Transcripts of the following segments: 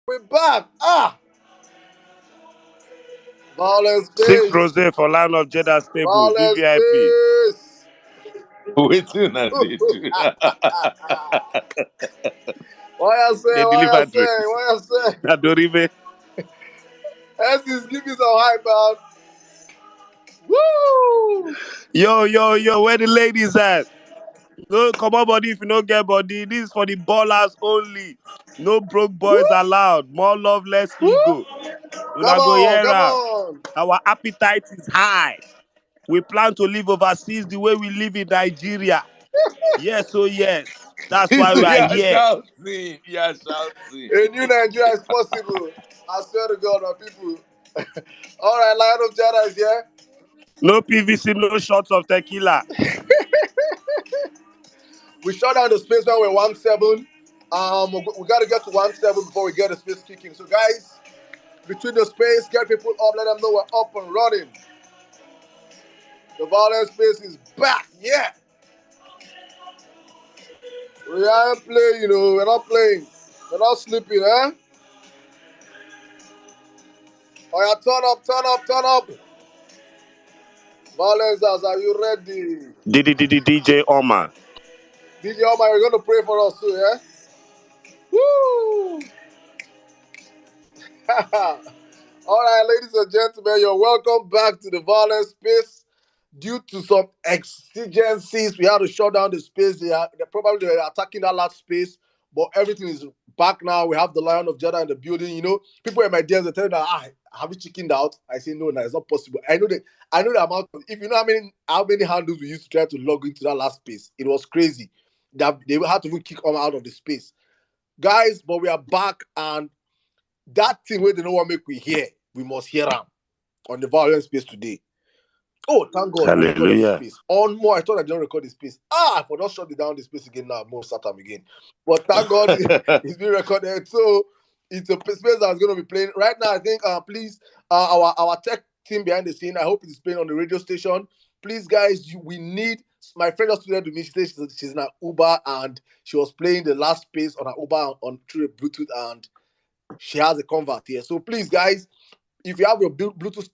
We're back. Vawulence 6 space. rose for line of Jada stable. Vawulence VVIP. space. Wait till now they do. Why you say? They Why deliver you say? drinks. Why you say? Adoribe. Essy's giving some hype out. Woo! Yo, where the ladies at? No, come on, body. If you don't get body, this is for the ballers only. No broke Woo! boys allowed. More love, less Woo! ego. Come Una go on, hear come am. on. Our appetite is high. We plan to live overseas the way we live in Nigeria. Yes, oh yes. That's why we are You're here. shouting. You're shouting. A new Nigeria is possible. I swear to God, my people. All right, Lion of Jada is here. No PVC, no shots of tequila. We shut down the space when we're 1-7. We got to get to 1-7 before we get the space kicking. So, guys, between the space, get people up, let them know we're up and running. The Vawulence space is back, yeah. We aren't playing, you know, we're not playing. We're not sleeping, eh? Oh, yeah, turn up. Vawulence, are you ready? DJ Oma. DJ Omar, you're going to pray for us too, yeah? Woo! All right, ladies and gentlemen, you're welcome back to the Vawulence space. Due to some exigencies, we had to shut down the space. They're probably attacking that last space, but everything is back now. We have the Lion of Jada in the building. You know, people in my DMs are telling me, have you chickened out? I say no, it's not possible. I know the amount of, if you know how many handles we used to try to log into that last space. It was crazy. They had to even kick them out of the space. Guys, but we are back, and that thing where they don't want to make we hear, we must hear them on the Vawulence space today. Oh, thank God. Hallelujah. We recorded the space. On more, I thought I didn't record the space. I forgot shut it down the space again now. More start time again. But thank God it's been recorded. So it's a space that's going to be playing right now. I think, please, our tech team behind the scene, I hope it's playing on the radio station. Please, guys, we need. My friend just told to me, she said she's in an Uber and she was playing the last space on her Uber on through the Bluetooth, and she has a convert here. So please, guys, if you have your Bluetooth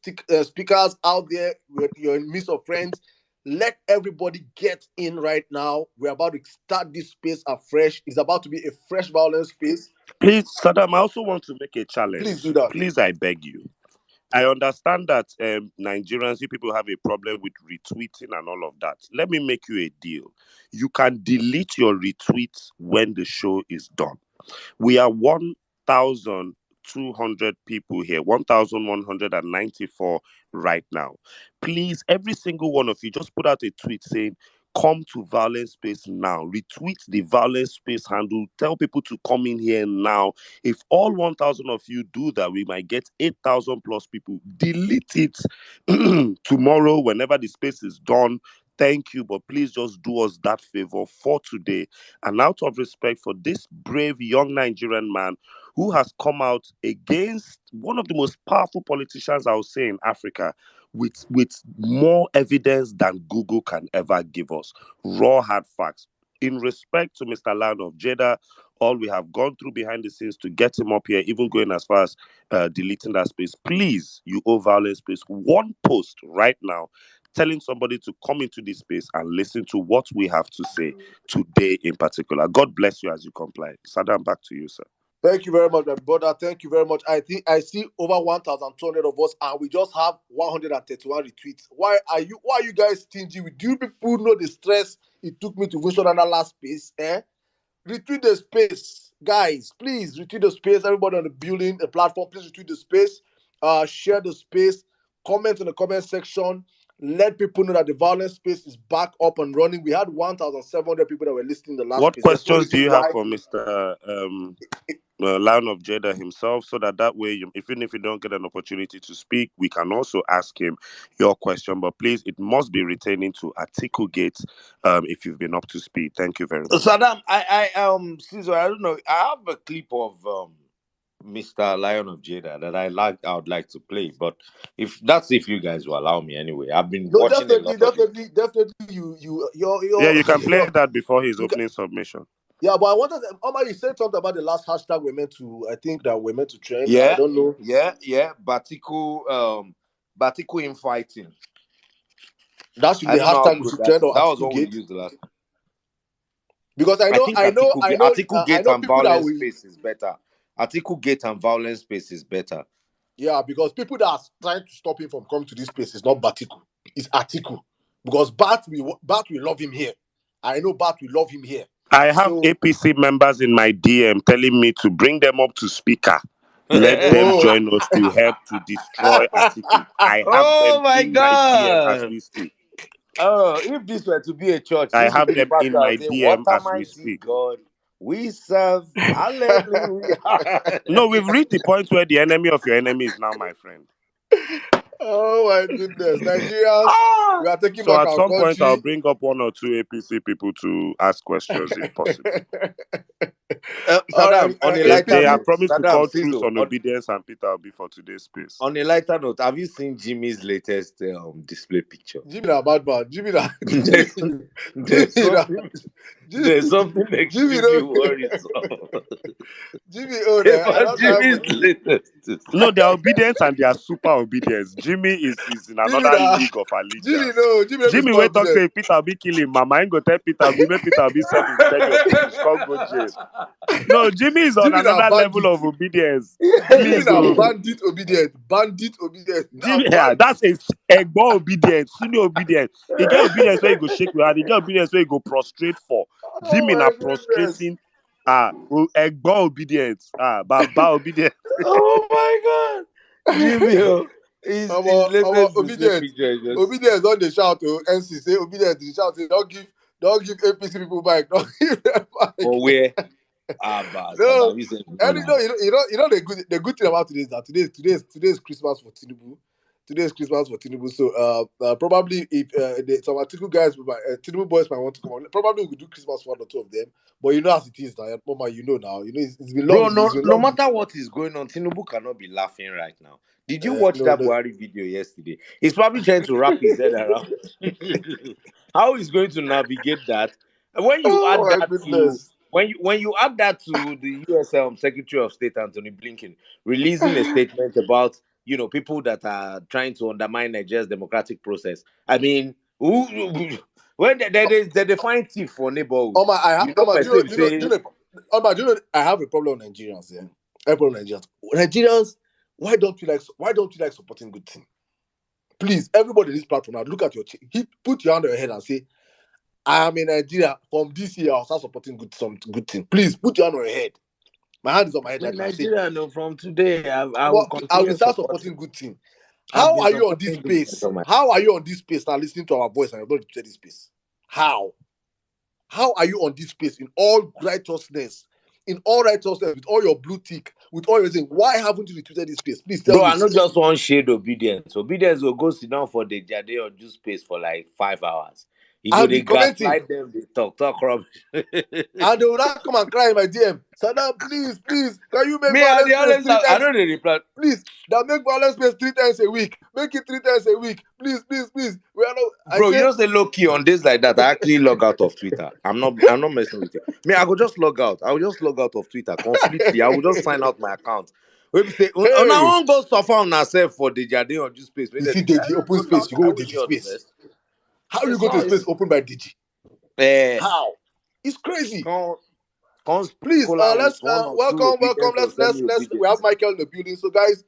speakers out there, you're in midst of friends, let everybody get in right now. We're about to start this space afresh. It's about to be a fresh Vawulence space. Please, Saddam, I also want to make a challenge. Please do that. Please, I beg you. I understand that Nigerians, you people have a problem with retweeting and all of that. Let me make you a deal. You can delete your retweets when the show is done. We are 1,200 people here, 1,194 right now. Please, every single one of you, just put out a tweet saying, come to Vawulence Space now. Retweet the Vawulence Space handle. Tell people to come in here now. If all 1,000 of you do that, we might get 8,000 plus people. Delete it tomorrow whenever the space is done. Thank you, but please just do us that favor for today. And out of respect for this brave young Nigerian man who has come out against one of the most powerful politicians, I would say, in Africa, with more evidence than Google can ever give us. Raw hard facts. In respect to Mr. Lion of Jada, all we have gone through behind the scenes to get him up here, even going as far as deleting that space. Please, you owe Vawulence Space one post right now telling somebody to come into this space and listen to what we have to say today in particular. God bless you as you comply. Saddam, back to you, sir. Thank you very much, my brother. Thank you very much. I think I see over 1,200 of us, and we just have 131 retweets. Why are you guys stingy? Do you people know the stress it took me to vision on that last space? Retweet the space, guys. Please retweet the space. Everybody on the building, the platform, please retweet the space. Share the space. Comment in the comment section. Let people know that the Vawulence space is back up and running. We had 1,700 people that were listening the last What space. questions do you have for Mr. Lion of Jada himself, so that way, even if you don't get an opportunity to speak, we can also ask him your question. But please, it must be retaining to article gates if you've been up to speed. Thank you very much. Saddam, Caesar, I don't know. I have a clip of Mr. Lion of Jada that I would like to play, but if you guys will allow me anyway. I've been watching definitely. You Yeah, you can play that before his opening submission. Yeah, but I wanted Omar, you said something about the last hashtag we're meant to, I think that we're meant to trend. I Yeah, don't know. Batiku infighting. That should I be the don't know how hashtag we good should that trend is. or That was Atiku what we Gate. used the last time. Because I think Atiku Gate people that and will, Space is better. Atiku Gate and Vawulence Space is better. yeah, because people that are trying to stop him from coming to this place is not Batiku, it's Atiku. Because Bat will love him here. I know Bat will love him here. I have So APC members in my DM telling me to bring them up to speaker. Let them join us to help to destroy Atiku. I have Oh them my in my DM as God. we speak. Oh, if this were to be a church, I this would have be the them part in where I my say, DM "What a as we mighty speak. God we serve." Hallelujah. No, we've reached the point where the enemy of your enemy is now my friend. oh my goodness, Nigerians, we are taking So back at our some point, I'll country. bring up one or two APC people to ask questions if possible. All Saddam, right, on a They lighter have note, promised to Saddam, call Truth Sizzle, on Obedience and Peter will be for today's space. on a lighter note, have you seen Jimmy's latest display picture? Jimmy na bad man. Jimmy na there's, there's something extremely worrisome Jimmy, oh, I about don't have Jimmy's latest display. No, they're obedience and they are super obedience. Jimmy is in another league of allegiance. Jimmy Jimmy wait talk say Peter be kill him. Mama ain't go tell Peter be make Peter be serve him tenure finish. Can't go jail. No, Jimmy is on Jimmy na another level bandit. of obedience. Jimmy Please, na oh. bandit obedient. Jimmy, yeah, that's a Egbo obedience, senior obedience. He get obedience where you go shake your hand. He get obedience where you go prostrate for. Oh Jimmy my na goodness. prostrating. Egbo obedience. Baba obedience. Oh my God, Jimmy, his latest display picture is just... Obedience on the shout to NC say obedience the shout say don't give APC people back. Don't give them back. For where? No, and you know the good thing about today is that today's Christmas for Tinubu. Today's Christmas for Tinubu. So probably if some Atiku guys, Tinubu boys might want to come on, probably we could do Christmas for one or two of them. But you know as it is now, Mama, you know now. You know it's been long. Bro, it's been no long. matter what is going on, Tinubu cannot be laughing right now. Did you watch that Buhari video yesterday? He's probably trying to wrap his head around how he's going to navigate that. When you add that to when you add that to the US Secretary of State Anthony Blinken releasing a statement about people that are trying to undermine Nigeria's democratic process. I mean, when they define thief for neighborhood, I have a problem with Nigerians. Yeah, I have a problem with Nigerians. Nigerians, why don't you like supporting good team? Please, everybody in this platform now, look at your put your hand on your head and say, I am in Nigeria. From this year, I'll start supporting some good team. Please put your hand on your head. My hand is on my head. In Nigeria, no, from today, I will start supporting good team. How are you on this space? How are you on this space now listening to our voice and you're not to this space? How are you on this space in all righteousness? In all righteousness, with all your blue tick, with all your thing, why haven't you retweeted this space? Please tell me. I know just one shade obedience. Obedience will go sit down for the Jada or do space for like 5 hours. They gaslight them, they talk rubbish. And they will not come and cry in my DM. Saddam, please, can you make Vawulence space 3 times? I know they reply. Please, make Vawulence space 3 times a week. Make it 3 times a week. Please. We are not, bro, you say low key on days like that. I actually log out of Twitter. I'm not messing with you. I will just log out. I will just log out of Twitter completely. I will just sign out my account. We say, now I won't go suffer on ourselves for the Jade or just space. You see Deji open space, you go with Deji space. How you go to space open by Deji? How? It's crazy. Please, let's welcome. Let's. We have Micheal in the building. So, guys,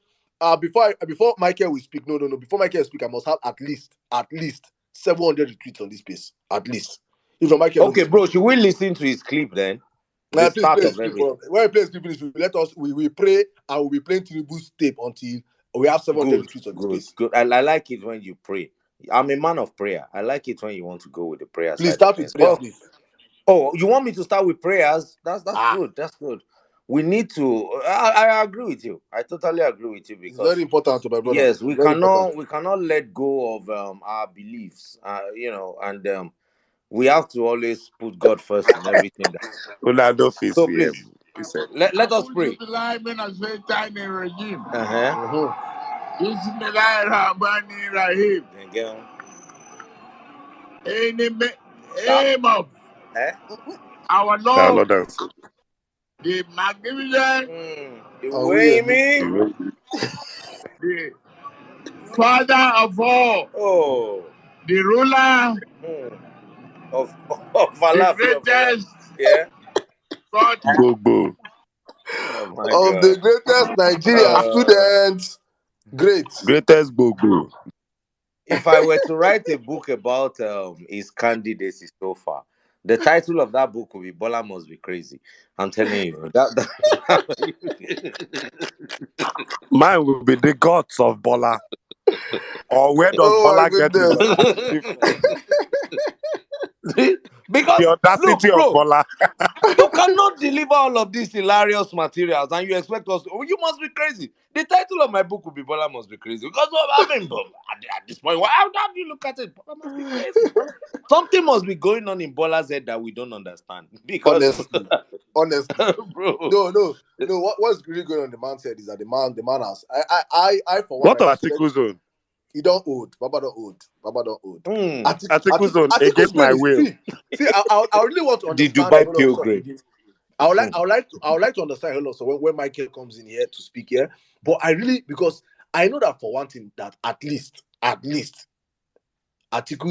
before Micheal will speak, no. Before Micheal will speak, I must have at least 700 retweets on this space. At least. If Micheal. Okay, bro. Should we listen to his clip then? Please play his clip. When we play his clip, let us. We pray and we'll be playing Tinubu's tape until we have 700 retweets on this space. Good. I like it when you pray. I'm a man of prayer. I like it when you want to go with the prayer. Please start with prayer, please. Oh, you want me to start with prayers? That's good. That's good. We need to. I agree with you. I totally agree with you because it's very important to my brother. Yes, we cannot let go of our beliefs. And we have to always put God first in everything. So please, let us pray. our Lord, the magnificent, the Father of all, the ruler, of the greatest, God, Bobo. Oh my Of the greatest Nigerian students. Great. Greatest Bobo. If I were to write a book about his candidacy so far, the title of that book would be Bola Must Be Crazy. I'm telling you. Mine will be the gods of Bola. Or where does Bola get his audacity from? Because The audacity of Bola. you cannot deliver all of these hilarious materials and you expect us to, you must be crazy. The title of my book will be Bola Must Be Crazy. Because I mean, at this point, how do you look at it? Bola must be crazy. Something must be going on in Bola's head that we don't understand. Because honestly. bro. No. What's really going on in the man's head is that the man has I for one. What of Atiku's own? He don't old. Baba don't old. Atiku's own against my will. See, I really want to understand the Dubai pilgrim. I would like to understand a lot. So when Micheal comes in here to speak here, but because I know that for one thing that at least Atiku's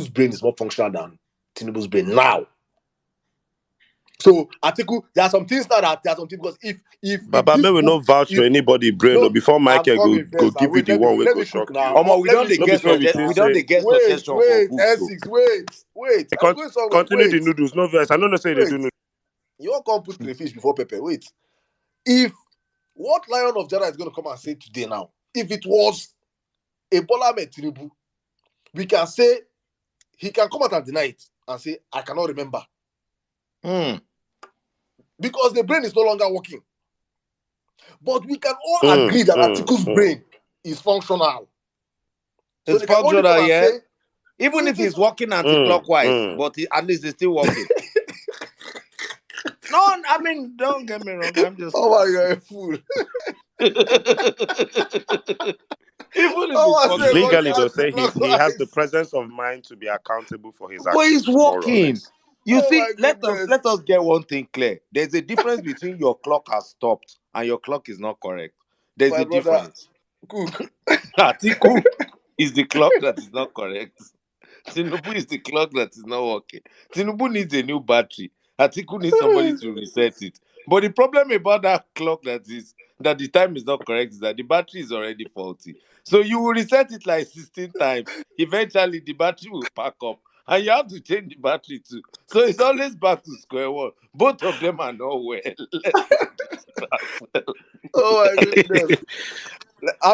brain is more functional than Tinubu's brain now. So Atiku, there are some things because if Baba, may we not vouch for anybody brain no, before Micheal go give you the one we go shock you. We don't get suggestion for books. Wait. Continue the noodles. No verse. I don't know say they do noodles. You won't come put crayfish before pepper. Wait. If what Lion of Jada is going to come and say today now, if it was a Bola Ahmed Tinubu, we can say he can come out and deny it and say, I cannot remember. Because the brain is no longer working. But we can all agree that Atiku's brain is functional. So it's functional, yeah. Say, even if he's working anti-clockwise, but at least he's still working. No, I mean, don't get me wrong. I'm just. Oh my God, fool. Even if legally, they'll say he has the presence of mind to be accountable for his actions. But he's working. You see, let us get one thing clear. There's a difference between your clock has stopped and your clock is not correct. There's a difference. Atiku is the clock that is not correct. Tinubu is the clock that is not working. Tinubu needs a new battery. Atiku needs somebody to reset it. But the problem about that clock that the time is not correct is that the battery is already faulty. So you will reset it like 16 times. Eventually, the battery will pack up. And you have to change the battery too. So it's always back to square one. Both of them are not well. Oh my goodness.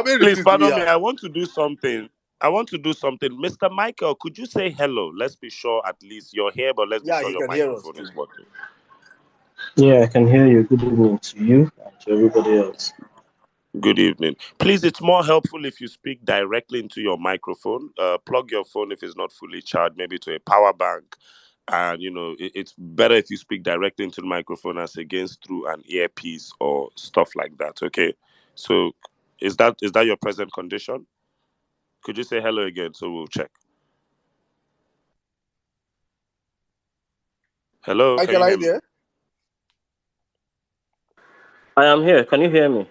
Please pardon me. I want to do something. Mr. Micheal, could you say hello? Let's be sure at least you're here, but let's be sure your microphone is working. Yeah, I can hear you. Good evening to you and to everybody else. Good evening. Please, it's more helpful if you speak directly into your microphone. Plug your phone if it's not fully charged, maybe to a power bank. And, it's better if you speak directly into the microphone as against through an earpiece or stuff like that, okay? So is that your present condition? Could you say hello again so we'll check? Hello, Micheal, can you hear me? there? I am here. Can you hear me?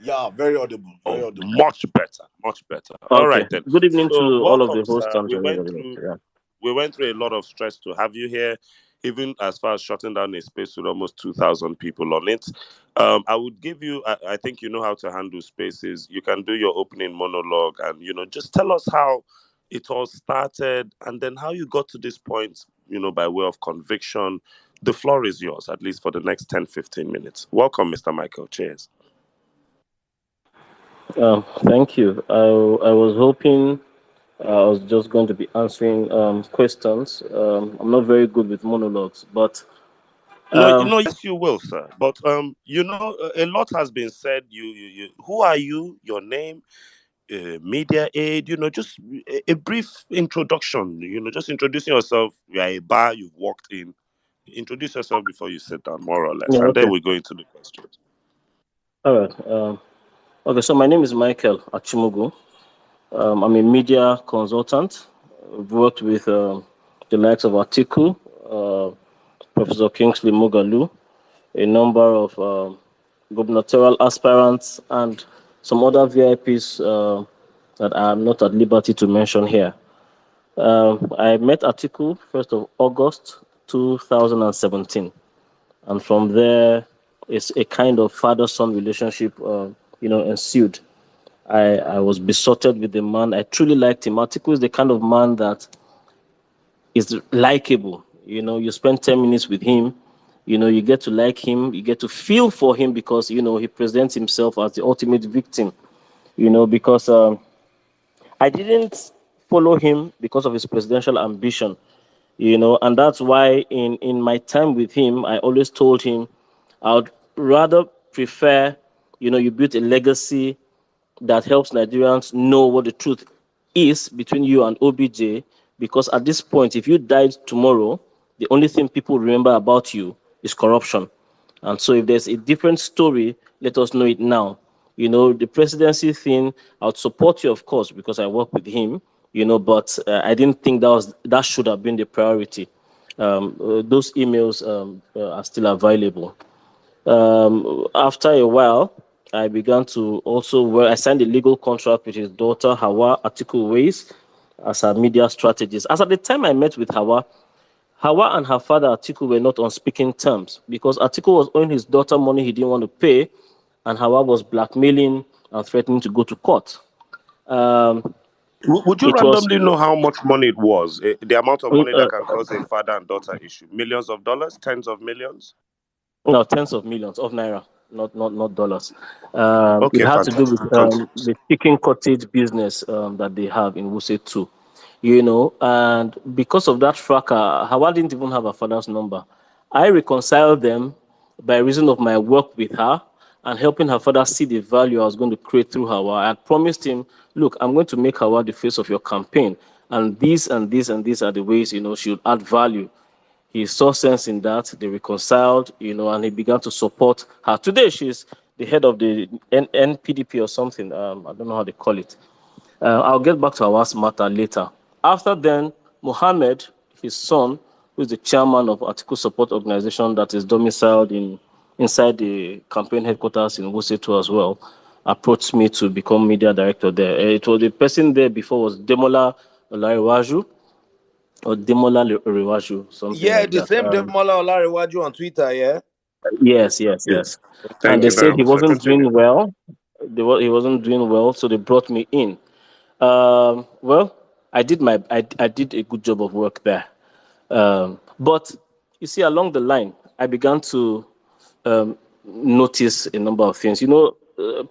Yeah, very audible. Very audible. Much better. Okay. All right then. Good evening to all of the hosts and we went through a lot of stress to have you here, even as far as shutting down a space with almost 2,000 people on it. I would give you, I think you know how to handle spaces. You can do your opening monologue and, just tell us how it all started and then how you got to this point, by way of conviction. The floor is yours, at least for the next 10, 15 minutes. Welcome, Mr. Micheal. Cheers. Thank you. I was hoping I was just going to be answering questions. I'm not very good with monologues, but yes, you will, sir. But a lot has been said. You who are you? Your name, media aid. Just a brief introduction. Just introducing yourself. You are a bar you've walked in. Introduce yourself before you sit down, more or less, and then we go into the questions. All right. Okay, so my name is Micheal Achimugu. I'm a media consultant. I've worked with the likes of Atiku, Professor Kingsley Moghalu, a number of gubernatorial aspirants, and some other VIPs that I am not at liberty to mention here. I met Atiku 1st of August 2017, and from there, it's a kind of father-son relationship, ensued. I was besotted with the man. I truly liked him. Atiku is the kind of man that is likable. You spend 10 minutes with him, you get to like him, you get to feel for him because, he presents himself as the ultimate victim, because I didn't follow him because of his presidential ambition, and that's why in my time with him, I always told him I would rather prefer, you build a legacy that helps Nigerians know what the truth is between you and OBJ, because at this point, if you died tomorrow, the only thing people remember about you is corruption. And so if there's a different story, let us know it now. The presidency thing, I would support you, of course, because I work with him, but I didn't think that should have been the priority. Those emails are still available. After a while, I began to also I signed a legal contract with his daughter, Hawa Atiku Ways, as a media strategist. As at the time I met with Hawa and her father, Atiku, were not on speaking terms because Atiku was owing his daughter money he didn't want to pay, and Hawa was blackmailing and threatening to go to court. Would you randomly know how much money it was? The amount of money that can cause a father and daughter issue? Millions of dollars? Tens of millions? No, tens of millions of naira, not dollars. Okay, it had to do with the chicken cottage business that they have in Wuse 2. And because of that fracas, Hawa didn't even have her father's number. I reconciled them by reason of my work with her and helping her father see the value I was going to create through Hawa. I had promised him, look, I'm going to make Hawa the face of your campaign, and these and these and these are the ways, she would add value. He saw sense in that. They reconciled, and he began to support her. Today, she's the head of the NPDP or something. I don't know how they call it. I'll get back to Hawa's matter later. After then, Mohammed, his son, who is the chairman of Article Support Organization that is domiciled inside the campaign headquarters in Wuse 2 as well, approached me to become media director there. It was the person there before was Demola Olariwaju, or Demola Olariwaju, something like that. Yeah, the same Demola Olariwaju on Twitter, yeah? Yes. And they said he wasn't doing well. He wasn't doing well, so they brought me in. Well, I did a good job of work there. But you see, along the line, I began to notice a number of things.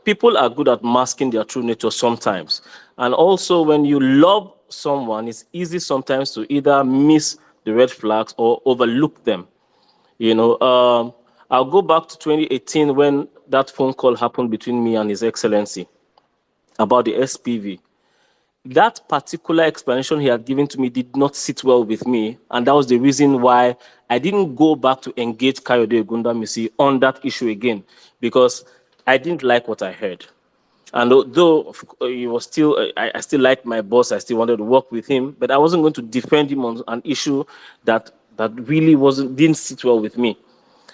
People are good at masking their true nature sometimes. And also, when you love someone, it's easy sometimes to either miss the red flags or overlook them. I'll go back to 2018 when that phone call happened between me and His Excellency about the SPV. That particular explanation he had given to me did not sit well with me, and that was the reason why I didn't go back to engage Kayode Ogundamisi on that issue again, because I didn't like what I heard. And though he was still, I still liked my boss, I still wanted to work with him, but I wasn't going to defend him on an issue that really didn't sit well with me.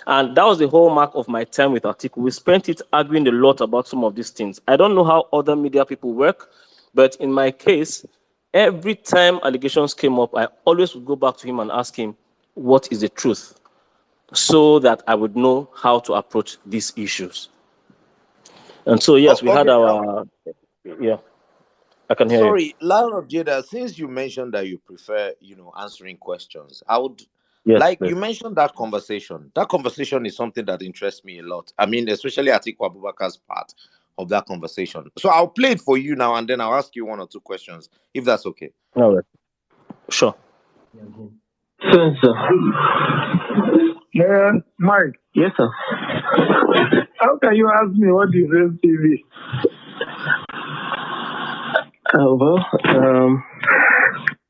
And that was the hallmark of my time with Atiku. We spent it arguing a lot about some of these things. I don't know how other media people work, but in my case, every time allegations came up, I always would go back to him and ask him, what is the truth? So that I would know how to approach these issues. And so, yes, we had our... Yeah, I can hear you. Sorry, Lion of Jada, since you mentioned that you prefer, answering questions, I would... Yes, you mentioned that conversation. That conversation is something that interests me a lot. I mean, especially Atiku Abubakar's part of that conversation. So I'll play it for you now, and then I'll ask you one or two questions, if that's okay. All right. Sure. Sir. Yeah, Mike. Yes, sir. How can you ask me what is SPV?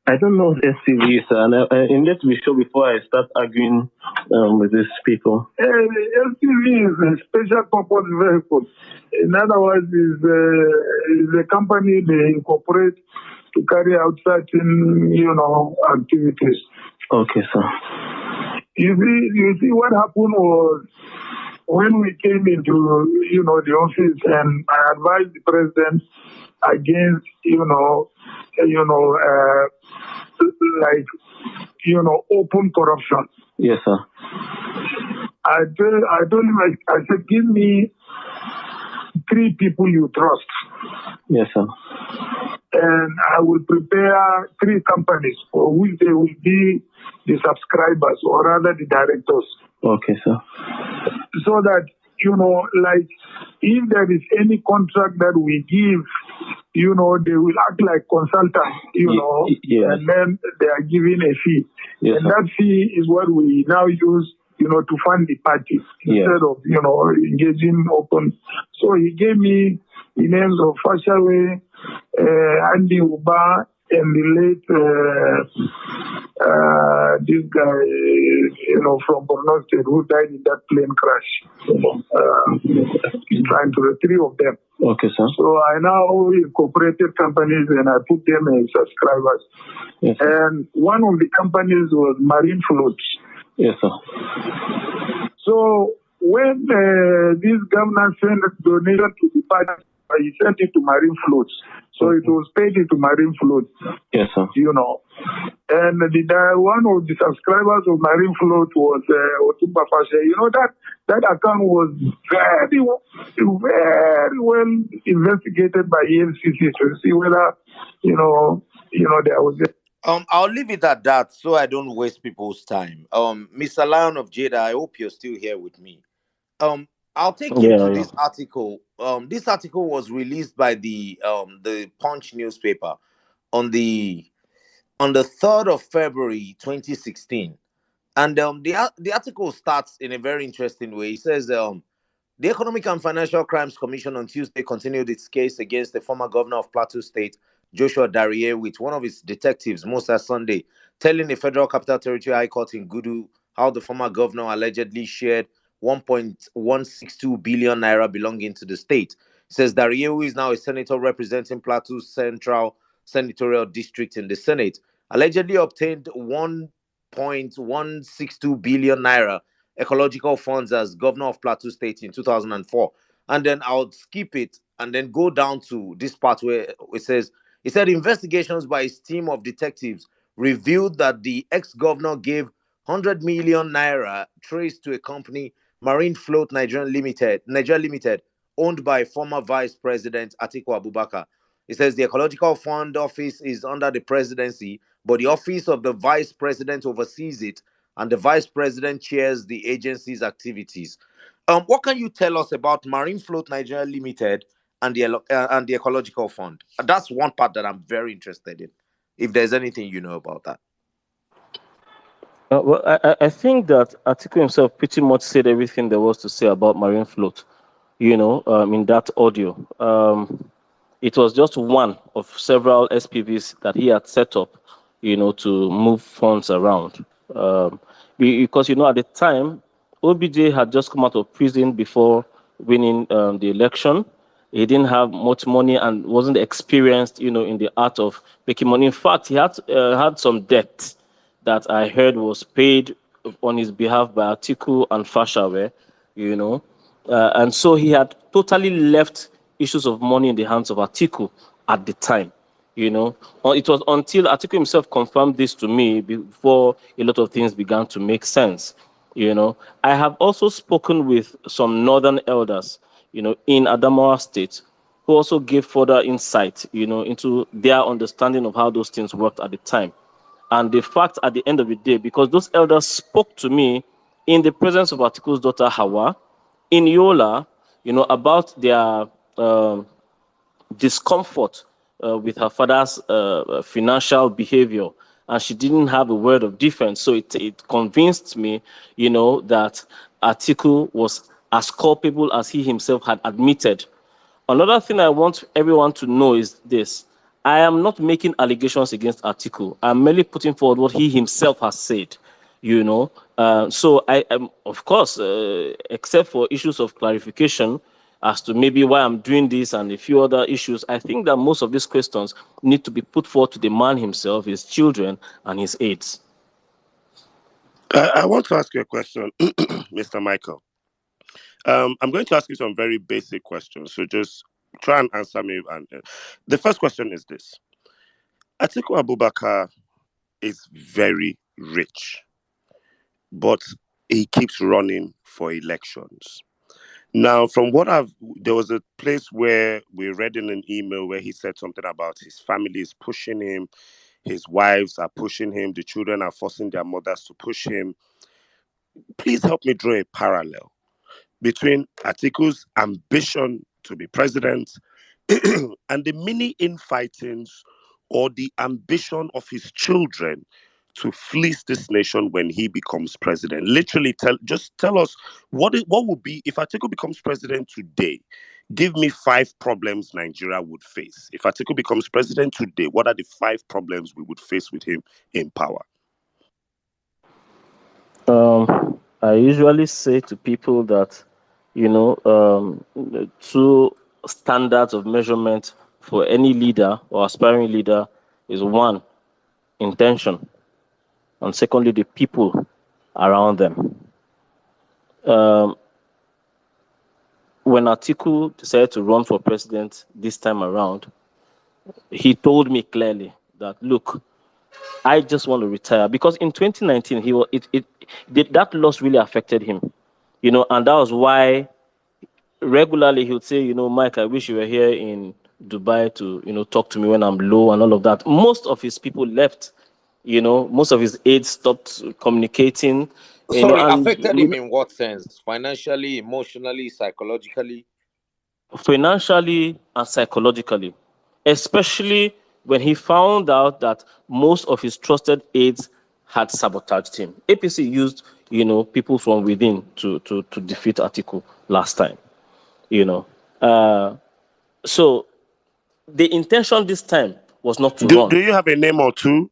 I don't know what SPV is, and it needs to be sure before I start arguing with these people. SPV is a special purpose vehicle. In other words, is a company they incorporate to carry out certain, activities. Okay, sir. You see, what happened was when we came into, the office, and I advised the president against, like, open corruption. Yes, sir. I told him, I said, give me 3 people you trust. Yes, sir. And I will prepare 3 companies for which they will be the subscribers, or rather the directors. Okay, sir. So that, like, if there is any contract that we give, they will act like consultants, yes. and then they are giving a fee. Yes, and sir. that fee is what we now use, to fund the party instead of, engaging open. So he gave me the names of Fashawe, Andy Uba, and the late this guy, from Borno State, who died in that plane crash. He's trying to the 3 of them. Okay, sir. So I now incorporated companies and I put them as subscribers. Yes, sir. And one of the companies was Marine Floats. Yes, sir. So when this governor sent a donation to the party, he sent it to Marine Floats. So it was paid into Marine Floats. Yes, sir. And one of the subscribers of Marine Float was Otumba Fashe. That account was very well investigated by EFCC to see whether, there was I'll leave it at that so I don't waste people's time. Mr. Lion of Jada, I hope you're still here with me. I'll take you to this article. This article was released by the Punch newspaper on the 3rd of February 2016. And the article starts in a very interesting way. It says the Economic and Financial Crimes Commission on Tuesday continued its case against the former governor of Plateau State, Joshua Dariye, with one of his detectives, Musa Sunday, telling the Federal Capital Territory High Court in Gudu how the former governor allegedly shared 1.162 billion naira belonging to the state. It says Dariye, who is now a senator representing Plateau Central Senatorial District in the Senate, allegedly obtained 1.162 billion naira ecological funds as governor of Plateau State in 2004. And then I'll skip it and then go down to this part where it said investigations by his team of detectives revealed that the ex-governor gave 100 million naira traced to a company, Marine Float Nigeria Limited, owned by former Vice President Atiku Abubakar. It says the Ecological Fund office is under the presidency, but the office of the Vice President oversees it, and the Vice President chairs the agency's activities. What can you tell us about Marine Float Nigeria Limited and the Ecological Fund? That's one part that I'm very interested in. If there's anything you know about that. Well, I think that Atiku himself pretty much said everything there was to say about Marine Float, in that audio. It was just one of several SPVs that he had set up, to move funds around. Because, at the time, OBJ had just come out of prison before winning the election. He didn't have much money and wasn't experienced, in the art of making money. In fact, he had some debt that I heard was paid on his behalf by Atiku and Fashawe, and so he had totally left issues of money in the hands of Atiku at the time. It was until Atiku himself confirmed this to me before a lot of things began to make sense. I have also spoken with some northern elders, in Adamawa State, who also gave further insight, into their understanding of how those things worked at the time. And the fact at the end of the day, because those elders spoke to me in the presence of Atiku's daughter Hawa, in Yola, about their discomfort with her father's financial behavior, and she didn't have a word of defense. So it convinced me, that Atiku was as culpable as he himself had admitted. Another thing I want everyone to know is this. I am not making allegations against Atiku. I'm merely putting forward what he himself has said, So I am, of course, except for issues of clarification as to maybe why I'm doing this and a few other issues, I think that most of these questions need to be put forward to the man himself, his children, and his aides. I want to ask you a question, Mr. Michael. I'm going to ask you some very basic questions, so just try and answer me. And the first question is this: Atiku Abubakar is very rich, but he keeps running for elections. Now, from what there was a place where we read in an email where he said something about his family is pushing him, his wives are pushing him, the children are forcing their mothers to push him. Please help me draw a parallel between Atiku's ambition to be president and the mini infightings or the ambition of his children to fleece this nation when he becomes president. Literally, tell us what would be if Atiku becomes president today. Give me 5 problems Nigeria would face. If Atiku becomes president today, what are the 5 problems we would face with him in power? I usually say to people that, the 2 standards of measurement for any leader or aspiring leader is 1, intention, and secondly, the people around them. When Atiku decided to run for president this time around, he told me clearly that, look, I just want to retire, because in 2019 that loss really affected him, and that was why regularly he would say, Mike, I wish you were here in Dubai to talk to me when I'm low and all of that. Most of his people left, most of his aides stopped communicating, Sorry, and affected him in what sense? Financially, emotionally, psychologically? financially and psychologically, especially when he found out that most of his trusted aides had sabotaged him. APC used, people from within to defeat Atiku last time, So the intention this time was not to run. Do you have a name or 2?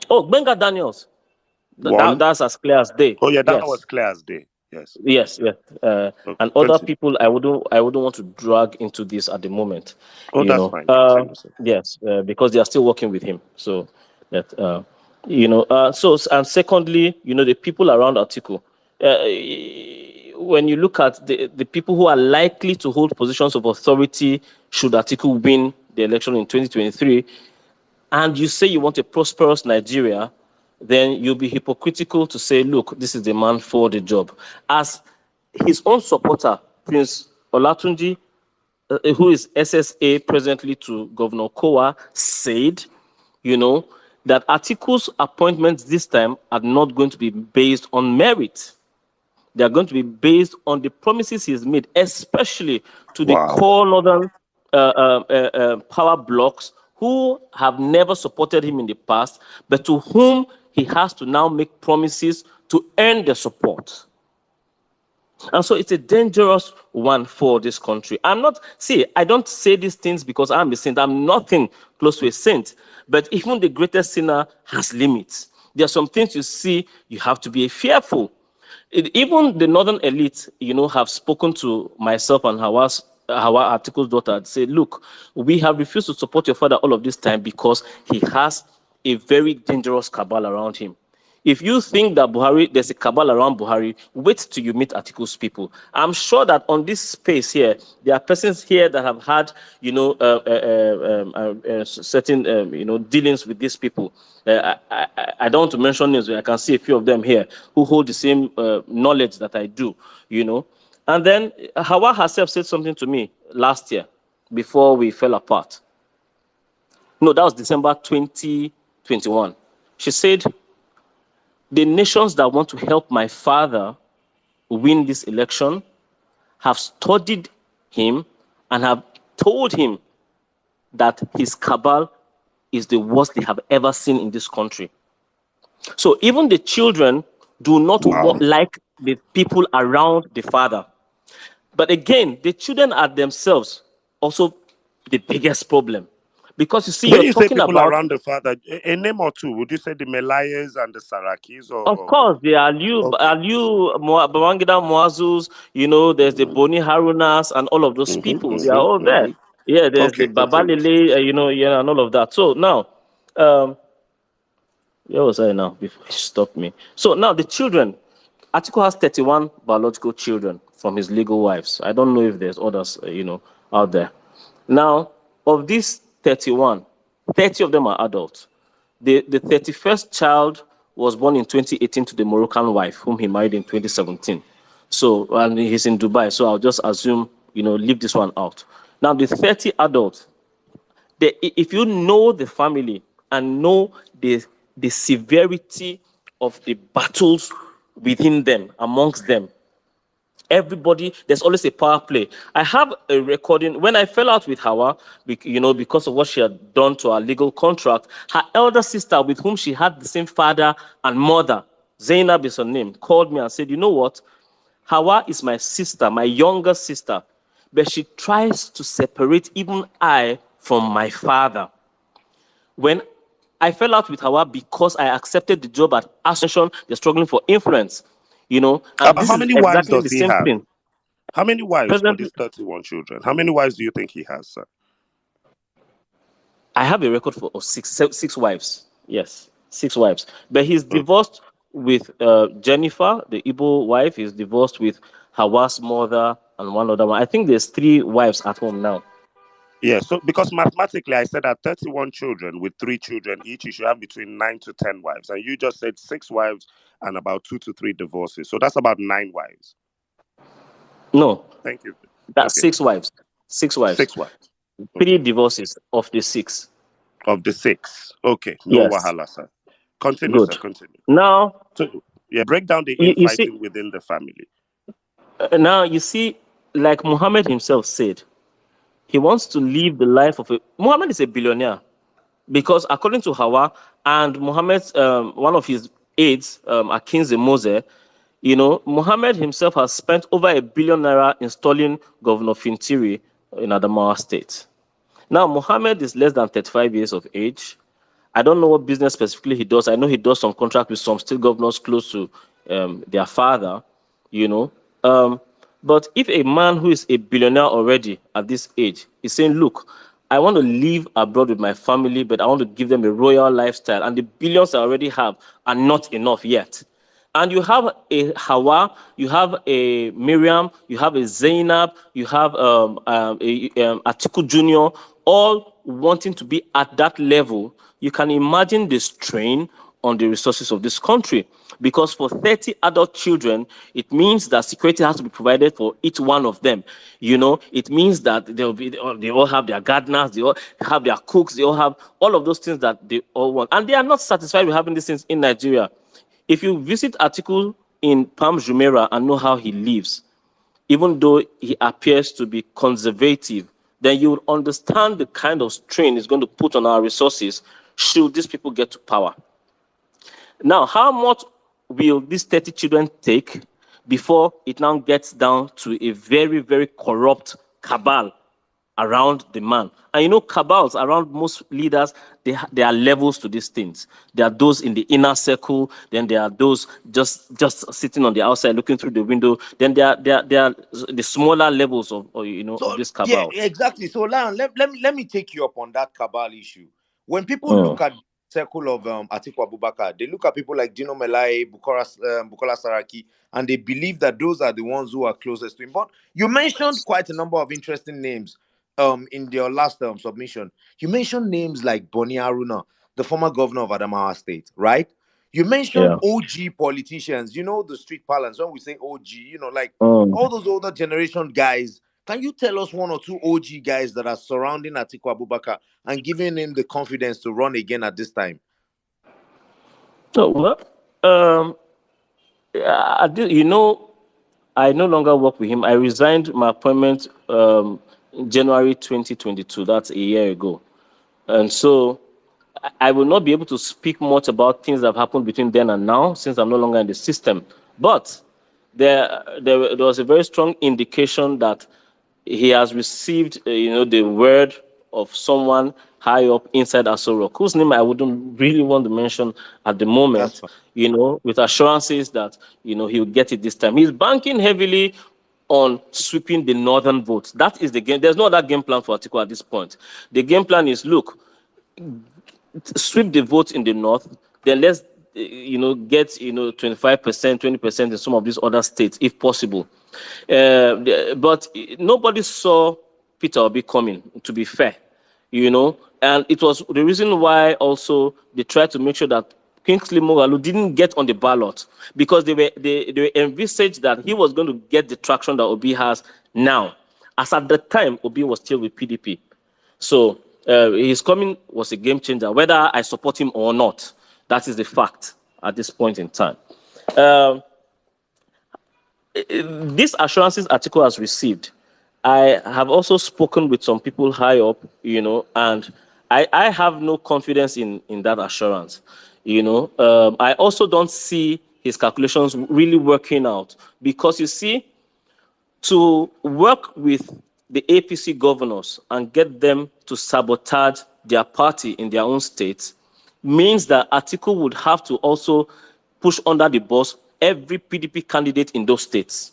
Oh, Benga Daniels. 1? That's as clear as day. Oh, yeah, that Yes. was clear as day. Yes. Yes. Okay. And other people, I wouldn't want to drag into this at the moment. Oh, that's fine. Yes, yes, because they are still working with him. So that and secondly, the people around Atiku. When you look at the people who are likely to hold positions of authority should Atiku win the election in 2023, and you say you want a prosperous Nigeria, then you'll be hypocritical to say, look, this is the man for the job. As his own supporter, Prince Olatunji, who is SSA presently to Governor Kowa, said, that Atiku's appointments this time are not going to be based on merit. They are going to be based on the promises he's made, especially to the core northern power blocks who have never supported him in the past, but to whom he has to now make promises to earn their support. And so it's a dangerous one for this country. I don't say these things because I'm a saint. I'm nothing close to a saint. But even the greatest sinner has limits. There are some things you see, you have to be fearful. Even the northern elite, have spoken to myself and Hawa Atiku's daughter and say, look, we have refused to support your father all of this time because he has a very dangerous cabal around him. If you think that there's a cabal around Buhari, wait till you meet Atiku's people. I'm sure that on this space here, there are persons here that have had, certain, dealings with these people. I don't want to mention names, but I can see a few of them here who hold the same knowledge that I do, And then Hawa herself said something to me last year before we fell apart. No, that was December 2021. She said, the nations that want to help my father win this election have studied him and have told him that his cabal is the worst they have ever seen in this country. So even the children do not like the people around the father. But again, the children are themselves also the biggest problem. Because you see, when you're you talking say people about around the father, a name or 2, would you say the Melayas and the Sarakis? Of course, the Aliu Babangida Muazus, there's the Boni Harunas and all of those people. They are all there. Yeah, there's the Babalele, and all of that. So now, Where was I now before you stopped me? So now the children. Atiku has 31 biological children from his legal wives. I don't know if there's others, out there. Now, of these 31, 30 of them are adults. The 31st child was born in 2018 to the Moroccan wife, whom he married in 2017. So, and he's in Dubai. So I'll just assume, leave this one out. Now, the 30 adults, if you know the family and know the severity of the battles within them, amongst them, everybody, there's always a power play. I have a recording when I fell out with Hawa, because of what she had done to our legal contract. Her elder sister, with whom she had the same father and mother, Zainab is her name, called me and said, "You know what? Hawa is my sister, my younger sister, but she tries to separate even I from my father." When I fell out with Hawa because I accepted the job at Ascension, they're struggling for influence, and this How is many wives exactly does the he same have? thing. How many wives for Presently, these 31 children? How many wives do you think he has, sir? I have a record of six wives. Yes, six wives. But he's Okay. divorced with Jennifer, the Igbo wife. He's divorced with Hawa's mother and one other one. I think there's three wives at home now. Yeah, so because mathematically, I said that 31 children with 3 children each, you should have between 9 to 10 wives. And you just said 6 wives and about 2 to 3 divorces. So that's about 9 wives. No, Thank you. that's Okay. 6 wives. 6 wives. 6 wives. Three Okay. divorces of the 6. Of the 6. Okay. No Yes, wahala, sir. Continue, sir. good. Continue. Now, So, yeah, break down the you see, infighting within the family. like Muhammad himself said, he wants to live the life of Muhammad is a billionaire. Because according to Hawa and Muhammad's one of his aides, Akinze Mose, Muhammad himself has spent over R1 billion installing Governor Fintiri in Adamawa State. Now, Muhammad is less than 35 years of age. I don't know what business specifically he does. I know he does some contract with some state governors close to their father, you know. Um, but if a man who is a billionaire already at this age is saying, "Look, I want to live abroad with my family, but I want to give them a royal lifestyle, and the billions I already have are not enough yet." And you have a Hawa, you have a Miriam, you have a Zainab, you have Atiku Jr., all wanting to be at that level. You can imagine the strain on the resources of this country. Because for 30 adult children, it means that security has to be provided for each one of them. It means that they all have their gardeners, they all have their cooks, they all have all of those things that they all want. And they are not satisfied with having these things in Nigeria. If you visit Atiku in Palm Jumeirah and know how he lives, even though he appears to be conservative, then you will understand the kind of strain it's going to put on our resources should these people get to power. Now, how much will these 30 children take before it now gets down to a very, very corrupt cabal around the man? And cabals around most leaders, there are levels to these things. There are those in the inner circle, then there are those just sitting on the outside looking through the window, then there are the smaller levels of So this yeah, cabal. exactly. So Lion, let me take you up on that cabal issue. When people Mm. look at the circle of Atiku Abubakar, they look at people like Dino Melai, Bukola Saraki, and they believe that those are the ones who are closest to him. But you mentioned quite a number of interesting names in your last submission. You mentioned names like Boni Aruna, the former governor of Adamawa State, right? You mentioned Yeah. OG politicians, the street parlance. When we say OG, like Mm. all those older generation guys. Can you tell us one or two OG guys that are surrounding Atiku Abubakar and giving him the confidence to run again at this time? So, well, I no longer work with him. I resigned my appointment January 2022. That's a year ago. And so I will not be able to speak much about things that have happened between then and now since I'm no longer in the system. But there was a very strong indication that he has received, the word of someone high up inside Aso Rock, whose name I wouldn't really want to mention at the That's moment, fine. with assurances that, he'll get it this time. He's banking heavily on sweeping the northern votes. That is the game. There's no other game plan for Atiku at this point. The game plan is, look, sweep the votes in the north, then let's get 25%, 20% in some of these other states if possible. But nobody saw Peter Obi coming, to be fair, and it was the reason why also they tried to make sure that Kingsley Moghalu didn't get on the ballot, because they envisaged that he was going to get the traction that Obi has now, as at the time Obi was still with PDP. So his coming was a game changer, whether I support him or not. That is the fact at this point in time. These assurances Atiku has received, I have also spoken with some people high up, and I have no confidence in that assurance. I also don't see his calculations really working out, because you see, to work with the APC governors and get them to sabotage their party in their own states means that Atiku would have to also push under the bus every PDP candidate in those states.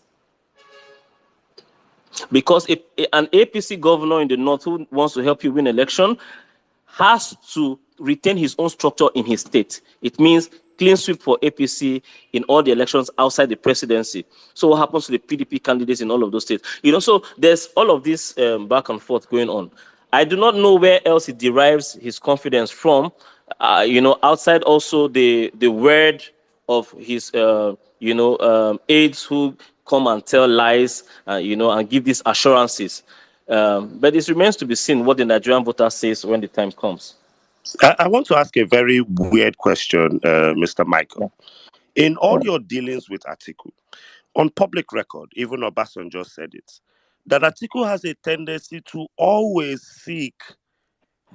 Because if an APC governor in the north who wants to help you win election has to retain his own structure in his state, it means clean sweep for APC in all the elections outside the presidency. So what happens to the PDP candidates in all of those states? So there's all of this back and forth going on. I do not know where else he derives his confidence from, outside also the word of his, aides who come and tell lies, and give these assurances. But it remains to be seen what the Nigerian voter says when the time comes. I want to ask a very weird question, Mr. Michael. In all your dealings with Atiku, on public record, even Obasanjo said it, that Atiku has a tendency to always seek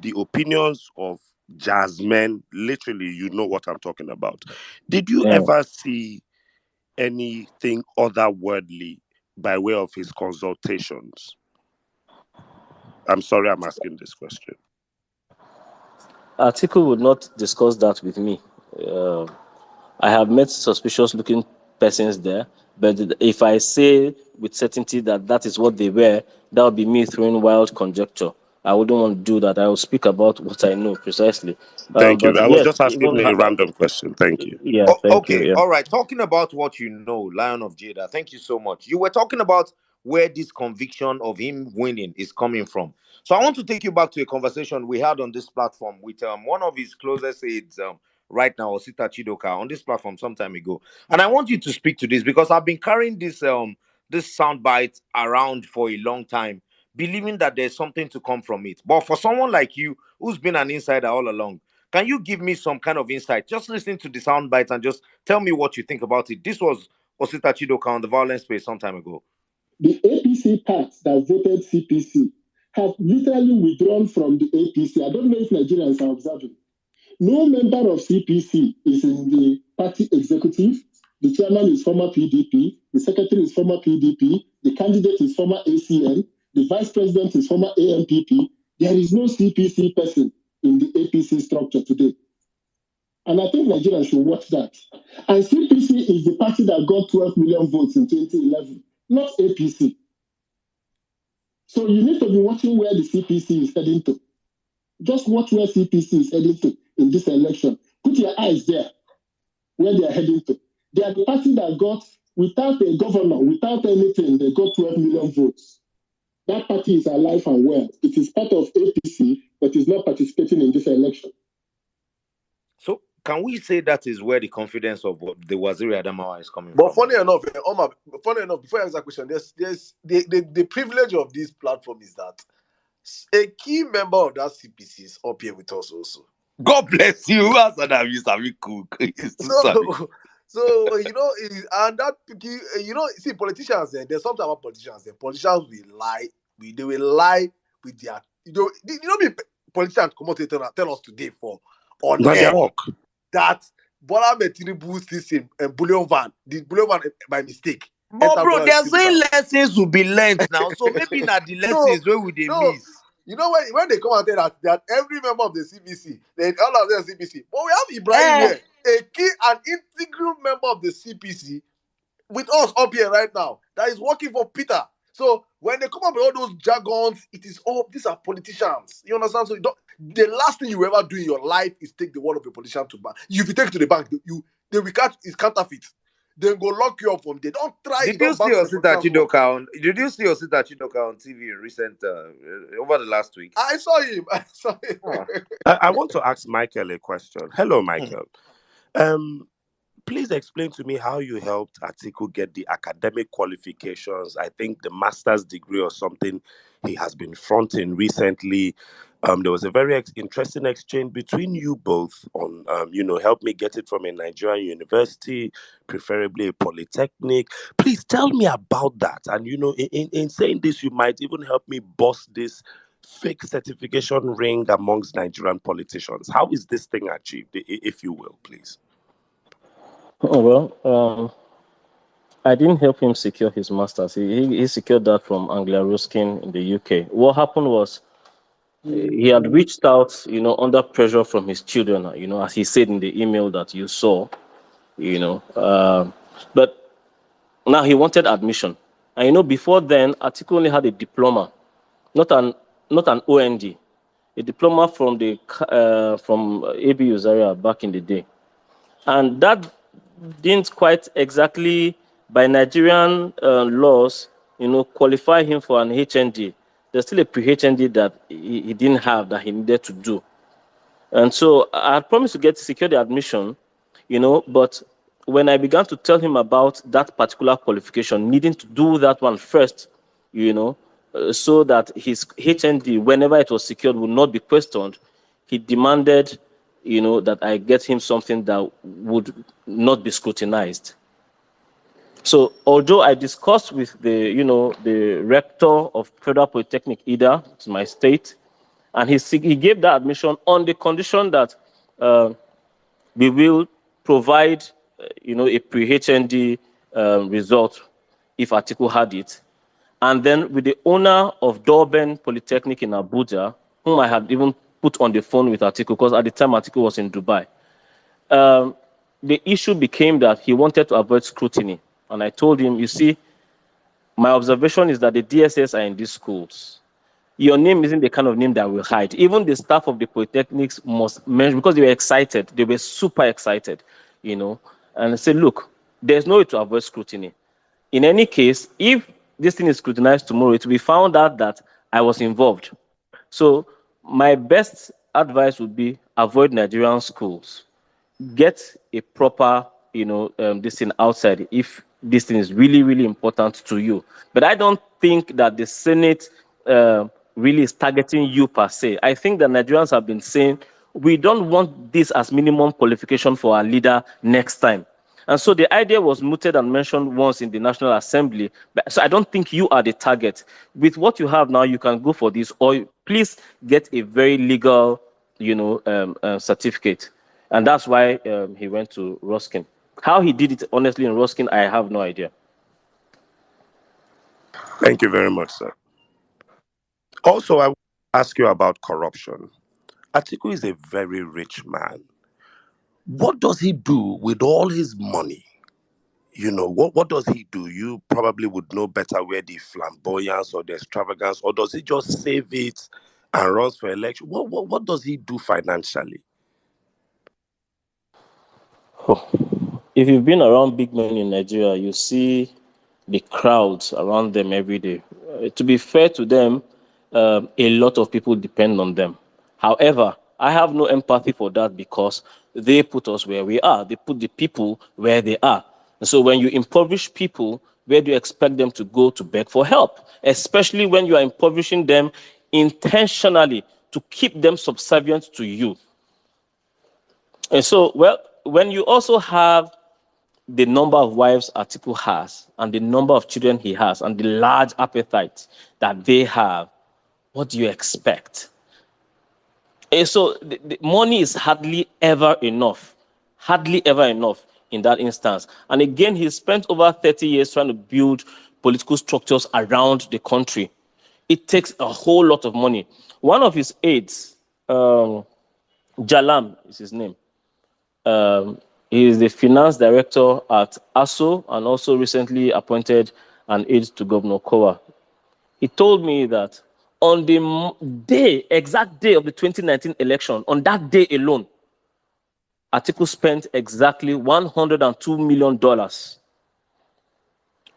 the opinions of jazzmen. Literally, you know what I'm talking about. Did you ever see anything otherworldly by way of his consultations? I'm sorry I'm asking this question. Atiku would not discuss that with me. I have met suspicious-looking persons there, but if I say with certainty that that is what they were, that would be me throwing wild conjecture. I wouldn't want to do that. I will speak about what I know precisely. Thank you. I was just asking even a random question. Thank you. Yeah, thank you. Okay, Yeah. all right. Talking about what you know, Lion of Jada, thank you so much. You were talking about where this conviction of him winning is coming from. So I want to take you back to a conversation we had on this platform with one of his closest aides right now, Osita Chidoka, on this platform some time ago. And I want you to speak to this because I've been carrying this soundbite around for a long time, believing that there's something to come from it. But for someone like you, who's been an insider all along, can you give me some kind of insight? Just listening to the sound bites and just tell me what you think about it. This was Osita Chidoka on the Vawulence space some time ago. The APC parts that voted CPC have literally withdrawn from the APC. I don't know if Nigerians are observing. No member of CPC is in the party executive. The chairman is former PDP. The secretary is former PDP. The candidate is former ACN. The vice president is former AMPP. There is no CPC person in the APC structure today. And I think Nigerians should watch that. And CPC is the party that got 12 million votes in 2011, not APC. So you need to be watching where the CPC is heading to. Just watch where CPC is heading to in this election. Put your eyes there, where they are heading to. They are the party that got, without a governor, without anything, they got 12 million votes. That party is alive and well. It is part of APC, but is not participating in this election. So can we say that is where the confidence of the Waziri Adamawa is coming But from? funny enough, before I answer that question, there's the privilege of this platform is that a key member of that CPC is up here with us also. God bless you. Cook. So and that see politicians. There's something about politicians. Politicians will lie. They will lie with their. Me politicians come out and tell us today on air that Bola Tinubu system and bullion van, the bullion van by mistake. But bro, they're saying lessons will be learned now. So maybe not the lessons where would they miss. You know when they come out there that every member of the CBC, then all of them CPC. But we have Ibrahim here, a key and integral member of the CPC, with us up here right now that is working for Peter. So when they come up with all those jargons, it is all these are politicians. You understand? So you don't, the last thing you ever do in your life is take the word of a politician to bank. If you take it to the bank, they will catch is counterfeit. Then go lock you up from there. Don't try it. Did you Don't see bank on a Osita politician's word. Chidoka on? Did you see Osita Chidoka on TV in recent over the last week? I saw him. I saw him. I want to ask Michael a question. Hello, Michael. Please explain to me how you helped Atiku get the academic qualifications. I think the master's degree or something he has been fronting recently. There was a very interesting exchange between you both on, help me get it from a Nigerian university, preferably a polytechnic. Please tell me about that. And, in saying this, you might even help me bust this fake certification ring amongst Nigerian politicians. How is this thing achieved, if you will, please? Oh, well, I didn't help him secure his master's. He secured that from Anglia Ruskin in the UK. What happened was he had reached out, under pressure from his children, as he said in the email that you saw, but now he wanted admission. And, before then, Atiku only had a diploma, not an OND, a diploma from ABU Zaria back in the day. And that didn't quite exactly, by Nigerian laws, qualify him for an HND. There's still a pre-HND that he didn't have that he needed to do. And so I had promised to secure the admission, but when I began to tell him about that particular qualification, needing to do that one first, so that his HND, whenever it was secured, would not be questioned, he demanded, that I get him something that would not be scrutinized. So although I discussed with the rector of Federal Polytechnic, Ida, to my state, and he gave that admission on the condition that we will provide, a pre-HND result if Atiku had it. And then with the owner of Durban Polytechnic in Abuja, whom I had even put on the phone with Atiku, because at the time Atiku was in Dubai, the issue became that he wanted to avoid scrutiny. And I told him, you see, my observation is that the DSS are in these schools. Your name isn't the kind of name that will hide. Even the staff of the polytechnics must mention, because they were excited. They were super excited, And I said, look, there's no way to avoid scrutiny. In any case, if this thing is scrutinized tomorrow, it will be found out that I was involved. So my best advice would be avoid Nigerian schools. Get a proper, this thing outside if this thing is really, really important to you. But I don't think that the Senate really is targeting you per se. I think that Nigerians have been saying, we don't want this as minimum qualification for our leader next time. And so the idea was mooted and mentioned once in the National Assembly. So I don't think you are the target. With what you have now, you can go for this, or please get a very legal, certificate. And that's why he went to Ruskin. How he did it, honestly, in Ruskin, I have no idea. Thank you very much, sir. Also, I want to ask you about corruption. Atiku is a very rich man. What does he do with all his money? What does he do? You probably would know better where the flamboyance or the extravagance, or does he just save it and runs for election? What does he do financially? Oh. If you've been around big men in Nigeria, you see the crowds around them every day. To be fair to them, a lot of people depend on them. However, I have no empathy for that because they put us where we are. They put the people where they are. And so when you impoverish people, where do you expect them to go to beg for help? Especially when you are impoverishing them intentionally to keep them subservient to you. And so, when you also have the number of wives Atiku has and the number of children he has and the large appetite that they have, what do you expect? And so the money is hardly ever enough in that instance. And again, he spent over 30 years trying to build political structures around the country. It takes a whole lot of money. One of his aides, Jalam is his name, he is the finance director at ASO and also recently appointed an aide to Governor Kowa. He told me that on the exact day of the 2019 election, on that day alone, Atiku spent exactly $102 million.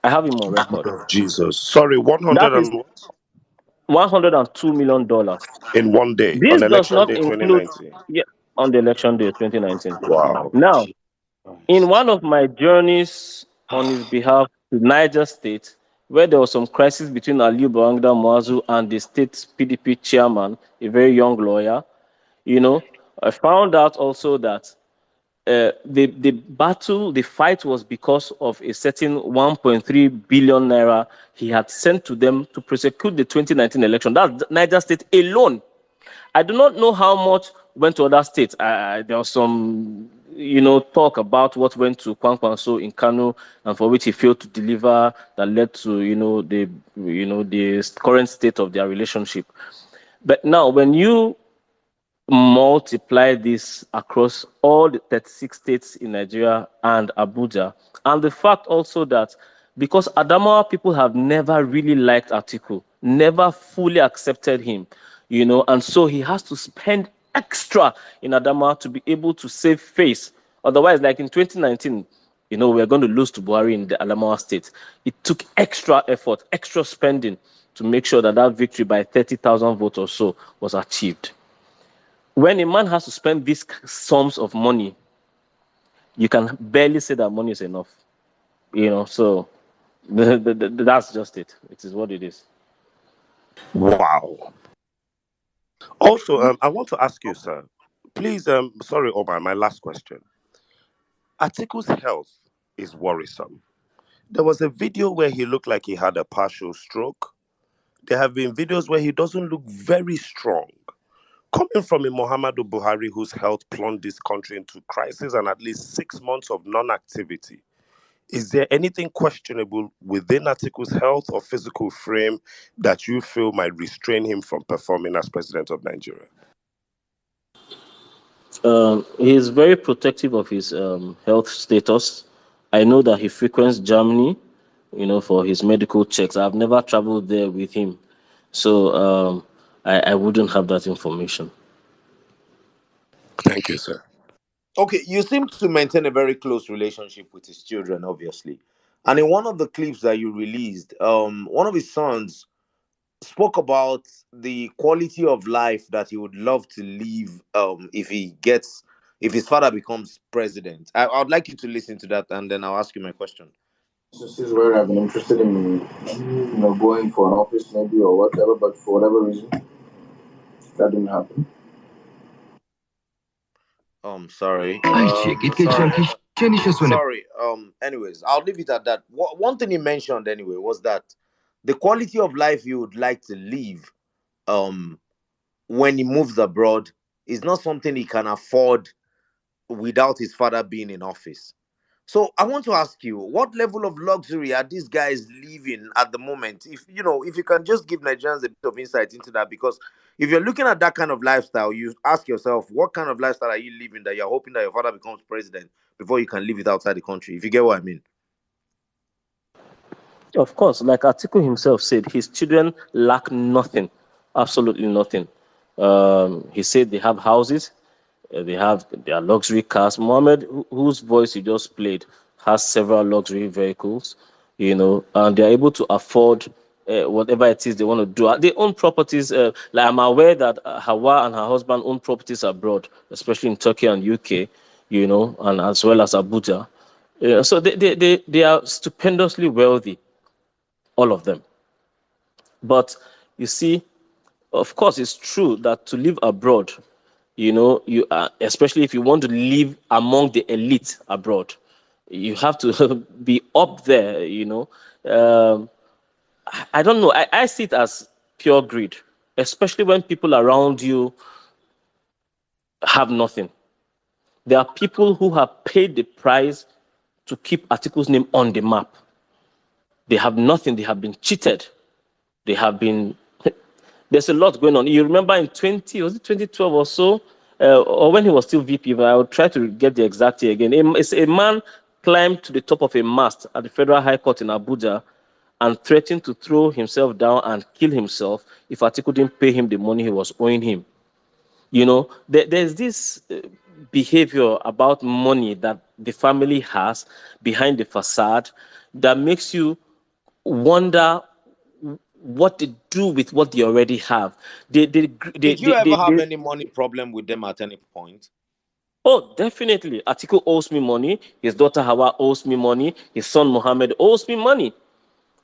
I have him on record. Jesus. Sorry, 100 That is and what? $102 million. In one day, This on does election not day include 2019. on the election day 2019. Wow. Now, in one of my journeys on his behalf to Niger State, where there was some crisis between Aliyu Babangida Muazu and the state PDP chairman, a very young lawyer, I found out also that the battle, the fight was because of a certain 1.3 billion naira he had sent to them to prosecute the 2019 election. That's Niger State alone. I do not know how much went to other states. There was some, talk about what went to Kwankwanso in Kano and for which he failed to deliver that led to, the current state of their relationship. But now, when you multiply this across all the 36 states in Nigeria and Abuja, and the fact also that because Adamawa people have never really liked Atiku, never fully accepted him, and so he has to spend extra in Adamawa to be able to save face. Otherwise, like in 2019, we're going to lose to Buhari in the Adamawa state. It took extra effort, extra spending to make sure that that victory by 30,000 votes or so was achieved. When a man has to spend these sums of money, you can barely say that money is enough. So that's just it. It is what it is. Wow. Also, I want to ask you, sir. Please, sorry, Omar, my last question. Atiku's health is worrisome. There was a video where he looked like he had a partial stroke. There have been videos where he doesn't look very strong. Coming from a Muhammadu Buhari whose health plunged this country into crisis and at least 6 months of non-activity, is there anything questionable within Atiku's health or physical frame that you feel might restrain him from performing as president of Nigeria? He is very protective of his health status. I know that he frequents Germany, for his medical checks. I've never traveled there with him, so I wouldn't have that information. Thank you, sir. Okay, you seem to maintain a very close relationship with his children, obviously. And in one of the clips that you released, one of his sons spoke about the quality of life that he would love to live if his father becomes president. I would like you to listen to that, and then I'll ask you my question. This is where I've been interested in, going for an office maybe or whatever, but for whatever reason, that didn't happen. Sorry. Anyways, I'll leave it at that. One thing he mentioned anyway was that the quality of life he would like to live, when he moves abroad, is not something he can afford without his father being in office. So I want to ask you, what level of luxury are these guys living at the moment? If you can just give Nigerians a bit of insight into that, because if you're looking at that kind of lifestyle, you ask yourself, what kind of lifestyle are you living that you're hoping that your father becomes president before you can live it outside the country? If you get what I mean. Of course, like Atiku himself said, his children lack nothing, absolutely nothing. He said they have houses, they have their luxury cars. Mohammed, whose voice you just played, has several luxury vehicles, and they're able to afford whatever it is they want to do. They own properties. Like I'm aware that Hawa and her husband own properties abroad, especially in Turkey and UK, and as well as Abuja. So they are stupendously wealthy, all of them. But you see, of course, it's true that to live abroad, you are, especially if you want to live among the elite abroad, you have to be up there. I don't know. I see it as pure greed, especially when people around you have nothing. There are people who have paid the price to keep Atiku's name on the map. They have nothing. They have been cheated. They have been. There's a lot going on. You remember in 2012 or so, or when he was still VP, but I will try to get the exact year again. A man climbed to the top of a mast at the Federal High Court in Abuja and threatened to throw himself down and kill himself if Atiku didn't pay him the money he was owing him. You know, there's this behavior about money that the family has behind the facade that makes you wonder what they do with what they already have. Did you ever have any money problem with them at any point? Oh, definitely. Atiku owes me money. His daughter Hawa owes me money. His son Mohammed owes me money.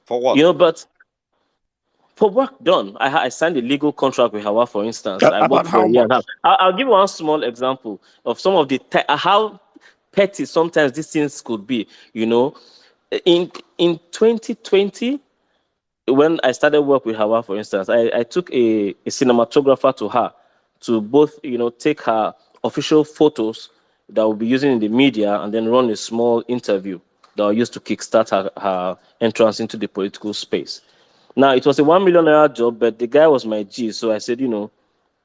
For what? You know, but for work done, I signed a legal contract with Hawa, for instance. I About worked for how a year and a half. much? I'll give you one small example of some of the how petty sometimes these things could be. You know, in 2020, when I started work with Hawa, for instance, I took a cinematographer to her to both, you know, take her official photos that we'll be using in the media and then run a small interview that I'll use to kickstart her entrance into the political space. Now, it was a 1 million naira job, but the guy was my G. So I said, you know,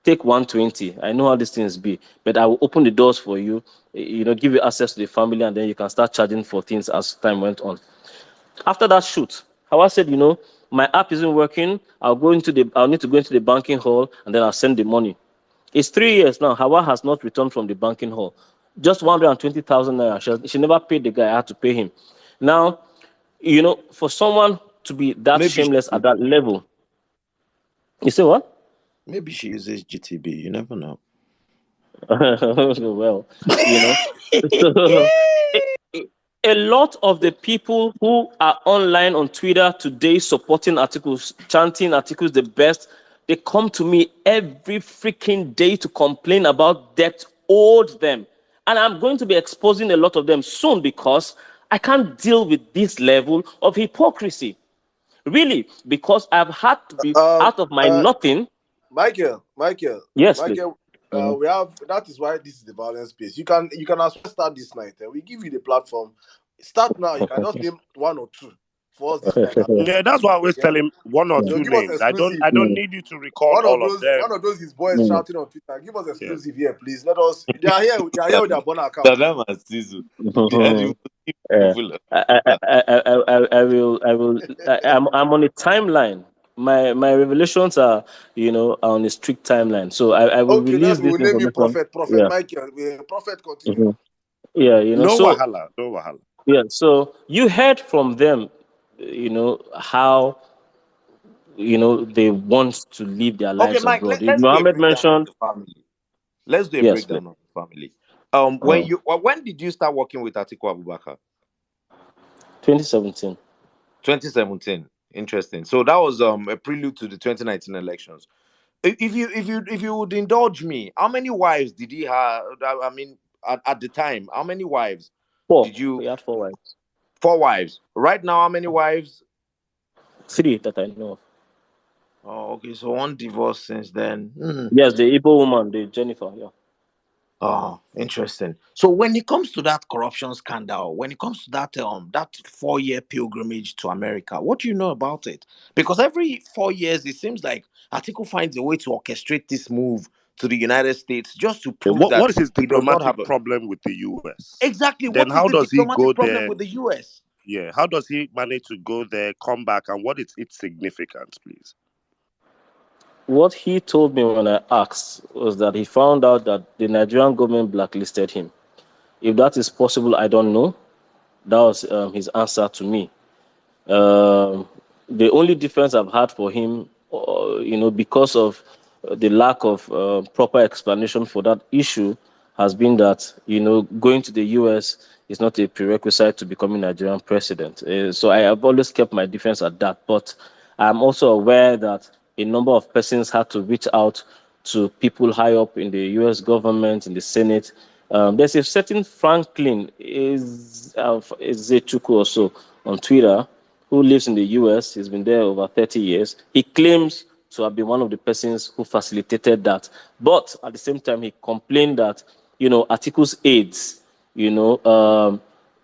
take 120. I know how these things be, but I will open the doors for you, you know, give you access to the family, and then you can start charging for things as time went on. After that shoot, Hawa said, you know, my app isn't working. I'll need to go into the banking hall, and then I'll send the money. It's 3 years now. Hawa has not returned from the banking hall. Just 120,000 naira. She never paid the guy. I had to pay him. Now, you know, for someone to be that Maybe shameless at that level, you say what? Maybe she uses GTB. You never know. Well, you know, so a lot of the people who are online on Twitter today supporting articles, chanting articles the best, they come to me every freaking day to complain about debt owed them. And I'm going to be exposing a lot of them soon because I can't deal with this level of hypocrisy. Really, because I've had to be out of my nothing. Micheal, Yes, please. we have, that is why this is the violence space. You can as well start this night. We give you the platform. Start now. You can just name one or two for us this night. Yeah, that's why I always tell him one or two Give us names. I exclusive. don't need you to record all of them. One of those his boys shouting on Twitter. Give us exclusive here, please. Let us. They are here with their burner account. Saddam and Sisu. I will. I'm on a timeline. My revelations are, you know, on a strict timeline. So I will Okay, release this we'll name you information. Prophet Micheal. Prophet, continue. Yeah, you know. No So wahala, no wahala. yeah, so you heard from them, you know, how, you know, they want to live their Okay, lives Mike, abroad. let's do a Mohammed breakdown of mentioned. the family. Let's do a Yes, breakdown please. of the family. When did you start working with Atiku Abubakar? 2017. 2017. Interesting. So that was a prelude to the 2019 elections. If you would indulge me, how many wives did he have? I mean, at the time, how many wives did you? We had 4 wives. 4 wives. Right now, how many wives? 3 that I know of. Oh, okay. So 1 divorce since then. Yes, the Igbo woman, the Jennifer. Yeah. Oh, interesting. So when it comes to that corruption scandal, when it comes to that 4-year pilgrimage to America, what do you know about it? Because every 4 years, it seems like Atiku finds a way to orchestrate this move to the United States just to prove that What is his he does not diplomatic have a... problem with the US? Exactly. Then What is how the does he go diplomatic problem there? with the US? Yeah, how does he manage to go there, come back, and what is its significance, please? What he told me when I asked was that he found out that the Nigerian government blacklisted him. If that is possible, I don't know. That was his answer to me. The only defense I've had for him, you know, because of the lack of proper explanation for that issue, has been that, you know, going to the US is not a prerequisite to becoming Nigerian president. So I have always kept my defense at that. But I'm also aware that a number of persons had to reach out to people high up in the US government, in the Senate. There's a certain Franklin is Zechuku or so on Twitter who lives in the US. He's been there over 30 years. He claims to have been one of the persons who facilitated that. But at the same time, he complained that, you know, Atiku's aides, you know,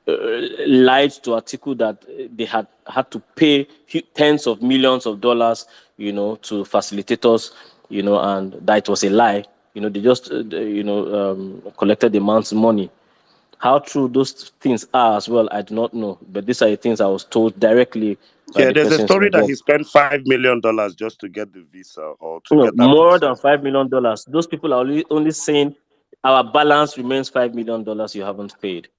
lied to Atiku that they had to pay tens of millions of dollars, you know, to facilitators, you know, and that it was a lie. You know, they just, collected the man's money. How true those things are as well, I do not know. But these are the things I was told directly by Yeah, the there's a persons story that involved. he spent $5 million just to get the visa or to No, get that more than process. $5 million. Those people are only saying our balance remains $5 million you haven't paid.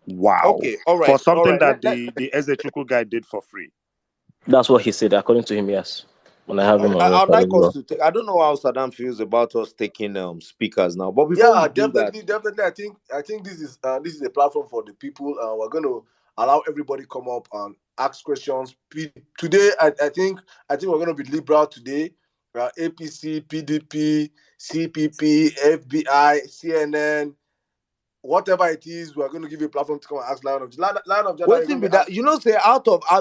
Wow. Okay, all For right, all something right. that the Ezechuku guy did for free. That's what he said, according to him, yes. And I have him on I'd record like as us well. to take. I don't know how Saddam feels about us taking speakers now, but before we Yeah, do that, definitely. I think this is a platform for the people. We're going to allow everybody come up and ask questions. Today, I think we're going to be liberal today. APC, PDP, CPP, FBI, CNN, whatever it is, we're going to give you a platform to come and ask Lion of Jada. Lion of Jada, you're waiting going be to be that say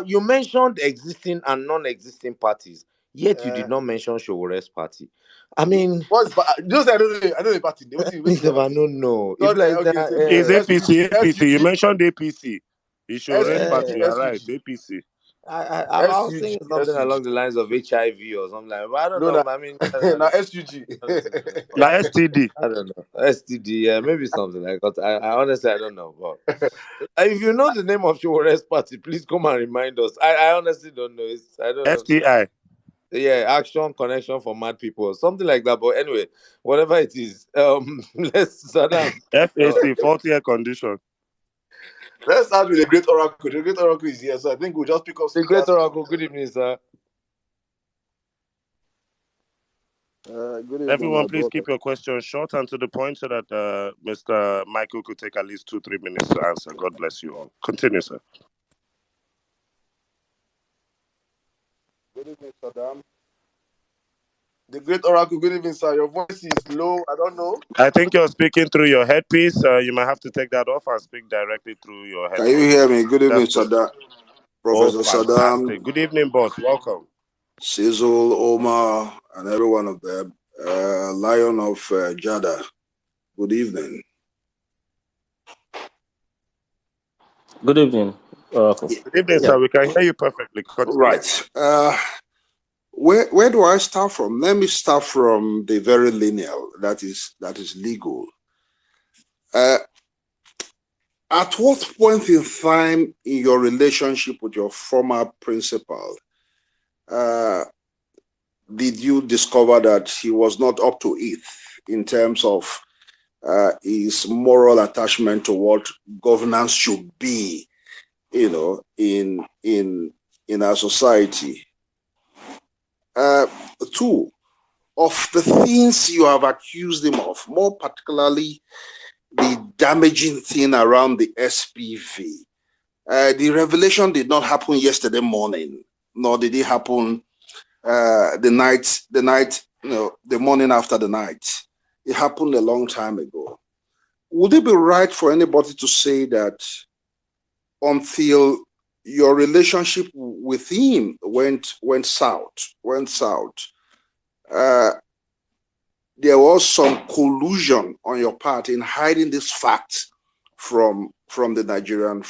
you mentioned existing and non-existing parties, yet you did not mention Showore's party. I mean, just I don't know the party. Wait, I don't know. If like okay, that, so Is APC, SUG, You mentioned APC. You should raise party. You're right. SUG, APC. I was thinking something along the lines of HIV or something like that. But I don't No, know. I mean, now SUG. Now STD. I don't know. STD, yeah, maybe something like that. I honestly I don't know. But if you know the name of Showore's party, please come and remind us. I honestly don't know. I don't know. STI. Yeah, Action Connection for Mad People, something like that. But anyway, whatever it is, let's Saddam. FAC, faulty air condition. Let's start with the Great Oracle. The Great Oracle is here, so I think we'll just pick up The Great speakers. Oracle. Good evening, sir. Good evening, Everyone, please keep your questions short and to the point so that Mr. Michael could take at least 2-3 minutes to answer. God bless you all. Continue, sir. Good evening, Saddam. The Great Oracle. Good evening, sir. Your voice is low. I don't know. I think you're speaking through your headpiece. You might have to take that off and speak directly through your headpiece. Can you hear me? Good evening, That's good. Saddam. Professor Fantastic. Saddam, Good evening, boss. Welcome. Sizzle, Omar, and every one of them. Lion of Jada. Good evening. Good evening, Oracle. Good evening, sir. We can hear you perfectly. Continue. Right. Where do I start from? Let me start from the very lineal. That is legal. At what point in time in your relationship with your former principal did you discover that he was not up to it in terms of his moral attachment to what governance should be, in our society? Two, of the things you have accused him of, more particularly the damaging thing around the SPV. The revelation did not happen yesterday morning, nor did it happen the morning after the night. It happened a long time ago. Would it be right for anybody to say that until your relationship with him went south, there was some collusion on your part in hiding this fact from the Nigerian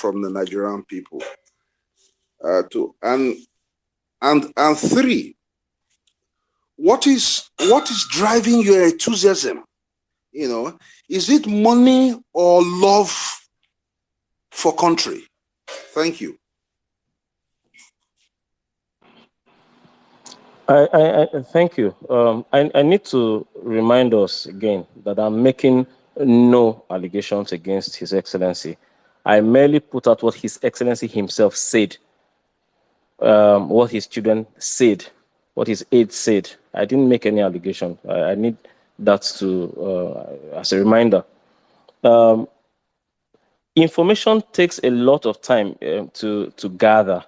people? And three, what is driving your enthusiasm? Is it money or love for country? Thank you. I thank you. I need to remind us again that I'm making no allegations against His Excellency. I merely put out what His Excellency himself said, what his children said, what his aides said. I didn't make any allegation. I need that as a reminder. Information takes a lot of time to gather.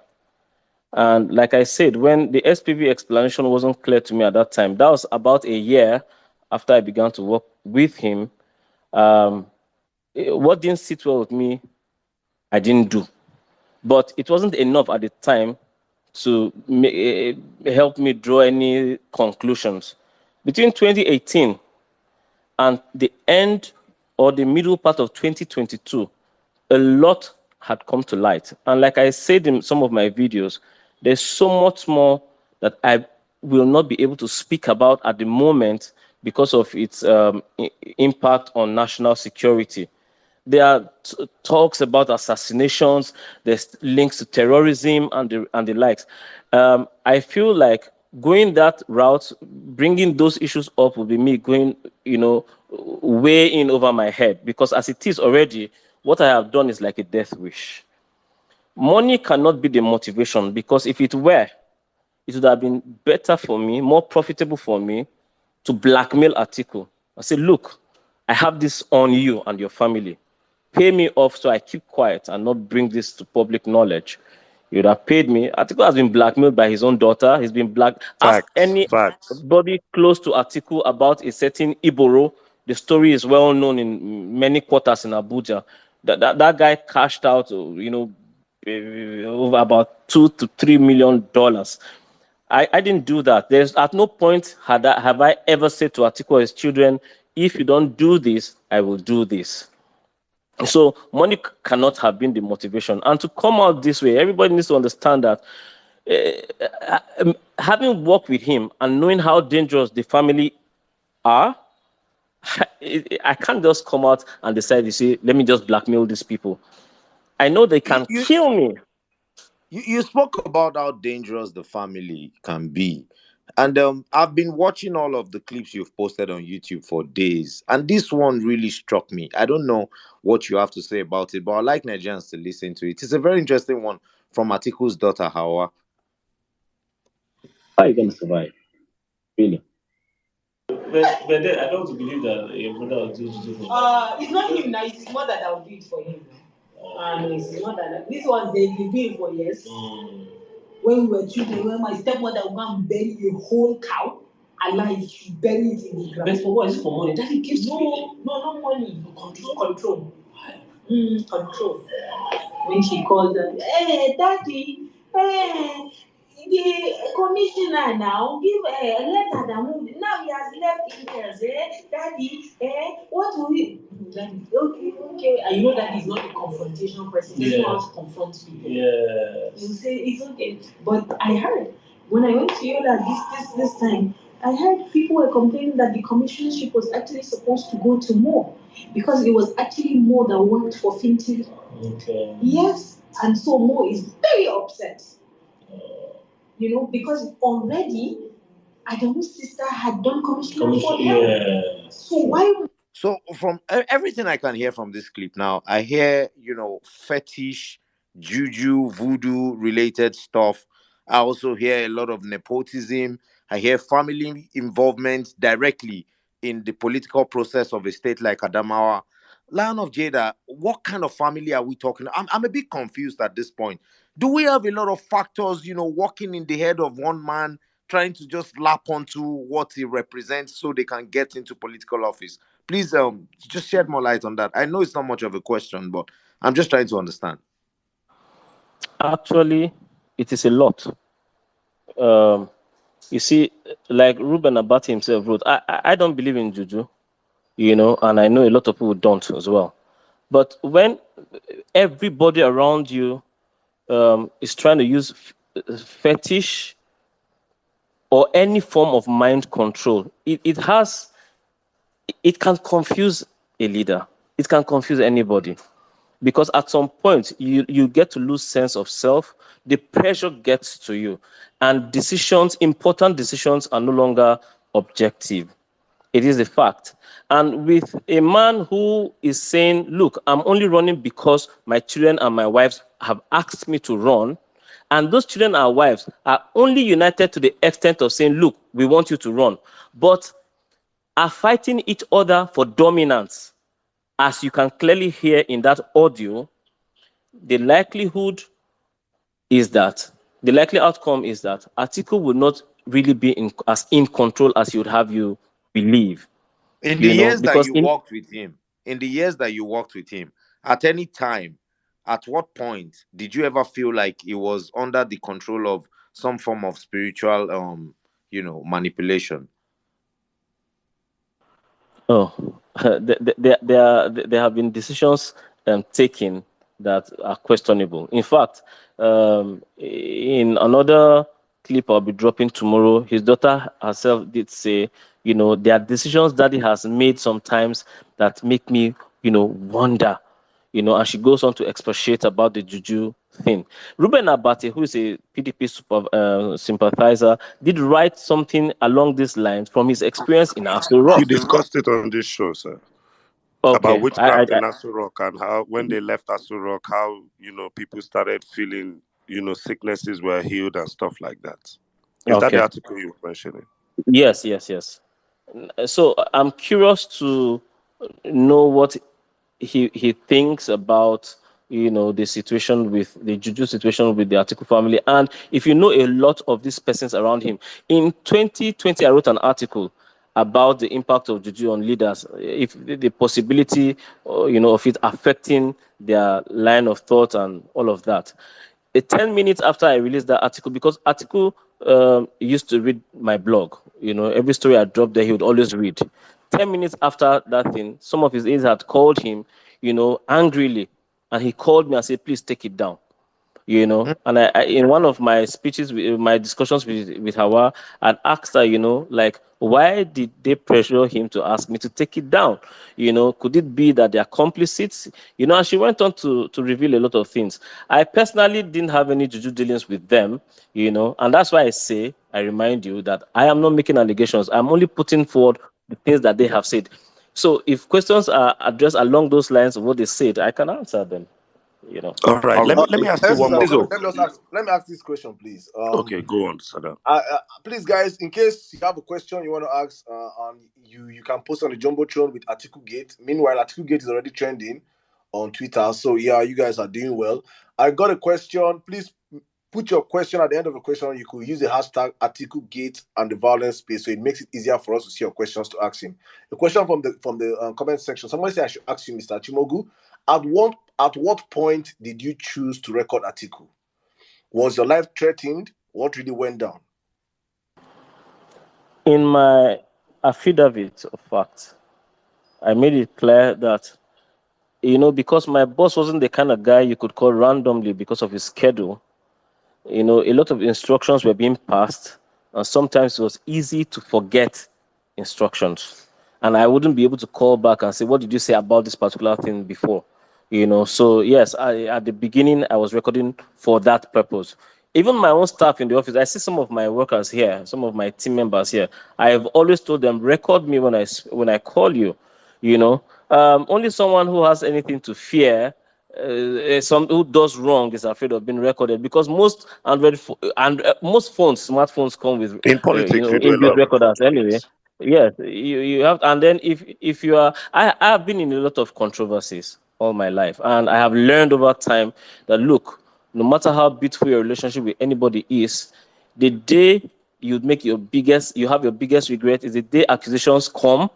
And like I said, when the SPV explanation wasn't clear to me at that time, that was about a year after I began to work with him. What didn't sit well with me, I didn't do. But it wasn't enough at the time to help me draw any conclusions. Between 2018 and the end or the middle part of 2022, a lot had come to light. And like I said in some of my videos, there's so much more that I will not be able to speak about at the moment because of its impact on national security. there are talks about assassinations, there's links to terrorism and the likes. I feel like going that route, bringing those issues up will be me going, way in over my head, because as it is already, what I have done is like a death wish. Money cannot be the motivation, because if it were, it would have been better for me, more profitable for me to blackmail Atiku. I say, look, I have this on you and your family. Pay me off so I keep quiet and not bring this to public knowledge. You would have paid me. Atiku has been blackmailed by his own daughter. He's been Ask Facts. anybody close to Atiku about a certain Iboro. The story is well known in many quarters in Abuja. That guy cashed out, over about $2 to $3 million. I didn't do that. There's at no point have I ever said to Atiku or his children, if you don't do this, I will do this. So money cannot have been the motivation. And to come out this way, everybody needs to understand that having worked with him and knowing how dangerous the family are, I can't just come out and decide to say, let me just blackmail these people. I know they can kill me. You spoke about how dangerous the family can be. And I've been watching all of the clips you've posted on YouTube for days. And this one really struck me. I don't know what you have to say about it, but I'd like Nigerians to listen to it. It's a very interesting one from Atiku's daughter, Hawa. How are you going to survive? Really? But then I don't believe that your brother will do it for it's not him now, it's his mother that will do it for him. And it's his mother that this was they've been doing for years. When we were children, when my stepmother would go and bury a whole cow alive, she bury it in the ground. But for what? Is it for money? Daddy gives no money. Control. Control. When she calls her, hey, daddy, hey, the commissioner now give a letter that moved. Now he has left Indians, daddy, what will we? Daddy, okay. And you know that he's not a confrontational person. He doesn't know how to confront people. Yeah. You say it's okay. But I heard when I went to Yola this time, I heard people were complaining that the commissionership was actually supposed to go to Mo because it was actually Mo that worked for Fintil. Okay. Yes, and so Mo is very upset. Because already Adamu's sister had done commissioner for him. Yeah. So why? So from everything I can hear from this clip now, I hear, fetish, juju, voodoo related stuff. I also hear a lot of nepotism. I hear family involvement directly in the political process of a state like Adamawa. Lion of Jada, what kind of family are we talking? I'm a bit confused at this point. Do we have a lot of factors, working in the head of one man, trying to just lap onto what he represents so they can get into political office? Please just shed more light on that. I know it's not much of a question, but I'm just trying to understand. Actually, it is a lot. You see, like Ruben Abati himself wrote, I don't believe in juju, and I know a lot of people don't as well. But when everybody around you is trying to use fetish or any form of mind control, it can confuse a leader. It can confuse anybody. Because at some point, you get to lose sense of self. The pressure gets to you. And important decisions are no longer objective. It is a fact. And with a man who is saying, look, I'm only running because my children and my wives have asked me to run, and those children and wives are only united to the extent of saying, look, we want you to run, but are fighting each other for dominance. As you can clearly hear in that audio, the likely outcome is that Atiku will not really be as in control as you would have you believe. In the years that you worked with him, at any time, at what point did you ever feel like he was under the control of some form of spiritual, manipulation? Oh, there have been decisions taken that are questionable. In fact, in another clip I'll be dropping tomorrow, his daughter herself did say, there are decisions Daddy has made sometimes that make me, wonder and she goes on to expatiate about the juju thing. Ruben Abate, who is a PDP sympathizer, did write something along these lines from his experience in Aso We Rock. discussed it on this show, sir. About Okay, witchcraft in Aso Rock and how when they left Aso Rock, how people started feeling sicknesses were healed and stuff like that. Is that the okay. article you were mentioning? Yes. So I'm curious to know what he thinks about the situation with the juju situation with the Atiku family, and if you know a lot of these persons around him. In 2020, I wrote an article about the impact of juju on leaders, if the possibility, of it affecting their line of thought and all of that. 10 minutes after I released that article, because article used to read my blog, every story I dropped there, he would always read. 10 minutes after that thing, some of his aides had called him, angrily, and he called me and said, please take it down. And I in one of my speeches, my discussions with Hawa, I asked her, like, why did they pressure him to ask me to take it down? Could it be that they are complicit? And she went on to reveal a lot of things. I personally didn't have any juju dealings with them, and that's why I remind you that I am not making allegations. I'm only putting forward the things that they have said. So if questions are addressed along those lines of what they said, I can answer them. All right. Let me ask you one more Let question. me ask this question, please. Okay, go on, Saddam. Please, guys, in case you have a question you want to ask, you can post on the Jumbotron with Atiku Gate. Meanwhile, Atiku Gate is already trending on Twitter. So yeah, you guys are doing well. I got a question. Please put your question at the end of the question. You could use the hashtag Atiku Gate and the Vawulence space, so it makes it easier for us to see your questions to ask him. A question from the comment section. Somebody said I should ask you, Mr. Achimugu, at what point did you choose to record Atiku? Was your life threatened? What really went down? In my affidavit of fact, I made it clear that, because my boss wasn't the kind of guy you could call randomly because of his schedule, a lot of instructions were being passed, and sometimes it was easy to forget instructions. And I wouldn't be able to call back and say, what did you say about this particular thing before? So yes, at the beginning, I was recording for that purpose. Even my own staff in the office, I see some of my workers here, some of my team members here. I have always told them, record me when I call you. Only someone who has anything to fear, some who does wrong, is afraid of being recorded, because most most smartphones come with In politics, we do a lot inbuilt of recorders recording. anyway. Yes, you have, and then if you are, I have been in a lot of controversies all my life, and I have learned over time that, look, no matter how beautiful your relationship with anybody is, the day you have your biggest regret is the day accusations come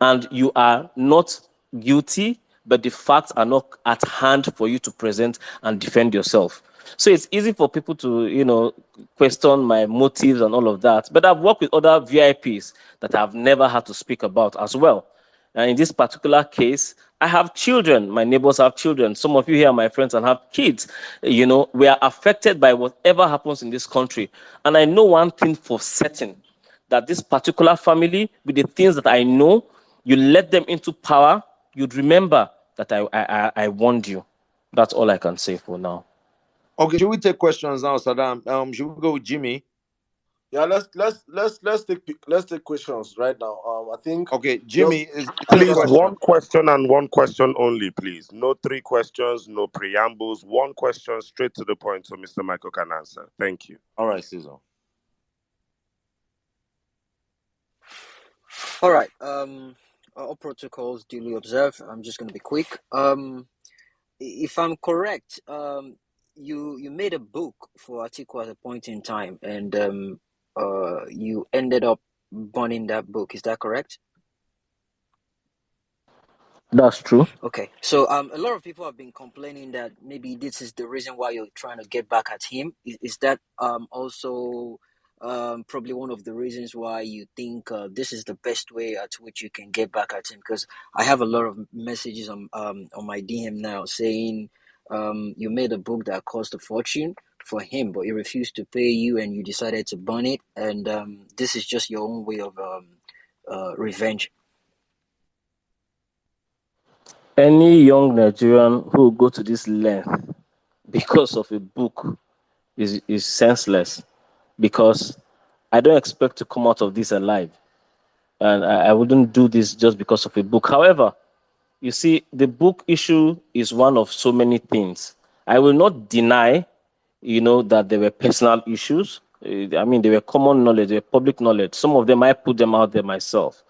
and you are not guilty, but the facts are not at hand for you to present and defend yourself. So it's easy for people to, question my motives and all of that. But I've worked with other VIPs that I've never had to speak about as well. And in this particular case, I have children. My neighbors have children. Some of you here are my friends and have kids. We are affected by whatever happens in this country. And I know one thing for certain, that this particular family, with the things that I know, you let them into power, you'd remember that I warned you. That's all I can say for now. Okay, should we take questions now, Saddam? Should we go with Jimmy? Yeah, let's take questions right now. I think. Okay, Jimmy is please one question and one question only, please. No 3 questions, no preambles. One question straight to the point, so Mr. Michael can answer. Thank you. All right, Caesar. All right. All protocols duly observed. I'm just going to be quick. If I'm correct, you made a book for Atiku at a point in time, and you ended up burning that book. Is that correct? That's true. Okay. So a lot of people have been complaining that maybe this is the reason why you're trying to get back at him. Is that also probably one of the reasons why you think this is the best way at which you can get back at him? Because I have a lot of messages on my DM now saying you made a book that cost a fortune for him, but he refused to pay you, and you decided to burn it, and this is just your own way of revenge. Any young Nigerian who will go to this length because of a book is senseless, because I don't expect to come out of this alive. And I wouldn't do this just because of a book. However, you see, the book issue is one of so many things. I will not deny, that there were personal issues. I mean, they were common knowledge, they were public knowledge. Some of them, I put them out there myself.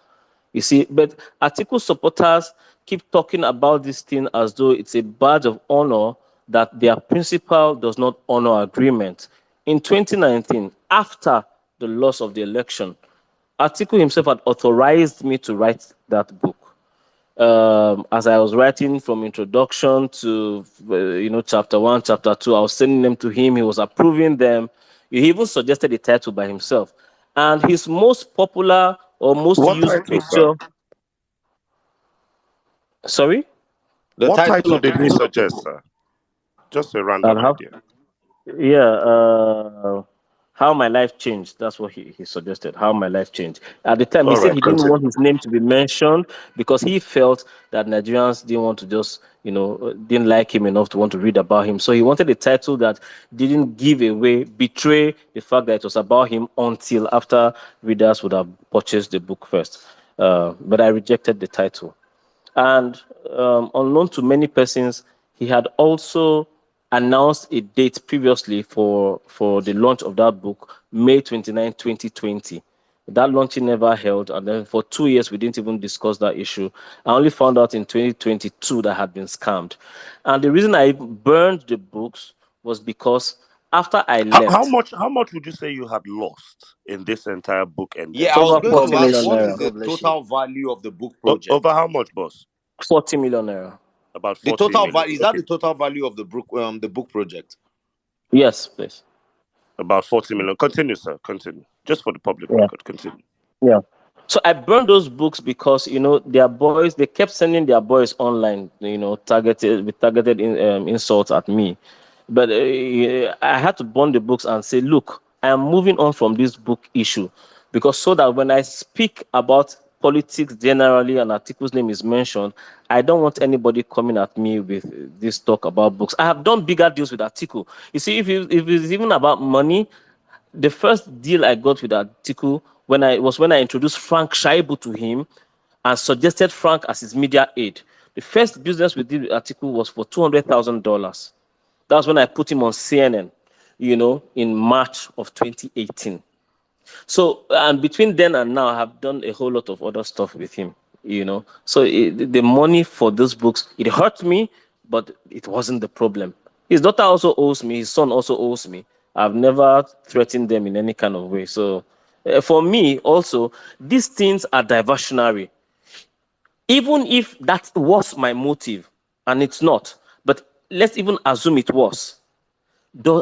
You see, but Atiku supporters keep talking about this thing as though it's a badge of honor that their principal does not honor agreement. In 2019, after the loss of the election, Atiku himself had authorized me to write that book. As I was writing from introduction to chapter 1, chapter 2, I was sending them to him. He was approving them. He even suggested the title by himself. And his most popular or most What used title, sir? picture. Sorry? What title did he suggest, sir? Just a random I'll have, idea. yeah. How my life changed. That's what he suggested. How my life changed. At the time, he All said right, he didn't continue. want his name to be mentioned because he felt that Nigerians didn't want to just, didn't like him enough to want to read about him. So he wanted a title that didn't give away, betray the fact that it was about him until after readers would have purchased the book first. But I rejected the title. And unknown to many persons, he had also announced a date previously for the launch of that book, May 29, 2020. That launching never held, and then for 2 years we didn't even discuss that issue. I only found out in 2022 that I had been scammed. And the reason I burned the books was because after I How left, much would you say you had lost in this entire book Yeah, I endeavor? was over going 40 to ask, million what is naira. the God bless you. total value of the book project? Over how much, boss? 40 million naira. About The 40 total million. value, is that Okay, the total value of the book project? Yes, please. about 40 million. Continue, sir. Continue. Just for the public Yeah. record. Continue. Yeah. So I burned those books because their boys, they kept sending their boys online, targeted with targeted insults at me. But I had to burn the books and say, look, I am moving on from this book issue, because so that when I speak about politics generally and Atiku's name is mentioned, I don't want anybody coming at me with this talk about books. I have done bigger deals with Atiku. You see, if it's even about money, the first deal I got with Atiku when I introduced Frank Shaibu to him and suggested Frank as his media aide. The first business we did with Atiku was for $200,000. That was when I put him on CNN, in March of 2018. So, and between then and now, I have done a whole lot of other stuff with him. So the money for those books, it hurt me, but it wasn't the problem. His daughter also owes me. His son also owes me. I've never threatened them in any kind of way. So for me, also, these things are diversionary. Even if that was my motive, and it's not, but let's even assume it was.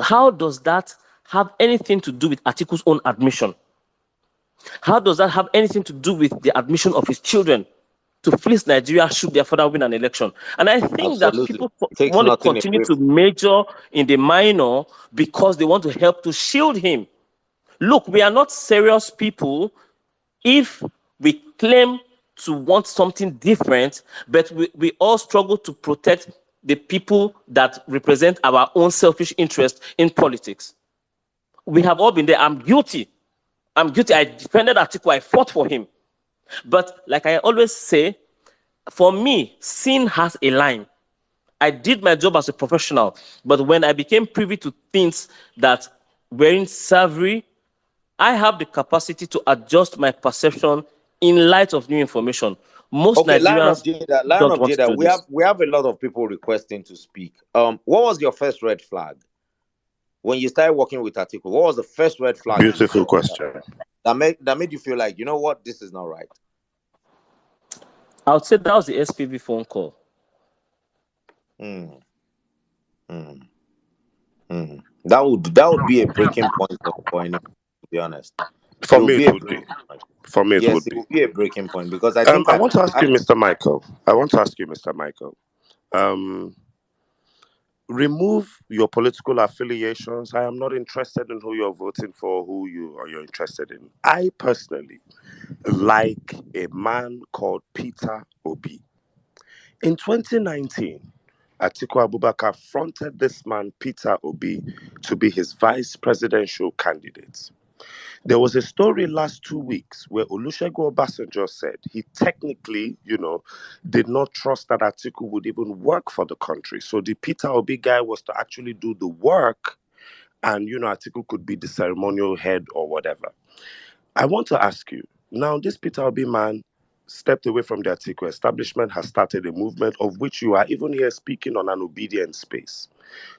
How does that have anything to do with Atiku's own admission? How does that have anything to do with the admission of his children to fleece Nigeria should their father win an election? And I think that Absolutely. people Takes want to nothing continue away to from. major in the minor because they want to help to shield him. Look, we are not serious people if we claim to want something different, but we all struggle to protect the people that represent our own selfish interest in politics. We have all been there. I'm guilty. I'm guilty. I defended Atiku. I fought for him. But like I always say, for me, sin has a line. I did my job as a professional, but when I became privy to things that weren't savory, I have the capacity to adjust my perception in light of new information. Most Okay, Nigerians Lion don't of want to Jada, do this. we have a lot of people requesting to speak. What was your first red flag when you started working with Atiku? What was the first red flag you Beautiful saw question. that made you feel like, you know what, this is not right? I would say that was the SPV phone call. Hmm. Hmm. Hmm. That would be a breaking point for anyone, to be honest. It For would me, be it a would be. breaking point. For me, it Yes, would it be. would be a breaking point because I think I want to ask I you, Mr. Michael. I want to ask you, Mr. Michael. Remove your political affiliations. I am not interested in who you're voting for, who you're interested in. I personally like a man called Peter Obi. In 2019, Atiku Abubakar fronted this man, Peter Obi, to be his vice presidential candidate. There was a story last 2 weeks where Olusegun Obasanjo said he technically, did not trust that Atiku would even work for the country. So the Peter Obi guy was to actually do the work, and Atiku could be the ceremonial head or whatever. I want to ask you, now this Peter Obi man stepped away from the Atiku establishment, has started a movement of which you are even here speaking on an obedient space.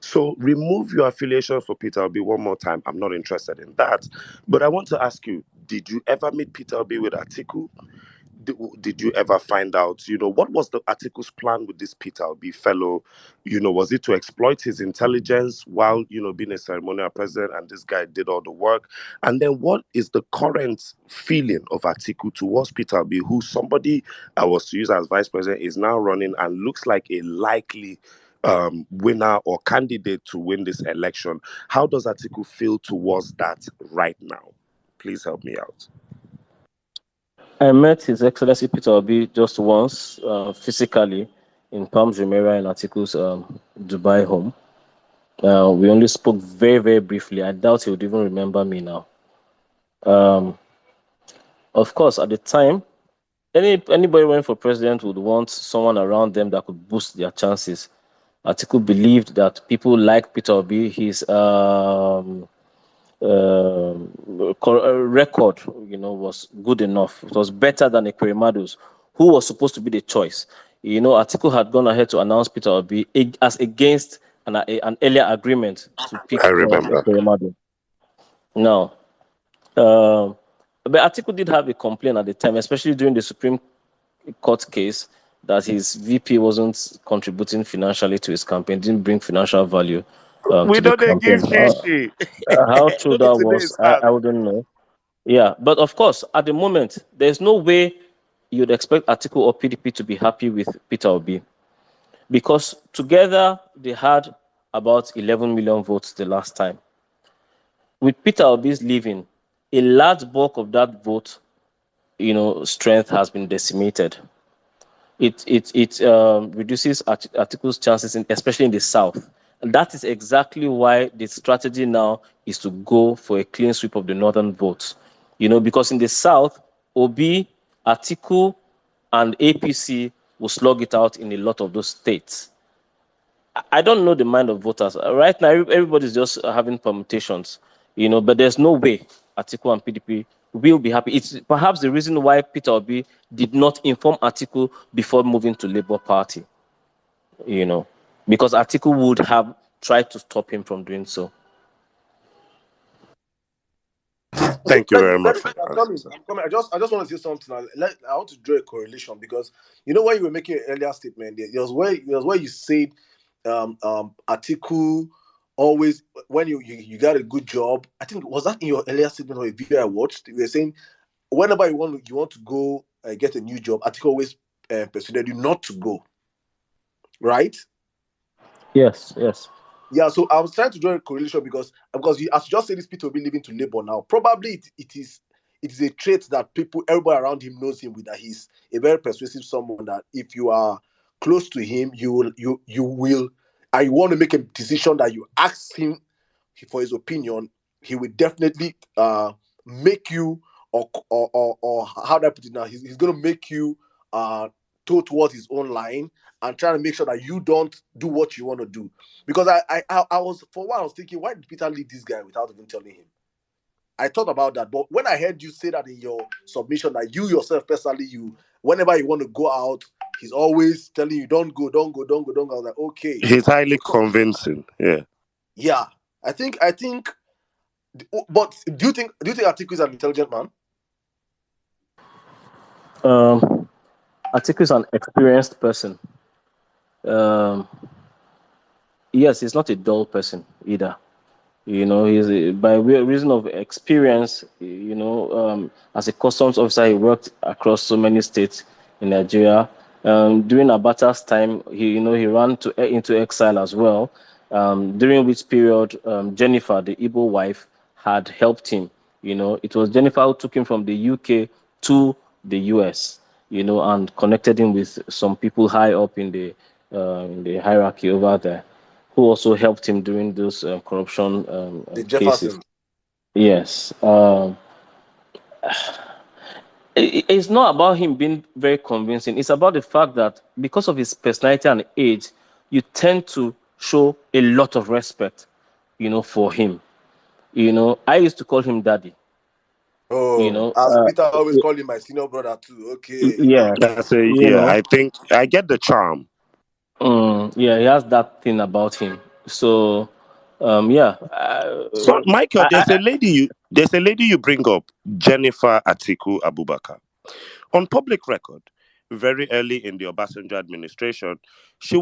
So remove your affiliation for Peter Obi one more time. I'm not interested in that. But I want to ask you, did you ever meet Peter Obi with Atiku? Did you ever find out, what was the Atiku's plan with this Peter Obi fellow? Was it to exploit his intelligence while, being a ceremonial president, and this guy did all the work? And then what is the current feeling of Atiku towards Peter Obi, who somebody I was to use as vice president is now running and looks like a likely winner or candidate to win this election? How does Atiku feel towards that right now? Please help me out. I met His Excellency Peter Obi just once, physically, in Palm Jumeirah in Atiku's Dubai home. We only spoke very, very briefly. I doubt he would even remember me now. Of course, at the time, anybody running for president would want someone around them that could boost their chances. Atiku believed that people like Peter Obi, his record, was good enough. It was better than Ekweremadu's, who was supposed to be the choice. Atiku had gone ahead to announce Peter Obi as against an earlier agreement to pick I remember. Ekweremadu. Now, but Atiku did have a complaint at the time, especially during the Supreme Court case, that his VP wasn't contributing financially to his campaign, didn't bring financial value We to the don't give campaign. shishi. How true Look at that was, today's hand. I wouldn't know. Yeah, but of course, at the moment, there's no way you'd expect Atiku or PDP to be happy with Peter Obi, because together they had about 11 million votes the last time. With Peter Obi's leaving, a large bulk of that vote, strength has been decimated. It reduces Atiku's chances, especially in the south. And that is exactly why the strategy now is to go for a clean sweep of the northern votes. Because in the south, Obi, Atiku, and APC will slug it out in a lot of those states. I don't know the mind of voters. Right now, everybody's just having permutations, but there's no way Atiku and PDP will be happy. It's perhaps the reason why Peter Obi did not inform Atiku before moving to Labour Party, because Atiku would have tried to stop him from doing so. Thank you very much. I'm coming. I just want to say something. I want to draw a correlation, because when you were making an earlier statement, there was where you said Atiku always, when you got a good job. I think, was that in your earlier statement or a video I watched? You were saying whenever you want to go get a new job, Atiku always persuaded you not to go. Right? Yes. Yeah, so I was trying to draw a correlation because you, as you just said, this Peter will be leaving to Labour now. Probably it is a trait that everybody around him knows him with, that he's a very persuasive someone, that if you are close to him, you will, and you want to make a decision that you ask him for his opinion, he will definitely make you, or how do I put it now? He's going to make you toe towards his own line, and trying to make sure that you don't do what you want to do. Because I was, for a while, I was thinking, why did Peter leave this guy without even telling him? I thought about that, but when I heard you say that in your submission, that you yourself personally, whenever you want to go out, he's always telling you, don't go. I was like, okay. He's highly convincing. Yeah. Yeah. I think. But do you think Atiku is an intelligent man? Atiku is an experienced person. Yes, he's not a dull person either. He's by reason of experience. As a customs officer, he worked across so many states in Nigeria. During Abata's time, he ran into exile as well. During which period, Jennifer, the Igbo wife, had helped him. It was Jennifer who took him from the UK to the US. and connected him with some people high up in the hierarchy over there, who also helped him during those corruption The cases. Jefferson. Yes. It's not about him being very convincing. It's about the fact that because of his personality and age, you tend to show a lot of respect, for him. I used to call him daddy. Oh, as Peter always called him my senior brother too. Okay. Yeah, That's a, yeah. I think I get the charm. yeah, he has that thing about him. So, yeah. So, Michael, there's a lady you bring up, Jennifer Atiku Abubakar. On public record, very early in the Obasanjo administration, she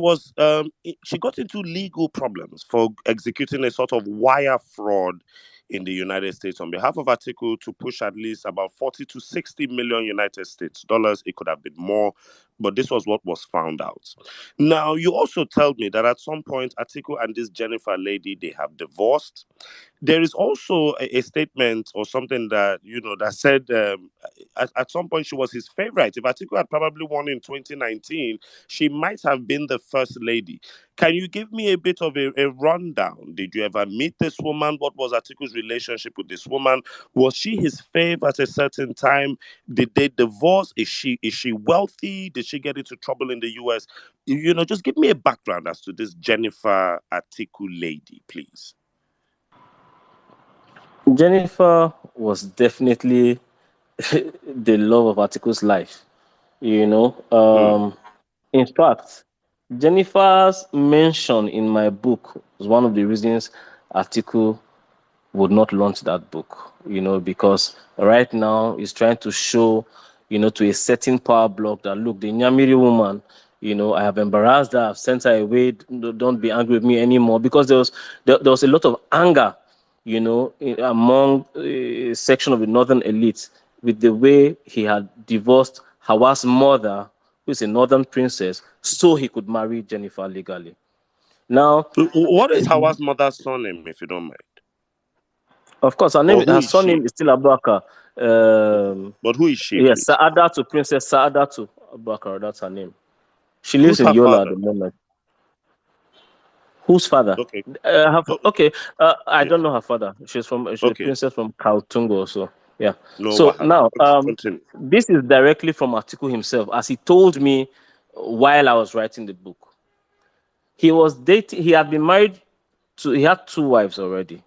got into legal problems for executing a sort of wire fraud in the United States on behalf of Atiku to push at least about 40 to 60 million United States dollars. It could have been more, but this was what was found out. Now, you also tell me that at some point Atiku and this Jennifer lady, they have divorced. There is also a statement or something that that said at some point she was his favorite. If Atiku had probably won in 2019, she might have been the first lady. Can you give me a bit of a rundown? Did you ever meet this woman? What was Atiku's relationship with this woman? Was she his fave at a certain time? Did they divorce? Is she wealthy? Did she get into trouble in the US? Just give me a background as to this Jennifer Atiku lady, please. Jennifer was definitely the love of Atiku's life. In fact, Jennifer's mention in my book was one of the reasons Atiku would not launch that book, because right now he's trying to show, to a certain power block that, look, the Nyamiri woman, I have embarrassed her, I've sent her away, don't be angry with me anymore, because there was a lot of anger, among a section of the northern elite with the way he had divorced Hawa's mother, who is a northern princess, so he could marry Jennifer legally. Now, what is Hawa's mother's surname, if you don't mind? Of course, Or who her is she? surname is still Abubakar. But who is she, Yes, please? Princess Saadatu Abubakar, that's her name. She lives Who's in her Yola at father? the moment. Whose father? Okay. Okay, I Yeah. don't know her father. She's a Okay. princess from Kaltungo also. Yeah. No So wahala. now, Continue. this is directly from Atiku himself, as he told me while I was writing the book. He was dating. He had been married. He had two wives already,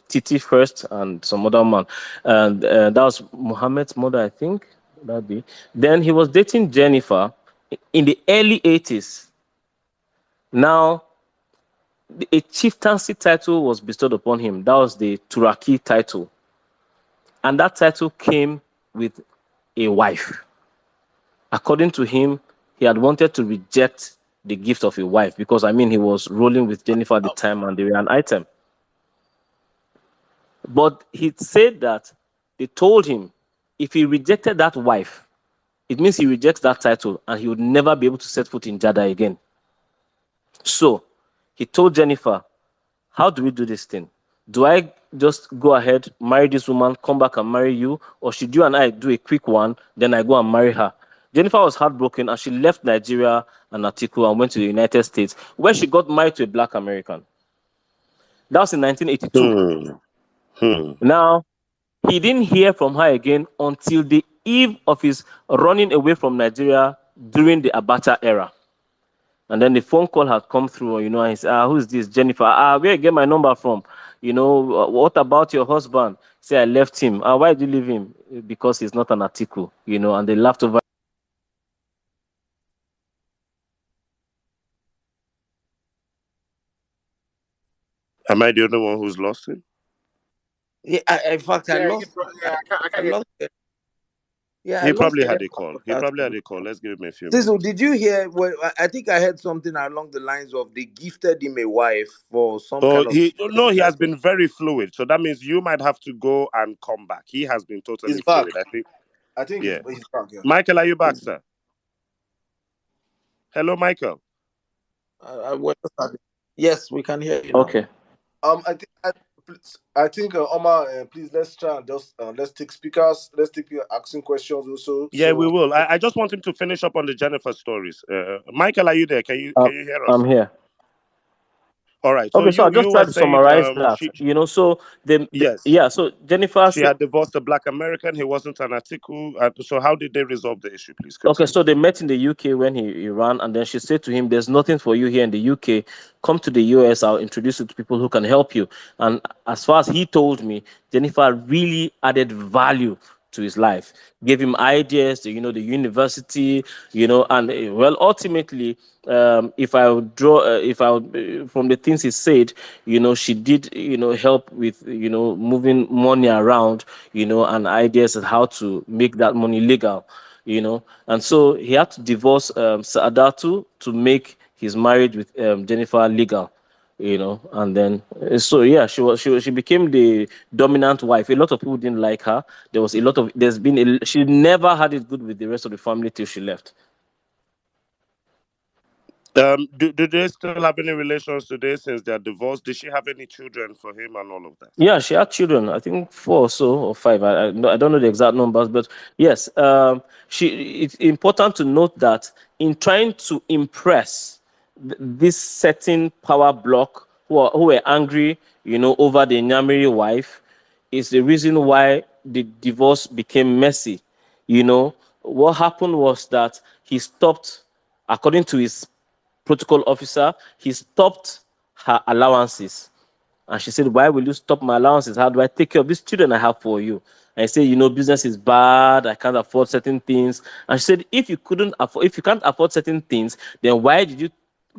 Titi first and some other man, and that was Muhammad's mother, I think. That be. Then he was dating Jennifer in the early 80s. Now, a chieftaincy title was bestowed upon him. That was the Turaki title, and that title came with a wife. According to him, he had wanted to reject the gift of a wife because, he was rolling with Jennifer at the time and they were an item. But he said that they told him if he rejected that wife, it means he rejects that title and he would never be able to set foot in Jada again. So he told Jennifer, how do we do this thing? Do I just go ahead, marry this woman, come back and marry you? Or should you and I do a quick one, then I go and marry her? Jennifer was heartbroken and she left Nigeria and Atiku and went to the United States, where she got married to a black American. That was in 1982. Now, he didn't hear from her again until the eve of his running away from Nigeria during the Abacha era. And then the phone call had come through, and he said, who's this? Jennifer. Where you get my number from? What about your husband? Say, I left him. Why did you leave him? Because he's not an Atiku, and they laughed over. Am I the only one who's lost it? Yeah, in fact, I lost. I lost it. Yeah, He probably had a call. Let's give him a few minutes. So, did you hear? Well, I think I heard something along the lines of they gifted him a wife for some kind of. He has been very fluid. So that means you might have to go and come back. He has been totally fluid. I think yeah. he's back. Yeah. Michael, are you back, sir? Hello, Michael. Yes, we can hear you now. Okay. I think I think Omar, please let's try and just let's take speakers. Let's take people asking questions also. Yeah, So we will. I just want him to finish up on the Jennifer stories. Michael, are you there? Can you hear us? I'm here. All right. So Okay, so I just you try were to saying summarize that. she So yes, so Jennifer she had divorced a Black American. He wasn't an Atiku. So how did they resolve the issue? Please Okay, continue. so they met in the UK when he ran, and then she said to him, "There's nothing for you here in the UK. Come to the US. I'll introduce you to people who can help you." And as far as he told me, Jennifer really added value to his life, gave him ideas, the university, and well, ultimately, if I would draw, if I would, from the things he said, she did, help with, moving money around, and ideas on how to make that money legal. And so he had to divorce Saadatu to make his marriage with Jennifer legal, and then so yeah, she became the dominant wife. A lot of people didn't like her. She never had it good with the rest of the family till she left. Do they still have any relations today since their divorce? Did she have any children for him and all of that? Yeah, she had children. I think 4 or so or 5. I don't know the exact numbers, but yes, It's important to note that in trying to impress this certain power block who were angry, over the Nyamiri wife, is the reason why the divorce became messy. What happened was that he stopped, according to his protocol officer, he stopped her allowances. And she said, "Why will you stop my allowances? How do I take care of these children I have for you?" And I said, "Business is bad. I can't afford certain things." And she said, if you can't afford certain things, then why did you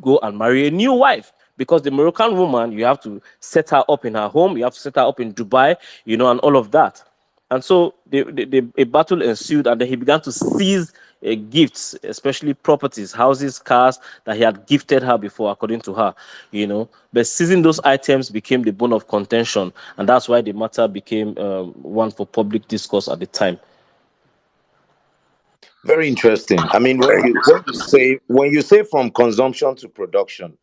go and marry a new wife? Because the Moroccan woman, you have to set her up in her home, you have to set her up in Dubai, and all of that. And so a battle ensued, and then he began to seize gifts, especially properties, houses, cars that he had gifted her before, according to her. But seizing those items became the bone of contention, and that's why the matter became one for public discourse at the time. Very interesting. I mean, when you say from consumption to production,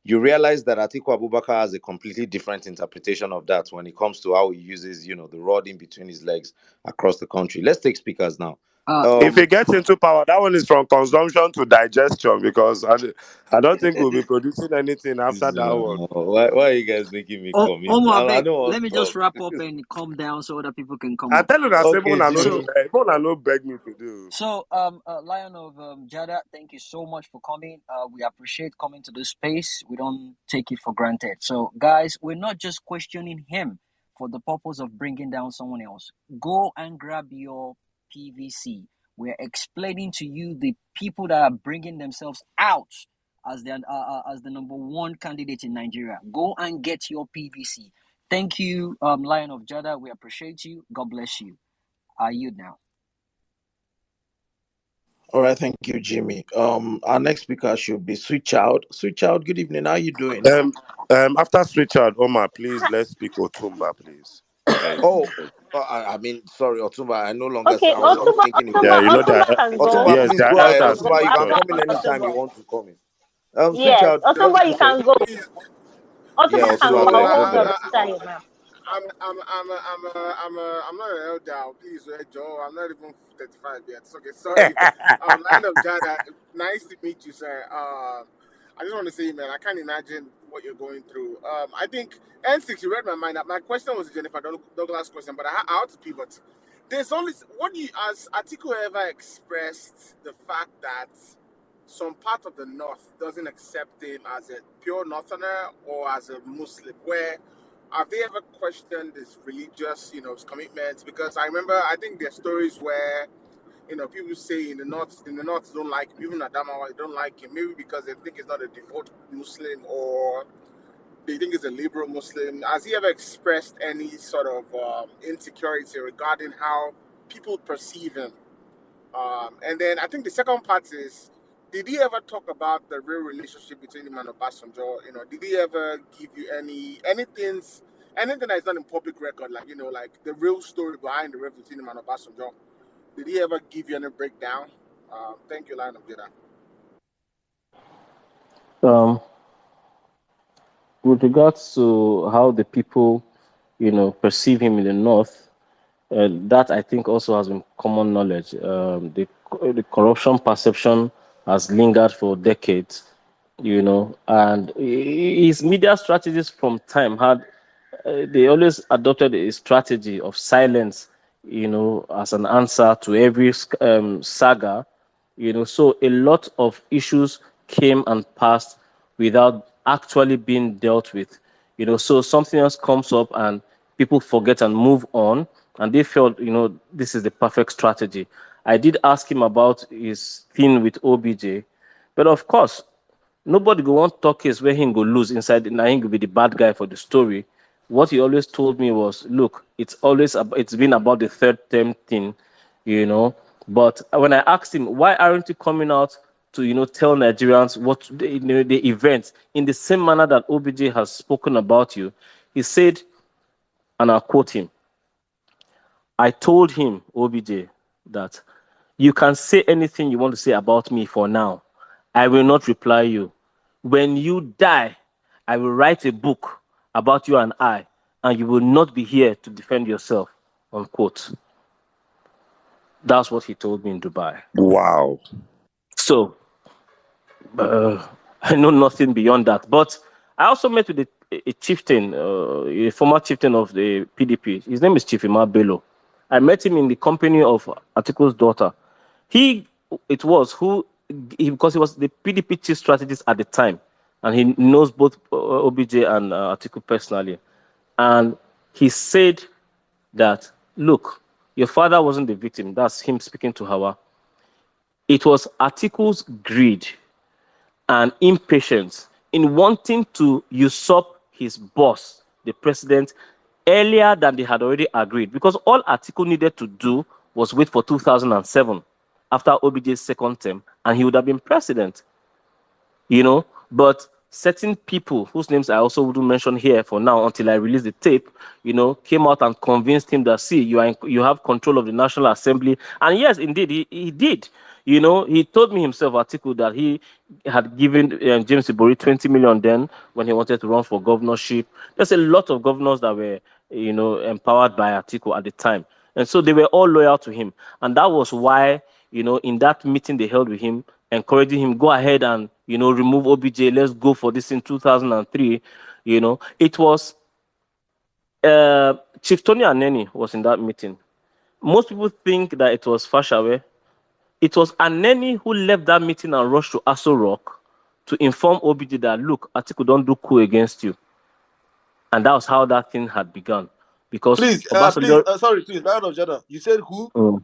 you realize that Atiku Abubakar has a completely different interpretation of that when it comes to how he uses, the rod in between his legs across the country. Let's take speakers now. If he gets into power, that one is from consumption to digestion, because I don't think we'll be producing anything after that one. Why are you guys making me come in? Omar, I don't want let me to just talk. wrap up and calm down so that people can come I up. tell you that Okay, Simona no beg me to do. So, Lion of Jada, thank you so much for coming. We appreciate coming to this space. We don't take it for granted. So, guys, we're not just questioning him for the purpose of bringing down someone else. Go and grab your PVC. We're explaining to you the people that are bringing themselves out as the number one candidate in Nigeria. Go and get your PVC. Thank you, Lion of Jada. We appreciate you. God bless you. Are you now? all right, thank you, Jimmy. Our next speaker should be Sweet Child. Sweet Child, good evening. How you doing? After Richard Omar, please let's speak Otumba, please. Oh, I mean, sorry, Otumba. I no longer. Okay, I was not Otumba, thinking it Yeah, was Otumba, you. Otumba can go. Otumba, yes, please they are go ahead. elders in Otumba, this you can church. come in After anytime you Otumba. want to come in. Sweet Yes, child, just Otumba, you say can go. yeah. Otumba can go. Otumba, I'll go hold ahead. on. Sister now. I'm not an elder. Please, Joe. I'm not even 35 yet. So, okay, sorry. Line of Jada, nice to meet you, sir. I just want to say, man, I can't imagine what you're going through. I think N6, you read my mind. My question was Jennifer Douglas' question, but I had to pivot. There's only as Atiku ever expressed the fact that some part of the North doesn't accept him as a pure Northerner or as a Muslim, where have they ever questioned his religious, his commitments? Because I remember, I think there are stories where, people say in the north don't like him, even Adamawa, they don't like him, maybe because they think he's not a devout Muslim or they think he's a liberal Muslim. Has he ever expressed any sort of insecurity regarding how people perceive him? And then I think the second part is, did he ever talk about the real relationship between him and Obasanjo? Did he ever give you anything that is not in public record, like the real story behind the rift between him and Obasanjo? Did he ever give you any breakdown? Thank you, Lion of Jada. With regards to how the people perceive him in the north. That I think also has been common knowledge. The corruption perception has lingered for decades, and his media strategies from time had they always adopted a strategy of silence, as an answer to every saga, So a lot of issues came and passed without actually being dealt with, So something else comes up and people forget and move on, and they felt, this is the perfect strategy. I did ask him about his thing with OBJ, but of course, nobody go want talk case where he go lose inside. Now he go be the bad guy for the story. What he always told me was, look, it's been about the third term thing, But when I asked him, why aren't you coming out to tell Nigerians what the event in the same manner that OBJ has spoken about you? He said, and I'll quote him. I told him, OBJ, that you can say anything you want to say about me for now. I will not reply you. When you die, I will write a book about you and you will not be here to defend yourself, unquote. That's what he told me in Dubai. Wow. So, I know nothing beyond that. But I also met with a chieftain, a former chieftain of the PDP. His name is Chief Imam Bello. I met him in the company of Atiku's daughter. Because he was the PDP chief strategist at the time, and he knows both OBJ and Atiku personally. And he said that, look, your father wasn't the victim. That's him speaking to Hawa. It was Atiku's greed and impatience in wanting to usurp his boss, the president, earlier than they had already agreed. Because all Atiku needed to do was wait for 2007 after OBJ's second term, and he would have been president. But certain people whose names I also wouldn't mention here for now until I release the tape, came out and convinced him that, see, you have control of the National Assembly. And yes, indeed, he did. He told me himself, Atiku, that he had given James Ibori 20 million then when he wanted to run for governorship. There's a lot of governors that were, empowered by Atiku at the time. And so they were all loyal to him. And that was why, in that meeting they held with him, encouraging him, go ahead and, remove OBJ, let's go for this in 2003. It was Chief Tony Aneni was in that meeting. Most people think that it was Fashawe. It was Aneni who left that meeting and rushed to Aso Rock to inform OBJ that, look, Atiku don't do coup against you. And that was how that thing had begun. Because please, sorry, please, Lion of Jada. You said who?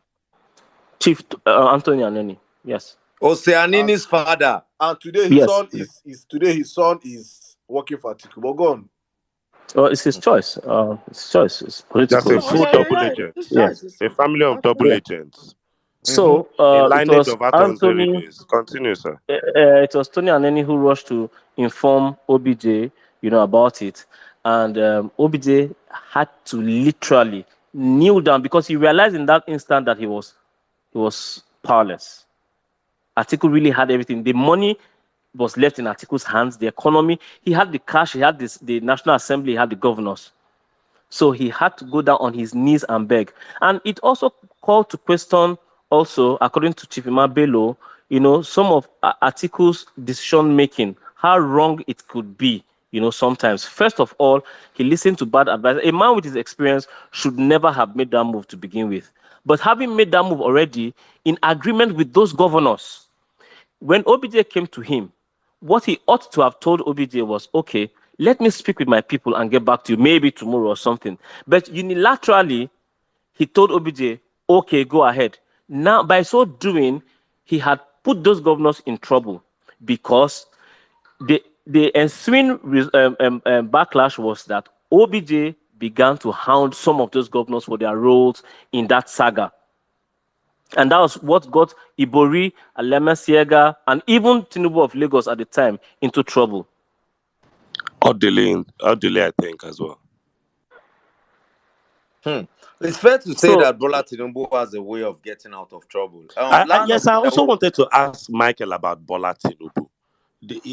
Chief Anthony Aneni. Yes. Oceanini's father. And today his son is working for Atiku. But go on. Well, it's his choice. It's political. That's a full double agent. Yes. A family of double agents. So a it lineage was of Anthony. Continue, sir. It was Tony Aneni who rushed to inform OBJ, about it, and OBJ had to literally kneel down because he realized in that instant that he was powerless. Atiku really had everything. The money was left in Atiku's hands. The economy, he had the cash. He had the National Assembly. He had the governors. So he had to go down on his knees and beg. And it also called to question, also, according to Chief Imam Bello, some of Atiku's decision making, how wrong it could be, sometimes. First of all, he listened to bad advice. A man with his experience should never have made that move to begin with. But having made that move already, in agreement with those governors, when OBJ came to him, what he ought to have told OBJ was, okay, let me speak with my people and get back to you, maybe tomorrow or something. But unilaterally, he told OBJ, okay, go ahead. Now, by so doing, he had put those governors in trouble because the ensuing backlash was that OBJ began to hound some of those governors for their roles in that saga. And that was what got Ibori, Alema Siega, and even Tinubu of Lagos at the time into trouble. Odile, I think, as well. It's fair to say that Bola Tinubu has a way of getting out of trouble. Yes, I also wanted to ask Michael about Bola Tinubu.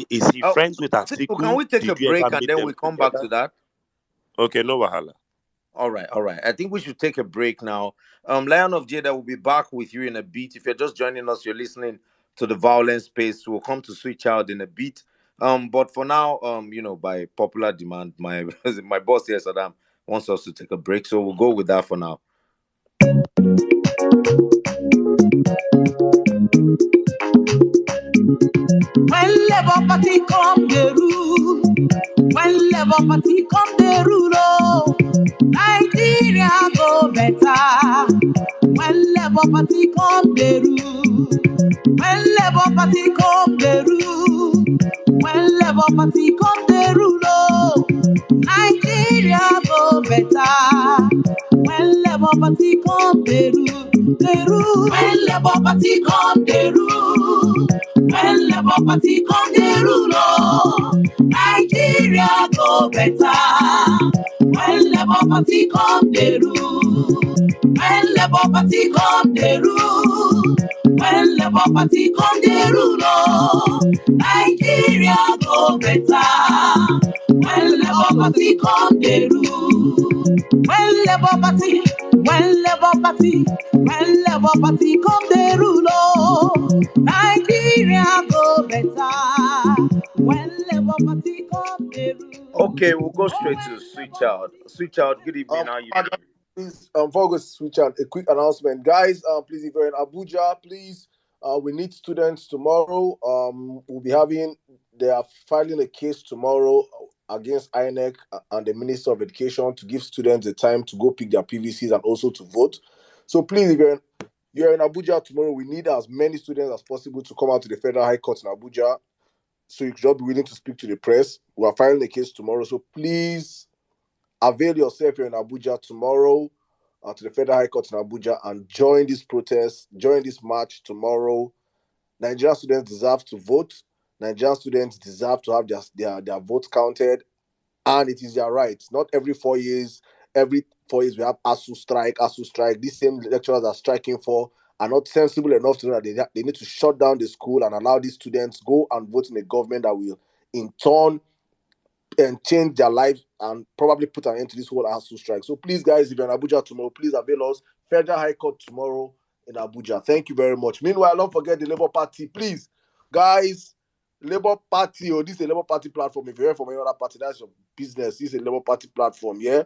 Is he friends with Atiku? Can we take a break and then we come back to that? Okay, no wahala. All right, all right. I think we should take a break now. Lion of Jada will be back with you in a bit. If you're just joining us, you're listening to the Violence Space. We'll come to Sweet Child in a bit. But for now, by popular demand, my my boss here, Saddam, wants us to take a break, so we'll go with that for now. When Labour Party come the rule, when Labour Party come the rule, oh, Nigeria go better. When Labour Party come the rule, when Labour Party come the rule, when Labour Party come the rule, oh, Nigeria go better. When Labour Party come the rule, when Labour Party come the rule. When Labour Party come the rule, oh, Nigeria go better. When Labour Party come the rule, when Labour Party come the rule, when Labour Party come the rule, oh, Nigeria go better. When Labour Party come the rule, when Labour Party, when Labour Party, when Labour Party come the rule, oh, Nigeria go better. When Labour Party come the rule. Okay, we'll go straight to Sweet Child. Sweet Child, good evening. How you doing? Please, before we go to switch on, a quick announcement, guys. Please, if you're in Abuja, please, we need students tomorrow. We'll be having. They are filing a case tomorrow against INEC and the Minister of Education to give students the time to go pick their PVCs and also to vote. So please, if you're in Abuja tomorrow, we need as many students as possible to come out to the Federal High Court in Abuja. So you should be willing to speak to the press. We are filing a case tomorrow. So please avail yourself here in Abuja tomorrow to the Federal High Court in Abuja and join this protest, join this march tomorrow. Nigerian students deserve to vote. Nigerian students deserve to have their votes counted, and it is their right. Not every 4 years, we have ASU strike. These same lecturers are striking for are not sensible enough to know that they need to shut down the school and allow these students go and vote in a government that will, in turn, and change their lives and probably put an end to this whole ASU strike. So please, guys, if you're in Abuja tomorrow, please avail us. Federal High Court tomorrow in Abuja. Thank you very much. Meanwhile, don't forget the Labour Party. Please, guys, Labour Party, this is a Labour Party platform. If you're here from any other party, that's your business. This is a Labour Party platform, yeah?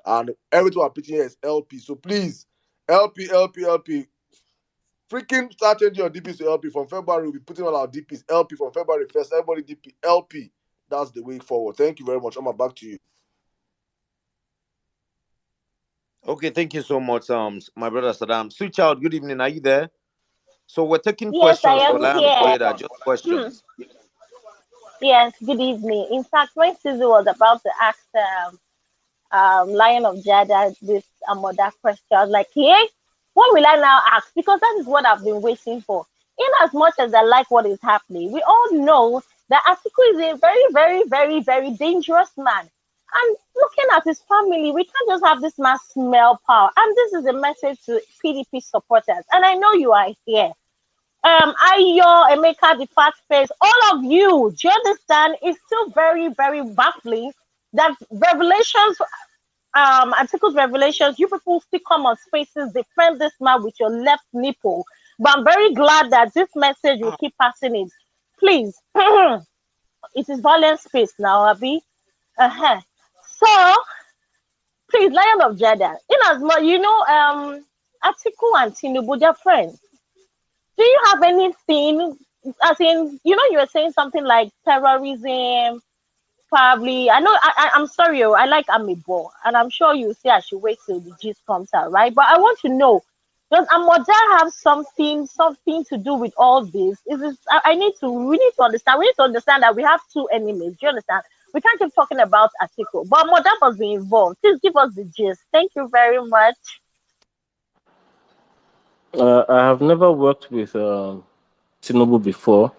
And everything we're pitching here is LP. So please, LP. Freaking start changing your DPs to LP. From February, we'll be putting all our DPs LP from February 1st. Everybody DP LP. That's the way forward. Thank you very much. I'm back to you. Okay, thank you so much, my brother Saddam. Sweet Child, good evening. Are you there? So we're taking Yes, I questions for am Lion of here. Jada, just questions. Yes, good evening. In fact, when Susie was about to ask Lion of Jada this that question, I was like, hey, what will I now ask? Because that is what I've been waiting for. In as much as I like what is happening, we all know that Atiku is a very, very, very, very dangerous man. And looking at his family, we can't just have this man smell power. And this is a message to PDP supporters. And I know you are here. Ayo, Emeka, the fat face, all of you, do you understand? It's still very, very baffling that revelations, articles revelations, you people still come on spaces, defend this man with your left nipple. But I'm very glad that this message will keep passing it. Please, it is violent space now, Abi. So, please, Lion of Jada, in as much, Atiku and Tinubu, they're friends. Do you have anything, as in, you were saying something like terrorism, probably. I know, I'm sorry, I like Amiibo, and I'm sure you say I should wait till the gist comes out, right? But I want to know, does Amoda have something to do with all this? Is this, we need to understand that we have two enemies. Do you understand? We can't keep talking about Atiku, but Amoda must be involved. Please give us the gist. Thank you very much. I have never worked with Tinubu before.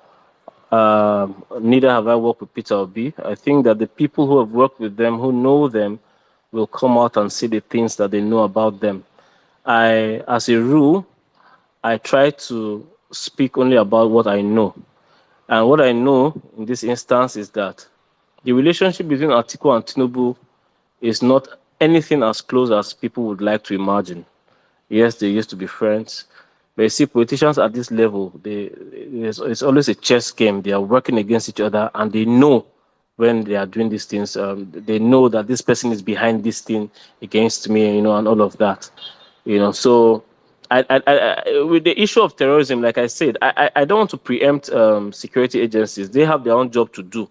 Neither have I worked with Peter Obi. I think that the people who have worked with them, who know them, will come out and see the things that they know about them. As a rule, I try to speak only about what I know. And what I know in this instance is that the relationship between Atiku and Tinubu is not anything as close as people would like to imagine. Yes, they used to be friends. But you see, politicians at this level, it's always a chess game. They are working against each other, and they know when they are doing these things. They know that this person is behind this thing against me, and all of that. So with the issue of terrorism, like I said, I don't want to preempt security agencies. They have their own job to do.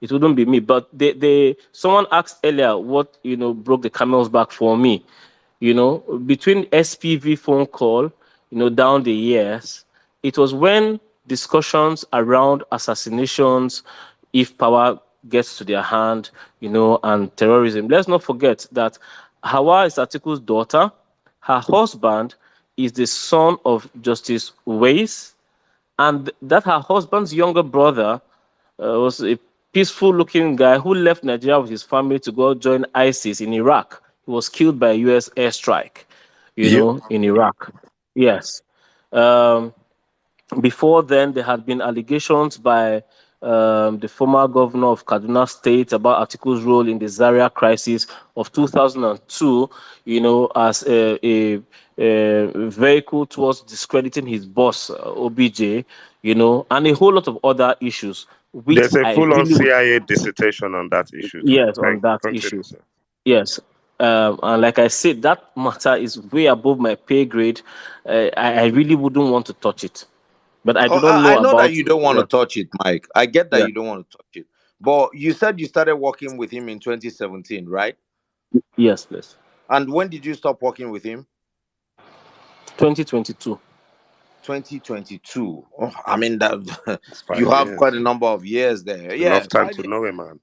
It wouldn't be me. But someone asked earlier what broke the camel's back for me. Between SPV phone call, down the years, it was when discussions around assassinations, if power gets to their hand, and terrorism. Let's not forget that Hawa is Atiku's daughter. Her husband is the son of Justice Weiss, and that her husband's younger brother was a peaceful-looking guy who left Nigeria with his family to go join ISIS in Iraq. He was killed by a U.S. airstrike, Yep. in Iraq. Yes. Um, Before then, there had been allegations by the former governor of Kaduna State about Atiku's role in the Zaria crisis of 2002, as a vehicle towards discrediting his boss, OBJ, and a whole lot of other issues, which There's a I full-on really would, CIA dissertation on that issue too. yes, on that Continue, issue. sir. Yes. And like I said, that matter is way above my pay grade. I really wouldn't want to touch it. But I do Oh, not I know know that about. you don't want Yeah. to touch it, Mike. I get that Yeah. you don't want to touch it. But you said you started working with him in 2017, right? Yes, please. And when did you stop working with him? 2022. 2022. Oh, I mean that It's you 5 have quite a years. number of years there. Enough Yeah, time 5 to years. know a man.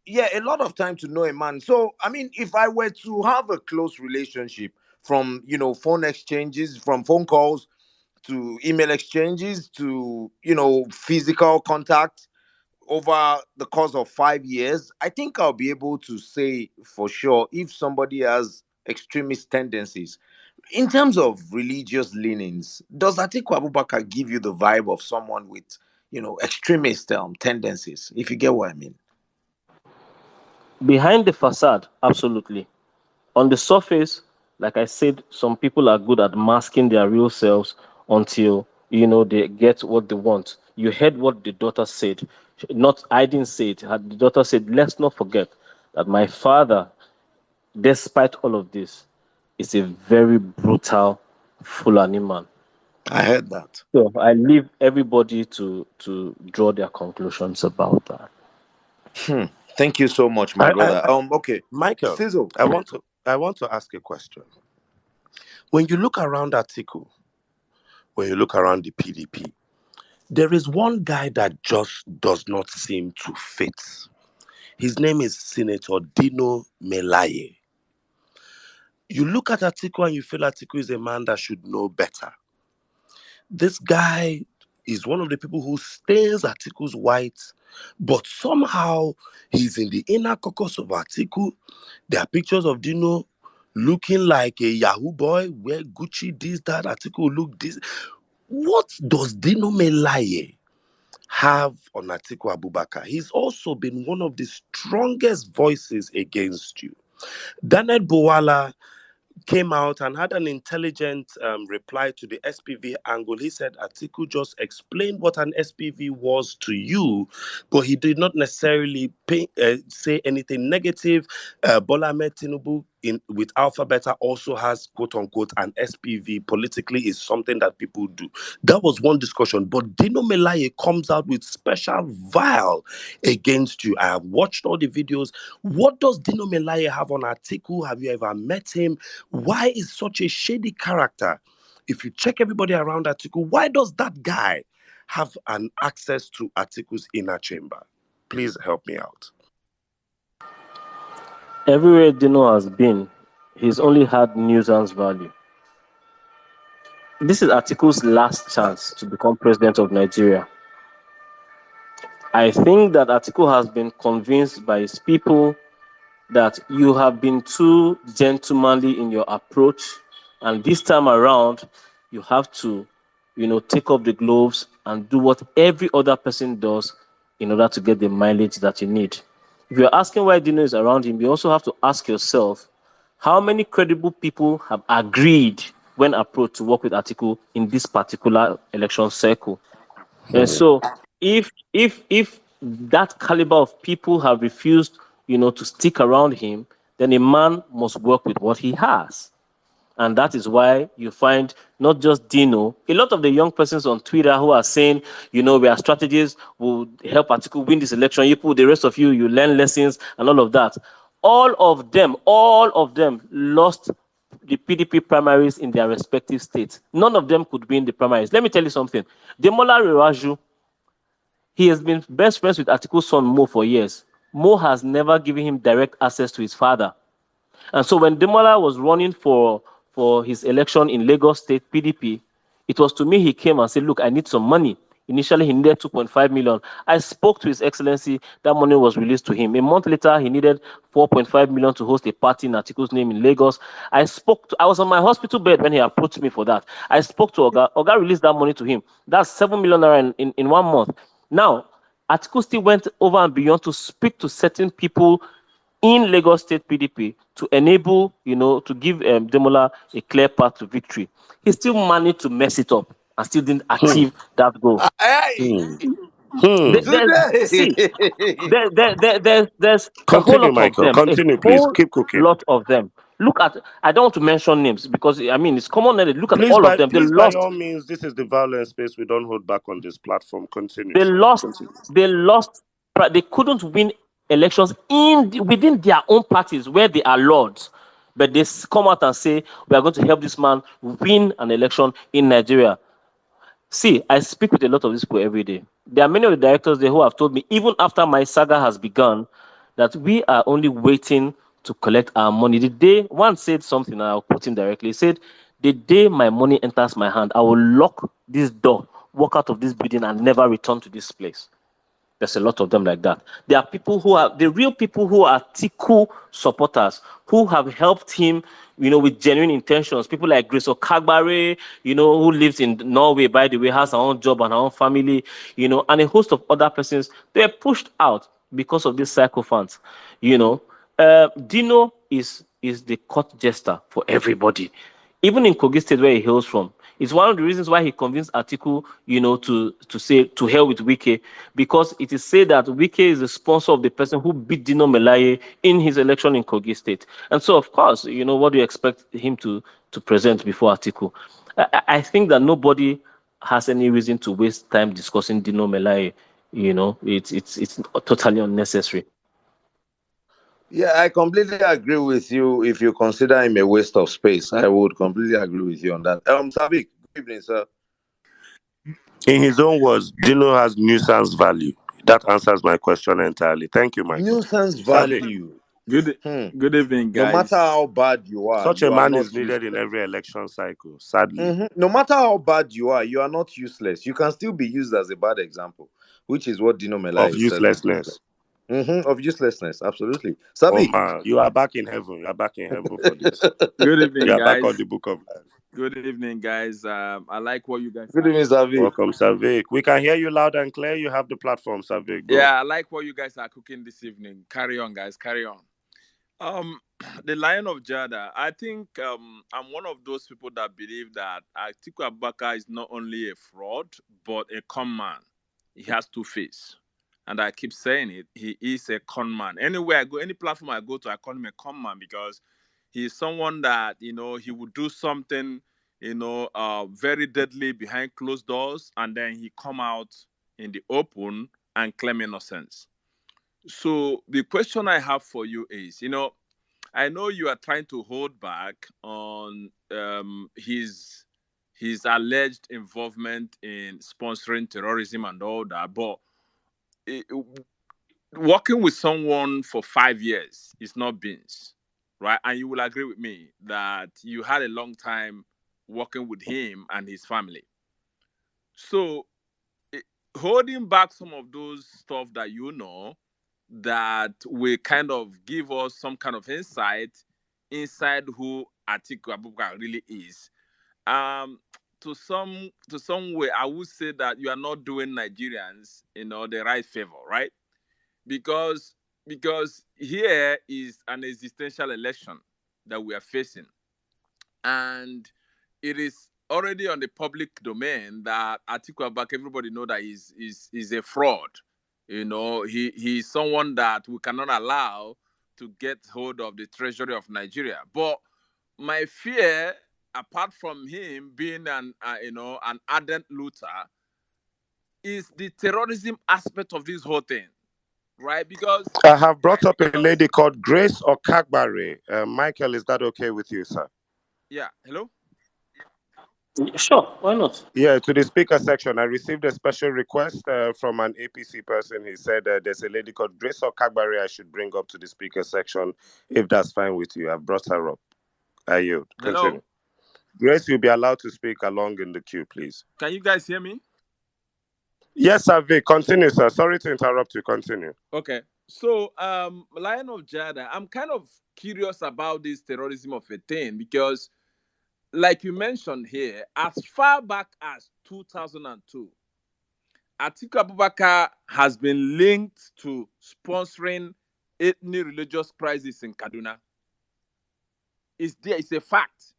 Yeah, a lot of time to know a man. So, I mean, if I were to have a close relationship from, phone exchanges, from phone calls to email exchanges to, physical contact over the course of 5 years, I think I'll be able to say for sure if somebody has extremist tendencies. In terms of religious leanings, does Atiku Abubakar give you the vibe of someone with, extremist tendencies, if you get what I mean? Behind the facade, absolutely. On the surface, like I said, some people are good at masking their real selves until they get what they want. You heard what the daughter said. Not I didn't say it. The daughter said, "Let's not forget that my father, despite all of this, is a very brutal Fulani man." I heard that. So I leave everybody to draw their conclusions about that. Thank you so much, my brother. Okay. Michael, Sizzle. I want to ask a question. When you look around Atiku, when you look around the PDP, there is one guy that just does not seem to fit. His name is Senator Dino Melaye. You look at Atiku and you feel Atiku is a man that should know better. This guy is one of the people who stains Atiku's white, but somehow he's in the inner caucus of Atiku. There are pictures of Dino looking like a Yahoo boy, wear Gucci, this, that. Atiku look this. What does Dino Melaye have on Atiku Abubakar? He's also been one of the strongest voices against you. Daniel Bowala came out and had an intelligent reply to the SPV angle. He said Atiku just explained what an SPV was to you, but he did not necessarily say anything negative. Bola Ahmed Tinubu with Alpha Beta also has quote unquote an SPV. Politically is something that people do. That was one discussion. But Dino Melaye comes out with special vile against you. I have watched all the videos. What does Dino Melaye have on Atiku? Have you ever met him? Why is such a shady character? If you check everybody around Atiku, why does that guy have an access to Atiku's inner chamber? Please help me out. Everywhere Dino has been, he's only had nuisance value. This is Atiku's last chance to become president of Nigeria. I think that Atiku has been convinced by his people that you have been too gentlemanly in your approach, and this time around, you have to, take up the gloves and do what every other person does in order to get the mileage that you need. If you're asking why Dino is around him, you also have to ask yourself How many credible people have agreed when approached to work with Atiku in this particular election cycle? And so if that caliber of people have refused, to stick around him, then a man must work with what he has. And that is why you find not just Dino, a lot of the young persons on Twitter who are saying, we are strategists, will help Atiku win this election. You put the rest of you learn lessons and all of that. All of them lost the PDP primaries in their respective states. None of them could win the primaries. Let me tell you something. Demola Rewaju, he has been best friends with Atiku's son Mo for years. Mo has never given him direct access to his father. And so when Demola was running for his election in Lagos State PDP, it was to me he came and said, look, I need some money. Initially, he needed 2.5 million. I spoke to His Excellency. That money was released to him. A month later, he needed 4.5 million to host a party in Atiku's name in Lagos. I was on my hospital bed when he approached me for that. I spoke to Oga. Oga released that money to him. That's 7 million naira in 1 month. Now, Atiku still went over and beyond to speak to certain people in Lagos State PDP to enable, to give Demola a clear path to victory. He still managed to mess it up and still didn't achieve that goal. Hey, See, today. there's a whole Continue, lot of Michael. them, a Continue, please. whole Keep cooking. lot of them. Look at, I don't want to mention names because, it's common knowledge. Look at Please, all of them. They by lost. all means, this is the violence space. We don't hold back on this platform. Continue, They sir. lost. Continue. They lost. They couldn't win elections within their own parties where they are lords. But they come out and say, we are going to help this man win an election in Nigeria. See, I speak with a lot of these people every day. There are many of the directors there who have told me, even after my saga has begun, that we are only waiting to collect our money. The day one said something, and I'll quote him directly, he said, the day my money enters my hand, I will lock this door, walk out of this building, and never return to this place. There's a lot of them like that. There are people who are the real people who are Tiku supporters who have helped him, with genuine intentions. People like Grace Okagbare, who lives in Norway, by the way, has her own job and her own family, and a host of other persons. They're pushed out because of this sycophants. Dino is the court jester for everybody. Even in Kogi State, where he hails from, it's one of the reasons why he convinced Atiku, to say to hell with Wike, because it is said that Wike is the sponsor of the person who beat Dino Melaye in his election in Kogi State. And so, of course, what do you expect him to present before Atiku? I think that nobody has any reason to waste time discussing Dino Melaye. It's totally unnecessary. Yeah, I completely agree with you. If you consider him a waste of space, I would completely agree with you on that. Savik, good evening, sir. In his own words, Dino has nuisance value. That answers my question entirely. Thank you, Michael. Nuisance Savik, value. Good Hmm. good evening, No matter guys. how bad such a you are man not is needed in useless. every election cycle, sadly. No matter how bad you are not useless. You can still be used as a bad example, which is what Dino Mela Of is selling. uselessness. Of uselessness, absolutely. Oh Savik. man, you are back in heaven. You are back in heaven for this. Good You evening, are back guys. on the book of life. Good evening, guys. I like what you guys Good are. evening, Savik. Welcome, Savik. We can hear you loud and clear. You have the platform, Savik. Go. Yeah, I like what you guys are cooking this evening. Carry on, guys. Carry on. Um, the Lion of Jada. I think I'm one of those people that believe that Atiku Abubakar is not only a fraud but a con man. He has two faces, and I keep saying it. He is a con man. Anywhere I go, any platform I go to, I call him a con man because he's someone that he would do something very deadly behind closed doors, and then he come out in the open and claim innocence. So the question I have for you is, I know you are trying to hold back on his alleged involvement in sponsoring terrorism and all that, but eh, working with someone for 5 years is not beans, right? And you will agree with me that you had a long time working with him and his family. So eh, holding back some of those stuff that that will kind of give us some kind of insight inside who Atiku Abubakar really is. Um, to some way, I would say that you are not doing Nigerians, the right favor, right? Because here is an existential election. that we are facing. And it is already on the public domain that Atiku Abubakar, everybody know that is a fraud. You know, he's someone that we cannot allow to get hold of the treasury of Nigeria. But my fear, apart from him being an ardent looter, is the terrorism aspect of this whole thing, right? Because I have brought up a lady called Grace Okagbare. Michael, is that okay with you, sir? yeah, hello. Sure, why not? Yeah, to the speaker section, I received a special request from an APC person. He said there's a lady called Grace Okagbare I should bring up to the speaker section, if that's fine with you. I've brought her up. I yield. Hello. Continue. Grace, you'll be allowed to speak along in the queue, please. Can you guys hear me? Yes, sir, Vic. Continue, sir. Sorry to interrupt you. Continue. Okay. So, Lion of Jada, I'm kind of curious about this terrorism of a thing because, like you mentioned here, as far back as 2002, Atiku Abubakar has been linked to sponsoring ethnic religious crisis in Kaduna. It's a fact.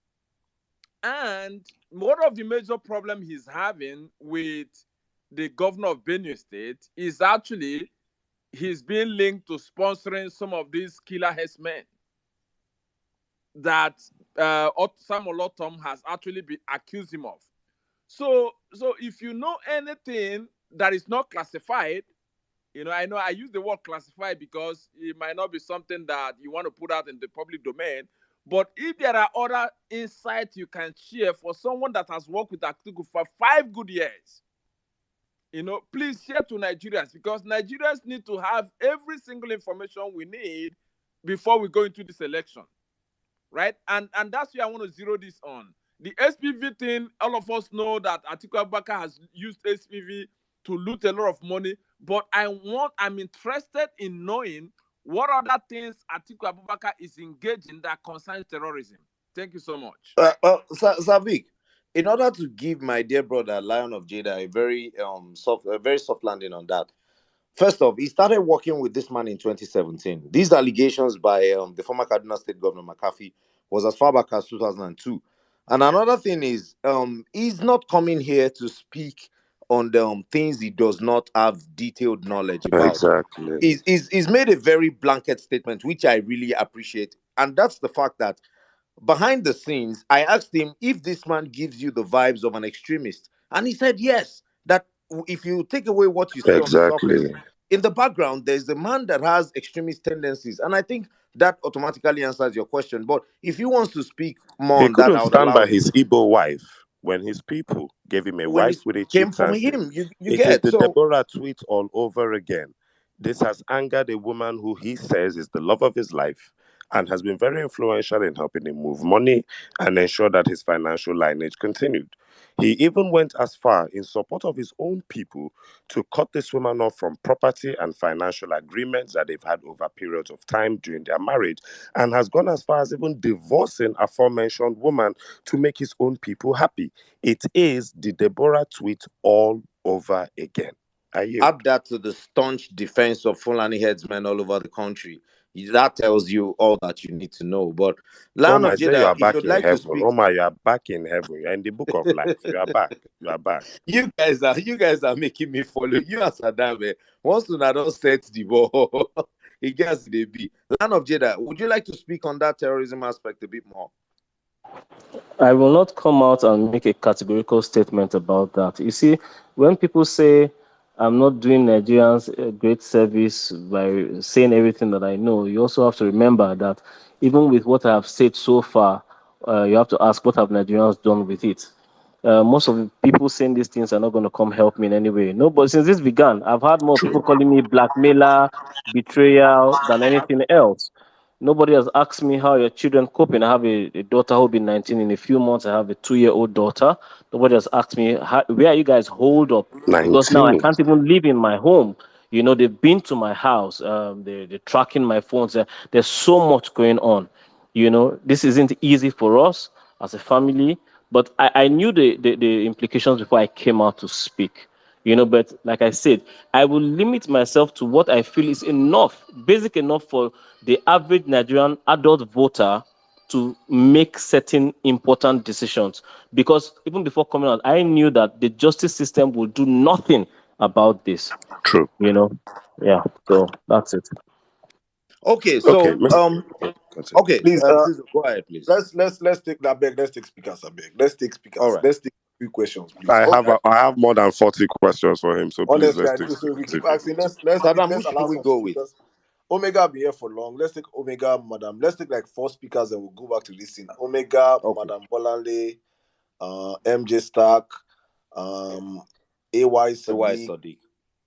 And one of the major problems he's having with the governor of Benue State is actually he's being linked to sponsoring some of these killer herdsmen that Samuel Otom has actually been accused him of. So if you know anything that is not classified, I know I use the word classified because it might not be something that you want to put out in the public domain. But if there are other insights you can share for someone that has worked with Atiku for 5 good years, please share to Nigerians because Nigerians need to have every single information we need before we go into this election, right? And that's where I want to zero this on. The SPV thing, all of us know that Atiku Abubakar has used SPV to loot a lot of money, but I'm interested in knowing what other things Atiku Abubakar is engaged in that concerns terrorism. Thank you so much. Savik, in order to give my dear brother Lion of Jada a very soft landing on that. First off, he started working with this man in 2017. These allegations by the former Kaduna State Governor McAfee was as far back as 2002. And another thing is, he's not coming here to speak on the things he does not have detailed knowledge about. Exactly. He's made a very blanket statement, which I really appreciate. And that's the fact that behind the scenes, I asked him if this man gives you the vibes of an extremist. And he said yes, that if you take away what you see on the surface, in the background, there's a man that has extremist tendencies. And I think that automatically answers your question. But if he wants to speak more on that, I would stand allow by him. his Igbo wife when his people gave him a wife with a came from chieftaincy. him, you It get is the so. Deborah tweet all over again. This has angered a woman who he says is the love of his life and has been very influential in helping him move money and ensure that his financial lineage continued. He even went as far in support of his own people to cut this woman off from property and financial agreements that they've had over periods of time during their marriage, and has gone as far as even divorcing aforementioned woman to make his own people happy. It is the Deborah tweet all over again. Add that to the staunch defense of Fulani headsmen all over the country. That tells you all that you need to know. But Lion of Jada, if you'd like to speak, Omar, you are back in heaven. You're in the book of life. You are back. You are back. You guys are making me follow. You as Adame. Once you don't set the ball, it gets the be. Lion of Jada, would you like to speak on that terrorism aspect a bit more? I will not come out and make a categorical statement about that. You see, when people say I'm not doing Nigerians a great service by saying everything that I know, you also have to remember that even with what I have said so far, you have to ask what have Nigerians done with it. Most of the people saying these things are not going to come help me in any way. No, but since this began, I've had more people calling me blackmailer, betrayal than anything else. Nobody has asked me how your children coping. I have a daughter who'll be 19 in a few months. I have a 2-year-old daughter. Nobody has asked me, where are you guys hold up? 19. Because now I can't even live in my home. They've been to my house. They're tracking my phones. There's so much going on. This isn't easy for us as a family. But I knew the implications before I came out to speak. But like I said, I will limit myself to what I feel is enough, basic enough for the average Nigerian adult voter to make certain important decisions. Because even before coming out, I knew that the justice system will do nothing about this. True. You know, yeah. So that's it. Okay, Okay, so that's it. okay, Please, Caesar, go ahead, please. let's take that back. Let's take speakers, I beg. Let's take speakers. All right. Let's take a few questions, please. I have more than 40 questions for him, so please Honestly, let's I take do. So if we keep speakers. asking, let's Saddam, who allow should we some go with? speakers. Omega be here for long. Let's take Omega, Madam. Let's take like 4 speakers and we'll go back to this thing. Omega, Okay. Madam Bolanle, MJ Stark, AY Sadiq. Sadiq.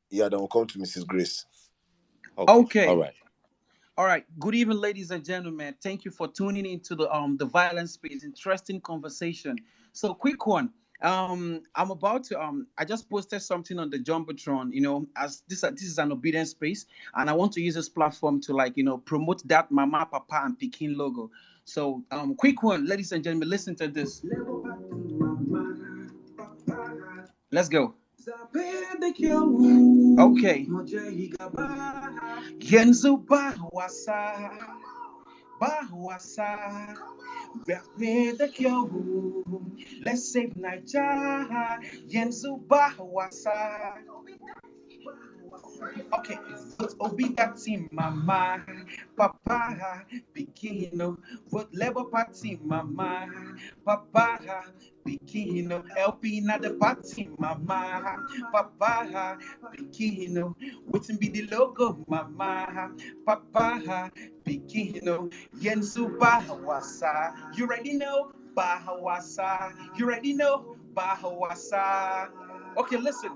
Yeah, then we'll come to Mrs. Grace. Okay. All right. All right. Good evening, ladies and gentlemen. Thank you for tuning into the Violence Space. Interesting conversation. So, quick one. I'm about to I just posted something on the Jumbotron, as this is an obedience space, and I want to use this platform to promote that Mama, Papa, and Peking logo. So quick one, ladies and gentlemen, listen to this. Let's go. Okay. Genzo Bahwasa. Let's save Nigeria. Yenzu Bahwasa. Okay, but Obigati Mama, Papa, Bikino, but Labour Party Mama, Papa, Bikino, LP na the party Mama, Papa, Bikino, waiting be the logo Mama, Papa, Bikino, Yensu Bahawasa. You already know Bahawasa. You already know Bahawasa. Okay, listen.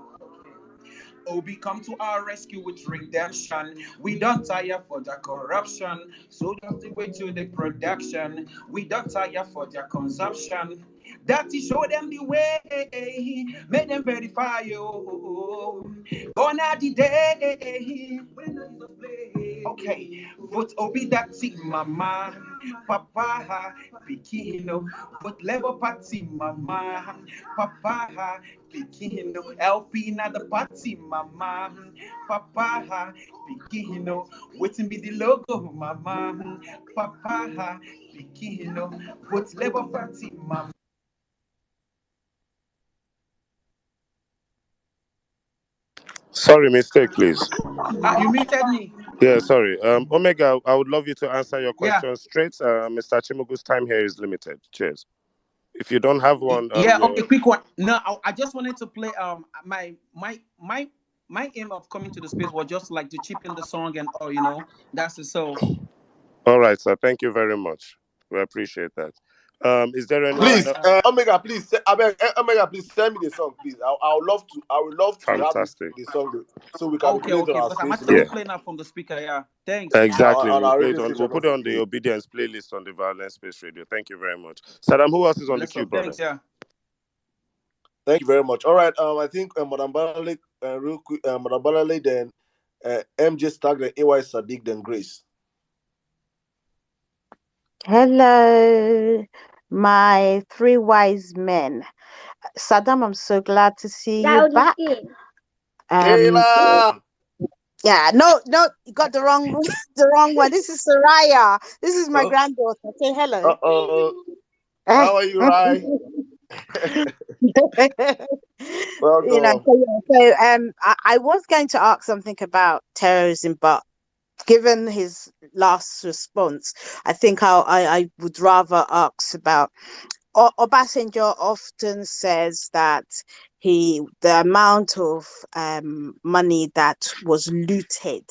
Obi come to our rescue with redemption. We don't tire for the corruption. So just the way to the production. We don't tire for their consumption. That is show them the way. Make them verify you. Gone are the day. Okay, vote Obi that Mama, Papa, Bikino, vote Labour Party Mama, Papa, Bikino, LP na the party Mama, Papa, Bikino, waiting be the logo Mama, Papa, Bikino, vote Labour Party Mama. Sorry, mistake, please. You muted me. Yeah, sorry. Omega, I would love you to answer your question straight. Mr. Achimugu's time here is limited. Cheers. If you don't have one, okay, quick one. No, I just wanted to play my aim of coming to the space was just like to chip in the song and that's it. So all right, sir. Thank you very much. We appreciate that. Is there any Please, Omega, please, Omega, please send me the song, please. I would love to have the song so we can play it on our because I'm space. actually playing that from the speaker. Yeah, thanks. Exactly. On our We'll put it on the Obedience playlist on the Violence Space Radio. Thank you very much. Saddam, who else is on the queue, brother? Thanks, yeah. Thank you very much. All right. I think Madam Balale, real quick, Madam Balale, then MJ Stark, then AY Sadiq, then Grace. Hello, my 3 wise men. Saddam, I'm so glad to see you back. Kayla! Yeah, no, you got the wrong one. This is Soraya. This is my granddaughter. Say hello. How are you, Rai? Well done. I was going to ask something about terrorism, but given his last response, I think I would rather ask about. Obasanjo often says that the amount of money that was looted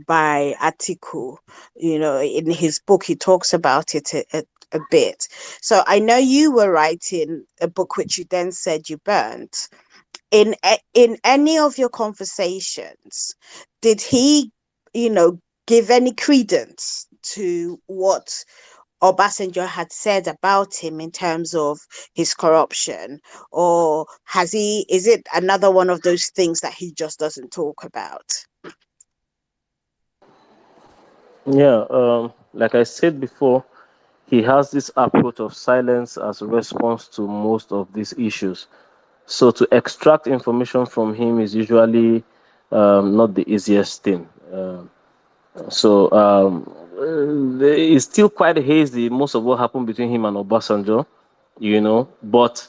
by Atiku, in his book, he talks about it a bit. So I know you were writing a book which you then said you burnt. In any of your conversations, did he, give any credence to what Obasanjo had said about him in terms of his corruption, or is it another one of those things that he just doesn't talk about? Yeah, like I said before, he has this approach of silence as a response to most of these issues. So to extract information from him is usually not the easiest thing. it's still quite hazy, most of what happened between him and Obasanjo, but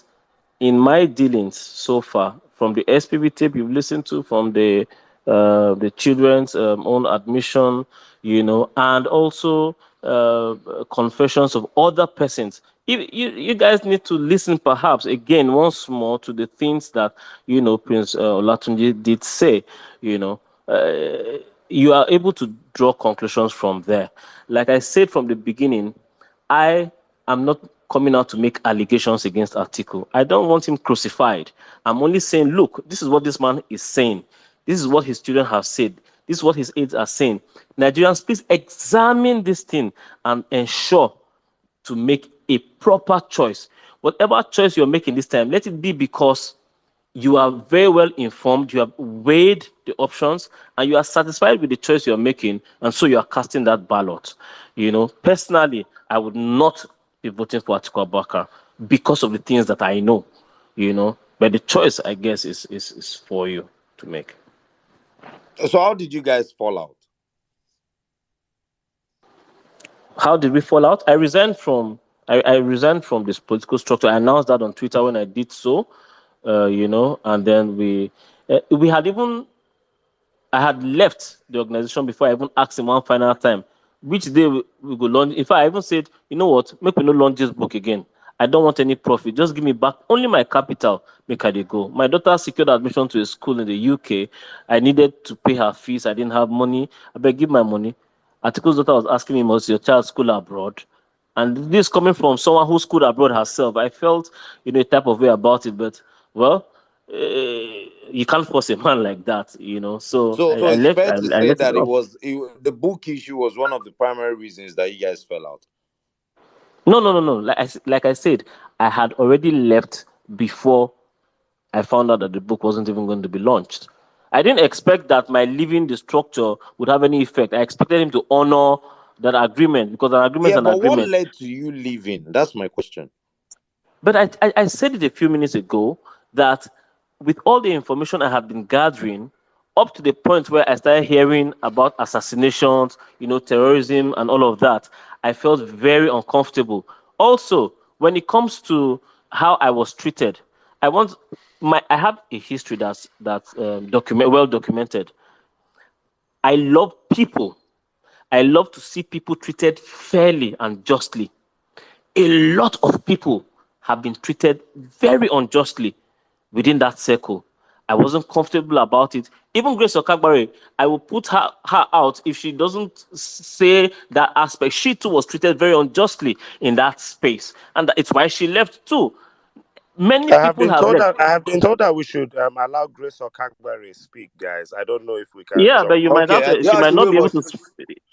in my dealings so far, from the SPB tape you've listened to, from the children's own admission, and also confessions of other persons. You guys need to listen, perhaps again once more, to the things that Prince Olatunji did say. You are able to draw conclusions from there. Like I said from the beginning, I am not coming out to make allegations against Atiku. I don't want him crucified. I'm only saying, look, this is what this man is saying. This is what his children have said. This is what his aides are saying. Nigerians, please examine this thing and ensure to make a proper choice. Whatever choice you're making this time, let it be because you are very well informed, you have weighed the options, and you are satisfied with the choice you're making, and so you are casting that ballot. Personally, I would not be voting for Atiku Abubakar because of the things that I know, but the choice, I guess, is for you to make. So how did you guys fall out? How did we fall out? I resigned from this political structure. I announced that on Twitter when I did so, and then we had even I had left the organization before I even asked him one final time which day we go launch. In fact, I even said, you know what, make we no launch this book again. I don't want any profit. Just give me back only my capital. Make her dey go. My daughter secured admission to a school in the UK. I needed to pay her fees. I didn't have money. I better give my money. Atiku's daughter was asking me, was your child school abroad? And this coming from someone who schooled abroad herself, I felt, a type of way about it. But, well, you can't force a man like that, So So I it's left. fair I to say let it that off. the book issue was one of the primary reasons that you guys fell out. No. Like I said, I had already left before I found out that the book wasn't even going to be launched. I didn't expect that my leaving the structure would have any effect. I expected him to honor that agreement because an agreement is Yeah, an but what agreement. led to you leaving? That's my question. But I said it a few minutes ago that with all the information I had been gathering, up to the point where I started hearing about assassinations, terrorism and all of that, I felt very uncomfortable. Also, when it comes to how I was treated, I have a history well documented. I love people. I love to see people treated fairly and justly. A lot of people have been treated very unjustly within that circle. I wasn't comfortable about it. Even Grace Okagbare, I will put her out if she doesn't say that aspect. She too was treated very unjustly in that space, and it's why she left too. Many I have people been have told left. we should allow Grace Okagbare speak, guys. I don't know if we can Yeah, but jump you on might her. have Okay, to. She Yeah, might she not will, be able but to.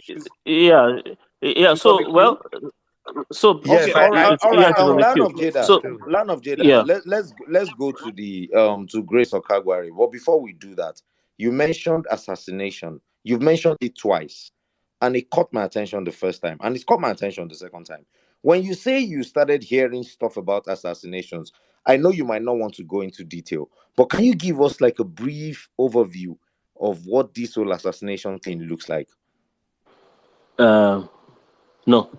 she's Yeah, yeah. she's on the So queue. well, so okay, Yes, all right, all yeah, right. she's on the Land queue. of Jada, So Land of Jada. yeah. Let's go to the to Grace Okagwari. But before we do that, you mentioned assassination. You've mentioned it twice, and it caught my attention the first time, and it's caught my attention the second time. When you say you started hearing stuff about assassinations, I know you might not want to go into detail, but can you give us like a brief overview of what this whole assassination thing looks like? No,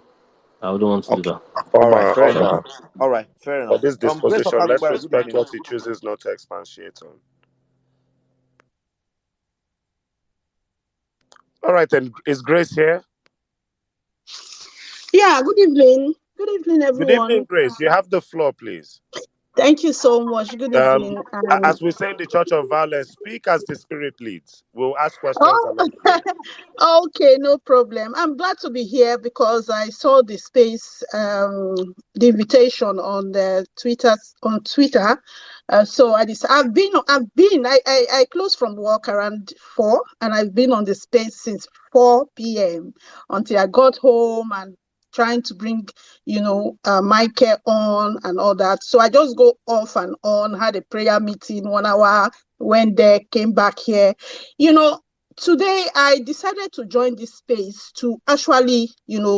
I wouldn't want to do Okay, that. all right, fair enough. Oma, All right, fair for enough. this Grace disposition, let's Okagwari, good respect evening. what he chooses not to expatiate on. All right, then. Is Grace here? Yeah, good evening. Good evening, Good evening, everyone. Grace. You have the floor, please. Thank you so much. Good Um, evening. as we say in the Church of Violence, speak as the Spirit leads. We'll ask questions Oh, along the way. okay, no problem. I'm glad to be here because I saw the space, the invitation on the Twitter so I closed from work around 4, and I've been on the space since 4 p.m. until I got home and trying to bring, Michael on and all that. So I just go off and on, had a prayer meeting 1 hour, went there, came back here. Today I decided to join this space to actually,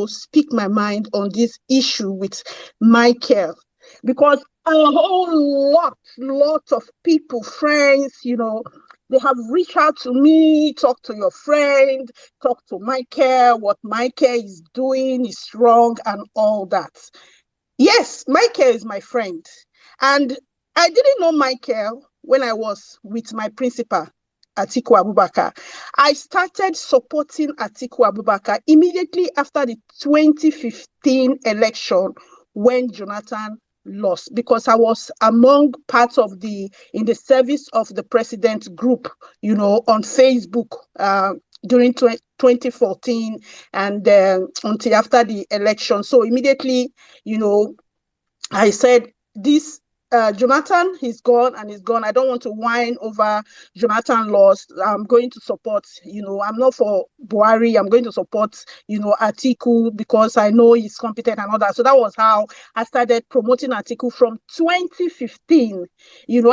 speak my mind on this issue with Michael, because a whole lot of people, friends, They have reached out to me, talk to your friend, talk to Micheal, what Micheal is doing is wrong and all that. Yes, Micheal is my friend. And I didn't know Micheal when I was with my principal, Atiku Abubakar. I started supporting Atiku Abubakar immediately after the 2015 election when Jonathan lost, because I was among part of in the service of the president group, on Facebook during 2014 and until after the election. So immediately, I said, this Jonathan, he's gone and he's gone. I don't want to whine over Jonathan lost. I'm going to support, I'm not for Buhari. I'm going to support, Atiku because I know he's competent and all that. So that was how I started promoting Atiku from 2015.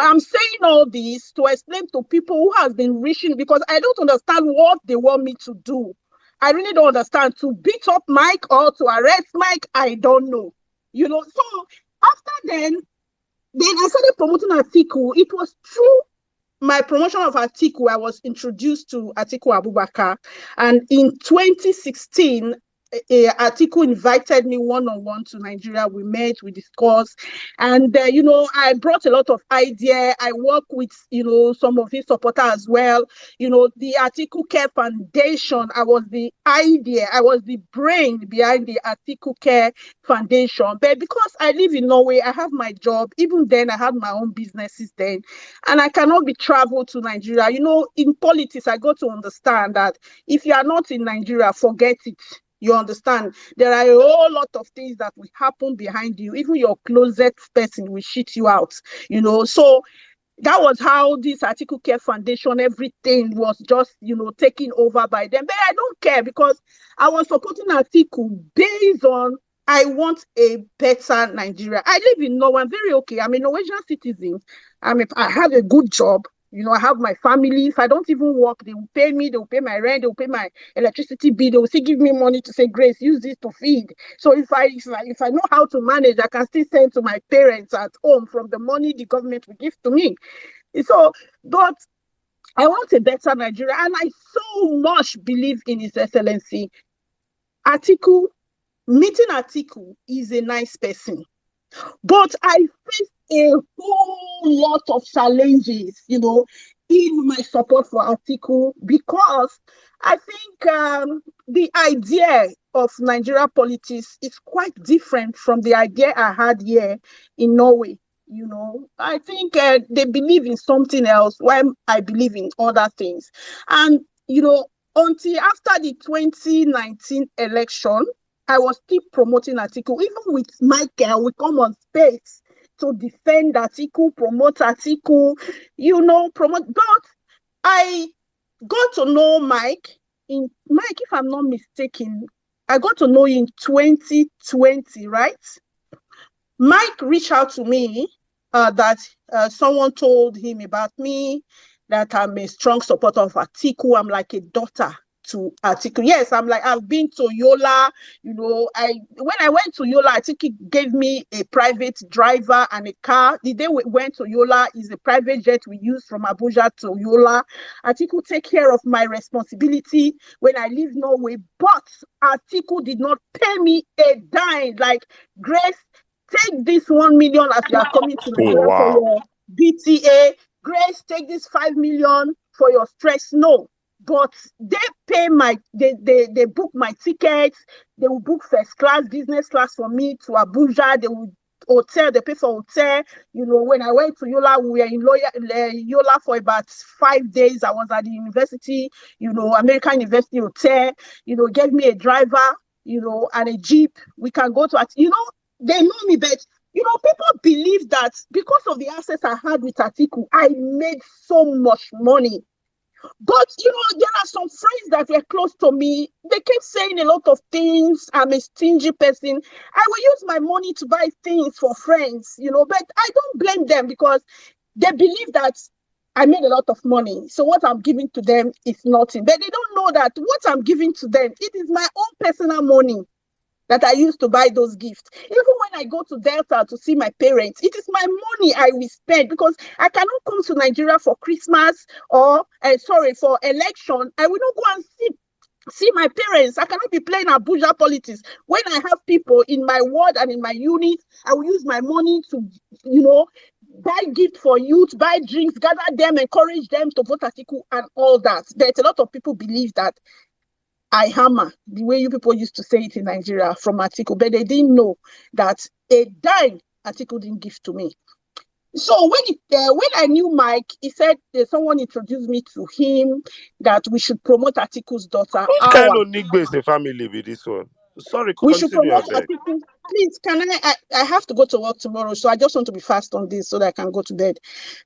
I'm saying all this to explain to people who has been reaching, because I don't understand what they want me to do. I really don't understand. To beat up Mike or to arrest Mike, I don't know. So after then I started promoting Atiku. It was through my promotion of Atiku, I was introduced to Atiku Abubakar. And in 2016, Atiku invited me one-on-one to Nigeria. We met, we discussed. And, I brought a lot of idea. I work with, some of his supporters as well. The Atiku Care Foundation, I was the idea. I was the brain behind the Atiku Care Foundation. But because I live in Norway, I have my job. Even then, I had my own businesses then. And I cannot be traveled to Nigeria. In politics, I got to understand that if you are not in Nigeria, forget it. You understand? There are a whole lot of things that will happen behind you. Even your closest person will shit you out. So that was how this Atiku Care Foundation, everything was just, taken over by them. But I don't care, because I was supporting Atiku based on I want a better Nigeria. I live in Norway. I'm very okay. I'm a Norwegian citizen. I have a good job. I have my family. If I don't even work, they will pay me. They will pay my rent. They will pay my electricity bill. They will still give me money to say, Grace, use this to feed. So if I know how to manage, I can still send to my parents at home from the money the government will give to me. So, but I want a better Nigeria, and I so much believe in His Excellency Atiku. Meeting Atiku is a nice person, but I face a whole lot of challenges, in my support for Atiku, because I think the idea of Nigeria politics is quite different from the idea I had here in Norway. I think they believe in something else while I believe in other things. And, until after the 2019 election, I was still promoting Atiku. Even with Micheal, we come on space to defend Atiku, promote Atiku, promote. But I got to know Mike, if I'm not mistaken, I got to know in 2020, right? Mike reached out to me that someone told him about me, that I'm a strong supporter of Atiku. I'm like a daughter to Atiku. Yes, I'm like, I've been to Yola. When I went to Yola, Atiku gave me a private driver and a car. The day we went to Yola is a private jet we use from Abuja to Yola. Atiku take care of my responsibility when I leave Norway, but Atiku did not pay me a dime. Like, Grace, take this 1 million as you are coming to Nigeria for your BTA. Grace, take this 5 million for your stress. No, but they pay they book my tickets. They will book first class, business class for me to Abuja. They will they pay for hotel. When I went to Yola, we were in Yola for about 5 days. I was at the university, American University Hotel. Gave me a driver, and a jeep. We can go to they know me, but people believe that because of the access I had with Atiku, I made so much money. But there are some friends that were close to me. They kept saying a lot of things. I'm a stingy person. I will use my money to buy things for friends, but I don't blame them, because they believe that I made a lot of money. So what I'm giving to them is nothing. But they don't know that what I'm giving to them, it is my own personal money. that I used to buy those gifts. Even when I go to Delta to see my parents, it is my money I will spend, because I cannot come to Nigeria for Christmas or, for election. I will not go and see my parents. I cannot be playing Abuja politics. When I have people in my ward and in my unit, I will use my money to, buy gift for youth, buy drinks, gather them, encourage them to vote Atiku and all that. There's a lot of people believe that I hammer, the way you people used to say it in Nigeria, from Atiku, but they didn't know that a dime Atiku didn't give to me. So when I knew Mike, he said someone introduced me to him that we should promote Atiku's daughter. What kind of Nigbe family with this one? Sorry, We should continue, promote Abeg. Atiku. Please, can I have to go to work tomorrow, so I just want to be fast on this so that I can go to bed.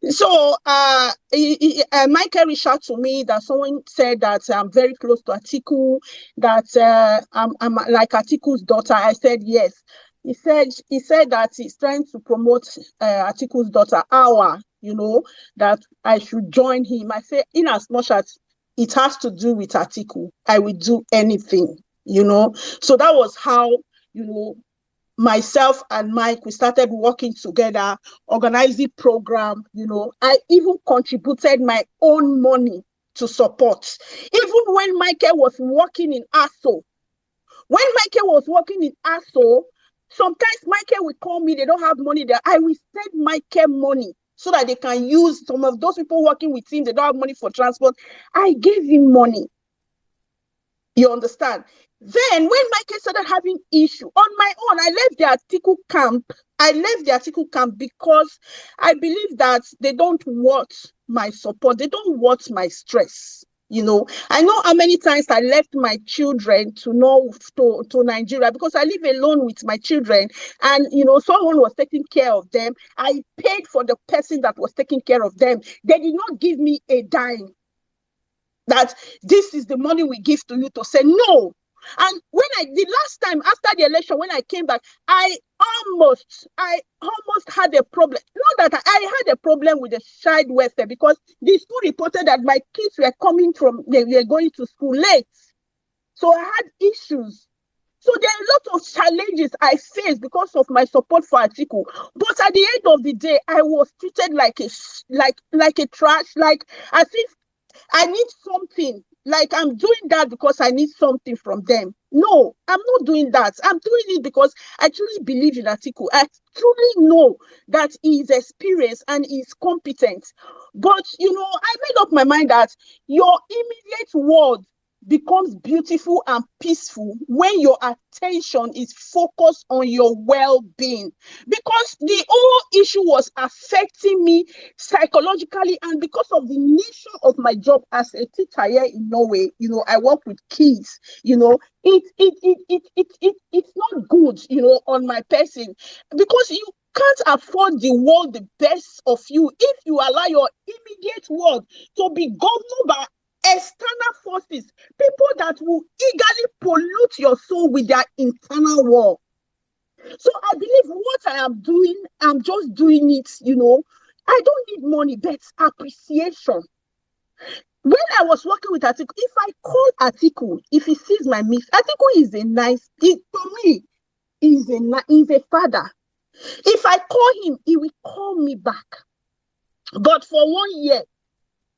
So Michael reached out to me that someone said that I'm very close to Atiku, that I'm like Atiku's daughter. I said yes. He said that he's trying to promote Atiku's daughter, that I should join him. I said, in as much as it has to do with Atiku, I will do anything, So that was how, myself and Mike, we started working together, organizing program, I even contributed my own money to support. Even when Michael was working in ASO, sometimes Michael will call me, they don't have money there. I will send Michael money so that they can use. Some of those people working with him, they don't have money for transport. I gave him money. You understand? Then when Michael started having issue on my own, I left the Atiku camp because I believe that they don't want my support. They don't want my stress. I know how many times I left my children to Nigeria because I live alone with my children, and someone was taking care of them. I paid for the person that was taking care of them. They did not give me a dime. That this is the money we give to you, to say no. And the last time after the election, when I came back, I almost had a problem. Not that I had a problem with the child welfare, because the school reported that my kids were they were going to school late. So I had issues. So there are a lot of challenges I faced because of my support for Atiku. But at the end of the day, I was treated like a trash, like as if I need something, like I'm doing that because I need something from them. No, I'm not doing that. I'm doing it because I truly believe in Atiku. I truly know that he is experienced and he is competent. But, I made up my mind that your immediate world becomes beautiful and peaceful when your attention is focused on your well-being, because the whole issue was affecting me psychologically, and because of the nature of my job as a teacher here in Norway, I work with kids, it's not good, on my person, because you can't afford the world, the best of you, if you allow your immediate world to be governed by external forces, people that will eagerly pollute your soul with their internal war. So I believe what I am doing, I'm just doing it, I don't need money, but appreciation. When I was working with Atiku, if I call Atiku, if he sees my mix, Atiku is to me, he's a father. If I call him, he will call me back. But for 1 year,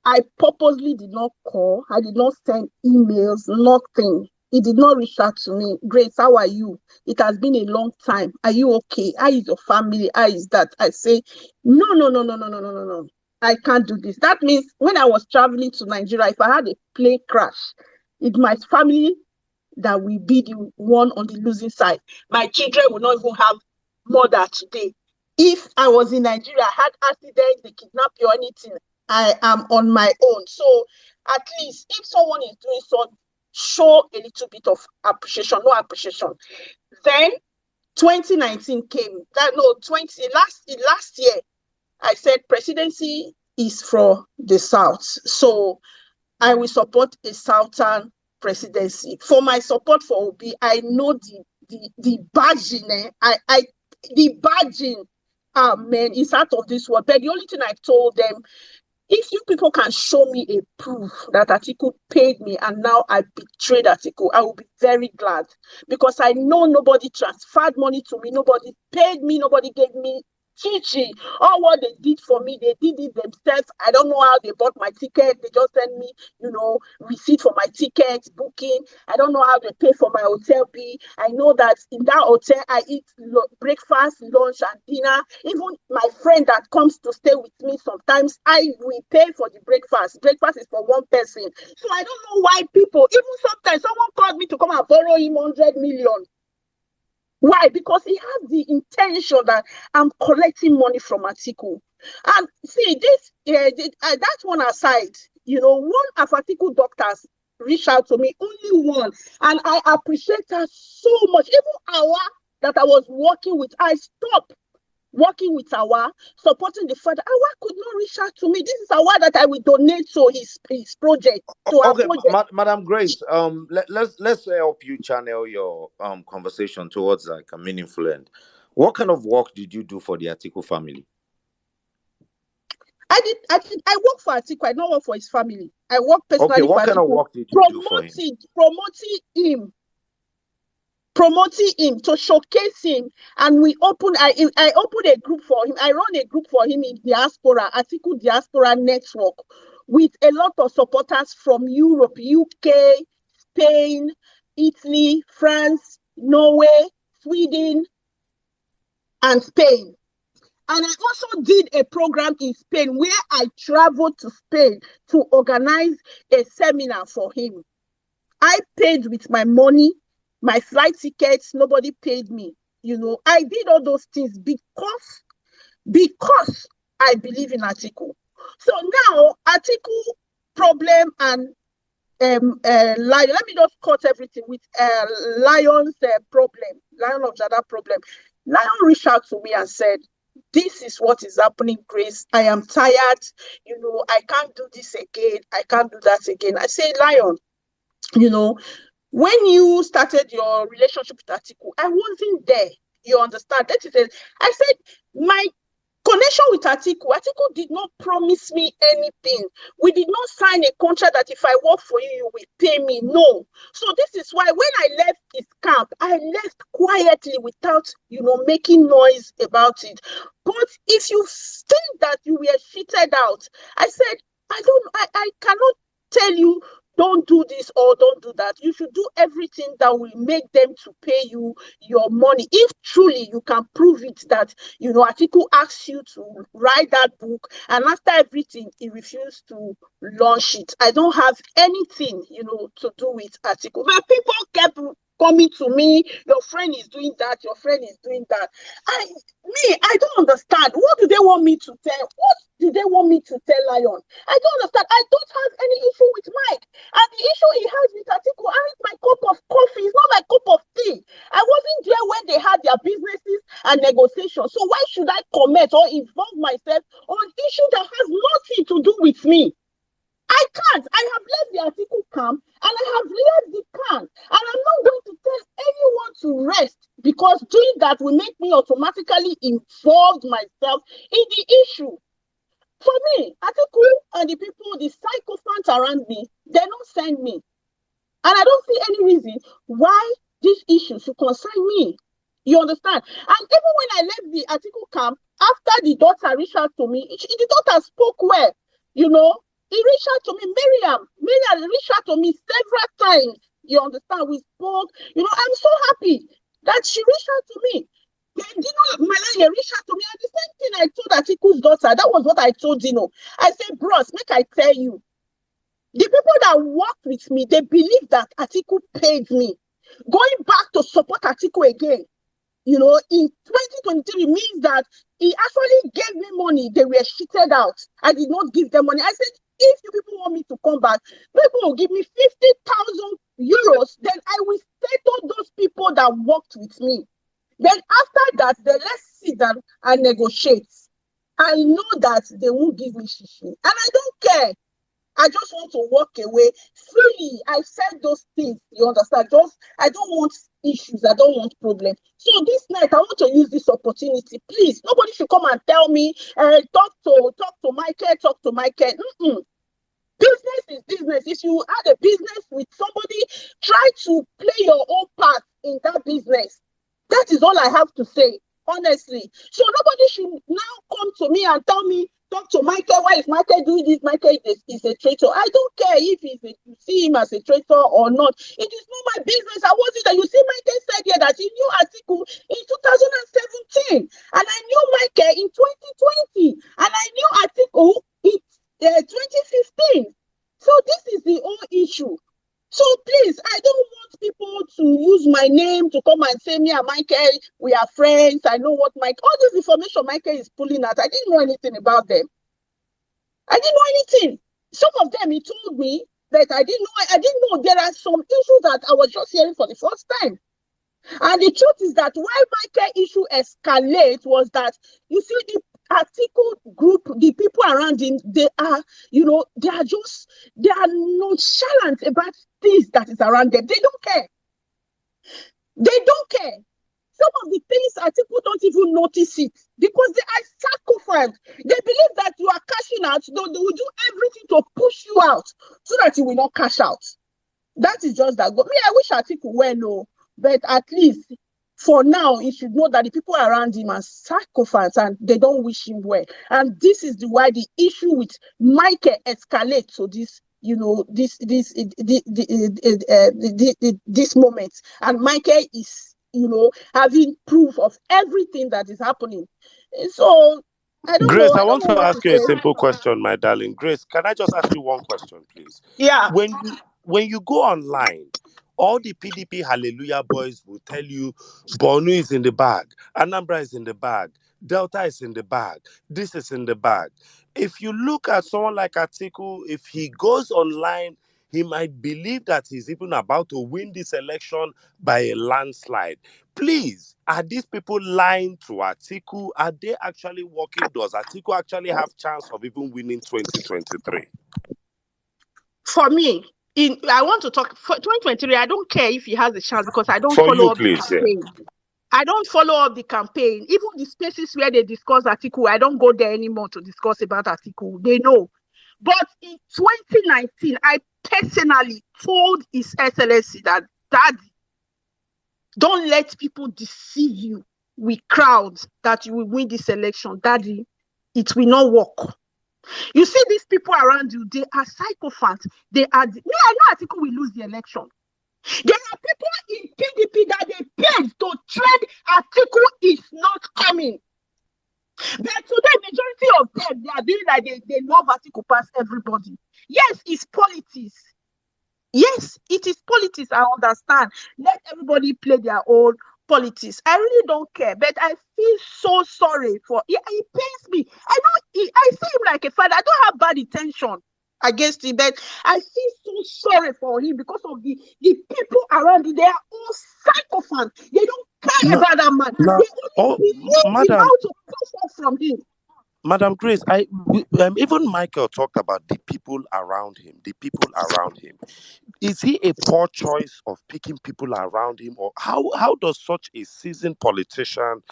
I purposely did not call. I did not send emails, nothing. He did not reach out to me. Grace, how are you? It has been a long time. Are you okay? How is your family? How is that? I say, no. I can't do this. That means when I was traveling to Nigeria, if I had a plane crash, it's my family that will be the one on the losing side. My children will not even have mother today. If I was in Nigeria, I had accidents, they kidnap you or anything, I am on my own. So at least if someone is doing so, show a little bit of appreciation, no appreciation. Then 2019 came. Last year, I said presidency is for the South. So I will support a Southern presidency. For my support for Obi, I know the badging, the badging, man, is out of this world. But the only thing I told them, If you people can show me a proof that Atiku paid me and now I betrayed Atiku, I will be very glad, because I know nobody transferred money to me, nobody paid me, nobody gave me chichi. All what they did for me, they did it themselves. I don't know how they bought my ticket. They just sent me, receipt for my ticket, booking. I don't know how they pay for my hotel bill. I know that in that hotel, I eat breakfast, lunch, and dinner. Even my friend that comes to stay with me sometimes, I will pay for the breakfast. Breakfast is for one person. So I don't know why people, even sometimes someone called me to come and borrow him 100 million. Why? Because he has the intention that I'm collecting money from Atiku. And see, that one aside, one of Atiku doctors reached out to me, only one, and I appreciate her so much. Even Awa that I was working with, I stopped working with Awa, supporting the father. Awa could not reach out to me. This is Awa that I will donate to his project, to our Okay, project. Madam Grace, let's help you channel your conversation towards like a meaningful end. What kind of work did you do for the Atiku family? I work for Atiku. I don't work for his family. I work personally Okay, what for kind of Atiku, work did you do for him? promoting him to showcase him. And I opened a group for him. I run a group for him in diaspora, Atiku Diaspora Network, with a lot of supporters from Europe, UK, Spain, Italy, France, Norway, Sweden, and Spain. And I also did a program in Spain where I traveled to Spain to organize a seminar for him. I paid with my money, my flight tickets, nobody paid me. I did all those things because I believe in Atiku. So now Atiku problem and Lion, let me just cut everything with Lion's problem, Lion of Jada problem. Lion reached out to me and said, this is what is happening, Grace. I am tired. I can't do this again. I can't do that again. I say, Lion, when you started your relationship with Atiku, I wasn't there. You understand? That is it. I said, my connection with Atiku did not promise me anything. We did not sign a contract that if I work for you, you will pay me. No. So this is why when I left his camp, I left quietly without, making noise about it. But if you think that you were cheated out, I said, I cannot tell you don't do this or don't do that. You should do everything that will make them to pay you your money. If truly you can prove it that, Atiku asks you to write that book, and after everything, he refused to launch it. I don't have anything, to do with Atiku. But people kept coming to me, your friend is doing that, your friend is doing that. I don't understand. What do they want me to tell? What do they want me to tell Lion? I don't understand. I don't have any issue with Mike. And the issue he has with Atiku aren't my cup of coffee. It's not my cup of tea. I wasn't there when they had their businesses and negotiations. So why should I comment or involve myself on issue that has nothing to do with me? I can't. I have left the Atiku camp and I have left the camp. And I'm not going to tell anyone to rest, because doing that will make me automatically involve myself in the issue. For me, Atiku and the people, the sycophants around me, they don't send me. And I don't see any reason why this issue should concern me. You understand? And even when I left the Atiku camp, after the daughter reached out to me, the daughter spoke well. He reached out to me, Miriam reached out to me several times. You understand? We spoke. I'm so happy that she reached out to me. Then Malaya reached out to me, and the same thing I told Atiku's daughter. That was what I told Dino. I said, bros, make I tell you, the people that worked with me, they believe that Atiku paid me. Going back to support Atiku again, in 2023 means that he actually gave me money. They were cheated out. I did not give them money. I said, if you people want me to come back, people will give me 50,000 euros. Then I will settle those people that worked with me. Then after that, let's sit down and negotiate. I know that they won't give me shishi. And I don't care. I just want to walk away freely. I said those things, you understand? I don't want issues. I don't want problems. So this night, I want to use this opportunity. Please, nobody should come and tell me, talk to Michael. Business is business. If you had a business with somebody, try to play your own part in that business. That is all I have to say, honestly. So nobody should now come to me and tell me, talk to Michael. Why is Michael doing this? Michael is a traitor. I don't care if you see him as a traitor or not. It is not my business. I wasn't there. You see, Michael said here that he knew Atiku in 2017. And I knew Michael in 2020. And I knew Atiku in 2015. So this is the whole issue. So please, I don't want people to use my name to come and say me and Michael, we are friends. I know what all this information Michael is pulling out. I didn't know anything about them. I didn't know anything. Some of them he told me that I didn't know there are some issues that I was just hearing for the first time. And the truth is that why Michael issue escalate was that, you see, the article group, the people around him, they are nonchalant about things that is around them. They don't care. They don't care. Some of the things article don't even notice it because they are sacrificed. They believe that you are cashing out. They will do everything to push you out so that you will not cash out. That is just that. Me, I wish article well, no. But at least for now, he should know that the people around him are sacrificed and they don't wish him well. And this is why the issue with Michael escalates to this, this moment. And Michael is, having proof of everything that is happening. So I don't Grace, know. I want know to what ask to you a say. simple question, my darling. Grace, can I just ask you one question, please? Yeah. When you go online, all the PDP Hallelujah boys will tell you Borno is in the bag, Anambra is in the bag, Delta is in the bag, this is in the bag. If you look at someone like Atiku, if he goes online, he might believe that he's even about to win this election by a landslide. Please, are these people lying to Atiku? Are they actually working? Does Atiku actually have chance of even winning 2023? For me, I want to talk for 2023. I don't care if he has a chance because I don't For follow you, up the please, yeah. campaign. I don't follow up the campaign. Even the spaces where they discuss Atiku, I don't go there anymore to discuss about Atiku. They know. But in 2019, I personally told His Excellency that, Daddy, don't let people deceive you with crowds that you will win this election. Daddy, it will not work. You see these people around you, they are psychopaths. I know Atiku will lose the election. There are people in PDP that they paid to trade Atiku is not coming. But today, majority of them, they are doing like they love Atiku past everybody. Yes, it's politics. Yes, it is politics. I understand. Let everybody play their own politics. I really don't care, but I feel so sorry for. It pains me. I see him like a father. I don't have bad intention against him, but I feel so sorry for him because of the people around him. They are all psychopaths. They don't care about that man. They only believe in how to profit from him. Madam Grace, even Michael talked about the people around him. The people around him. Is he a poor choice of picking people around him, or how does such a seasoned politician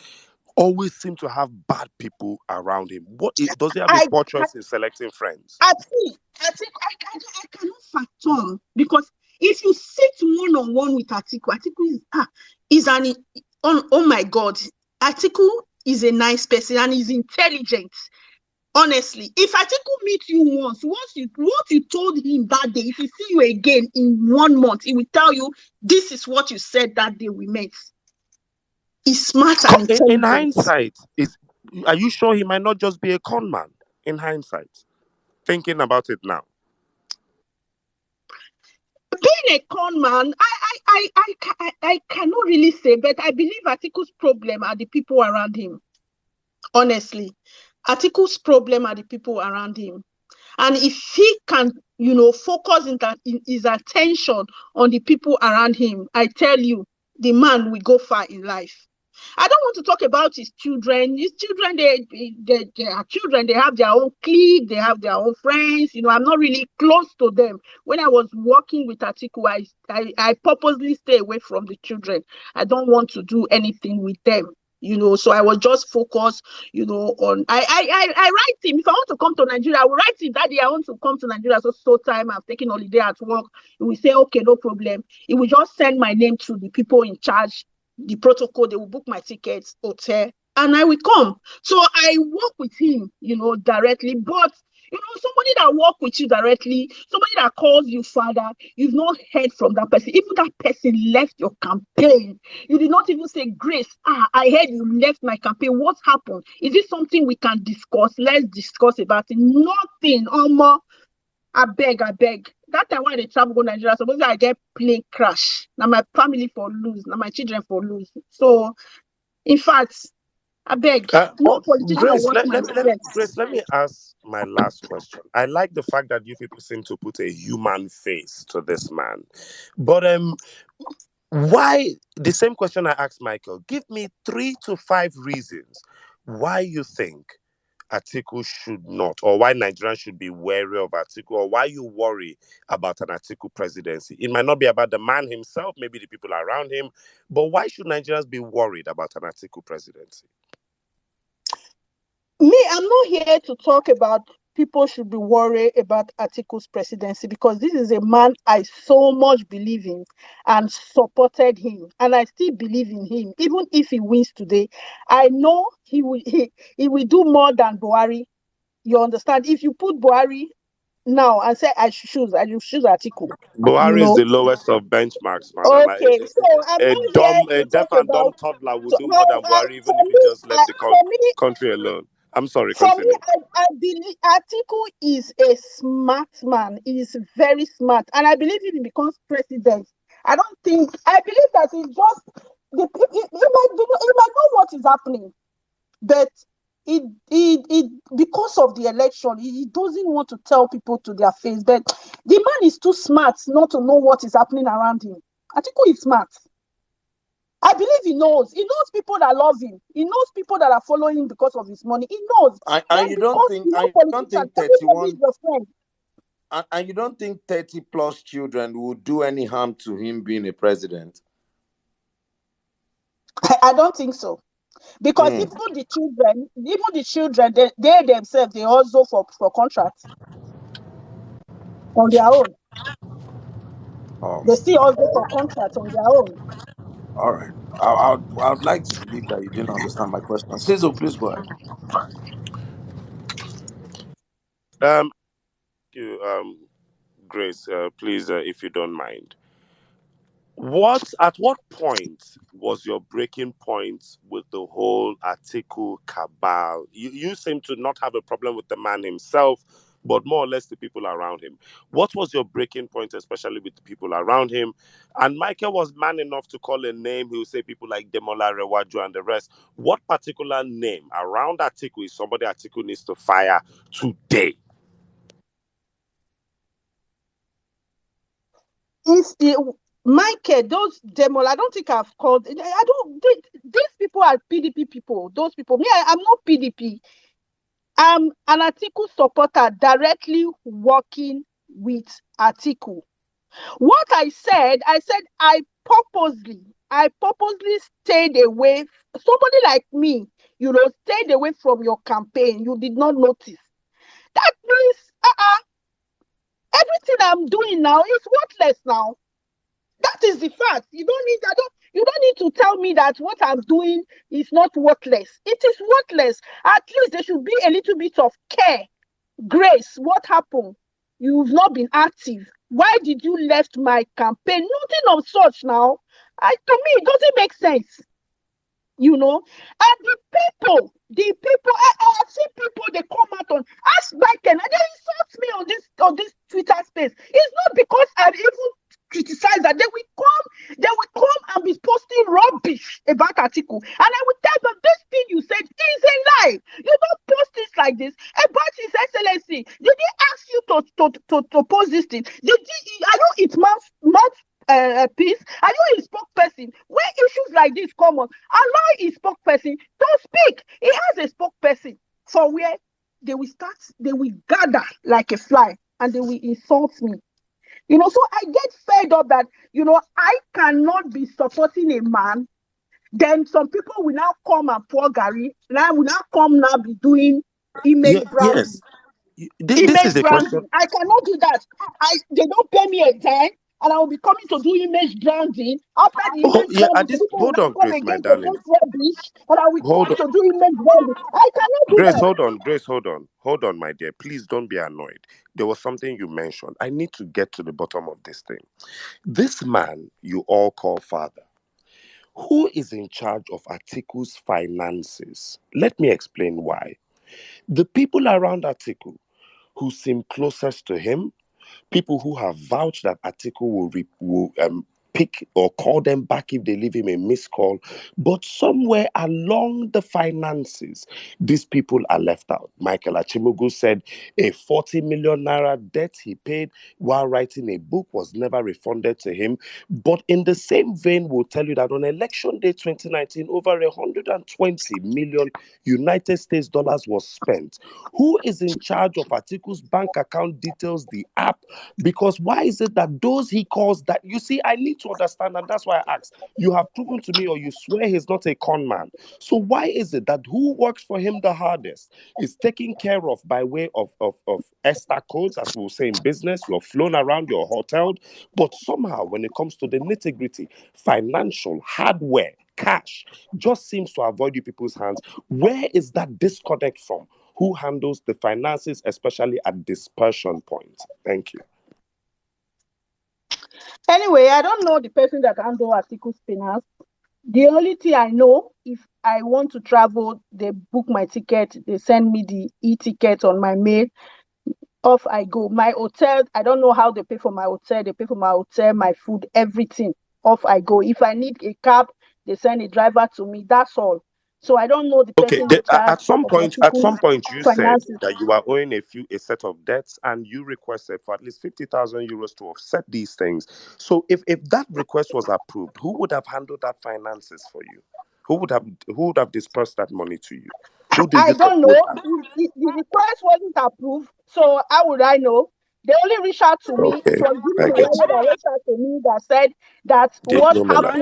always seem to have bad people around him? Does he have a poor choice in selecting friends? I cannot fathom, because if you sit one-on-one with Atiku is oh my God, Atiku is a nice person and is intelligent. Honestly, if Atiku meets you once what you told him that day, if he see you again in 1 month, he will tell you this is what you said that day we met. He's smart and intelligent. In hindsight, are you sure he might not just be a con man? In hindsight, thinking about it now, being a con man, I cannot really say, but I believe Atiku's problem are the people around him. Honestly, Atiku's problem are the people around him. And if he can, focus in his attention on the people around him, I tell you, the man will go far in life. I don't want to talk about his children. His children, they are children. They have their own clique. They have their own friends. I'm not really close to them. When I was working with Atiku, I purposely stay away from the children. I don't want to do anything with them. So I was just focused, on I write him. If I want to come to Nigeria, I will write him, Daddy, I want to come to Nigeria. So time I've taken holiday at work. He will say, okay, no problem. He will just send my name to the people in charge, the protocol. They will book my tickets, hotel, and I will come. So I work with him, directly. But somebody that work with you directly, somebody that calls you father, you've not heard from that person. Even that person left your campaign. You did not even say, Grace, I heard you left my campaign. What happened? Is this something we can discuss? Let's discuss about it. Nothing. I beg. That time when they travel go Nigeria, suppose I get plane crash. Now my family for lose. Now my children for lose. So, in fact, I beg. No politician Grace, want my Grace, let me ask my last question. I like the fact that you people seem to put a human face to this man. But why, the same question I asked Michael, give me 3 to 5 reasons why you think Atiku should not, or why Nigerians should be wary of Atiku, or why you worry about an Atiku presidency. It might not be about the man himself, maybe the people around him, but why should Nigerians be worried about an Atiku presidency? Me, I'm not here to talk about people should be worried about Atiku's presidency, because this is a man I so much believe in and supported him, and I still believe in him. Even if he wins today, I know he will do more than Buhari. You understand? If you put Buhari now and say I should choose Atiku. Buhari is the lowest of benchmarks, madam. Okay, so I'm not here A to deaf talk and dumb about. toddler would So, do more than Buhari, even if he just left the country alone. I'm sorry, for me, continue. I believe Atiku is a smart man. He is very smart, and I believe if he becomes president, I believe that he just he might know what is happening, but it because of the election, he doesn't want to tell people to their face. But the man is too smart not to know what is happening around him. Atiku is smart. I believe he knows. He knows people that love him. He knows people that are following him because of his money. He knows. And you don't think, politicians, everybody is your friend. And you don't think 30 plus children would do any harm to him being a president? I don't think so. Because even the children, they themselves, they also for contracts on their own. They still also for contracts on their own. All right. I'd like to believe that you didn't understand my question. Cecil, please go ahead. Grace, please, if you don't mind. At what point was your breaking point with the whole Atiku cabal? You seem to not have a problem with the man himself, but more or less the people around him. What was your breaking point, especially with the people around him? And Michael was man enough to call a name. He would say people like Demola Rewaju and the rest. What particular name around Atiku is somebody Atiku needs to fire today? Michael, those Demola, I don't think I've called. These people are PDP people. Those people. Me, I'm not PDP. I'm an Atiku supporter directly working with Atiku. What I said I purposely stayed away. Somebody like me, stayed away from your campaign. You did not notice. That means everything I'm doing now is worthless now. That is the fact. You don't need to tell me that what I'm doing is not worthless. It is worthless. At least there should be a little bit of care. Grace, what happened? You've not been active. Why did you left my campaign? Nothing of such now. To me, it doesn't make sense. And the people, I see people, they come out ask Biden, and they insult me on this Twitter space. It's not because I even criticize that. They will come and be posting rubbish about Atiku. And I will tell them, this thing you said is a lie. You don't post this like this. About His Excellency, did he ask you to post this thing? I know it's mouth peace? Are you a spokesperson? When issues like this come on, allow a spokesperson to speak. He has a spokesperson for where they will gather like a fly and they will insult me. So I get fed up that, I cannot be supporting a man. Then some people will now come and pour Gary. Now will now come now be doing Yeah, image branding. yes. This is Image a question. branding. I cannot do that. They don't pay me a dime, and I will be coming to do image branding. After the Oh, image yeah, branding, at the this, people will hold now on, come Grace, my again to darling. post rubbish, and I will Hold come on. to do image branding. I cannot do Grace, that. hold on. Grace, hold on. Hold on, my dear. Please don't be annoyed. There was something you mentioned. I need to get to the bottom of this thing. This man you all call father, who is in charge of Atiku's finances? Let me explain why. The people around Atiku who seem closest to him, people who have vouched that Atiku will pick or call them back if they leave him a missed call. But somewhere along the finances, these people are left out. Micheal Achimugu said a 40 million naira debt he paid while writing a book was never refunded to him. But in the same vein, we'll tell you that on election day 2019, over 120 million United States dollars was spent. Who is in charge of Atiku's bank account details, the app? Because why is it that those he calls that, you see, I need to understand, and that's why I ask. You have proven to me, or you swear he's not a con man. So why is it that who works for him the hardest is taken care of by way of ESTA codes, as we'll say in business? You're flown around, you're hoteled, but somehow when it comes to the nitty-gritty, financial, hardware, cash, just seems to avoid you people's hands. Where is that disconnect from? Who handles the finances, especially at dispersion point? Thank you. Anyway, I don't know the person that handle Atiku's finance. The only thing I know, if I want to travel, they book my ticket, they send me the e-ticket on my mail. Off I go. My hotel, I don't know how they pay for my hotel. They pay for my hotel, my food, everything. Off I go. If I need a cab, they send a driver to me. That's all. So I don't know the Okay. person in charge At some of point, Atiku's you said finances. that you are owing a set of debts, and you requested for at least 50,000 euros to offset these things. So if that request was approved, who would have handled that finances for you? Who would have dispersed that money to you? Who did I this don't with? know. The request wasn't approved. So how would I know? They only reached out to me. It Okay, was I Dino get Malaya you. that reached out to me that said that Did no Mela.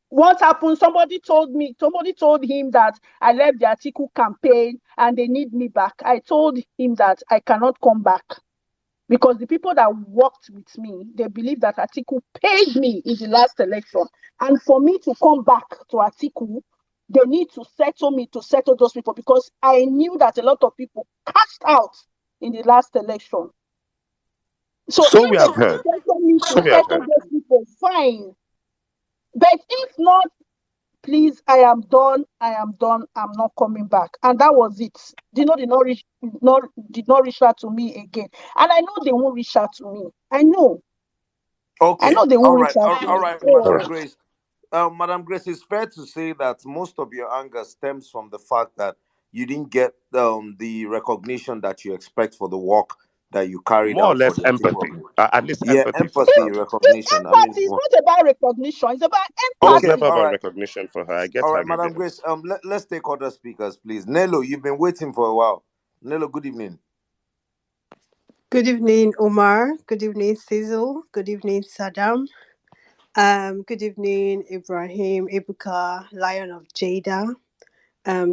what happened, somebody told him that I left the Atiku campaign and they need me back. I told him that I cannot come back because the people that worked with me, they believe that Atiku paid me in the last election. And for me to come back to Atiku, they need to settle me to settle those people because I knew that a lot of people cashed out in the last election. So So we if they have can heard. settle me to So we have settle heard. those people, fine. But if not, please, I am done. I am done. I'm not coming back. And that was it. Did not reach out to me again. And I know they won't reach out to me. I know Okay. they All won't reach right. out to All me. right, All Madam So right. Grace. Madam Grace, it's fair to say that most of your anger stems from the fact that you didn't get the recognition that you expect for the work that you carried More or out for less the empathy. people. At least Yeah, empathy for empathy, her. it's recognition. I mean, empathy. It's not about recognition. It's about It was okay. never empathy. All about right. recognition for her. I get All her right, Madam grievance. Grace. Let's take other speakers, please. Nello, you've been waiting for a while. Nello, good evening. Good evening, Omar. Good evening, Cecil. Good evening, Saddam. Good evening, Ibrahim, Ibuka, Lion of Jada,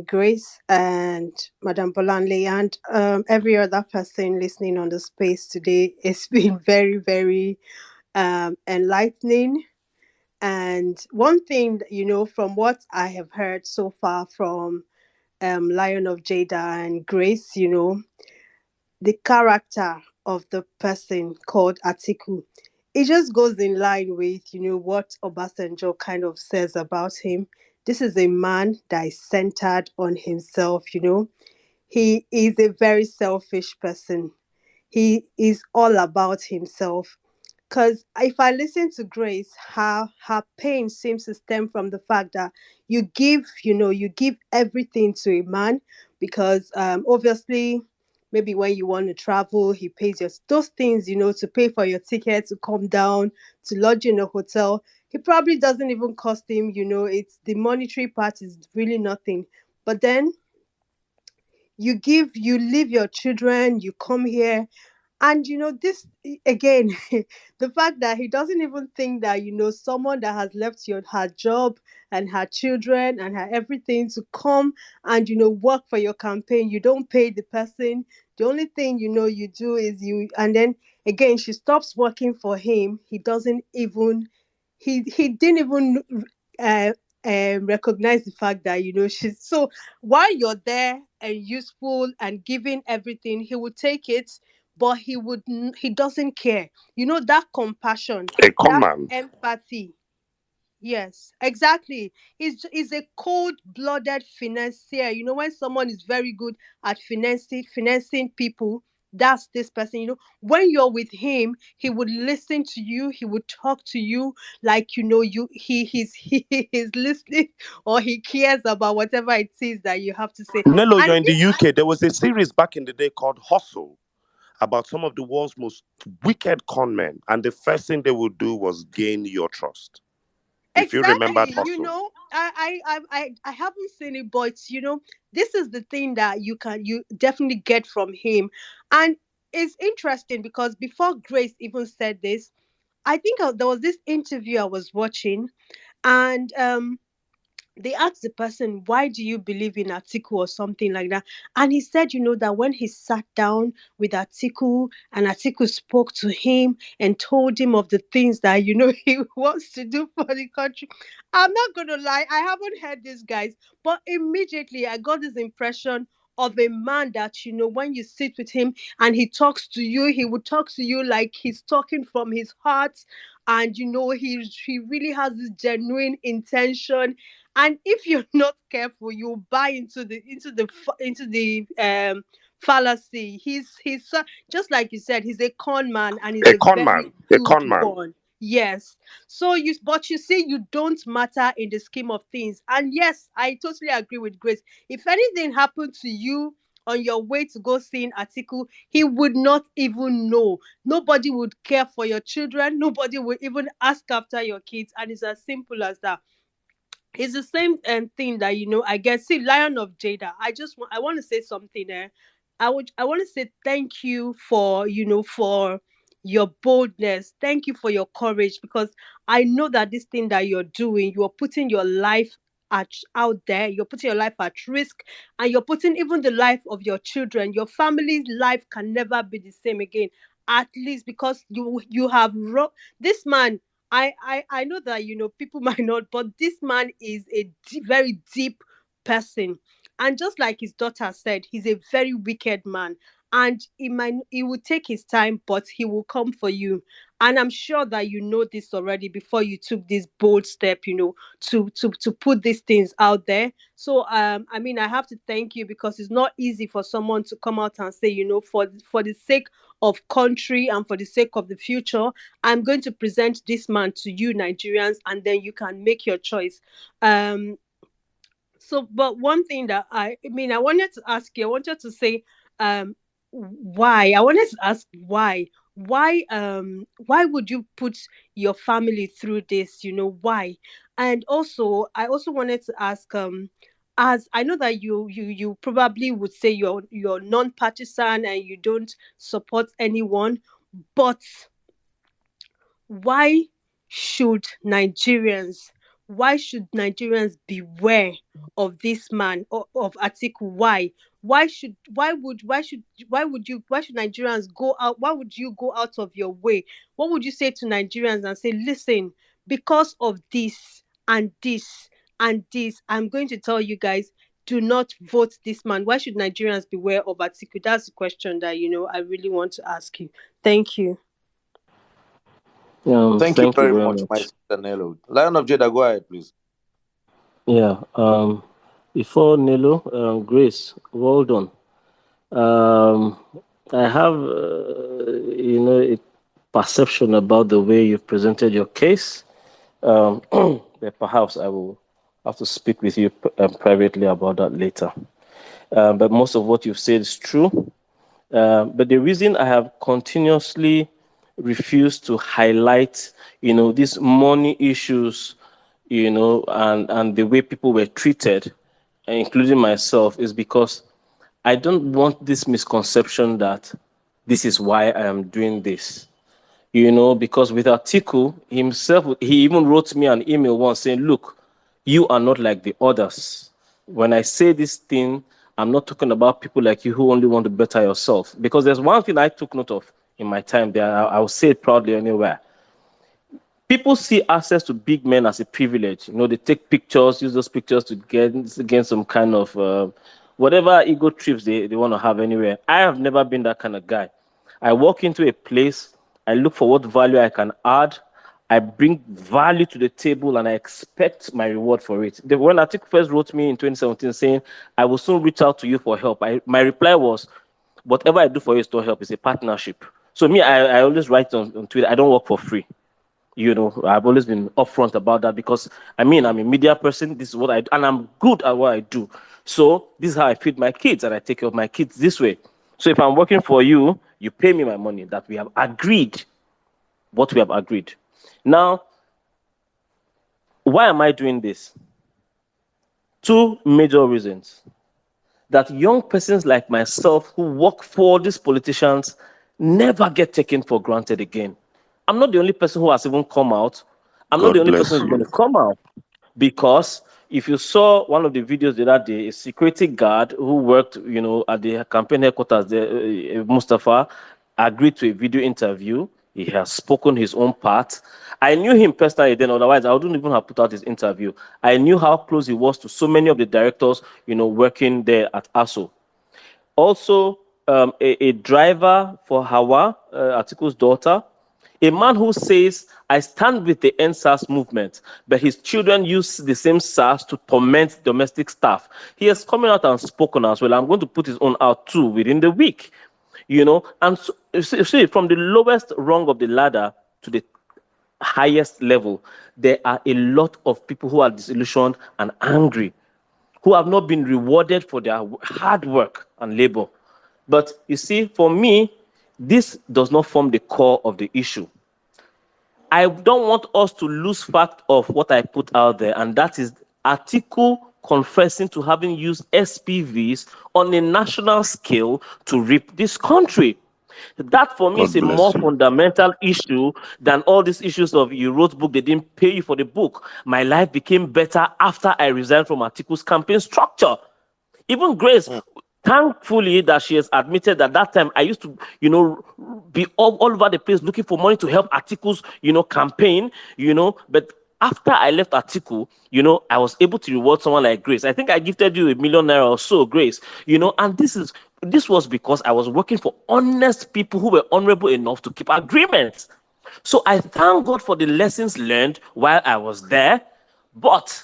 Grace, and Madam Bolanle, and every other person listening on the space today. It's been very, very enlightening. And one thing, from what I have heard so far from Lion of Jada and Grace, the character of the person called Atiku, it just goes in line with, what Obasanjo kind of says about him. This is a man that is centered on himself. He is a very selfish person. He is all about himself. Because if I listen to Grace, her pain seems to stem from the fact that you give everything to a man because obviously maybe when you want to travel, he pays your those things, to pay for your ticket to come down, to lodge in a hotel. He probably doesn't even cost him, it's the monetary part is really nothing. But then you leave your children, you come here, and this again, the fact that he doesn't even think that someone that has left her job and her children and her everything to come and work for your campaign. You don't pay the person. The only thing you do is and then again she stops working for him. He doesn't even he didn't even uh, recognize the fact that she's so while you're there and useful and giving everything, he would take it, but he doesn't care. That compassion, A con that man. empathy. Yes, exactly. He's a cold-blooded financier. When someone is very good at financing people, that's this person. When you're with him, he would listen to you. He would talk to you like he's listening, or he cares about whatever it is that you have to say. Nello, And you're in the UK. There was a series back in the day called Hustle about some of the world's most wicked con men, and the first thing they would do was gain your trust. If you remember exactly, Hustle. I haven't seen it, but this is the thing that you definitely get from him. And it's interesting because before Grace even said this, I think there was this interview I was watching, and they asked the person, why do you believe in Atiku or something like that? And he said, that when he sat down with Atiku and Atiku spoke to him and told him of the things that, he wants to do for the country. I'm not going to lie, I haven't heard this, guys, but immediately I got this impression of a man that, when you sit with him and he talks to you, he would talk to you like he's talking from his heart. And, he really has this genuine intention, and if you're not careful, you buy into the fallacy. Just like you said, he's a con man, and he's A a con very man. A good con man. one. Yes. So but you see, you don't matter in the scheme of things. And yes, I totally agree with Grace. If anything happened to you on your way to go see an article, he would not even know. Nobody would care for your children. Nobody would even ask after your kids. And it's as simple as that. It's the same thing that I guess. See, Lion of Jada. I want to say something there. I want to say thank you for for your boldness. Thank you for your courage, because I know that this thing that you're doing, you're putting your life out there. You're putting your life at risk, and you're putting even the life of your children. Your family's life can never be the same again. At least because you have this man. I know that people might not, but this man is a very deep person, and just like his daughter said, he's a very wicked man, and he will take his time, but he will come for you. And I'm sure that you know this already before you took this bold step, to put these things out there. So I mean, I have to thank you, because it's not easy for someone to come out and say, for the sake of country and for the sake of the future, I'm going to present this man to you, Nigerians, and then you can make your choice. Um, but one thing that I wanted to ask you, I wanted to say, why? I wanted to ask why. Why would you put your family through this? Why? And also, I also wanted to ask, as I know that you probably would say you're non-partisan and you don't support anyone, but why should Nigerians why should Nigerians beware of this man, of Atiku? Why should Nigerians go out? Why would you go out of your way? What would you say to Nigerians and say, listen, because of this and this and this, I'm going to tell you guys, do not vote this man. Why should Nigerians beware of Atiku? That's the question that I really want to ask you. Thank you. Thank you Thank you very very much, my much. sister Nello. Lion of Jada, go ahead, please. Yeah. Before Nelo, Grace, well done. Um, I have, a perception about the way you've presented your case. But perhaps I will have to speak with you privately about that later. But most of what you've said is true. But the reason I have continuously refused to highlight, these money issues, and the way people were treated, including myself, is because I don't want this misconception that this is why I am doing this. Because with Atiku himself, he even wrote me an email once saying, look, you are not like the others. When I say this thing, I'm not talking about people like you who only want to better yourself. Because there's one thing I took note of in my time there, I'll say it proudly anywhere. People see access to big men as a privilege. They take pictures, use those pictures to gain some kind of whatever ego trips they want to have anywhere. I have never been that kind of guy. I walk into a place, I look for what value I can add, I bring value to the table, and I expect my reward for it. When Atiku first wrote me in 2017 saying, I will soon reach out to you for help, my reply was, whatever I do for you is not help, it's a partnership. So me, I always write on Twitter, I don't work for free. I've always been upfront about that because I'm a media person. This is what I do, and I'm good at what I do. So this is how I feed my kids, and I take care of my kids this way. So if I'm working for you, you pay me my money that we have agreed, what we have agreed. Now, why am I doing this? Two major reasons. That young persons like myself who work for these politicians never get taken for granted again. I'm not the only person who has even come out. I'm not the God only person bless who's going you. to come out. Because if you saw one of the videos the other day, a security guard who worked, at the campaign headquarters, Mustafa, agreed to a video interview. He has spoken his own part. I knew him personally then, otherwise I wouldn't even have put out his interview. I knew how close he was to so many of the directors, working there at ASO. Also, a driver for Hawa, Atiku's daughter, a man who says, I stand with the NSAS movement, but his children use the same SARS to torment domestic staff. He has come out and spoken as well. I'm going to put his own out too within the week. And so, see, from the lowest rung of the ladder to the highest level, there are a lot of people who are disillusioned and angry, who have not been rewarded for their hard work and labor. But you see, for me, this does not form the core of the issue. I don't want us to lose fact of what I put out there, and that is Atiku confessing to having used SPVs on a national scale to rip this country. That for me is God a more bless you. fundamental issue than all these issues of you wrote book, they didn't pay you for the book. My life became better after I resigned from Atiku's campaign structure. Even Grace, thankfully that she has admitted that time I used to, be all over the place looking for money to help Atiku's, campaign, but after I left Atiku, I was able to reward someone like Grace. I think I gifted you ₦1 million or so, Grace, and this was because I was working for honest people who were honorable enough to keep agreements. So I thank God for the lessons learned while I was there, but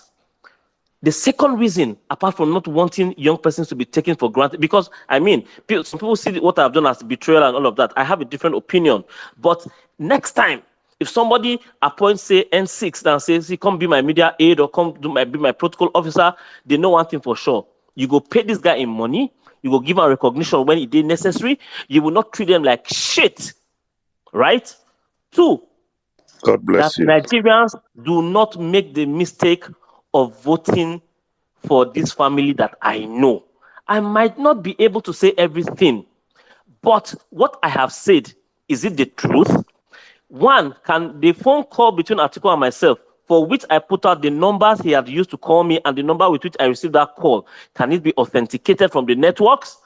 the second reason, apart from not wanting young persons to be taken for granted, because some people see what I've done as betrayal and all of that. I have a different opinion. But next time, if somebody appoints, say, N6 and says, "He come be my media aide or come be my protocol officer," they know one thing for sure. You go pay this guy in money. You go give him recognition when it is necessary. You will not treat them like shit. Right? Two, God that bless you. Nigerians do not make the mistake of voting for this family that I know. I might not be able to say everything, but what I have said, is it the truth? One, can the phone call between Atiku and myself, for which I put out the numbers he had used to call me and the number with which I received that call, can it be authenticated from the networks?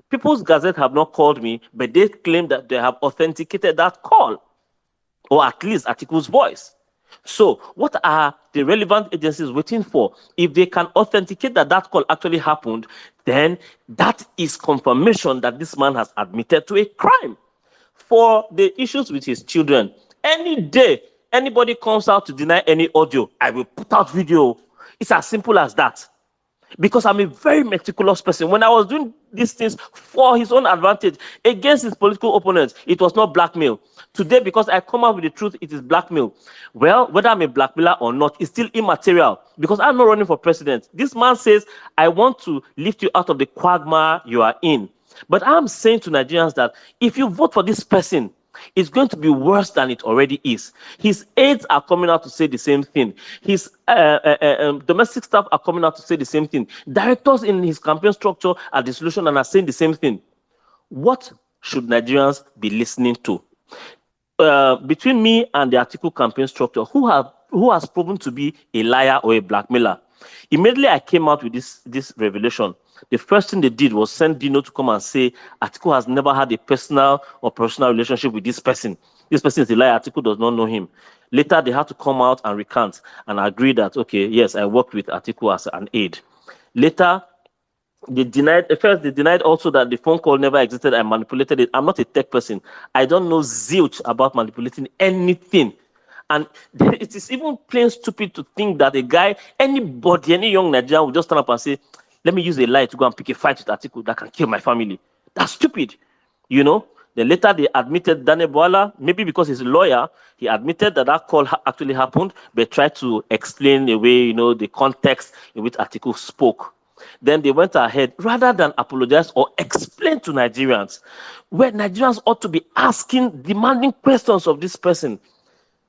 People's Gazette have not called me, but they claim that they have authenticated that call, or at least Atiku's voice. So what are the relevant agencies waiting for? If they can authenticate that call actually happened, then that is confirmation that this man has admitted to a crime. For the issues with his children, any day anybody comes out to deny any audio, I will put out video. It's as simple as that. Because I'm a very meticulous person. When I was doing these things for his own advantage against his political opponents, it was not blackmail. Today, because I come out with the truth, it is blackmail. Well, whether I'm a blackmailer or not, it's still immaterial because I'm not running for president. This man says, I want to lift you out of the quagmire you are in. But I'm saying to Nigerians that if you vote for this person, it's going to be worse than it already is. His aides are coming out to say the same thing. His domestic staff are coming out to say the same thing. Directors in his campaign structure are disillusioned and are saying the same thing. What should Nigerians be listening to? Between me and the Atiku campaign structure, who has proven to be a liar or a blackmailer? Immediately I came out with this revelation. The first thing they did was send Dino to come and say Atiku has never had a personal or professional relationship with this person. This person is a liar. Atiku does not know him. Later, they had to come out and recant and agree that, okay, yes, I worked with Atiku as an aide. Later, they denied also that the phone call never existed. I manipulated it. I'm not a tech person. I don't know zilch about manipulating anything. And it is even plain stupid to think that a guy, anybody, any young Nigerian will just stand up and say, let me use a lie to go and pick a fight with Atiku that can kill my family. That's stupid, you know? Then later they admitted Dane Boala, maybe because he's a lawyer, he admitted that that call actually happened, but tried to explain away, you know, the context in which Atiku spoke. Then they went ahead, rather than apologize or explain to Nigerians, where Nigerians ought to be asking, demanding questions of this person.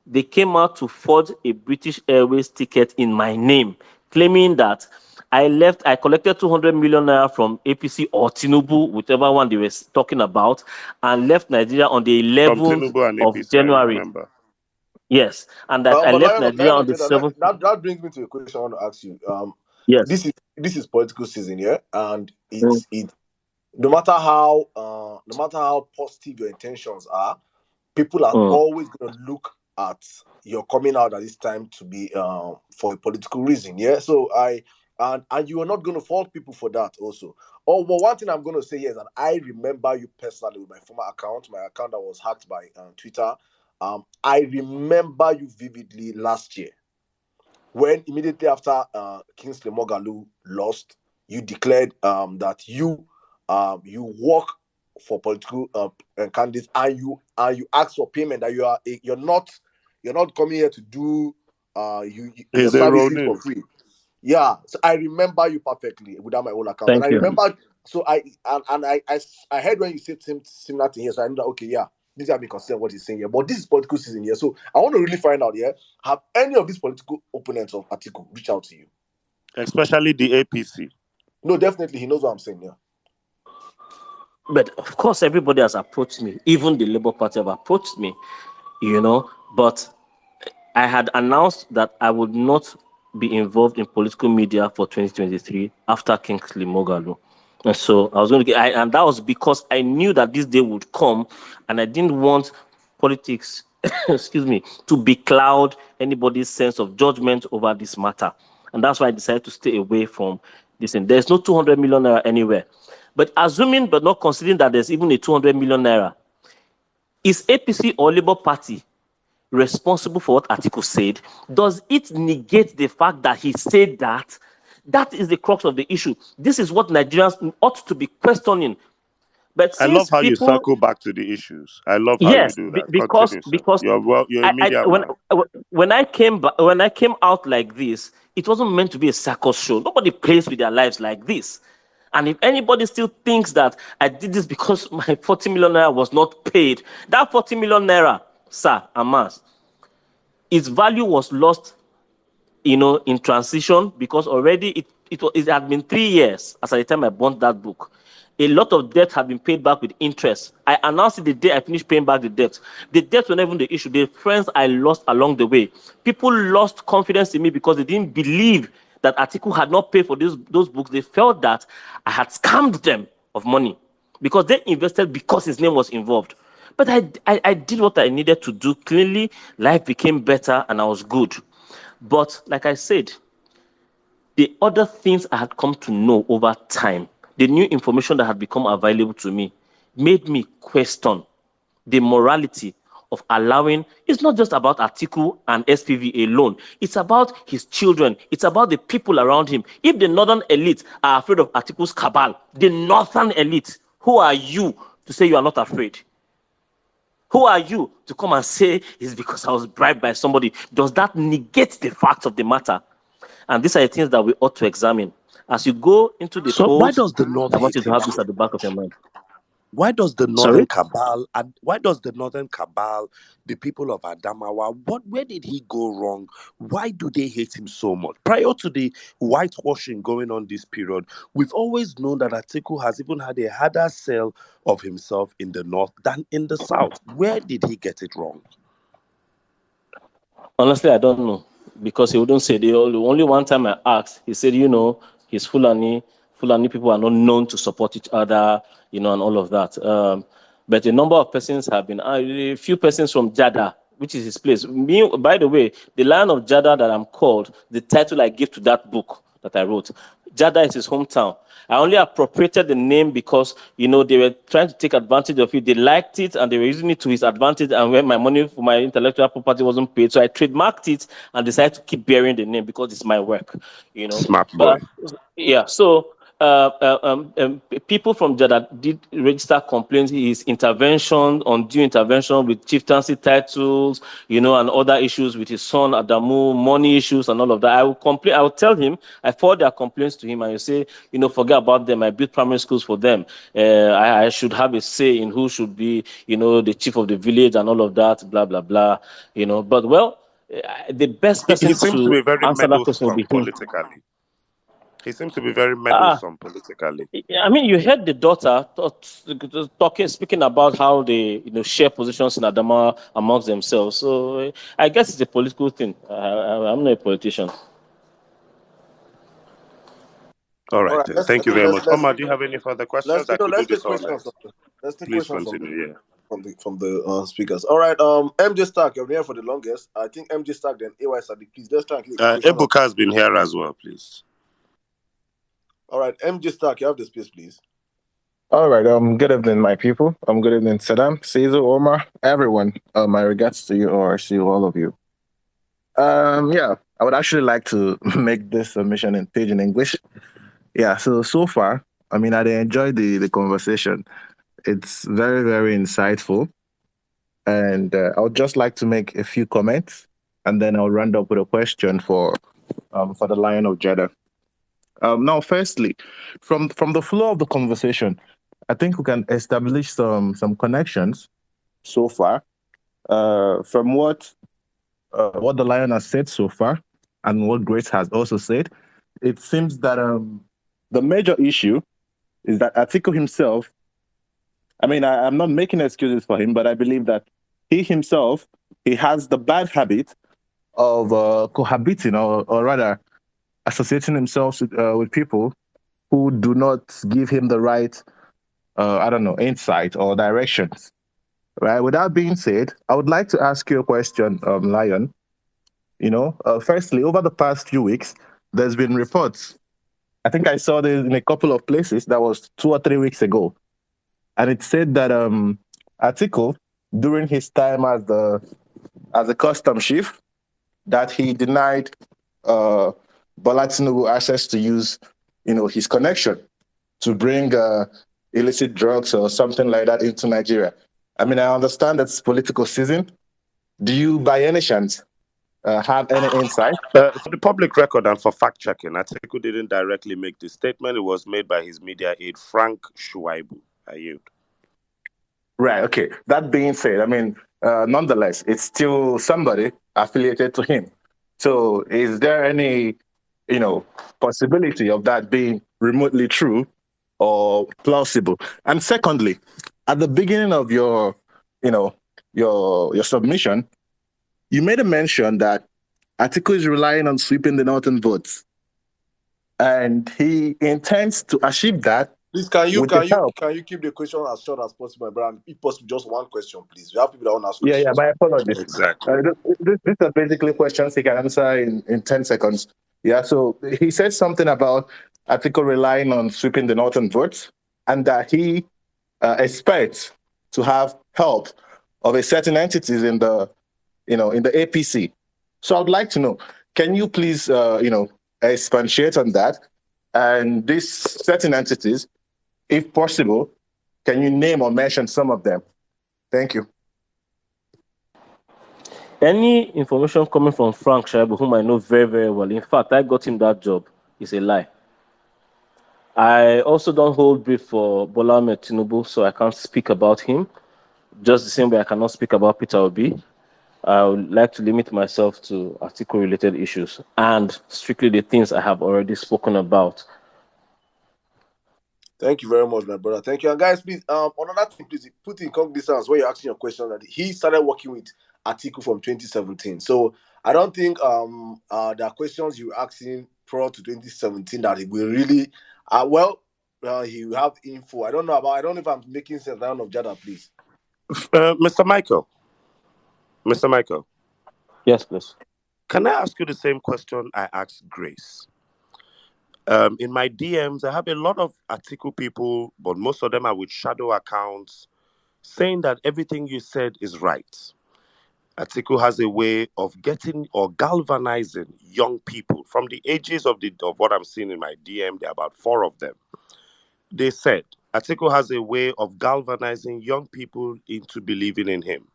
They came out to forge a British Airways ticket in my name, claiming that I collected 200 million naira from APC or Tinubu, whichever one they were talking about, and left Nigeria on the From 11th Tinubu and of APC, I January. remember. Yes, and that I But left Nigeria Lion on of the Jada, 7th. that brings me to a question I want to ask you. Yes. This is political season, yeah, and it's no matter how positive your intentions are, people are always going to look at your coming out at this time to be for a political reason, yeah. So and you are not going to fault people for that also. Oh, but one thing I'm going to say is that I remember you personally with my former account, my account that was hacked by Twitter. I remember you vividly last year when immediately after Kingsley Moghalu lost, you declared that you work for political candidates and you ask for payment, that you're not coming here to do your Is a services for Ronin. free. Yeah, so I remember you perfectly without my own account, and Thank I you. remember. So I heard when you said similar thing here, so I knew that okay, yeah, this have been considered what he's saying here. But this is political season here, so I want to really find out here. Have any of these political opponents of Atiku reach out to you? Especially the APC. No, definitely he knows what I'm saying. Yeah. But of course, everybody has approached me. Even the Labour Party have approached me, you know. But I had announced that I would not be involved in political media for 2023 after Kingsley Moghalu. And so I was going to get, and that was because I knew that this day would come, and I didn't want politics, excuse me, to becloud anybody's sense of judgment over this matter. And that's why I decided to stay away from this. And there's no 200 million naira anywhere. But assuming, but not considering that there's even a 200 million naira, is APC or Labour Party responsible for what Atiku said? Does it negate the fact that he said that? That is the crux of the issue. This is what Nigerians ought to be questioning. But I love since how you people, circle back to the issues. I love how you yes, do that. because Continue, sir. You're a media man. when I came out like this, it wasn't meant to be a circus show. Nobody plays with their lives like this. And if anybody still thinks that I did this because my 40 million naira was not paid, that 40 million naira, sir, Amas, its value was lost, you know, in transition, because already it had been 3 years as at the time I bought that book. A lot of debt had been paid back with interest. I announced it the day I finished paying back the debt. The debt was not even the issue. The friends I lost along the way. People lost confidence in me because they didn't believe that Atiku had not paid for those books. They felt that I had scammed them of money because they invested because his name was involved. But I did what I needed to do. Clearly, life became better and I was good. But like I said, the other things I had come to know over time, the new information that had become available to me, made me question the morality of allowing. It's not just about Atiku and SPV alone. It's about his children. It's about the people around him. If the northern elite are afraid of Atiku's cabal, the northern elite, who are you to say you are not afraid? Who are you to come and say it's because I was bribed by somebody? Does that negate the facts of the matter? And these are the things that we ought to examine. As you go into the So why polls, does the North I want hate you to him have so this at the back of your mind. Why does the Sorry? Northern Cabal and why does the Northern Cabal, the people of Adamawa, where did he go wrong? Why do they hate him so much? Prior to the whitewashing going on this period, we've always known that Atiku has even had a harder sell of himself in the North than in the South. Where did he get it wrong? Honestly, I don't know, because he wouldn't say. The only one time I asked, he said, he's Fulani people are not known to support each other, and all of that. But a number of persons have been, a few persons from Jada, which is his place. Me, by the way, the Lion of Jada that I'm called, the title I give to that book that I wrote, Jada is his hometown. I only appropriated the name because, they were trying to take advantage of it. They liked it and they were using it to his advantage. And when my money for my intellectual property wasn't paid, so I trademarked it and decided to keep bearing the name because it's my work, Smart But, boy. yeah, so people from Jada did register complaints. His intervention, undue intervention with chieftaincy titles, and other issues with his son Adamu, money issues and all of that. I will tell him, I forward their complaints to him, and you say, forget about them. I built primary schools for them. I should have a say in who should be, the chief of the village and all of that, blah, blah, blah, But, well, the best He person seems to to be very answer that question will meddlesome be him. politically. He seems to be very Ah, meddlesome politically. I mean, you heard the daughter speaking about how they, share positions in Adama amongst themselves. So I guess it's a political thing. I'm not a politician. All All right, right, then. Thank you very much. let's Omar, do you have any further questions? I could do let's take this all questions night. from let's take Please questions continue. Yeah. from the speakers. All right, MJ Stark, you've been here for the longest. I think MJ Stark, then AY Sadiq. Please, let's try and keep the question. Ebuka has been here as well, please. All right, MJ Stark, you have the space, please. All right. Good evening, my people. Good evening, Saddam, Caesar, Omar, everyone. My regards to you, or to all of you. Yeah, I would actually like to make this submission in page in English. Yeah. So far, I mean, I enjoyed the conversation. It's very, very insightful, and I would just like to make a few comments, and then I'll round up with a question for the Lion of Jada. Now, firstly, from the flow of the conversation, I think we can establish some connections so far from what the Lion has said so far and what Grace has also said. It seems that the major issue is that Atiku himself, I mean, I'm not making excuses for him, but I believe that he himself, he has the bad habit of cohabiting or rather associating himself with people who do not give him the right, insight or directions. Right. With that being said, I would like to ask you a question, Lion. Firstly, over the past few weeks, there's been reports. I think I saw this in a couple of places. That was 2 or 3 weeks ago, and it said that Atiku, during his time as a custom chief, that he denied Bola Tinubu access to use, his connection to bring illicit drugs or something like that into Nigeria. I mean, I understand that's political season. Do you, by any chance, have any insight? For the public record and for fact checking, Atiku didn't directly make the statement. It was made by his media aide, Frank Shuaibu. I yield. Right. Okay. That being said, I mean, nonetheless, it's still somebody affiliated to him. So, is there any, possibility of that being remotely true or plausible? And secondly, at the beginning of your submission, you made a mention that Atiku is relying on sweeping the northern votes, and he intends to achieve that. Please, can you help. keep the question as short as possible, Brian? If possible, just one question, please. We have people that want to ask Yeah, questions. my apologies. Exactly. These are basically questions he can answer in 10 seconds. Yeah, so he said something about Atiku relying on sweeping the northern votes, and that he expects to have help of a certain entities in the APC. So I'd like to know, can you please, expatiate on that? And these certain entities, if possible, can you name or mention some of them? Thank you. Any information coming from Frank Shaibu, whom I know very, very well, in fact, I got him that job, is a lie. I also don't hold brief for Bola Ahmed Tinubu, so I can't speak about him. Just the same way I cannot speak about Peter Obi. I would like to limit myself to article-related issues and strictly the things I have already spoken about. Thank you very much, my brother. Thank you. And guys, please, another thing, please put in cognizance when you're asking your question that he started working with Atiku from 2017. So I don't think there are questions you asking prior to 2017 that he will really he will have info. I don't know if I'm making sense. I don't know, Jada, please. Mr. Michael. Mr. Michael. Yes, please. Can I ask you the same question I asked Grace? In my DMs, I have a lot of Atiku people, but most of them are with shadow accounts, saying that everything you said is right. Atiku has a way of getting or galvanizing young people from the ages of what I'm seeing in my DM. There are about 4 of them. They said Atiku has a way of galvanizing young people into believing in him.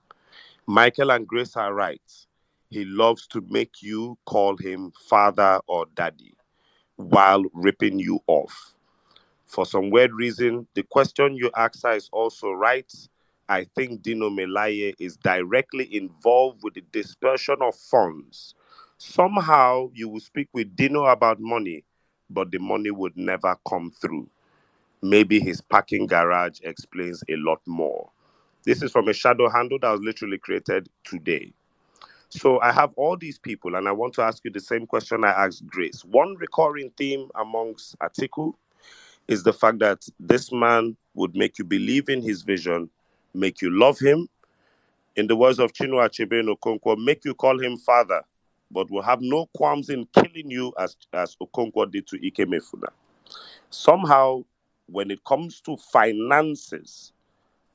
Michael and Grace are right. He loves to make you call him father or daddy while ripping you off. For some weird reason, the question you asked her is also right. I think Dino Melaye is directly involved with the dispersion of funds. Somehow you will speak with Dino about money, but the money would never come through. Maybe his parking garage explains a lot more. This is from a shadow handle that was literally created today. So I have all these people, and I want to ask you the same question I asked Grace. One recurring theme amongst Atiku is the fact that this man would make you believe in his vision, make you love him. In the words of Chinua Achebe Okonkwo, make you call him father, but will have no qualms in killing you as Okonkwo did to Ike Mefuna. Somehow, when it comes to finances,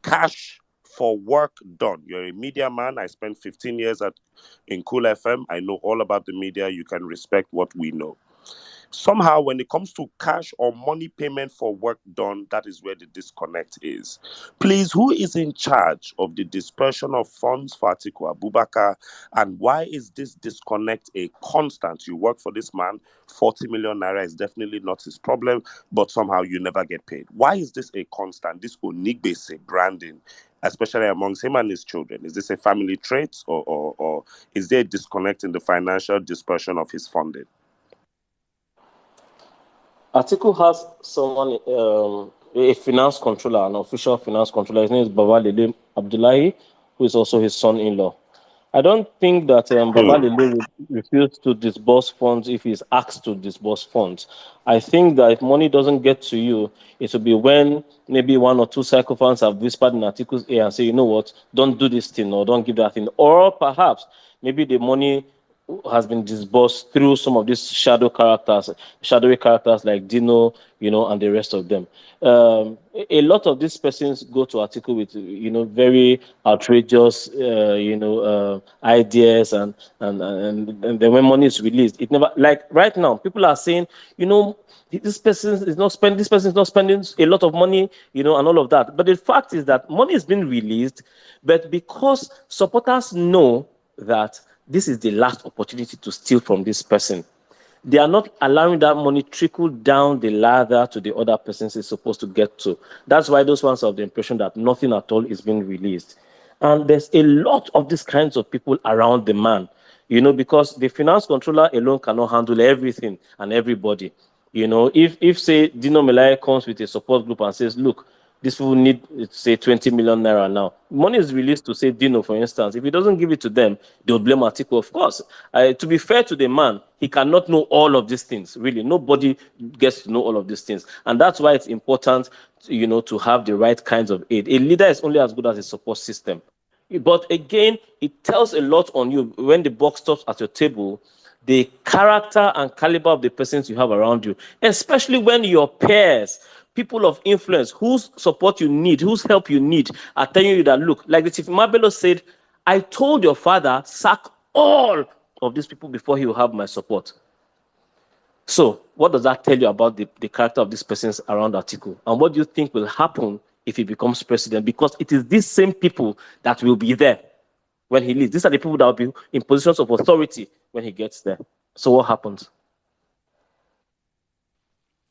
cash for work done. You're a media man. I spent 15 years in Cool FM. I know all about the media. You can respect what we know. Somehow, when it comes to cash or money payment for work done, that is where the disconnect is. Please, who is in charge of the dispersion of funds for Atiku Abubakar, and why is this disconnect a constant? You work for this man, 40 million naira is definitely not his problem, but somehow you never get paid. Why is this a constant, this Onigbese branding, especially amongst him and his children? Is this a family trait, or is there a disconnect in the financial dispersion of his funding? Atiku has someone, a finance controller, an official finance controller. His name is Babalele Abdullahi, who is also his son-in-law. I don't think that Babalele will refuse to disburse funds if he's asked to disburse funds. I think that if money doesn't get to you, it will be when maybe 1 or 2 sycophants have whispered in Atiku's ear and say, you know what, don't do this thing or don't give that thing. Or perhaps maybe the money has been disbursed through some of these shadowy characters like Dino, and the rest of them. A lot of these persons go to Atiku with, very outrageous, ideas, and then when money is released, it never, like right now, people are saying, this person is not spending a lot of money, and all of that. But the fact is that money is being released, but because supporters know that this is the last opportunity to steal from this person, they are not allowing that money trickle down the ladder to the other persons it's supposed to get to. That's why those ones have the impression that nothing at all is being released. And there's a lot of these kinds of people around the man, because the finance controller alone cannot handle everything and everybody. If say Dino Melaye comes with a support group and says, look, these people need, say, 20 million naira now. Money is released to, say, Dino, for instance. If he doesn't give it to them, they'll blame Atiku, of course. To be fair to the man, he cannot know all of these things, really. Nobody gets to know all of these things. And that's why it's important, to have the right kinds of aid. A leader is only as good as a support system. But again, it tells a lot on you when the buck stops at your table, the character and caliber of the persons you have around you, especially when your peers, people of influence, whose support you need, whose help you need, are telling you that, look, like the Chief Mabelo said, I told your father, sack all of these people before he will have my support. So what does that tell you about the character of these persons around Atiku? And what do you think will happen if he becomes president? Because it is these same people that will be there when he leaves. These are the people that will be in positions of authority when he gets there. So what happens?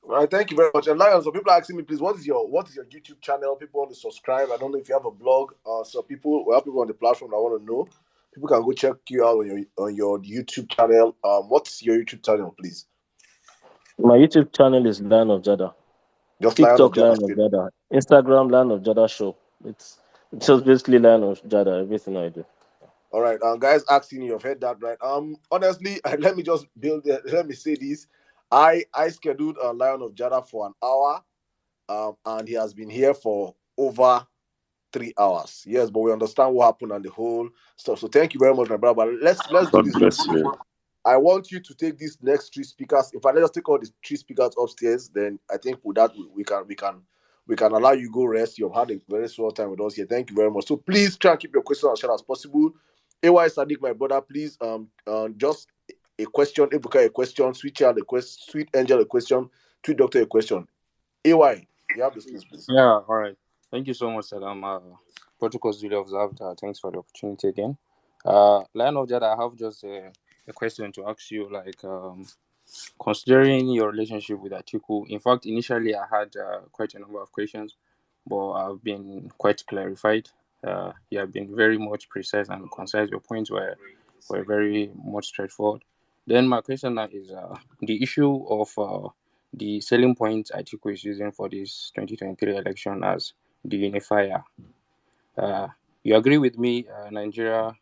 All right, thank you very much. And Lion, so people are asking me, please, what is your YouTube channel? People want to subscribe. I don't know if you have a blog. So we have people on the platform that want to know. People can go check you out on your YouTube channel. What's your YouTube channel, please? My YouTube channel is Lion of Jada. Just TikTok Lion of Jada. Instagram Lion of Jada Show. It's just basically Lion of Jada. Everything I do. All right, guys, asking you've heard that, right? Honestly, let me just let me say this. I scheduled a Lion of Jada for an hour, and he has been here for over 3 hours. Yes, but we understand what happened and the whole stuff. So thank you very much, my brother. But let's do God this. bless you. I want you to take these next 3 speakers. If I let us take all the 3 speakers upstairs, then I think with that we can allow you go rest. You've had a very short time with us here. Thank you very much. So please try and keep your questions as short as possible. AY Sadiq, my brother, please just a question, Ebuka a question, Sweet Child a question, Sweet Angel a question, Tweet Doctor a question. AY, you have the space, please. Yeah, all right. Thank you so much, Saddam. Protocols duly observed. Thanks for the opportunity again. Lion of Jada, I have just a question to ask you. Like, considering your relationship with Atiku, in fact, initially I had quite a number of questions, but I've been quite clarified. You have been very much precise and concise. Your points were very much straightforward. Then my question now is the issue of the selling point Atiku is using for this 2023 election as the unifier. You agree with me? Nigeria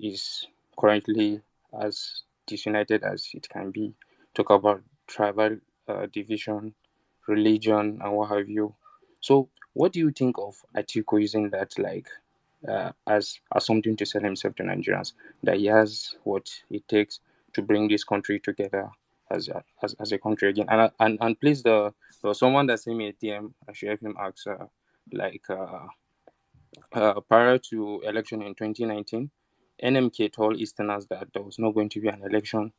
is currently as disunited as it can be. Talk about tribal division, religion, and what have you. So, what do you think of Atiku using that as something to sell himself to Nigerians? That he has what it takes to bring this country together as a country again. And please, there was someone that sent me a DM. I should have him ask prior to election in 2019, NMK told Easterners that there was not going to be an election,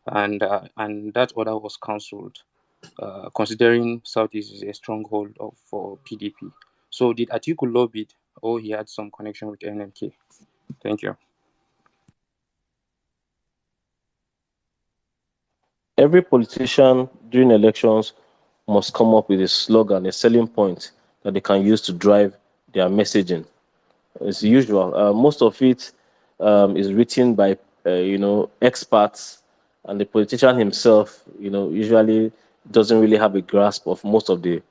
and that order was cancelled, considering Southeast is a stronghold for PDP. So did Atiku lobby it, or he had some connection with NMK? Thank you. Every politician during elections must come up with a slogan, a selling point that they can use to drive their messaging. As usual, most of it is written by experts, and the politician himself, usually doesn't really have a grasp of most of the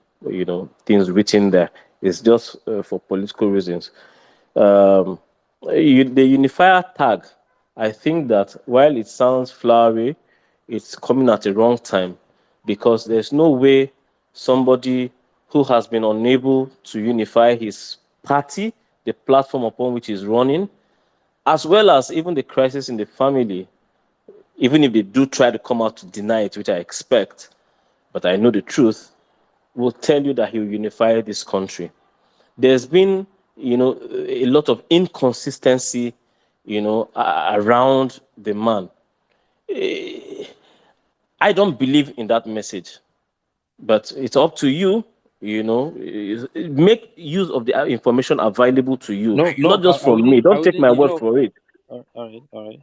things written there. It's just for political reasons. The unifier tag, I think that while it sounds flowery, it's coming at a wrong time, because there's no way somebody who has been unable to unify his party, the platform upon which he's running, as well as even the crisis in the family, even if they do try to come out to deny it, which I expect, but I know the truth, will tell you that he will unify this country. There's been, a lot of inconsistency, around the man. I don't believe in that message, but it's up to you. Make use of the information available to you, No, not just I from me. wouldn't. Don't take my word for it. All right.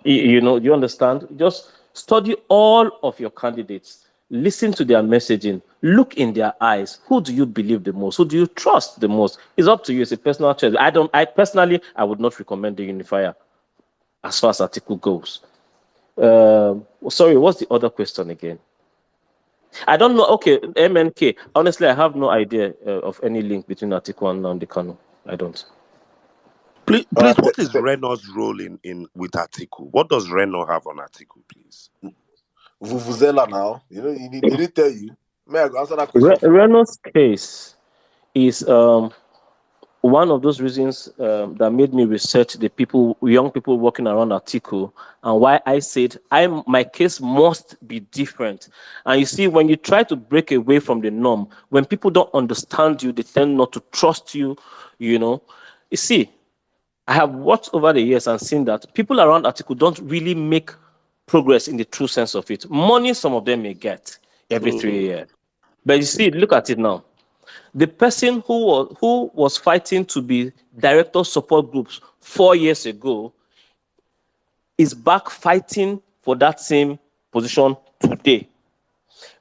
You understand? Just study all of your candidates, listen to their messaging, look in their eyes. Who do you believe the most? Who do you trust the most? It's up to you. It's a personal choice. I personally would not recommend the unifier as far as Atiku goes. Sorry, what's the other question again? I don't know. Okay, MNK. Honestly, I have no idea of any link between Atiku and Nnamdi Kanu. I don't. Please, what is Renault's role in with Atiku? What does Renault have on Atiku, please? Vuvuzela now. Did he tell you? May I answer that question? Renault's case is one of those reasons that made me research the young people working around Atiku, and why I said my case must be different. And you see, when you try to break away from the norm, when people don't understand you, they tend not to trust you. You see, I have watched over the years and seen that people around Atiku don't really make progress in the true sense of it. Money, some of them may get every 3 years. But you see, look at it now. The person who was fighting to be director support groups 4 years ago is back fighting for that same position today.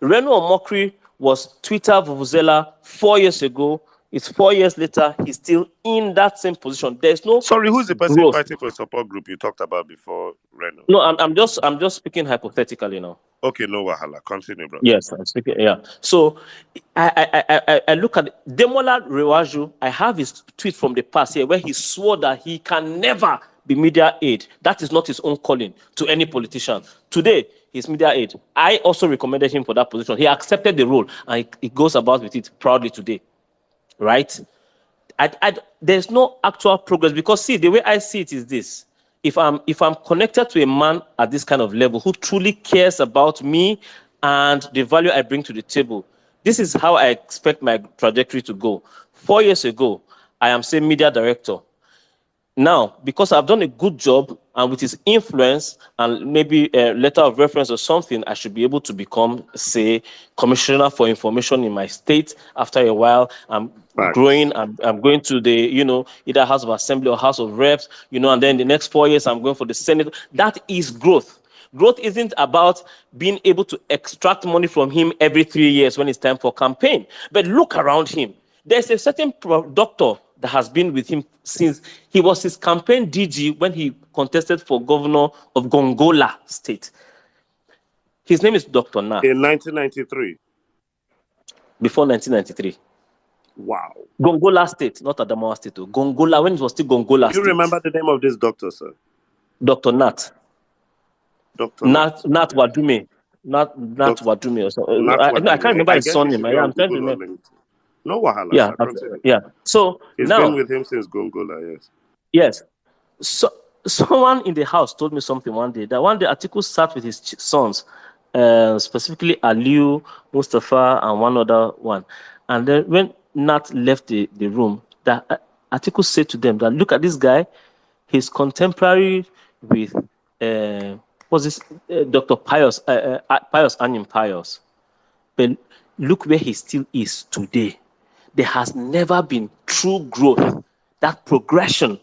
Reno Omokri was Twitter Vuvuzela 4 years ago. It's 4 years later. He's still in that same position. There's no Sorry, who's the person growth. fighting for a support group you talked about before, Reno? No, I'm just speaking hypothetically now. Okay, no wahala. Continue, brother. Yes, I'm speaking. Yeah. So I look at Demola Rewaju. I have his tweet from the past here where he swore that he can never be media aid. That is not his own calling to any politician. Today, he's media aid. I also recommended him for that position. He accepted the role and he goes about with it proudly today. Right? There's no actual progress because see, the way I see it is this. If I'm connected to a man at this kind of level who truly cares about me and the value I bring to the table, this is how I expect my trajectory to go. 4 years ago, I am say media director. Now, because I've done a good job and with his influence and maybe a letter of reference or something, I should be able to become, say, commissioner for information in my state. After a while, I'm growing. I'm going to the, either House of Assembly or House of Reps, and then the next 4 years, I'm going for the Senate. That is growth. Growth isn't about being able to extract money from him every 3 years when it's time for campaign. But look around him. There's a certain doctor that has been with him since he was his campaign DG when he contested for governor of Gongola State. His name is Dr. Na. In 1993. Before 1993. Wow. Gongola State, not Adamawa State. Gongola, when it was still Gongola State. You remember the name of this doctor, sir? Dr. Nat. Dr. Nat Wadume. Nat Wadume or something. I can't remember his surname. I'm trying to remember. No wahala. Yeah, yeah. So he's now, been with him since Gongola, yes. Yes. So someone in the house told me something one day. That one day Atiku sat with his sons, specifically Aliu, Mustafa, and one other one. And then when Nat left the room, that Atiku said to them that look at this guy, he's contemporary with Dr. Pius Anyim Pius. But look where he still is today. There has never been true growth, that progression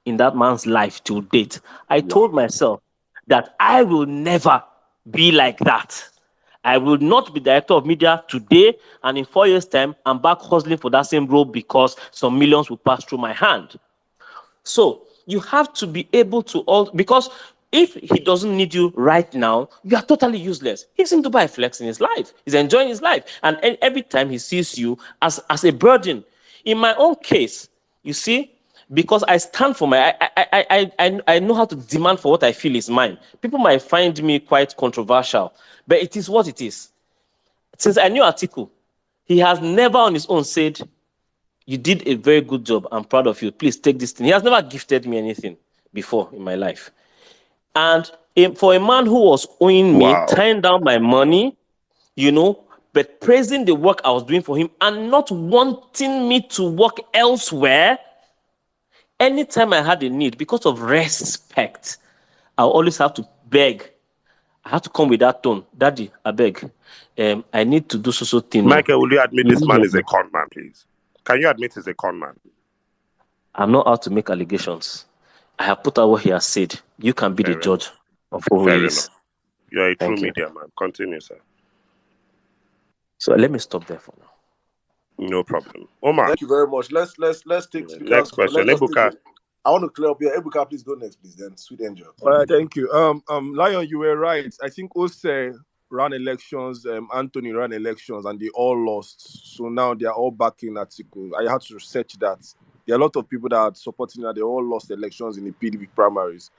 in that man's life to date. I told myself that I will never be like that. I will not be director of media today, and in 4 years' time, I'm back hustling for that same role because some millions will pass through my hand. So you have to be able to because if he doesn't need you right now, you are totally useless. He's in Dubai flexing his life. He's enjoying his life. And every time he sees you as a burden. In my own case, you see, because I stand for I know how to demand for what I feel is mine. People might find me quite controversial, but it is what it is. Since I knew Atiku, he has never on his own said, you did a very good job. I'm proud of you. Please take this thing. He has never gifted me anything before in my life. And for a man who was owing me, tying down my money, but praising the work I was doing for him and not wanting me to work elsewhere, anytime I had a need, because of respect, I always have to beg. I have to come with that tone. Daddy, I beg. I need to do so thing. Michael, will you admit this man is a con man, please? Can you admit he's a con man? I'm not out to make allegations. I have put out what he has said. You can be the judge of who he is. You're a true media man. Continue, sir. So let me stop there for now. No problem. Omar. Thank you very much. Let's take next question. Ebuka. I want to clear up here. Ebuka, please go next, please. Then Sweet Angel. All right, thank you. Lion, you were right. I think Ose ran elections, Anthony ran elections, and they all lost. So now they are all backing Atiku. I had to research that. There are a lot of people that are supporting that. They all lost elections in the PDP primaries.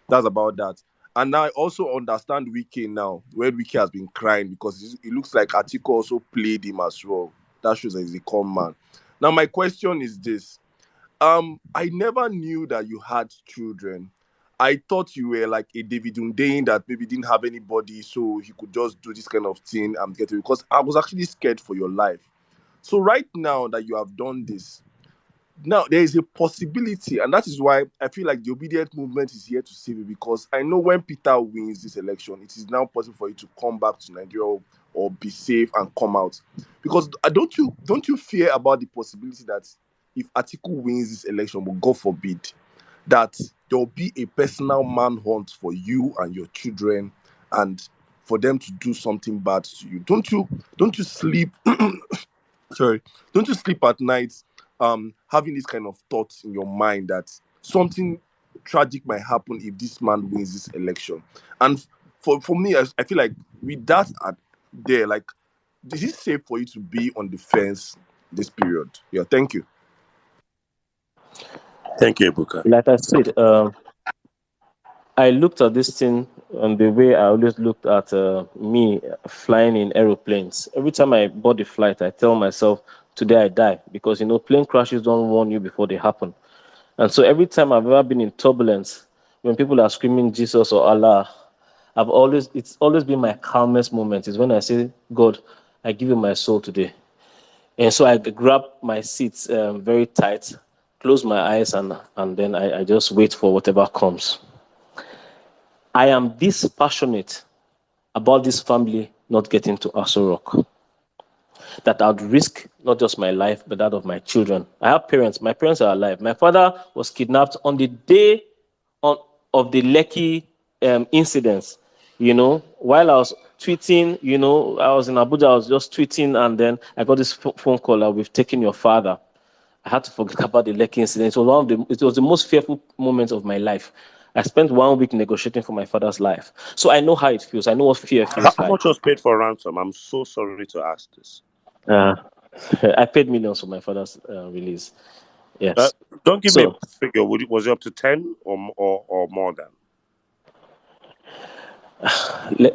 That's about that. And now I also understand Wike now, where Wike has been crying because it looks like Atiku also played him as well. That shows that he's a con man. Now my question is this. I never knew that you had children. I thought you were like a David Undain that maybe didn't have anybody, so he could just do this kind of thing and get it. Because I was actually scared for your life. So right now that you have done this, now there is a possibility, and that is why I feel like the obedient movement is here to save you. Because I know when Peter wins this election, it is now possible for you to come back to Nigeria or be safe and come out. Because don't you fear about the possibility that if Atiku wins this election, but God forbid, that there will be a personal manhunt for you and your children, and for them to do something bad to you? Don't you sleep? Sorry, don't you sleep at night having this kind of thoughts in your mind that something tragic might happen if this man wins this election? And for me, I feel like with that there, like, is it safe for you to be on the fence this period? Yeah, thank you. Thank you, Ebuka. Like I said, I looked at this thing the way I always looked at me flying in aeroplanes. Every time I board the flight, I tell myself, today I die. Because, plane crashes don't warn you before they happen. And so every time I've ever been in turbulence, when people are screaming Jesus or Allah, it's always been my calmest moment is when I say, God, I give you my soul today. And so I grab my seats very tight, close my eyes, and then I just wait for whatever comes. I am this passionate about this family not getting to Aso Rock that I'd risk not just my life, but that of my children. I have parents. My parents are alive. My father was kidnapped on the day of the Lekki incidents. While I was tweeting, I was in Abuja, I was just tweeting, and then I got this phone call that we've taken your father. I had to forget about the Lekki incident. It was the most fearful moment of my life. I spent 1 week negotiating for my father's life. So I know how it feels. I know what fear How feels like. much was paid for ransom? I'm so sorry to ask this. I paid millions for my father's release. Yes. Don't give me a figure. Was it up to 10 or more than?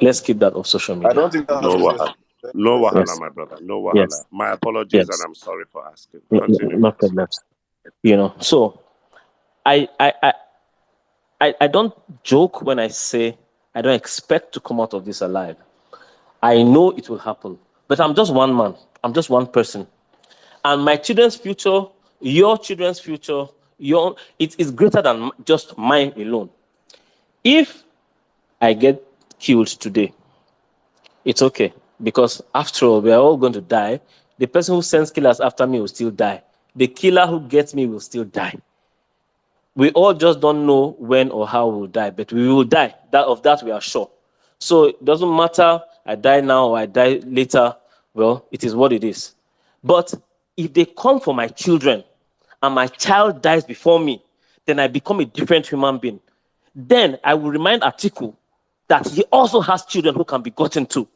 Let's keep that off social media. I don't think that's no wahala, my brother. No wahala. Yes. My apologies, Yes. and I'm sorry for asking. No problem. So I don't joke when I say I don't expect to come out of this alive. I know it will happen, but I'm just one man. I'm just one person, and my children's future, your children's future, it is greater than just mine alone. If I get killed today, it's okay, because after all, we are all going to die. The person who sends killers after me will still die. The killer who gets me will still die. We all just don't know when or how we'll die, but we will die. Of that we are sure. So it doesn't matter I die now or I die later. Well, it is what it is. But if they come for my children and my child dies before me, then I become a different human being. Then I will remind Atiku that he also has children who can be gotten to.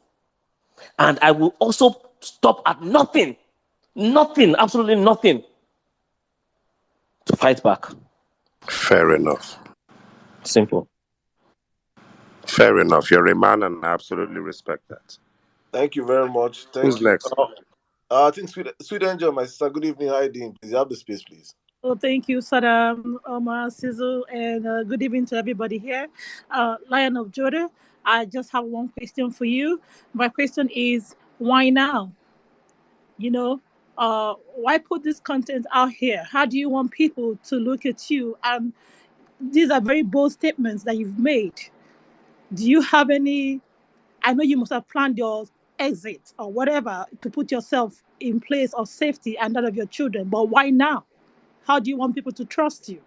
And I will also stop at nothing, absolutely nothing, to fight back. Fair enough. Simple. Fair enough. You're a man, and I absolutely respect that. Thank you very much. Who's next? I think Sweet Angel, my sister. Good evening. How are you doing? Please have the space, please. Well, thank you, Saddam, Omar, Sizzle, and good evening to everybody here. Lion of Judah, I just have one question for you. My question is, why now? Why put this content out here? How do you want people to look at you? And these are very bold statements that you've made. Do you have any? I know you must have planned your exit or whatever to put yourself in place of safety and that of your children, but why now? How do you want people to trust you?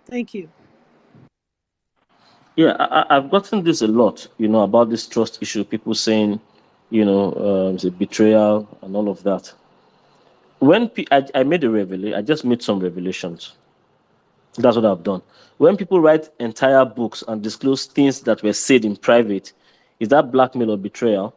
Thank you. Yeah, I've gotten this a lot, about this trust issue. People saying, it's a betrayal and all of that. When I made a revelation, I just made some revelations. That's what I've done. When people write entire books and disclose things that were said in private, is that blackmail or betrayal?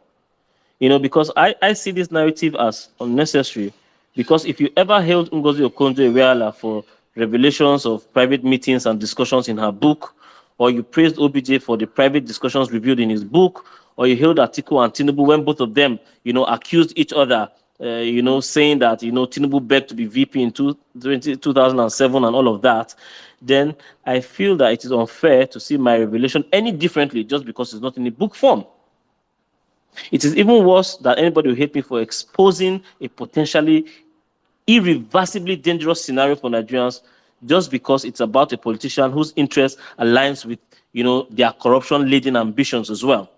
Because I see this narrative as unnecessary. Because if you ever held Ngozi Okonjo-Iweala for revelations of private meetings and discussions in her book, or you praised OBJ for the private discussions revealed in his book, or you held Atiku and Tinubu when both of them, accused each other, saying that, Tinubu begged to be VP in 2007 and all of that, then I feel that it is unfair to see my revelation any differently just because it's not in a book form. It is even worse that anybody will hate me for exposing a potentially irreversibly dangerous scenario for Nigerians just because it's about a politician whose interest aligns with, their corruption-laden ambitions as well.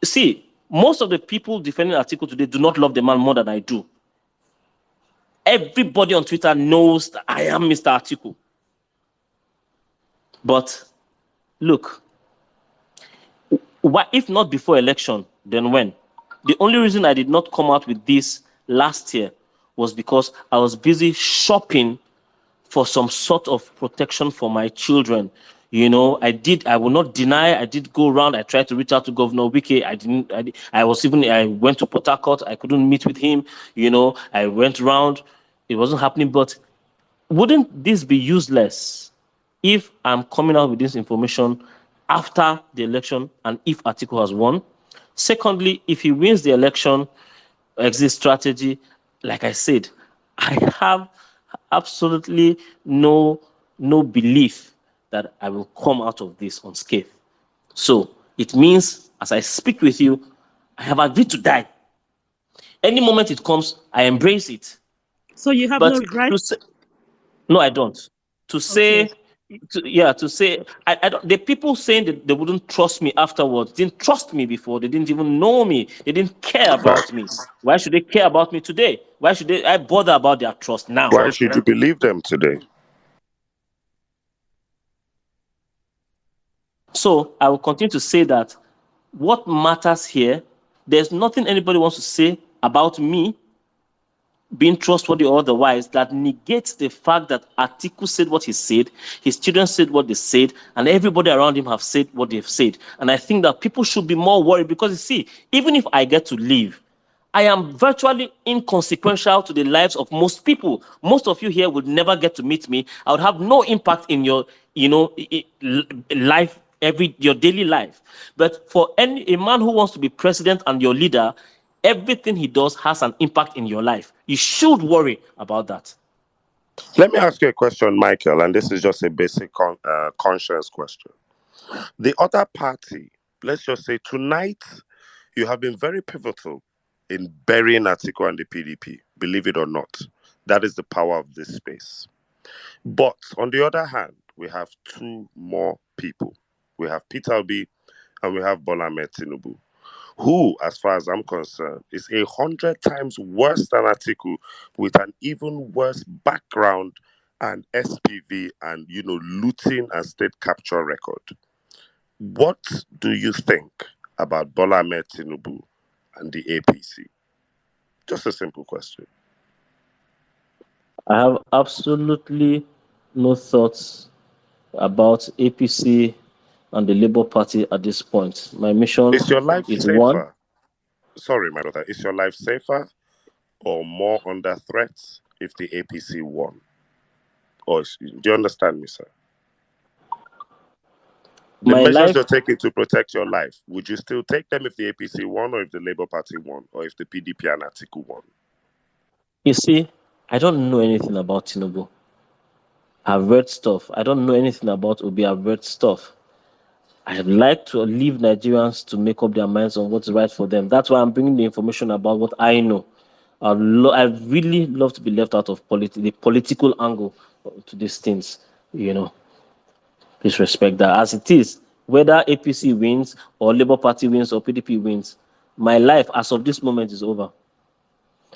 See, most of the people defending Atiku today do not love the man more than I do. Everybody on Twitter knows that I am Mr. Atiku. But look, Why, if not before election, then when? The only reason I did not come out with this last year was because I was busy shopping for some sort of protection for my children. You know, I will not deny, I did go around, I tried to reach out to Governor Wike, I went to Port Harcourt, I couldn't meet with him, you know, I went around, it wasn't happening, but wouldn't this be useless if I'm coming out with this information after the election and if Atiku has won? Secondly, if he wins the election, exit strategy, like I said, I have absolutely no belief that I will come out of this unscathed. So it means, as I speak with you, I have agreed to die. Any moment it comes, I embrace it. So you have But no regrets? No, I don't. To Okay. say, I don't, the people saying that they wouldn't trust me afterwards didn't trust me before. They didn't even know me. They didn't care about me. Why should they care about me today? Why should I bother about their trust now? Why should you believe them today? So I will continue to say that what matters here, there's nothing anybody wants to say about me being trustworthy or otherwise that negates the fact that Atiku said what he said, his children said what they said, and everybody around him have said what they've said. And I think that people should be more worried because, you see, even if I get to leave, I am virtually inconsequential to the lives of most people. Most of you here would never get to meet me. I would have no impact in your, life, your daily life. But for a man who wants to be president and your leader, everything he does has an impact in your life. You should worry about that. Let me ask you a question, Michael, and this is just a basic conscience question. The other party, let's just say tonight, you have been very pivotal in burying Atiku and the PDP, believe it or not. That is the power of this space. But on the other hand, we have two more people. We have Peter Obi and we have Bola Ahmed Tinubu, who, as far as I'm concerned, is 100 times worse than Atiku, with an even worse background and SPV and, looting and state capture record. What do you think about Bola Ahmed Tinubu and the APC? Just a simple question. I have absolutely no thoughts about APC and the Labour Party at this point. My mission Is your life is one. safer? Sorry, my brother. Is your life safer or more under threat if the APC won? Do you understand me, sir? The measures you're taking to protect your life, would you still take them if the APC won, or if the Labour Party won, or if the PDP and Atiku won? You see, I don't know anything about Tinubu. I've read stuff. I don't know anything about Obi. I've read stuff. I'd like to leave Nigerians to make up their minds on what's right for them. That's why I'm bringing the information about what I know. I'd really love to be left out of the political angle to these things, Please respect that. As it is, whether APC wins or Labour Party wins or PDP wins, my life as of this moment is over.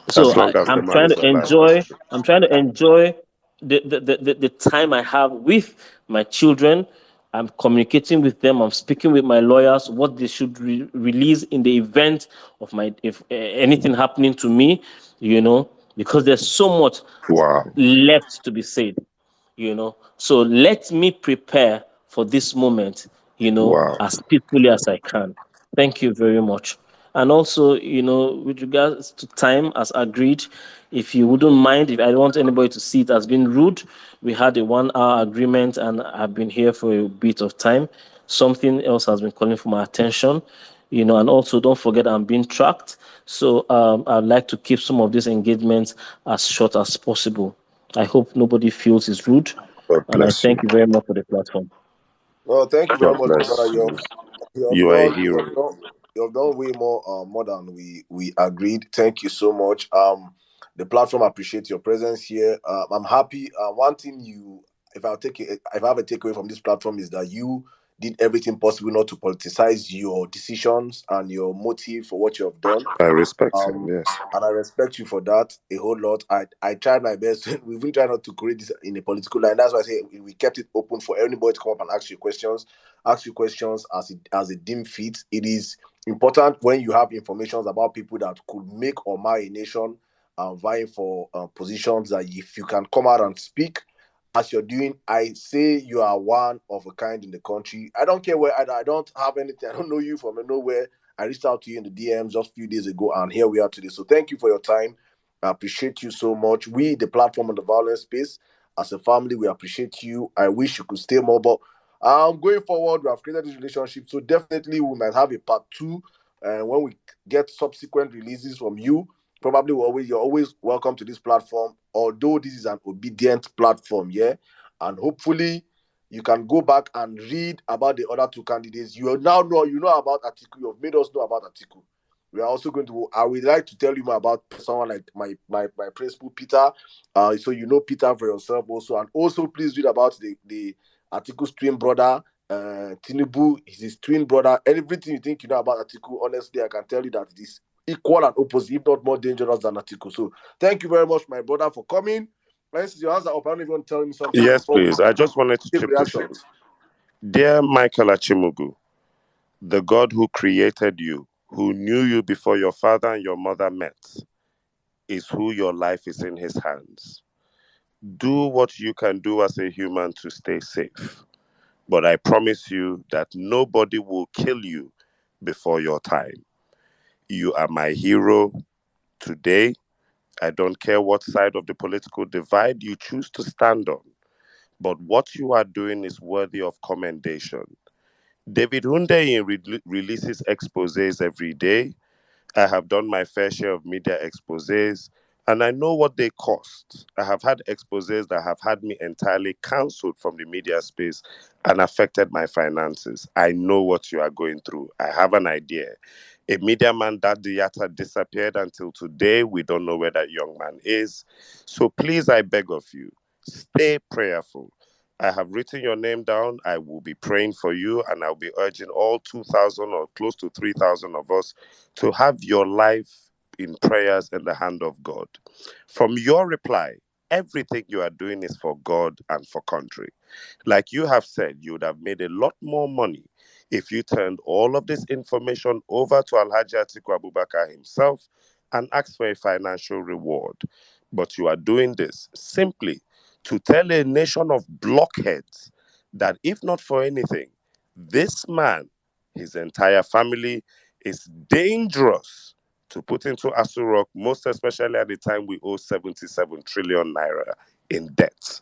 So I'm trying to enjoy. I'm trying to enjoy the time I have with my children. I'm communicating with them. I'm speaking with my lawyers what they should release in the event of if anything happening to me, because there's so much left to be said, So let me prepare for this moment, as peacefully as I can. Thank you very much. And also, with regards to time, as agreed, if you wouldn't mind, if I don't want anybody to see it as being rude, we had a 1-hour agreement and I've been here for a bit of time. Something else has been calling for my attention, and also don't forget I'm being tracked. So I'd like to keep some of these engagements as short as possible. I hope nobody feels it's rude. And I thank you very much for the platform. Well, thank you very much, brother. You are a hero. You've done way more than we agreed. Thank you so much. The platform appreciates your presence here. I'm happy. One thing if I have a takeaway from this platform is that you did everything possible not to politicize your decisions and your motive for what you have done. I respect him, yes. And I respect you for that a whole lot. I tried my best. We've been trying not to create this in a political line. That's why I say we kept it open for anybody to come up and ask you questions. Ask you questions as it deem fit. It is important when you have information about people that could make or mar a nation vying for positions, that if you can come out and speak as you're doing, I say you are one of a kind in the country. I don't care where, I don't have anything. I don't know you from nowhere. I reached out to you in the DMs just a few days ago, and here we are today. So thank you for your time. I appreciate you so much. We, the platform on the violence space, as a family, we appreciate you. I wish you could stay more, but going forward, we have created this relationship. So definitely we might have a part two when we get subsequent releases from you. Probably you're always welcome to this platform, although this is an obedient platform, yeah. And hopefully you can go back and read about the other two candidates. You now know about Atiku. You have made us know about Atiku. We are also going to. I would like to tell you more about someone like my principal Peter. So you know Peter for yourself also, and also please read about the Atiku's twin brother, Tinubu. Is his twin brother. Everything you think you know about Atiku, honestly, I can tell you that it is equal and opposite, if not more dangerous than Atiku. So thank you very much, my brother, for coming. This is your hands are up. I don't even tell me something. Yes, please. I just wanted to chip this in. Dear Micheal Achimugu, the God who created you, who knew you before your father and your mother met, is who your life is in his hands. Do what you can do as a human to stay safe. But I promise you that nobody will kill you before your time. You are my hero today. I don't care what side of the political divide you choose to stand on, but what you are doing is worthy of commendation. David Hundeyin releases exposés every day. I have done my fair share of media exposés, and I know what they cost. I have had exposés that have had me entirely cancelled from the media space and affected my finances. I know what you are going through. I have an idea. A media man, that Diata, disappeared until today. We don't know where that young man is. So please, I beg of you, stay prayerful. I have written your name down. I will be praying for you, and I'll be urging all 2,000 or close to 3,000 of us to have your life in prayers in the hand of God. From your reply, everything you are doing is for God and for country. Like you have said, you would have made a lot more money if you turned all of this information over to Alhaji Atiku Abubakar himself and asked for a financial reward. But you are doing this simply to tell a nation of blockheads that if not for anything, this man, his entire family, is dangerous to put into Asu Rock, most especially at the time we owe 77 trillion naira in debt.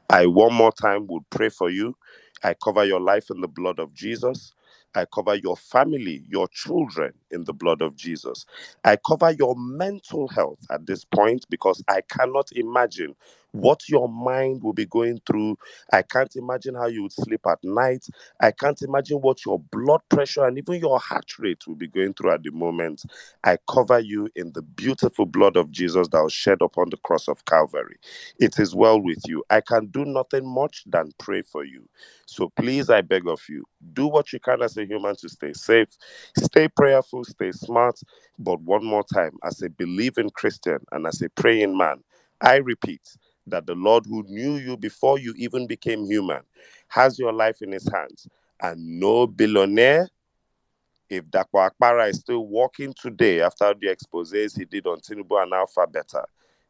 I one more time would pray for you. I cover your life in the blood of Jesus. I cover your family, your children in the blood of Jesus. I cover your mental health at this point because I cannot imagine what your mind will be going through. I can't imagine how you would sleep at night. I can't imagine what your blood pressure and even your heart rate will be going through at the moment. I cover you in the beautiful blood of Jesus that was shed upon the cross of Calvary. It is well with you. I can do nothing much than pray for you. So please, I beg of you, do what you can as a human to stay safe, stay prayerful, stay smart. But one more time, as a believing Christian and as a praying man, I repeat that the Lord who knew you before you even became human has your life in his hands. And no billionaire, if Dakwa Akpara is still walking today after the exposés he did on Tinubu and Alpha Beta,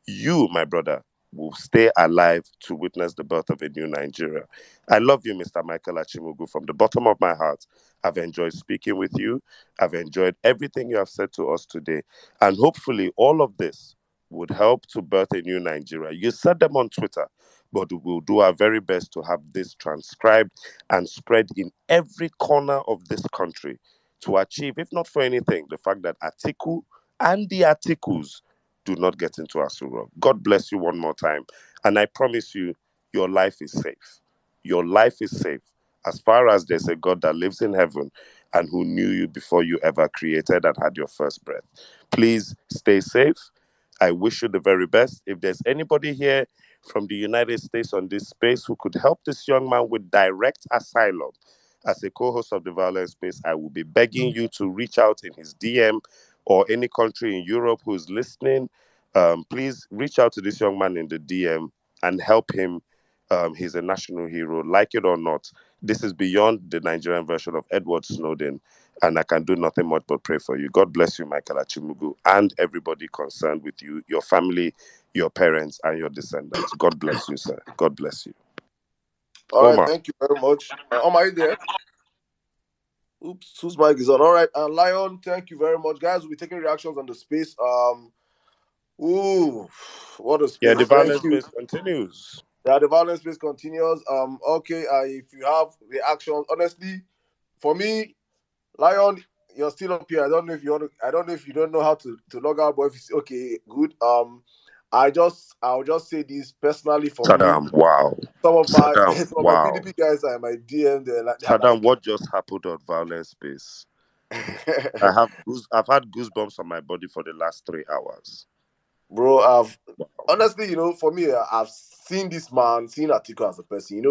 you, my brother, will stay alive to witness the birth of a new Nigeria. I love you, Mr. Micheal Achimugu, from the bottom of my heart. I've enjoyed speaking with you. I've enjoyed everything you have said to us today. And hopefully all of this would help to birth a new Nigeria. You said them on Twitter, but we'll do our very best to have this transcribed and spread in every corner of this country to achieve, if not for anything, the fact that Atiku and the Atikus do not get into Asura. God bless you one more time. And I promise you, your life is safe. Your life is safe. As far as there's a God that lives in heaven and who knew you before you ever created and had your first breath. Please stay safe. I wish you the very best. If there's anybody here from the United States on this space who could help this young man with direct asylum, as a co-host of the Vawulence Space, I will be begging you to reach out in his DM or any country in Europe who's listening. Please reach out to this young man in the DM and help him. He's a national hero, like it or not. This is beyond the Nigerian version of Edward Snowden, and I can do nothing much but pray for you. God bless you, Micheal Achimugu, and everybody concerned with you, your family, your parents, and your descendants. God bless you, sir. God bless you. All right, Omar. thank you very much. Omar, are you there? Oops, whose mic is on? All right, Lion, thank you very much, guys. We'll be taking reactions on the space. Ooh, what a Yeah, space! the Thank Vawulence you. Space continues. Yeah, the Vawulence space continues. Okay. If you have reactions, honestly, for me, Lion, you're still up here. I don't know if you want to. I don't know if you don't know how to log out, but if it's okay, good. I'll just say this personally for me. Saddam, wow. Some of my Saddam, wow. PDP guys are in my DM. They're Saddam, like, what just happened on Vawulence Space? I've had goosebumps on my body for the last 3 hours. Bro, honestly, for me, I've seen this man, seen Atiku as a person.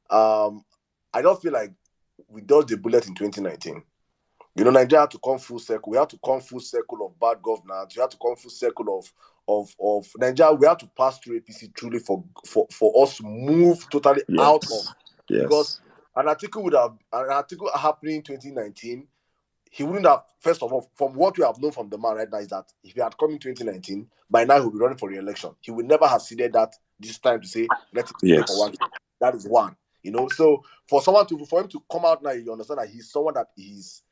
I don't feel like we dodged the bullet in 2019. Nigeria had to come full circle. We had to come full circle of bad governance. We had to come full circle of Nigeria. We had to pass through APC truly for us to move totally out of. Because an article happening in 2019, he wouldn't have, first of all, from what we have known from the man right now, is that if he had come in 2019, by now he would be running for re-election. He would never have ceded that this time to say, let him stay for 1 year. That is one. So for him to come out now, you understand that he's someone that he's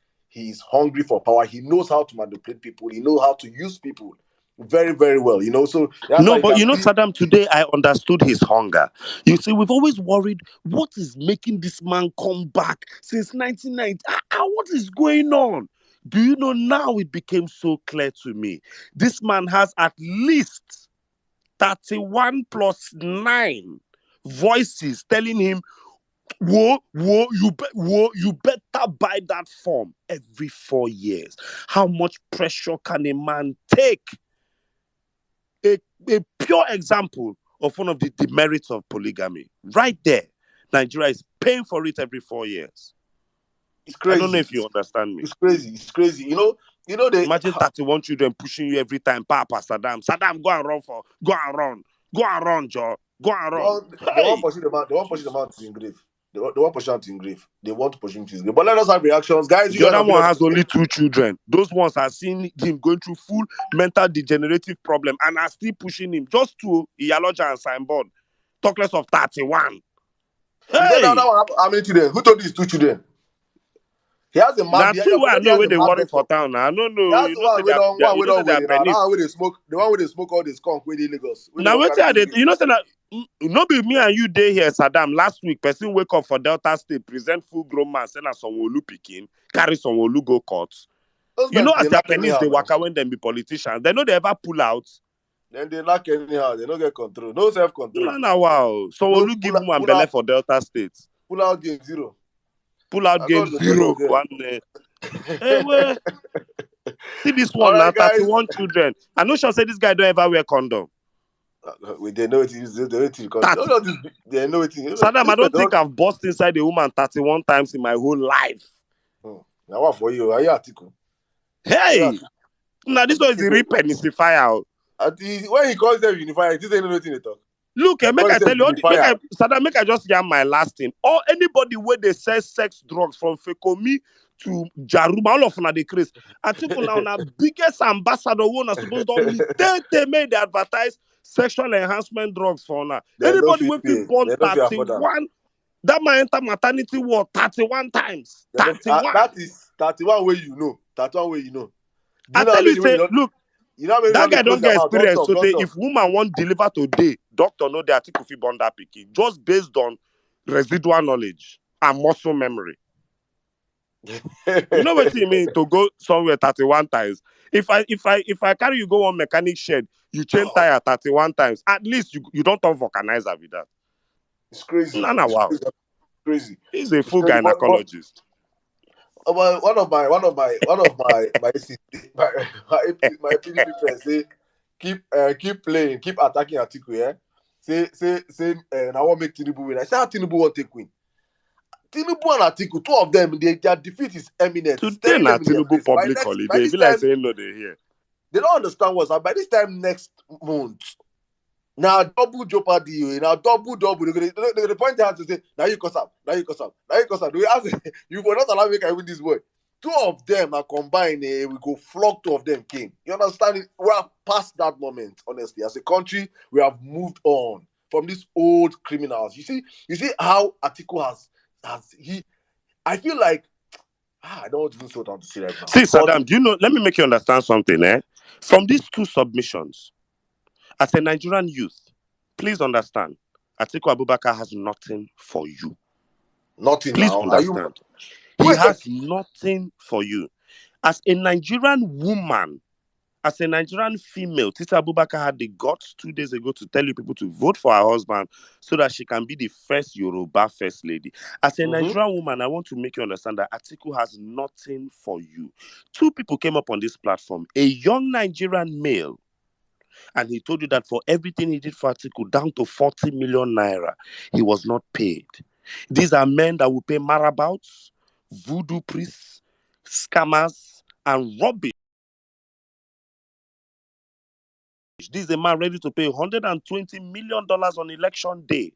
hungry for power. He knows how to manipulate people. He knows how to use people very, very well. So that's why Saddam, today I understood his hunger. You see, we've always worried, what is making this man come back since 1990? What is going on? Do you know, now it became so clear to me. This man has at least 31 plus 9 voices telling him, you better buy that form every 4 years. How much pressure can a man take? A pure example of one of the demerits of polygamy. Right there. Nigeria is paying for it every 4 years. It's crazy. I don't know if you understand me. It's crazy. Imagine 31 children pushing you every time. Papa, Saddam, go and run, Joe. Go and run. They won't push the man to his grave. They won't push him to his grave. They want to push him to his grave. But let us have reactions, guys. The other one has only 2 children. Those ones are seeing him going through full mental degenerative problem and are still pushing him. Just 2, Iyaloja and Signboard. Talk less of 31. Hey! You said that one, how many children? Who told you his 2 children? He has a mad. Now 2 I know where they worry for town. I don't know. That's the one we don't worry now. Now where they smoke, the one where they smoke all this skunk where they Lagos. Now wait till that no be me and you day here, Saddam. Last week, person wake up for Delta State, present full grown man, send us some Wolu pikin, carry some Wolu go court. As Japanese they waka when them be politicians, they know they ever pull out. Then they lack anyhow. They don't get control. No self-control. No, wow. So Wolu give woman belly for Delta State. Pull out game 0. Pull out game 0. One hey, see this one now, 31 children. I know she'll say this guy don't ever wear condom. They know it is. They know it is. Saddam, I don't think I've bust inside a woman 31 times in my whole life. Now what for you? Are you Atiku? Hey! Now this one is the real penicifier. When he calls them unifier, it isn't anything they talk. Look, make I tell you, Saddam, make I just get my last thing. Or anybody where they sell sex drugs from Fekomi to Jaruma, all of them they craze. I think now biggest ambassador one are supposed to they made they advertise sexual enhancement drugs for now. Anybody will be born 31, that might enter maternity ward 31 times. 31. That is 31 way you know. 31 way you know. I tell you, say, look, that guy don't get experience. So if woman won't deliver today, doctor know the article fi born that picky just based on residual knowledge and muscle memory. You know what you mean to go somewhere 31 times. If I carry you go on mechanic shed, you change tire 31 times. At least you don't have vulcanizer with that. It's crazy. Wow. It's crazy. He's a full gynecologist. One of my PDP friends say keep playing, keep attacking Atiku, yeah. Say I want to make Tinubu win. I say how Tinubu want to take win. Tinubu and Atiku, two of them, their defeat is eminent, Today, staring na them in their Tinubu face. By public holiday. this Be like time, saying no, they hear. they don't understand what's up. By this time next month, now double jeopardy, now double. They're gonna point out to say, now you cause up, now you cause up, now you cause up. Do we ask you will not allow me to win this boy? Two of them are combined, we go flog two of them came. You understand it? We are past that moment, honestly. As a country, we have moved on from these old criminals. You see how Atiku has I feel like I don't want to do what to say right now. See, Saddam, do you know? Let me make you understand something, From these two submissions, as a Nigerian youth, please understand, Atiku Abubakar has nothing for you. Nothing Please now. understand. He has nothing for you. As a Nigerian woman, as a Nigerian female, Tita Abubakar had the guts 2 days ago to tell you people to vote for her husband so that she can be the first Yoruba first lady. As a Nigerian woman, I want to make you understand that Atiku has nothing for you. Two people came up on this platform, a young Nigerian male, and he told you that for everything he did for Atiku, down to 40 million naira, he was not paid. These are men that will pay marabouts, voodoo priests, scammers, and rubbish. This is a man ready to pay $120 million on election day,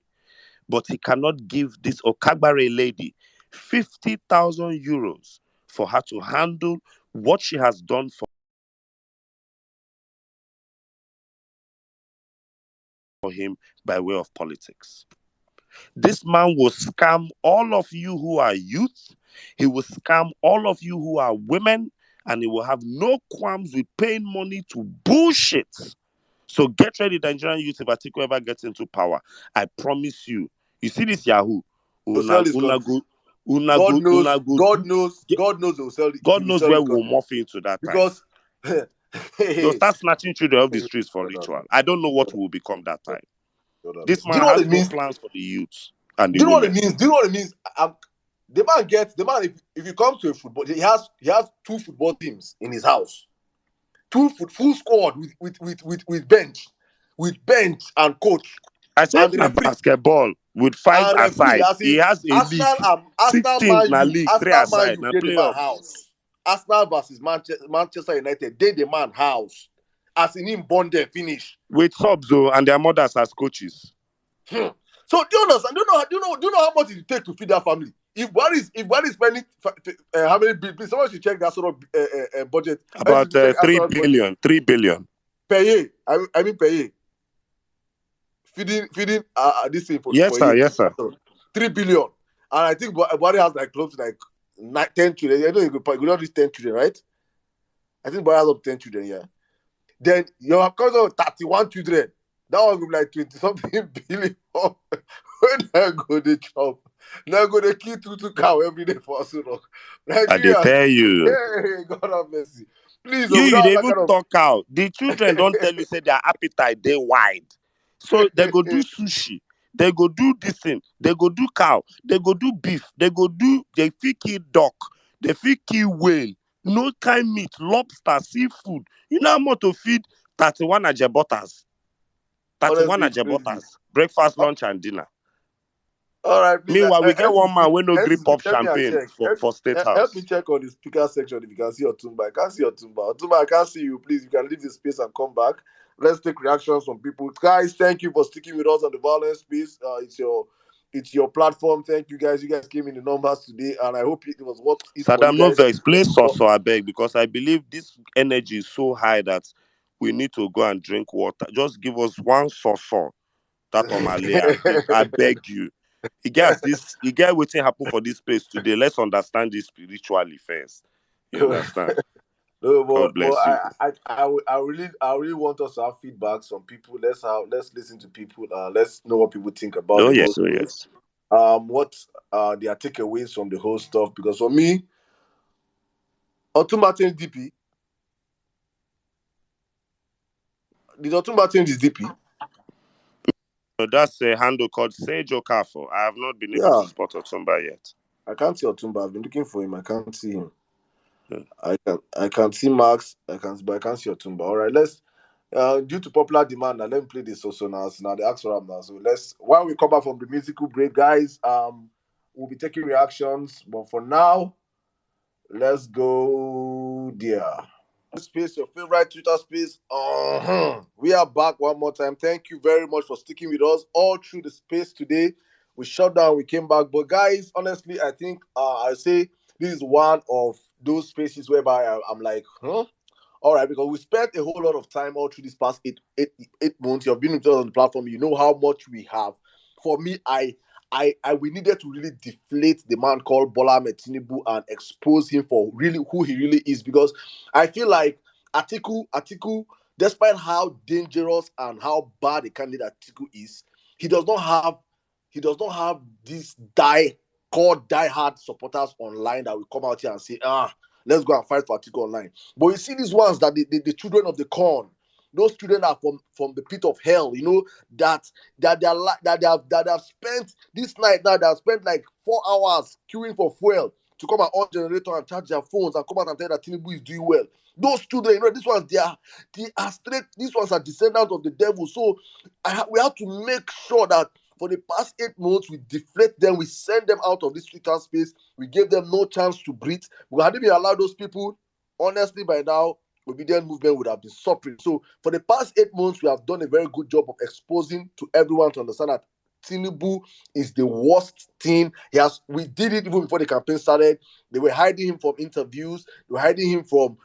but he cannot give this Okagbare lady 50,000 euros for her to handle what she has done for him by way of politics. This man will scam all of you who are youth. He will scam all of you who are women, and he will have no qualms with paying money to bullshit. So get ready, Nigerian youth, if Atiku ever gets into power. I promise you. You see this Yahoo? God knows where we'll morph into that because time. They'll start snatching children off the streets for ritual. I don't know what will become that time. This man has no plans for the youths and the women. Do you know what it means? The man if you come to a football, he has 2 football teams in his house. 2 full squad with bench and coach. I said basketball with 5 aside. He has a league. 6 teams na league, 3 aside na playoffs. Arsenal versus Manchester United, they the man house. As in him born there, finish. With subs and their mothers as coaches. So do you understand? Do you know how much it takes to feed that family? If one is spending how many billion, please someone should check that sort of budget. About 3 billion. 3 billion. Per year. I mean per year. Feeding this thing for yes, sir. Yes, sir. 3 billion. And I think Buhari has like close to like 10 children. I know you could not reach 10 children, right? I think Buhari has up 10 children, yeah. Then you have comes out 31 children. That one will be like 20-something billion. When I go the chop, now go the kill two cow every day for us. I dey tell you. Hey, God have mercy. Please, you dey even talk out. The children don't tell you say their appetite they wide. So they go do sushi. They go do this thing. They go do cow. They go do beef. They fit kill duck. They fit kill whale. No kind meat, lobster, seafood. You know how much to feed 31 ajebotas. 31 ajebotas. Breakfast, lunch, and dinner. All right. Please, meanwhile, we get one man when no grip pop champagne for State House. Help me check on the speaker section if you can see Otumba. I can't see Otumba. Otumba, I can't see you. Please, you can leave the space and come back. Let's take reactions from people. Guys, thank you for sticking with us on the Vawulence space. It's your platform. Thank you, guys. You guys came in the numbers today, and I hope it was what it was. Saddam, no vex. Play so I beg, because I believe this energy is so high that we need to go and drink water. Just give us one so that on my layer. I beg you. You get waiting happen for this place today. Let's understand this spiritually first. You understand? No, God bless you. I really want us to have feedbacks from people. Let's listen to people. Let's know what people think about the whole story. Yes. What their takeaways from the whole stuff? Because for me, Otumba changed DP. Did Otumba change his DP? No, that's a handle called Sejo Kafo. I have not been able to spot Otumba yet. I can't see Otumba. I've been looking for him. I can't see him. I can see Max. But I can't see Otumba. All right, let's. Due to popular demand, now let me play this also now. So now the ask for him now. So while we come back from the musical break, guys. we'll be taking reactions. But for now, let's go there. Space, your favorite Twitter space. We are back one more time. Thank you very much for sticking with us all through the space today. We shut down, we came back. But guys, honestly, I think I say this is one of those spaces whereby I'm like, all right, because we spent a whole lot of time all through this past eight months. You've been with us on the platform. You know how much we have. For me, we needed to really deflate the man called Bola Ahmed Tinubu and expose him for really who he really is. Because I feel like Atiku, despite how dangerous and how bad a candidate Atiku is, he does not have these die-hard supporters online that will come out here and say, let's go and fight for Atiku online. But you see these ones that the children of the corn, those children are from the pit of hell, that they have spent this night now, they have spent like 4 hours queuing for fuel to come and on generator and charge their phones and come out and tell that Tinubu is doing well. Those children, these ones, they are straight, these ones are descendants of the devil. So we have to make sure that for the past 8 months, we deflate them, we send them out of this Twitter space, we gave them no chance to breathe. Had we allowed those people, honestly, by now, obedient movement would have been suffering. So for the past 8 months, we have done a very good job of exposing to everyone to understand that Tinubu is the worst thing. We did it even before the campaign started. They were hiding him from interviews, they were hiding him from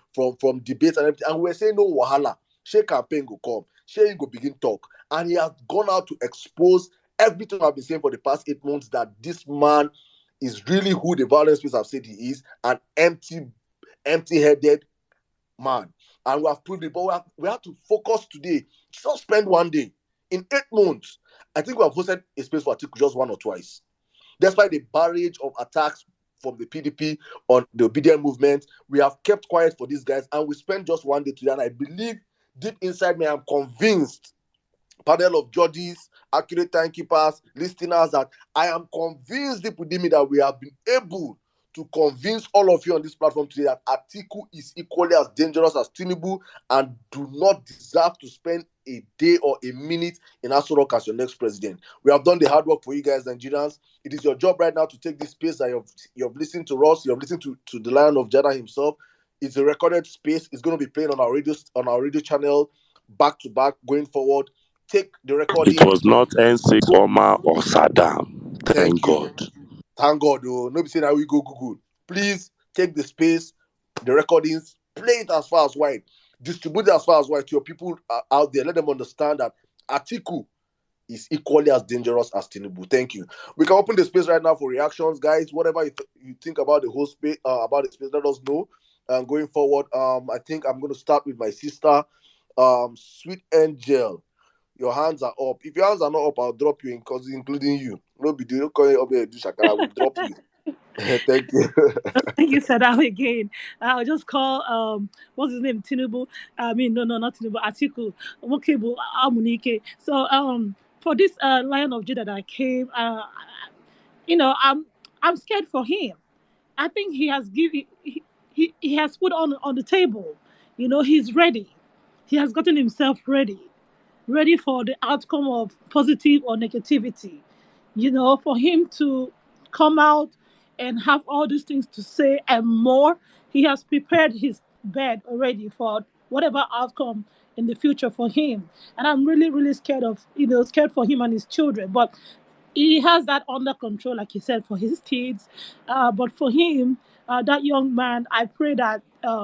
debates and everything. And we were saying, no wahala, Shea campaign go come, Shea go begin talk. And he has gone out to expose everything I've been saying for the past 8 months, that this man is really who the violence piece have said he is, an empty-headed man. And we have proved it, but we have to focus today. Just spend one day. In 8 months, I think we have hosted a space for Atiku just 1 or twice. Despite the barrage of attacks from the PDP on the obedient movement, we have kept quiet for these guys, and we spent just one day today. And I believe deep inside me, I'm convinced, panel of judges, accurate timekeepers, listeners, that I am convinced deep within me that we have been able to convince all of you on this platform today that Atiku is equally as dangerous as Tinubu and do not deserve to spend a day or a minute in Aso Rock as your next president. We have done the hard work for you guys, Nigerians. It is your job right now to take this space that you've listened to us, you've listened to the Lion of Jada himself. It's a recorded space. It's going to be playing on our radio channel back to back going forward. Take the recording. It was not N6 Omar or Saddam. Thank God. Thank God, though. Nobody say that we go Google. Please take the space, the recordings, play it as far as wide, distribute it as far as wide to your people out there. Let them understand that Atiku is equally as dangerous as Tinubu. Thank you. We can open the space right now for reactions, guys. Whatever you think about the whole space, about the space, let us know. Going forward, I think I'm going to start with my sister, Sweet Angel. Your hands are up. If your hands are not up, I'll drop you, including you. No big deal. Call it up here, do shakara. We'll drop you. Thank you. Thank you, Sadam, again. I'll just call, what's his name? Tinubu. I mean, no, not Tinubu. Atiku. Mokebu Amunike. So, for this Lion of Judah that came, I'm scared for him. I think he has given, he has put on the table. He's ready. He has gotten himself ready for the outcome of positive or negativity. For him to come out and have all these things to say and more, he has prepared his bed already for whatever outcome in the future for him. And I'm really, really scared for him and his children. But he has that under control, like he said, for his kids. But for him, that young man, I pray that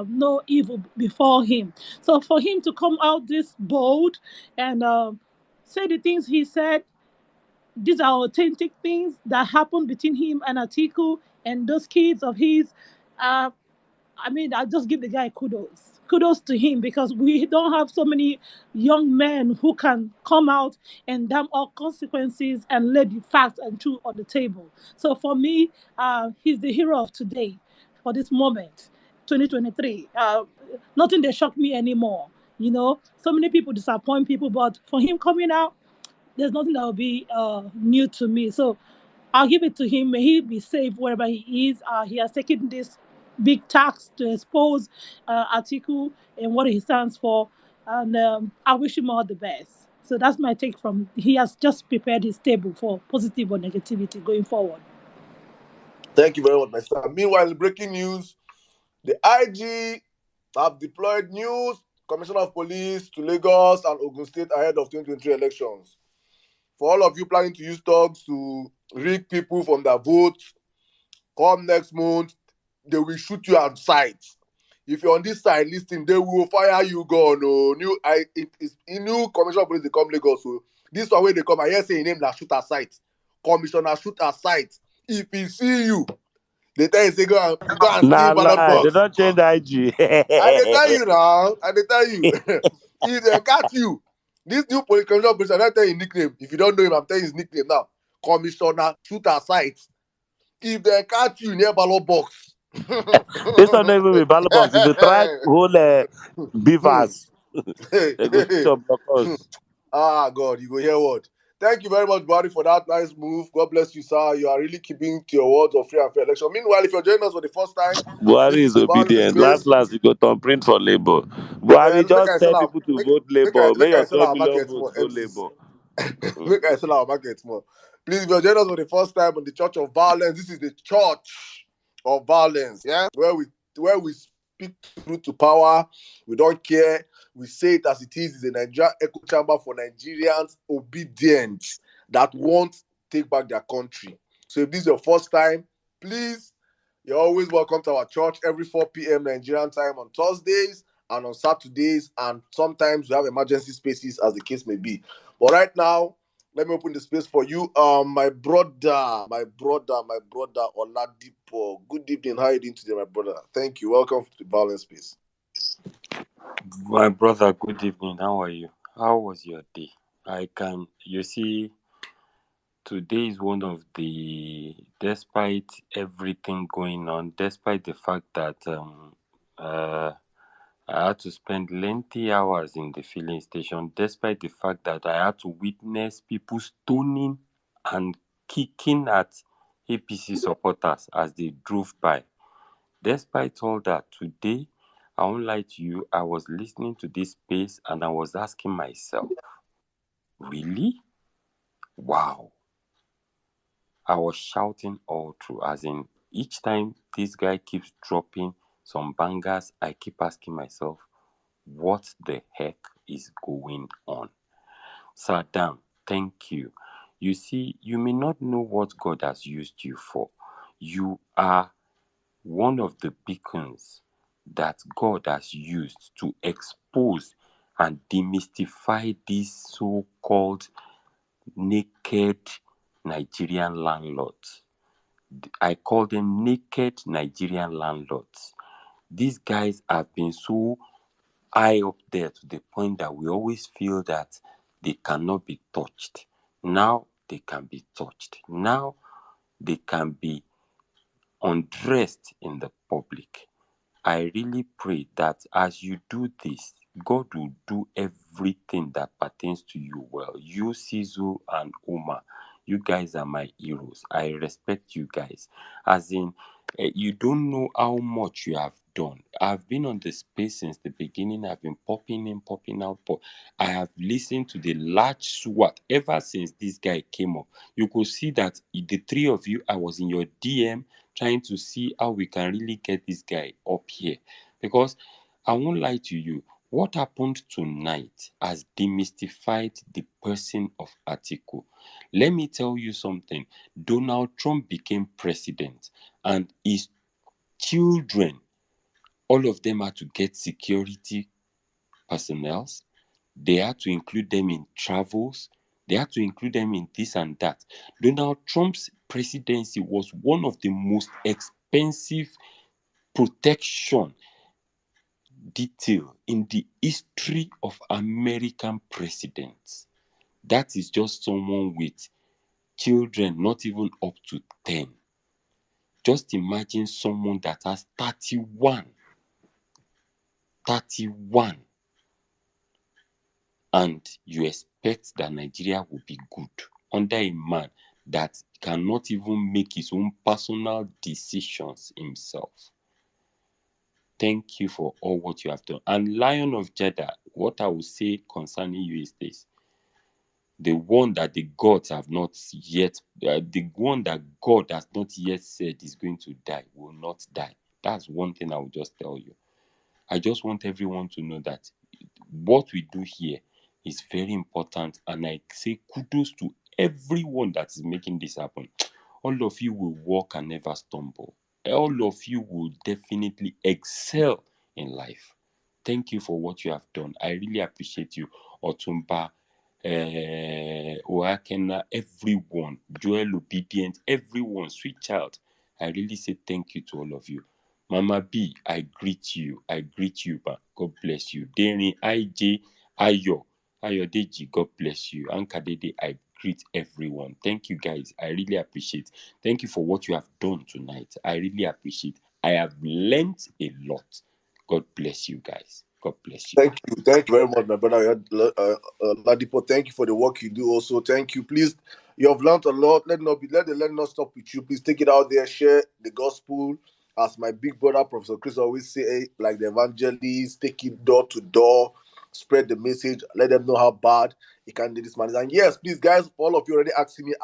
no evil befall him. So for him to come out this bold and say the things he said, these are authentic things that happened between him and Atiku and those kids of his. Uh, I'll just give the guy kudos. Kudos to him, because we don't have so many young men who can come out and damn all consequences and lay the facts and truth on the table. So for me, he's the hero of today for this moment, 2023. Nothing that shocked me anymore. So many people disappoint people, but for him coming out, there's nothing that will be new to me. So I'll give it to him. May he be safe wherever he is. He has taken this big task to expose Atiku and what he stands for. And I wish him all the best. So that's my take from. He has just prepared his table for positive or negativity going forward. Thank you very much, my sir. Meanwhile, breaking news: the IG have deployed new Commissioner of Police to Lagos and Ogun State ahead of 2023 elections. For all of you planning to use thugs to rig people from their votes, come next month, they will shoot you at sight. If you're on this side listening, they will fire you. Go no it is new Commissioner of Police. They come Lagos. So this one where they come, I hear say his name na shoot at sight. Commissioner shoot at sight. If he see you, they tell you say go and Nah, steal ballot lie. They box. don't change the IG. I dey tell you now. I dey tell you. If they catch you, this new police commissioner, I don't tell you his nickname. If you don't know him, I'm telling you his nickname now. Commissioner shoot at sight. If they catch you near ballot box. This one not even be ballot box. If you try hold beavers, they go shoot your blockers. Ah, God, you go hear what. Thank you very much, Barry, for that nice move. God bless you, sir. You are really keeping to your words of free and fair election. Meanwhile, if you're joining us for the first time, this Buhari is is the Violence obedient. Last, Space. you go to print for Labour. Buhari Make just I tell sell out. people to vote Labour. May Make your I sell 12 our million market votes more, go MCs. Labour. Make I sell our market more. Please, if you're joining us for the first time on the Church of Violence, this is the Church of Violence, yeah, where we speak truth to power. We don't care. We say it as it is. It's a Nigerian echo chamber for Nigerians obedient that want to take back their country. So if this is your first time, please, you're always welcome to our church every 4 p.m. Nigerian time on Thursdays and on Saturdays, and sometimes we have emergency spaces as the case may be. But right now, let me open the space for you. My brother, Oladipo. Good evening. How are you doing today, my brother? Thank you. Welcome to the Violence Space. My brother, good evening. How are you? How was your day? You see, today is one of despite everything going on, despite the fact that I had to spend lengthy hours in the filling station, despite the fact that I had to witness people stoning and kicking at APC supporters as they drove by. Despite all that, today, I won't lie to you, I was listening to this space and I was asking myself, really? Wow. I was shouting all through, as in each time this guy keeps dropping some bangers, I keep asking myself, what the heck is going on? Saddam, thank you. You see, you may not know what God has used you for. You are one of the beacons that God has used to expose and demystify these so-called naked Nigerian landlords. I call them naked Nigerian landlords. These guys have been so high up there to the point that we always feel that they cannot be touched. Now they can be touched. Now they can be undressed in the public. I really pray that as you do this, God will do everything that pertains to you well. You, Sizu, and Uma, you guys are my heroes. I respect you guys. As in, you don't know how much you have done. I've been on the space since the beginning. I've been popping in, popping out. But I have listened to the large SWAT ever since this guy came up. You could see that the three of you, I was in your DM trying to see how we can really get this guy up here. Because I won't lie to you, what happened tonight has demystified the person of Atiku. Let me tell you something. Donald Trump became president and his children, all of them had to get security personnel. They had to include them in travels. They had to include them in this and that. Donald Trump's presidency was one of the most expensive protection detail in the history of American presidents. That is just someone with children not even up to 10. Just imagine someone that has 31, and you expect that Nigeria will be good under a man that cannot even make his own personal decisions himself. Thank you for all what you have done. And Lion of Jada, what I will say concerning you is this. the one that the gods have not yet, the one that God has not yet said is going to die will not die. That's one thing I will just tell you. I just want everyone to know that what we do here is very important, and I say kudos to everyone that is making this happen. All of you will walk and never stumble. All of you will definitely excel in life. Thank you for what you have done. I really appreciate you, Otumba, Oakena, everyone, Joel Obedient, everyone, sweet child. I really say thank you to all of you. Mama B, I greet you. I greet you, but God bless you. Deni, IJ, Ayo, Ayodeji, God bless you. Ankadede, I greet everyone. Thank you, guys. I really appreciate. Thank you for what you have done tonight. I really appreciate. I have learned a lot. God bless you, guys. God bless you. Thank you very much, my brother Ladipo. Thank you for the work you do. Also, thank you. Please, you have learned a lot. Let not stop with you. Please take it out there, share the gospel. As my big brother, Professor Chris, always say, like the evangelist, take it door to door, spread the message, let them know how bad it can do this man is. And yes, please, guys, all of you already asking me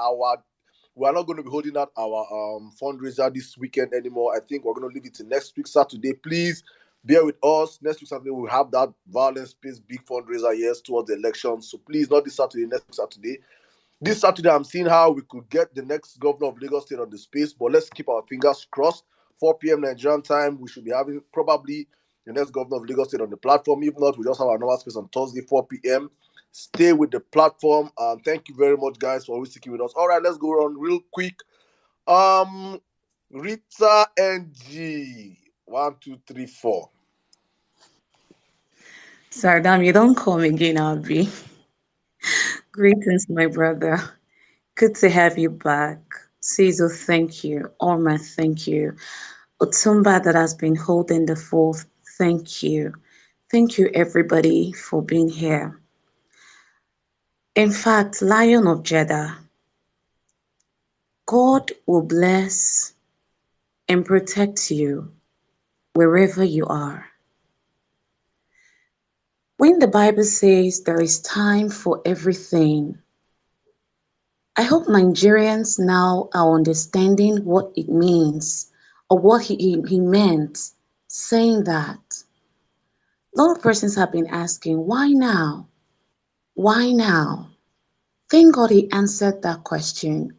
we are not going to be holding out our fundraiser this weekend anymore. I think we're going to leave it to next week, Saturday. Please bear with us. Next week, Saturday, we'll have that Violence Space big fundraiser, yes, towards the election. So please, not this Saturday, next week, Saturday. This Saturday, I'm seeing how we could get the next governor of Lagos State on the space, but let's keep our fingers crossed. 4 p.m. Nigerian time, we should be having probably the next governor of Lagos State on the platform. If not, we just have our normal space on Thursday, 4 p.m. Stay with the platform. Thank you very much, guys, for always sticking with us. All right, let's go on real quick. Rita NG. 1, 2, 3, 4. Sardam, you don't come again, Abi. Greetings, my brother. Good to have you back. Caesar, thank you. Orma, thank you. Otumba that has been holding the fort, thank you. Thank you, everybody, for being here. In fact, Lion of Jada, God will bless and protect you wherever you are. When the Bible says there is time for everything, I hope Nigerians now are understanding what it means or what he meant saying that. A lot of persons have been asking, why now? Why now? Thank God he answered that question.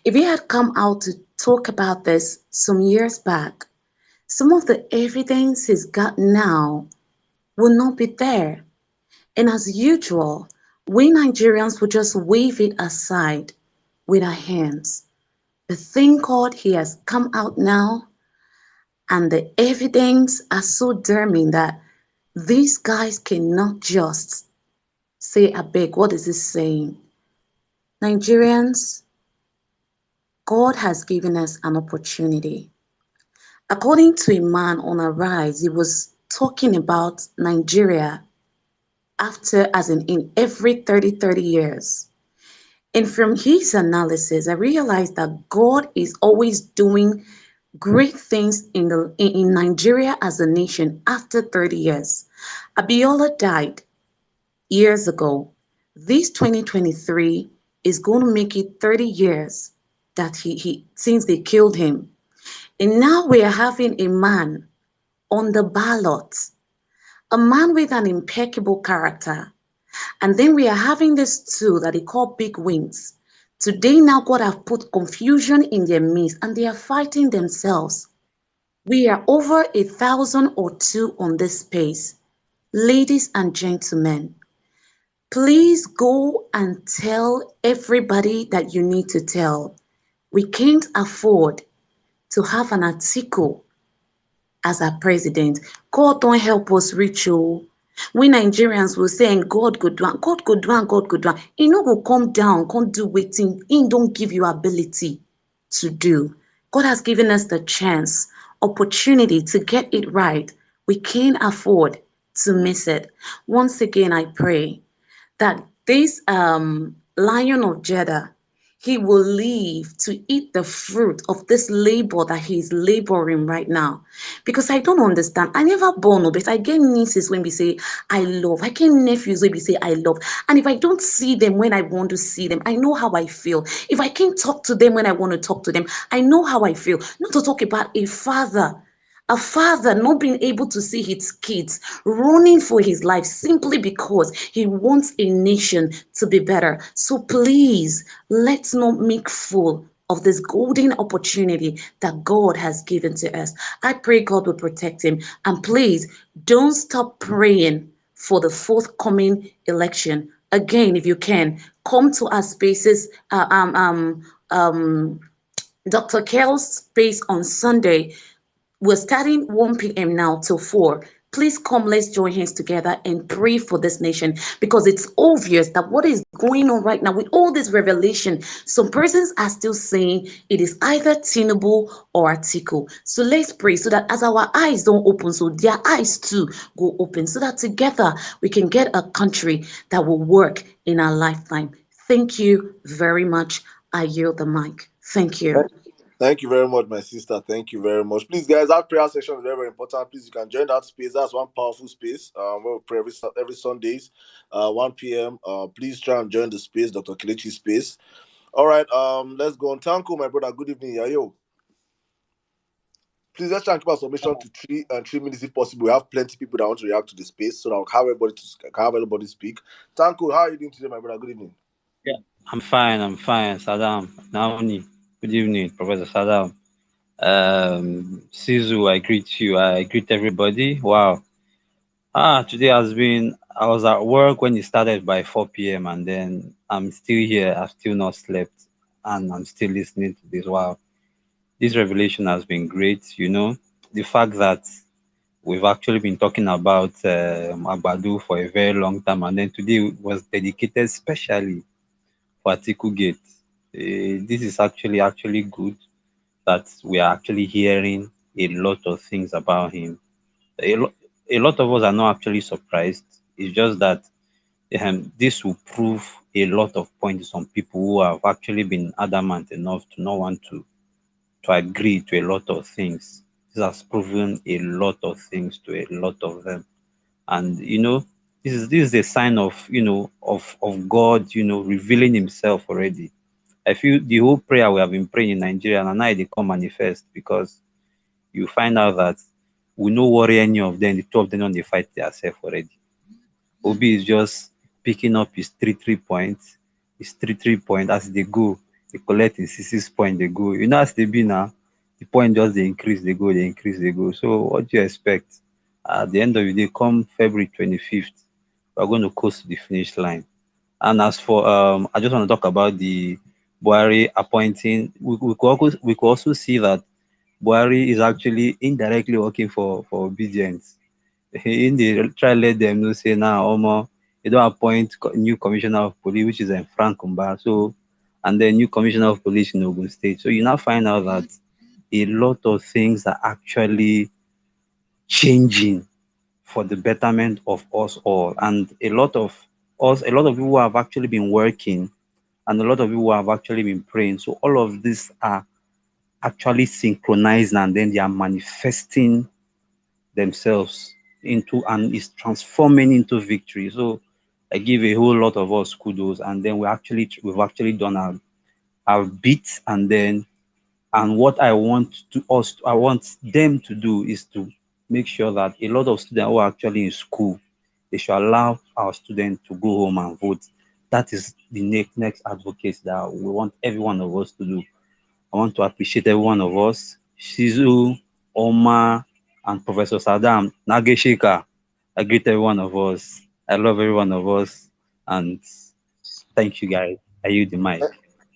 If he had come out to talk about this some years back, some of the evidence he's got now will not be there. And as usual, we Nigerians will just wave it aside with our hands. But thank God he has come out now, and the evidence are so damning that these guys cannot just say, I beg, what is this saying? Nigerians, God has given us an opportunity. According to a man on Arise, he was talking about Nigeria after, as in every 30 years. And from his analysis, I realized that God is always doing great things in Nigeria as a nation after 30 years. Abiola died years ago. This 2023 is going to make it 30 years that he since they killed him. And now we are having a man on the ballot, a man with an impeccable character. And then we are having this two that they call big wings. Today now God have put confusion in their midst and they are fighting themselves. We are over 1,000 or two on this space. Ladies and gentlemen, please go and tell everybody that you need to tell. We can't afford to have an Atiku as our president. God don't help us reach you. We Nigerians will say, God go do am, God go do am, God go do am. He no go come down, come do wetin he don't give you ability to do. God has given us the chance, opportunity to get it right. We can't afford to miss it. Once again, I pray that this Lion of Jada, he will live to eat the fruit of this labor that he's laboring right now. Because I don't understand. I never born, no, but I get nieces when we say I love. I get nephews when we say I love. And if I don't see them when I want to see them, I know how I feel. If I can't talk to them when I want to talk to them, I know how I feel. Not to talk about a father not being able to see his kids running for his life simply because he wants a nation to be better. So please, let's not make fool of this golden opportunity that God has given to us. I pray God will protect him. And please don't stop praying for the forthcoming election. Again, if you can, come to our spaces. Dr. Kell's space on Sunday. We're starting 1 p.m. now till 4. Please come, let's join hands together and pray for this nation because it's obvious that what is going on right now with all this revelation, some persons are still saying it is either Tinubu or Atiku. So let's pray so that as our eyes don't open, so their eyes too go open, so that together we can get a country that will work in our lifetime. Thank you very much. I yield the mic. Thank you. Thank you very much, my sister. Thank you very much. Please, guys, that prayer session is very, very important. Please, you can join that space. That's one powerful space. Where we pray every Sundays, 1 p.m. Please try and join the space, Dr. Kelechi's space. All right. Let's go on. Tanko, my brother. Good evening, Yayo. Please let's try and keep our submission to 3 minutes if possible. We have plenty of people that want to react to the space, so that I'll have everybody speak. Tanko, how are you doing today, my brother? Good evening. Yeah, I'm fine. Saddam, Naomi, good evening, Professor Saddam. Sizu, I greet you. I greet everybody. Wow. Today has been, I was at work when it started by 4 p.m. and then I'm still here. I've still not slept and I'm still listening to this. Wow. This revelation has been great. You know, the fact that we've actually been talking about Agbadu for a very long time and then today was dedicated specially for Atiku Gate. This is actually good that we are actually hearing a lot of things about him. A lot of us are not actually surprised. It's just that this will prove a lot of points on people who have actually been adamant enough to not want to agree to a lot of things. This has proven a lot of things to a lot of them. And you know, this is a sign of of God, revealing himself already. I feel the whole prayer we have been praying in Nigeria and now they come manifest because you find out that we no worry any of them, the two of them on they fight themselves already. Obi is just picking up his 3 3 points, his 3 3 point as they go, they collect his 6 6 point, they go. You know as they be now, the point just they increase, they go, they increase, they go. So what do you expect? At the end of the day, come February 25th, we're going to coast to the finish line. And as for I just want to talk about the Buhari appointing. We could also see that Buhari is actually indirectly working for obedience. In the try let them know say now Omo, they don't appoint new commissioner of police, which is Frank Kumba. So and then new commissioner of police in Ogun State. So you now find out that a lot of things are actually changing for the betterment of us all. And a lot of people have actually been working and a lot of people have actually been praying. So all of these are actually synchronized and then they are manifesting themselves into and is transforming into victory. So I give a whole lot of us kudos and then we've actually done our bit and what I want them to do is to make sure that a lot of students who are actually in school, they should allow our students to go home and vote. That is the next advocate that we want every one of us to do. I want to appreciate every one of us, Shizu, Omar, and Professor Saddam, Nageshika. I greet every one of us. I love every one of us. And thank you guys. I use the mic.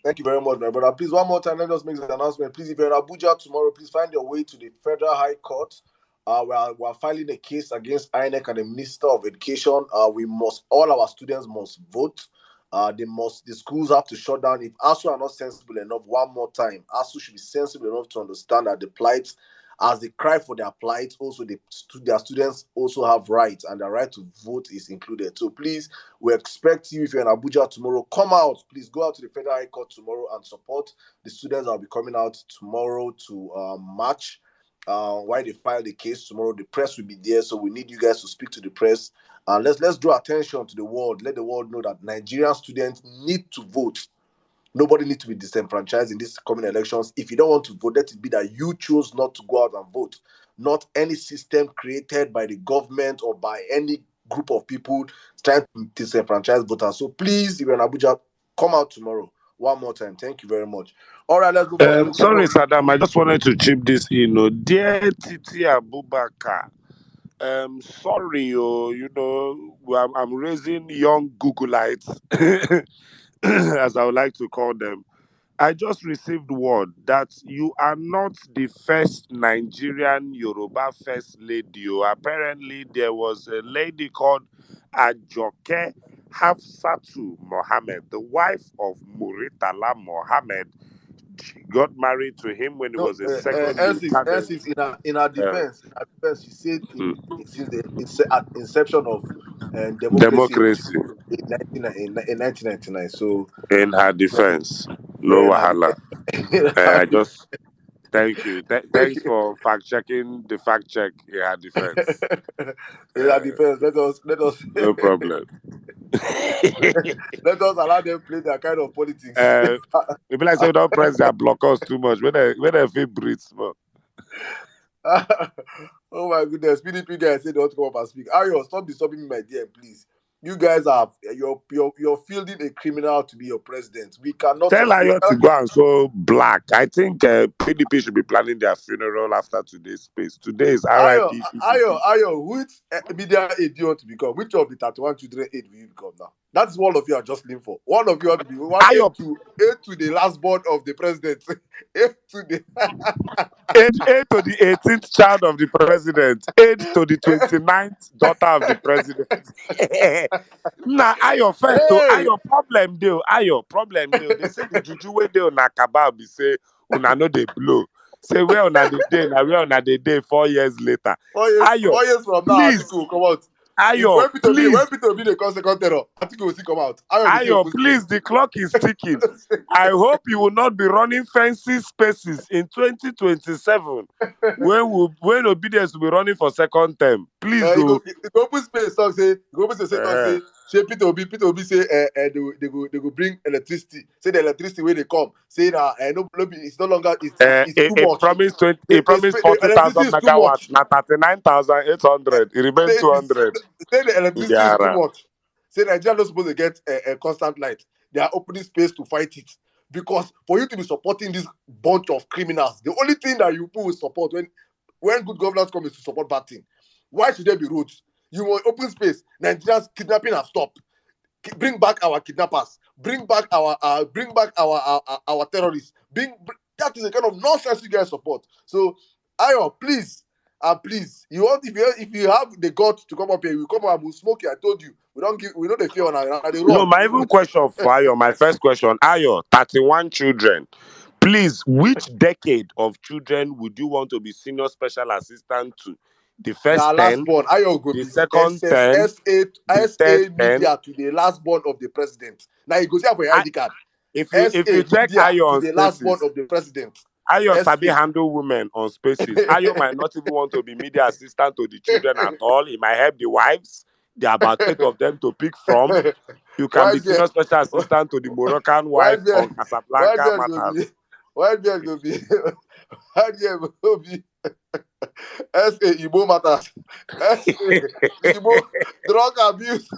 Thank you very much, my brother. Please, one more time, let us make the announcement. Please, if you're in Abuja tomorrow, please find your way to the Federal High Court. We're filing a case against INEC and the Minister of Education. All our students must vote. The schools have to shut down. If ASU are not sensible enough, one more time, ASU should be sensible enough to understand that the plight as they cry for their plight, also their students also have rights, and their right to vote is included. So please, we expect you, if you're in Abuja tomorrow, come out. Please go out to the Federal High Court tomorrow and support the students that will be coming out tomorrow to march. While they file the case tomorrow, the press will be there, so we need you guys to speak to the press. And let's draw attention to the world. Let the world know that Nigerian students need to vote. Nobody needs to be disenfranchised in these coming elections. If you don't want to vote, let it be that you chose not to go out and vote, not any system created by the government or by any group of people trying to disenfranchise voters. So please, if you're in Abuja, come out tomorrow. One more time. Thank you very much. All right, let's move on. Sorry, Saddam, I just wanted to chip this in. Dear Titi Abubakar, sorry, I'm raising young Googleites, as I would like to call them. I just received word that you are not the first Nigerian Yoruba first lady. Apparently, there was a lady called Ajoke Hafsatu Mohammed, the wife of Muritala Mohammed. She got married to him when he No, was a second lieutenant. in her defense, she said since the inception of democracy Democracy. in 1999. So In her defense, no yeah, in her wahala. defense, I just thank you. Thanks for fact checking the fact check in her defense. in her defense, let us No problem. let us allow them play their kind of politics. Maybe like say we don't press their blockers too much. When they feel breathe small. Oh my goodness, PDP guys say they want to come up and speak. Ayo, stop disturbing me, my dear, please. You guys you're fielding a criminal to be your president. We cannot. Tell Ayo to go and so black. I think PDP should be planning their funeral after today's space. Today is RIP PDP. Ayo, which media aid do you want to become? Which of the 31 children aid will you become now? That's one of you are just looking for. One of you want to be Ayo, aid to the last born of the president. Aid to the aid to the 18th child of the president. Aid to the 29th daughter of the president. Nah, Ayo first to hey, Ayo problem deal. They say the juju wey dey una kabab be say una no dey blow. Say where una dey day na where una dey day 4 years later. 4 Ayo, years from now, please. Atiku will come out. If Ayo, please. Peter Obi dey cause second terror, Atiku will still come out. Ayo, please, the clock is ticking. I hope you will not be running fancy spaces in 2027 when obedience will be running for second term. Please, go open space talk say Peter Obi say they go bring electricity. Say the electricity where they come. Say that it's no longer it's too it much. promised The 40,000 electricity is too megawatts, much. now 39,800. It remains 200. Say the electricity is too Yara. much. Say Nigeria not supposed to get a constant light. They are opening space to fight it. Because for you to be supporting this bunch of criminals, the only thing that you will support when good governance comes is to support bad thing. Why should there be roads? You want open space. Nigeria's kidnapping have stopped. Bring back our kidnappers. Bring back our terrorists. That is the kind of nonsense you guys support. So, Ayo, please, if you have the guts to come up here, we come up and we'll smoke you. I told you, we know the fear on the No, run. my even question for Ayo, my first question, Ayo, 31 children. Please, which decade of children would you want to be senior special assistant to? The first The 10, last born, Ayo go the be second 10, the third SA 10. media to the last born of the president. Now you go see for your ID card. If SA you check media Ayo to on the last born spaces, of the president. Ayo sabi SA. handle women on spaces. Ayo might not even want to be media assistant to the children at all. He might help the wives. There are about 8 of them to pick from. You can be White beard, senior special assistant to the Moroccan wife white beard, on Casablanca matters. white beard go be, white beard go be. SA Igbo matters. SA Igbo drug abuse.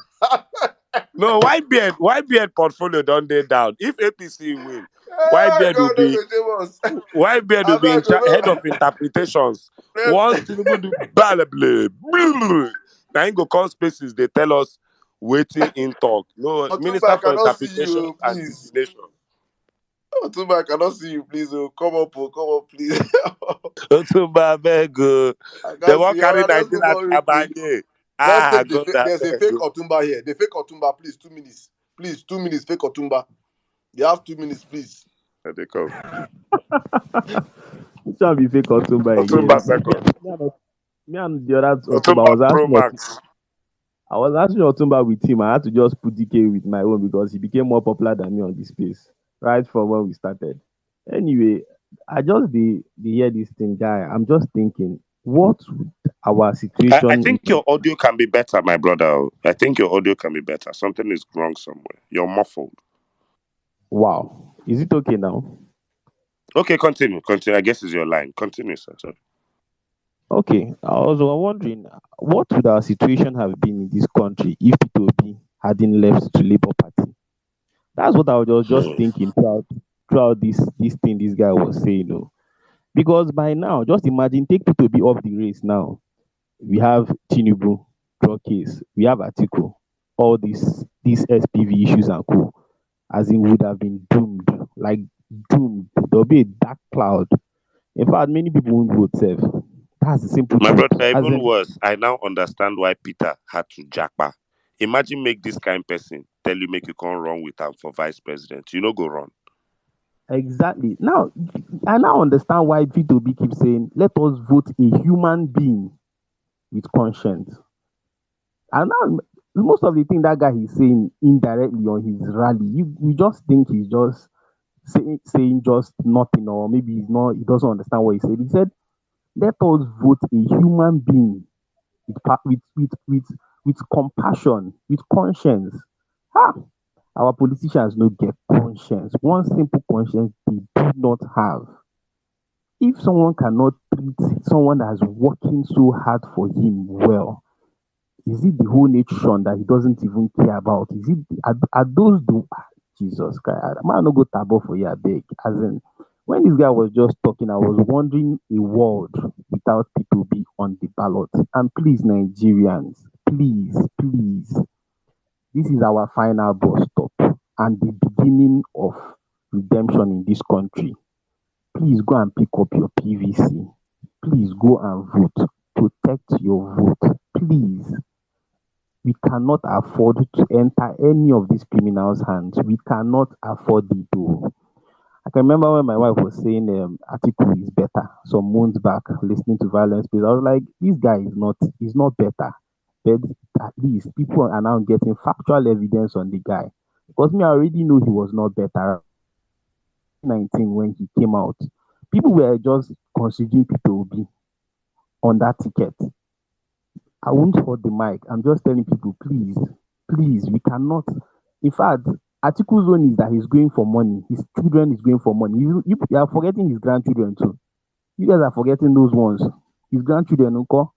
No, white beard portfolio don't they down. If APC win, white Oh beard will God, no be go shame us. white beard will I be beg head you, of interpretations. no. Once Tinubu do blah, now go call spaces. They tell us waiting in talk. No, Otumba, I Minister for cannot see Interpretation you, and please. Divination. Otumba, I cannot see you, please. Oh, come up, please. Otumba beg. I They can't see won't you. All carry right, let's move Nigeria on real quick. Kabanye. Let's Ah, take God, that there's a beg. fake Otumba here. The fake Otumba, please, 2 minutes. Please, 2 minutes, fake Otumba. You have 2 minutes, please. They come. Which one be fake Otumba Otumba again? second. Me and the other Otumba Otumba Pro Max. I was asking Otumba with him. I had to just put DK with my own because he became more popular than me on the space right from when we started. Anyway, I just the hear this thing, guy. I'm just thinking, what would our I situation? think your audio can be better, my brother. I think your audio can be better. Something is wrong somewhere. You're muffled. Wow, is it okay now? Okay, continue. Continue. I guess it's your line. Continue, sir. Sorry. Okay, I was wondering, what would our situation have been in this country if P2B hadn't left to Labour Party? That's what I was just thinking throughout this thing this guy was saying. Oh. Because by now, just imagine, take P2B off the race now. We have Tinubu, drug case. We have Atiku. All these SPV issues and co. As in would have been doomed. Like doomed. There'll be a dark cloud. In fact, many people won't vote safe. That's the simple My truth. brother, As even in, worse, I now understand why Peter had to jackpa. Imagine make this kind person tell you make you come run with him for vice president. You know go run. exactly. Now, I now understand why P2B keeps saying, let us vote a human being with conscience. And now, most of the thing that guy is saying indirectly on his rally, you just think he's just saying just nothing, or maybe he doesn't understand what he said. He said, let us vote a human being with with compassion, with conscience. Ah, our politicians no get conscience. One simple conscience they do not have. If someone cannot treat someone that is working so hard for him well, is it the whole nation that he doesn't even care about? Is it are those the Jesus Christ? Man, no go tabo for you, beg. As in, when this guy was just talking, I was wondering a world without P2B on the ballot. And please, Nigerians, please, this is our final bus stop and the beginning of redemption in this country. Please go and pick up your PVC. Please go and vote. Protect your vote. Please. We cannot afford to enter any of these criminals' hands. We cannot afford it. Though. I can remember when my wife was saying Atiku is better some months back, listening to Violence. I was like, this guy is not better. But at least people are now getting factual evidence on the guy. Because me, I already know he was not better. 19 when he came out, people were just considering P2B on that ticket. I won't hold the mic. I'm just telling people, please, we cannot. In fact, Atiku's own is that he's going for money. His children is going for money. You are forgetting his grandchildren too. You guys are forgetting those ones. His grandchildren, okay?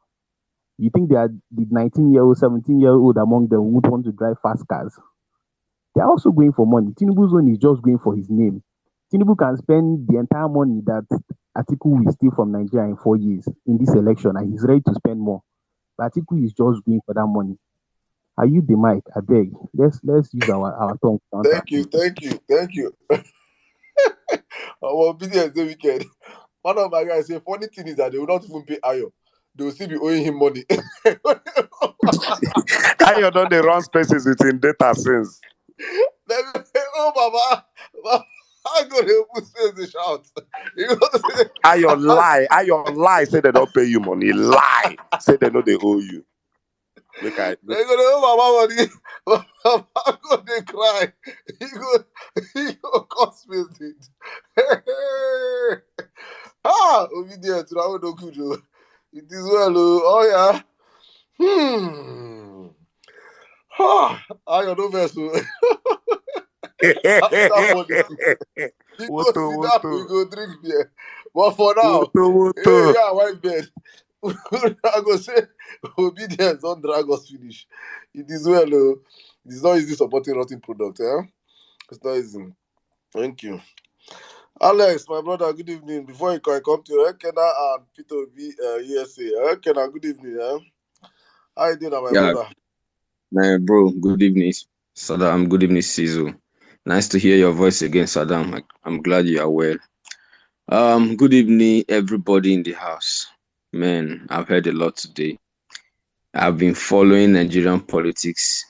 You think they are the 19-year-old, 17-year-old among them who would want to drive fast cars? They are also going for money. Tinubu's own is just going for his name. Tinubu can spend the entire money that Atiku will steal from Nigeria in 4 years in this election, and he's ready to spend more. But Atiku is just going for that money. Are you the mic? I beg. Let's use our tongue. Thank you. Our business the weekend. One of my guys say funny thing is that they will not even pay Ayo. They will still be owing him money. Ayo don't they run spaces within data since. They go say, oh Baba, I go to put space the shout. You know say, Ayo lie. Say they don't pay you money. Lie. Say they know they owe you. They go to oh Baba money. Baba go they cry. He go cost space it. Obedience. I don't good. It is well. Oh yeah. I got no vessel. After politics, you go sit down, you go drink beer. But for now, yeah, wife bed. I go say obedience don't drag us finish. It is well. It is not easy supporting rotten product. It's not easy. Thank you. Alex, my brother, good evening. Before I come to you, Kenna and Peter B, USA. Kenna, good evening. How you doing, my brother? My bro, good evening, Saddam. Good evening, Sizzle. Nice to hear your voice again, Saddam. I'm glad you are well. Good evening, everybody in the house. Man, I've heard a lot today. I've been following Nigerian politics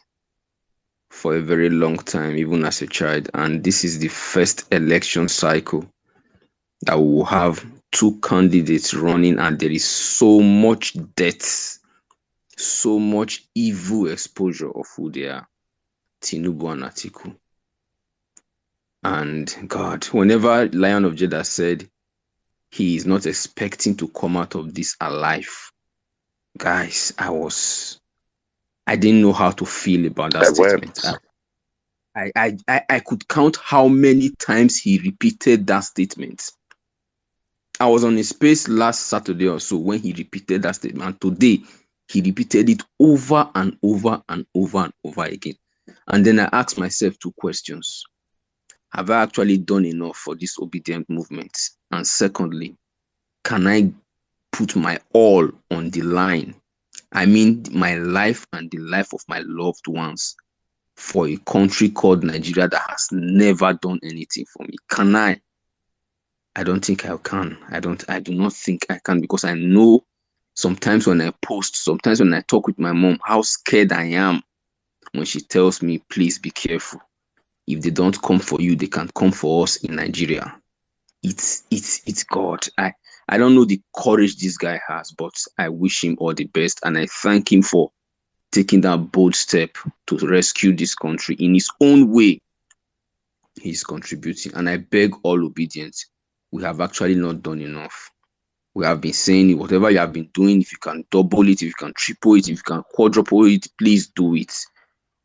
for a very long time, even as a child, and this is the first election cycle that we will have two candidates running, and there is so much death, so much evil exposure of who they are, Tinubu and Atiku. And God, whenever Lion of Jeddah said he is not expecting to come out of this alive, guys, I didn't know how to feel about that I statement. wept. I could count how many times he repeated that statement. I was on his space last Saturday or so when he repeated that statement. And today, he repeated it over and over and over and over again. And then I asked myself two questions. Have I actually done enough for this obedient movement? And secondly, can I put my all on the line? I mean, my life and the life of my loved ones for a country called Nigeria that has never done anything for me. Can I? I don't think I can. I do not think I can, because I know sometimes when I post, sometimes when I talk with my mom, how scared I am when she tells me, please be careful. If they don't come for you, they can come for us in Nigeria. It's God. I don't know the courage this guy has, but I wish him all the best, and I thank him for taking that bold step to rescue this country in his own way. He's contributing, and I beg all obedience. We have actually not done enough. We have been saying whatever you have been doing, if you can double it, if you can triple it, if you can quadruple it, please do it.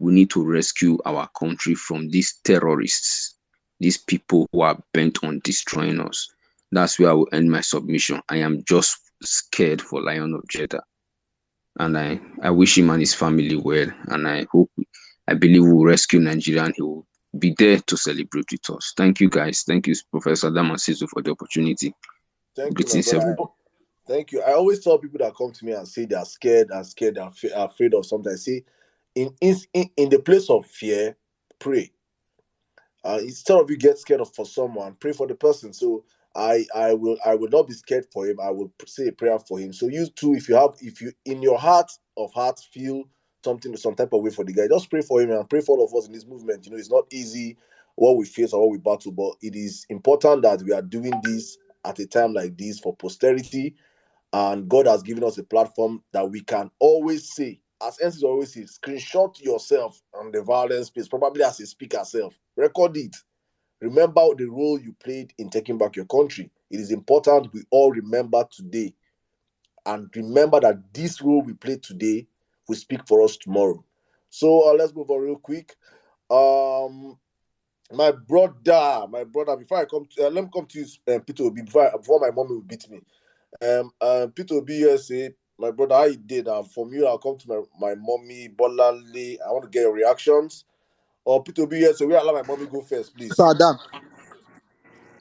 We need to rescue our country from these terrorists, these people who are bent on destroying us. That's where I will end my submission. I am just scared for Lion of Jeddah. And I wish him and his family well. And I believe we will rescue Nigeria, and he will be there to celebrate with us. Thank you, guys. Thank you, Professor Damasizu, for the opportunity. Thank you, my Greetings, brother. everyone. Thank you. I always tell people that come to me and say they're scared and scared and afraid of something. I say, in the place of fear, pray. Instead of you get scared of for someone, pray for the person. So I will not be scared for him. I will say a prayer for him. So you too, if you in your heart of hearts feel something, some type of way for the guy, just pray for him and pray for all of us in this movement. It's not easy what we face or what we battle, but it is important that we are doing this at a time like this for posterity. And God has given us a platform that we can always say, as NCs always say, screenshot yourself on the violence space, probably as a speaker self. Record it. Remember the role you played in taking back your country. It is important we all remember today, and remember that this role we play today will speak for us tomorrow. So let's move on real quick. My brother, before I come to, let me come to you, Peter Obi, before my mommy will beat me. Peter Obi USA, my brother, how you did? From you, I'll come to my mommy, Bolale. I want to get your reactions. Or Peter Obi USA, we allow my mommy go first, please. Saddam.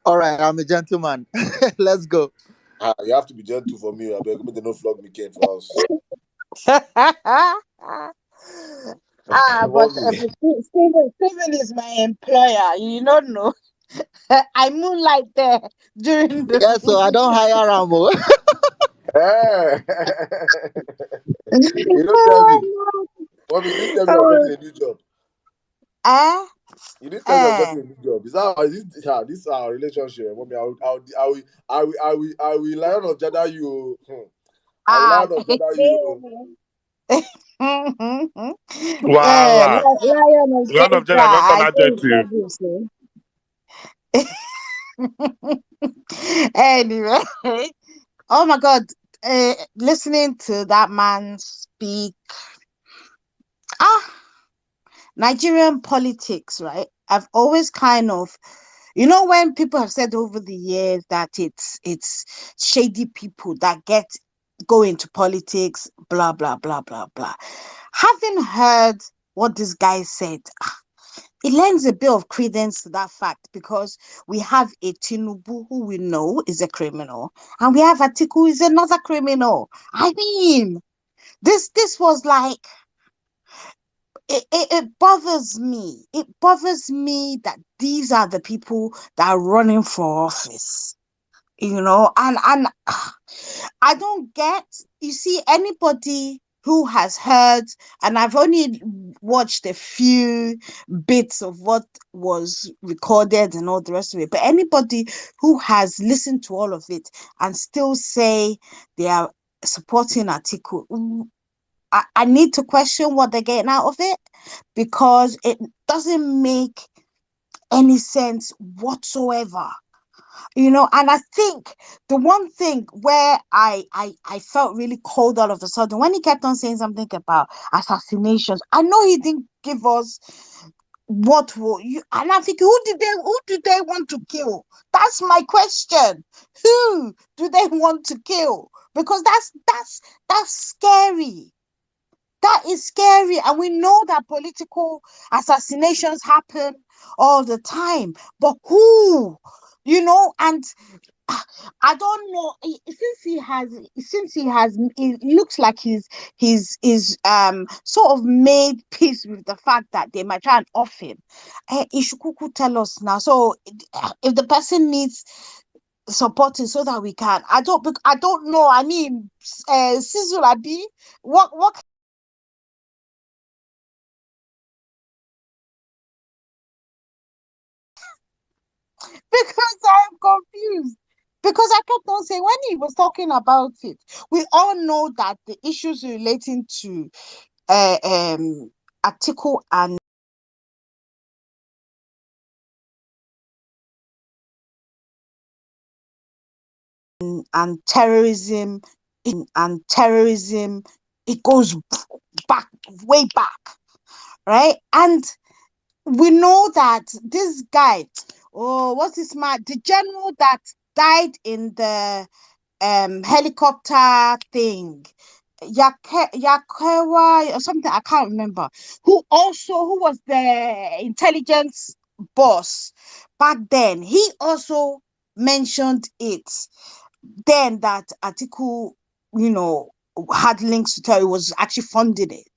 All right, I'm a gentleman. Let's go. You have to be gentle for me. I beg, make they no flog me cane for us. But Mommy. Steven is my employer. You don't know. I moonlight there during the Yeah, so I don't hire Rambo. You don't tell me. Mommy, you didn't tell me you're getting a new job. You didn't tell me you're getting a new job. This is our relationship, mommy. I will Lion of Jada you. I will Lion of Jada you. Voila. Lion of Lion of Jeddah, don't turn I think adjective. obviously. Anyway, oh my God, listening to that man speak, Nigerian politics, right? I've always kind of, when people have said over the years that it's shady people that go into politics, blah blah blah blah blah. Having heard what this guy said, it lends a bit of credence to that fact, because we have a Tinubu who we know is a criminal, and we have Atiku who is another criminal. I mean, this was like, it bothers me. It bothers me that these are the people that are running for office, and I don't get, you see, anybody who has heard, and I've only watched a few bits of what was recorded and all the rest of it, but anybody who has listened to all of it and still say they are supporting Atiku, I need to question what they're getting out of it, because it doesn't make any sense whatsoever. And I think the one thing where I felt really cold all of a sudden, when he kept on saying something about assassinations. I know he didn't give us what will you, and I think, who do they want to kill? That's my question. Who do they want to kill? Because that's scary. That is scary. And we know that political assassinations happen all the time. But who? And I don't know. Since he has, it looks like he's sort of made peace with the fact that they might try and off him. He should tell us now. So if the person needs supporting so that we can, I don't know. I mean, Sizzle Abi, what because I'm confused. Because I kept on saying, when he was talking about it, we all know that the issues relating to Atiku and terrorism, it goes back, way back, right? And we know that this guy, what's this man, the general that died in the helicopter thing, Yakewa or something, I can't remember, who was the intelligence boss back then. He also mentioned it then, that Atiku, had links to tell, he was actually funding it.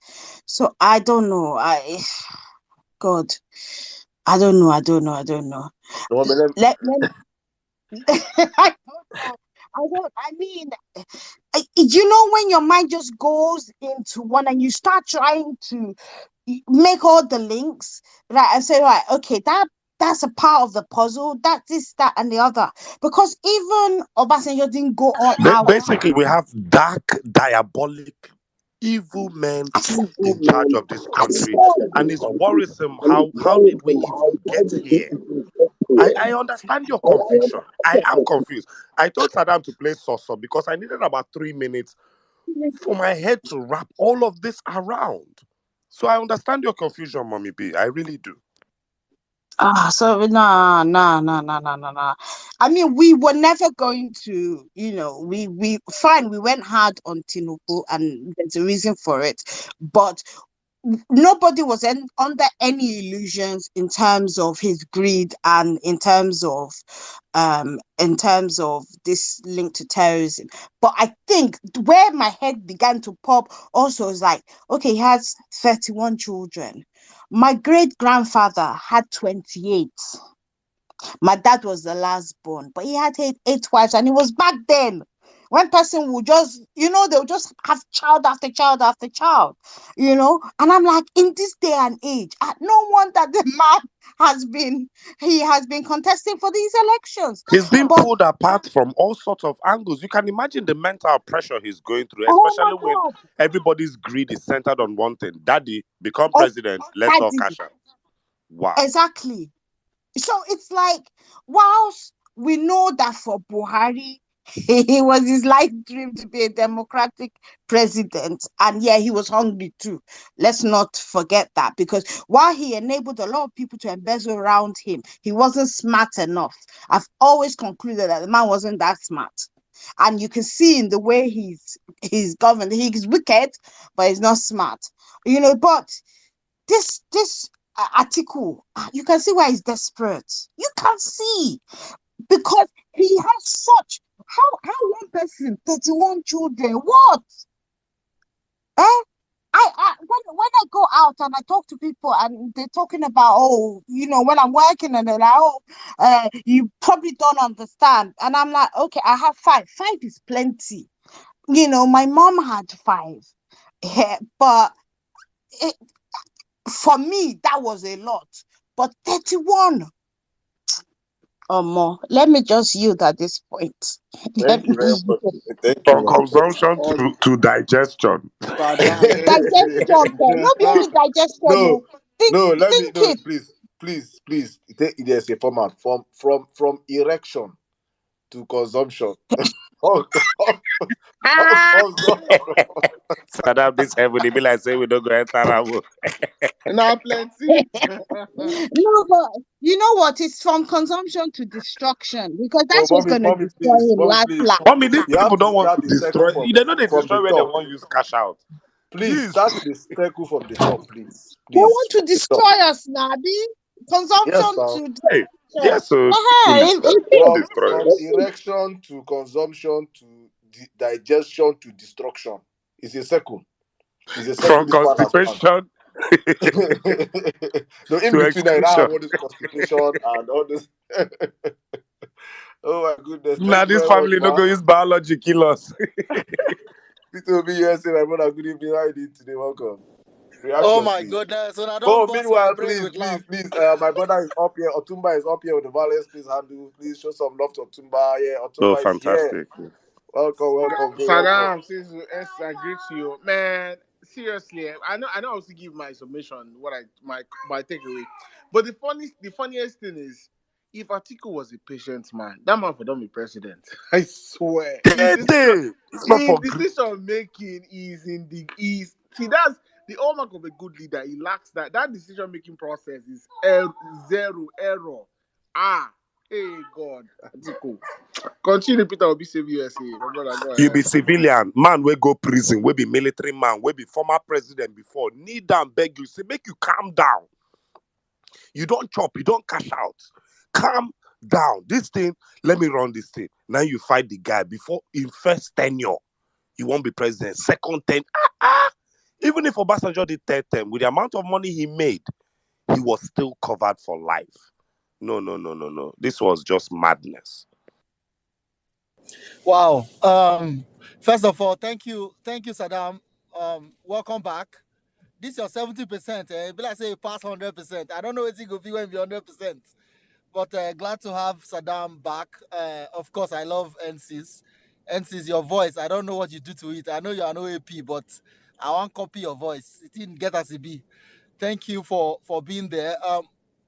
So I don't know. God, I don't know. Let I don't know. I mean, when your mind just goes into one and you start trying to make all the links, right, and say, right, okay, that's a part of the puzzle, that this, that, and the other. Because even Obasanjo didn't go all out. Basically, we have dark, diabolic, evil men in charge of this country, and it's worrisome. How did we even get here? I understand your confusion. I am confused. I told Saddam to play Soso because I needed about 3 minutes for my head to wrap all of this around. So I understand your confusion, Mommy B. I really do. So nah. I mean, we were never going to, we fine. We went hard on Tinubu, and there's a reason for it. But nobody was under any illusions in terms of his greed, and in terms of this link to terrorism. But I think where my head began to pop also is like, okay, he has 31 children. My great grandfather had 28. My dad was the last born, but he had eight wives, and it was back then when person would just, they'll just have child after child after child, and I'm like, in this day and age, no wonder the man has been contesting for these elections. He's being But pulled apart from all sorts of angles. You can imagine the mental pressure he's going through, oh my especially when God, everybody's greed is centered on one thing. Daddy, become president. Let's all daddy, cash out. Wow. exactly. So it's like, whilst we know that for Buhari, it was his life dream to be a democratic president, and yeah, he was hungry too. Let's not forget that, because while he enabled a lot of people to embezzle around him, he wasn't smart enough. I've always concluded that the man wasn't that smart, and you can see in the way he's governed. He's wicked, but he's not smart. But this article, you can see why he's desperate. You can see, because he has such, how one person, 31 children, what? Eh? When I go out and I talk to people and they're talking about, when I'm working, and they're like, you probably don't understand, and I'm like, okay, I have five. Five is plenty. My mom had five. But it, for me, that was a lot. But 31. More. Let me just yield at this point. Thank you very much. Thank you, From man. consumption to digestion. Saddam, Digestion, not be only digestion. no, Think, no, let me think no, it. please. There's a format from erection to consumption. Oh, consumption. Saddam, this heaven, it be like say we don't go enter Ramo. now plenty. No, but you know what? It's from consumption to destruction because No, that's what's going to destroy him mommy, last please. last. Mommy, these You have people to don't want start to the destroy. circle They know they from destroy the where they top. want to use cash out. Please Jeez. start the circle from the top, please. They want to From the top. destroy us, Nabi. Yes, Consumption now. to Hey, destruction. yes, so truly, don't destroy From us. erection to consumption to digestion to destruction. It's a circle. It's a circle From this man has planned. constipation No, in to between I now excretion. have all this constipation and all this. Oh my goodness. Now Thank you this very much, family no man. go use biology kill us. Peter B, USA, my brother. Good evening. How you doing today? Welcome. Oh Reaction, my please. goodness. When I Oh, don't bust my meanwhile, brain please, with laugh. my brother is up here. Otumba is up here with the Vawulence please handle. Please show some love to Otumba. Yeah, Oh, Otumba is here. fantastic. Welcome, bro. Welcome. Saddam, since I greet you, man. Seriously, I know I also give my submission, what my takeaway. But the funniest thing is, if Atiku was a patient man, that man for don't be president. I swear, It's not his for decision making is in the is. See, that's the hallmark of a good leader. He lacks that. That decision making process is zero error. Hey God, Atiku. Continue, Peter Obi save USA. My brother, go you be ahead. civilian man, we go prison, we be military man, we be former president before. Kneel down, beg you, say make you calm down. You don't chop, you don't cash out. Calm down. This thing, let me run this thing. Now you fight the guy before in first tenure. He won't be president. Second 10. Even if Obasanjo did third term, with the amount of money he made, he was still covered for life. No. This was just madness. Wow. First of all, thank you, Saddam. Welcome back. This your 70%. Be like say you pass 100%. I don't know if it will be when be 100%. But glad to have Saddam back. Of course, I love NCs. NCs, your voice. I don't know what you do to it. I know you are no AP, but I want copy your voice. It didn't get as it be. Thank you for being there.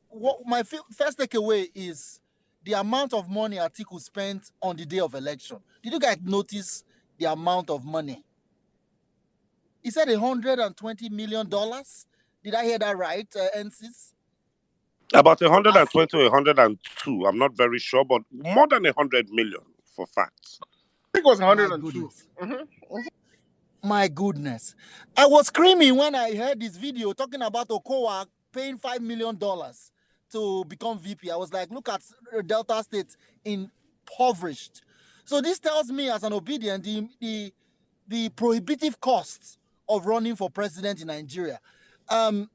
What my first takeaway is the amount of money Atiku spent on the day of election. Did you guys notice the amount of money? He said $120 million. Did I hear that right, NCs? About 120 or 102. I'm not very sure, but more than 100 million for facts. I think it was My 102. goodness. My goodness. I was screaming when I heard this video talking about Okowa paying $5 million to become VP. I was like, look at Delta State impoverished. So this tells me as an obedient the prohibitive costs of running for president in Nigeria,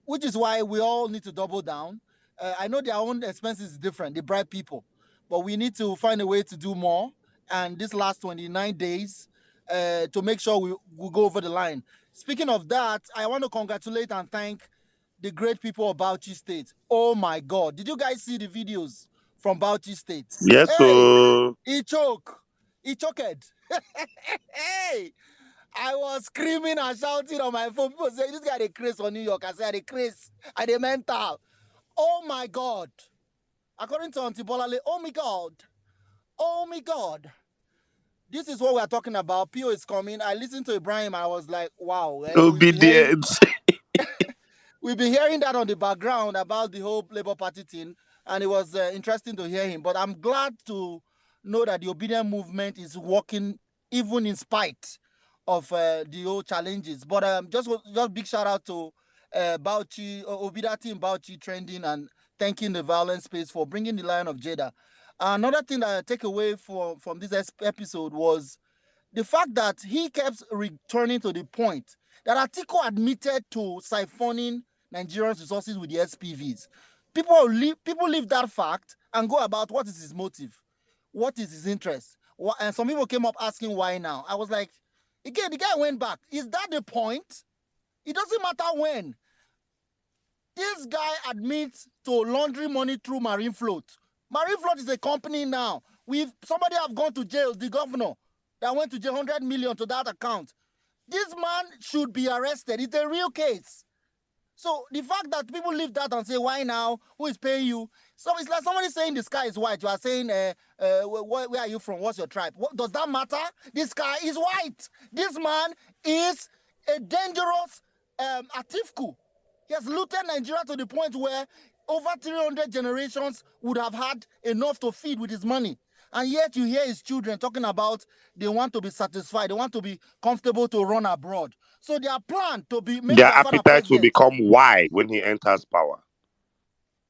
which is why we all need to double down. I know their own expenses is different. They bribe people, but we need to find a way to do more. And this last 29 days, to make sure we go over the line. Speaking of that, I want to congratulate and thank the great people of Bauchi State. Oh my God. Did you guys see the videos from Bauchi State? Yes, Hey, so he choked. Hey, I was screaming and shouting on my phone. People say, this guy had a craze for New York. I said, a craze. I had a mental. Oh my God. According to Auntie Bolale, oh my God. Oh my God. This is what we are talking about. PO is coming. I listened to Ibrahim. I was like, wow. obedience. We've been hearing that on the background about the whole Labour Party thing, and it was interesting to hear him. But I'm glad to know that the obedient movement is working even in spite of the old challenges. But just big shout out to Bauchi, Obida team Bauchi trending, and thanking the Vawulence space for bringing the Lion of Jada. Another thing that I take away from this episode was the fact that he kept returning to the point that Atiku admitted to siphoning Nigerians' resources with the SPVs. People leave that fact and go about what is his motive, what is his interest. And some people came up asking why now. I was like, again, the guy went back. Is that the point? It doesn't matter when. This guy admits to laundering money through Marine Float. Marine Float is a company now. Somebody have gone to jail, the governor that went to jail 100 million to that account. This man should be arrested. It's a real case. So the fact that people leave that and say, why now? Who is paying you? So it's like somebody saying the sky is white. You are saying, where are you from? What's your tribe? Does that matter? The sky is white. This man is a dangerous Atifku. He has looted Nigeria to the point where over 300 generations would have had enough to feed with his money. And yet you hear his children talking about they want to be satisfied. They want to be comfortable to run abroad. So their plan to make Their their father appetite will president. become wide when he enters power.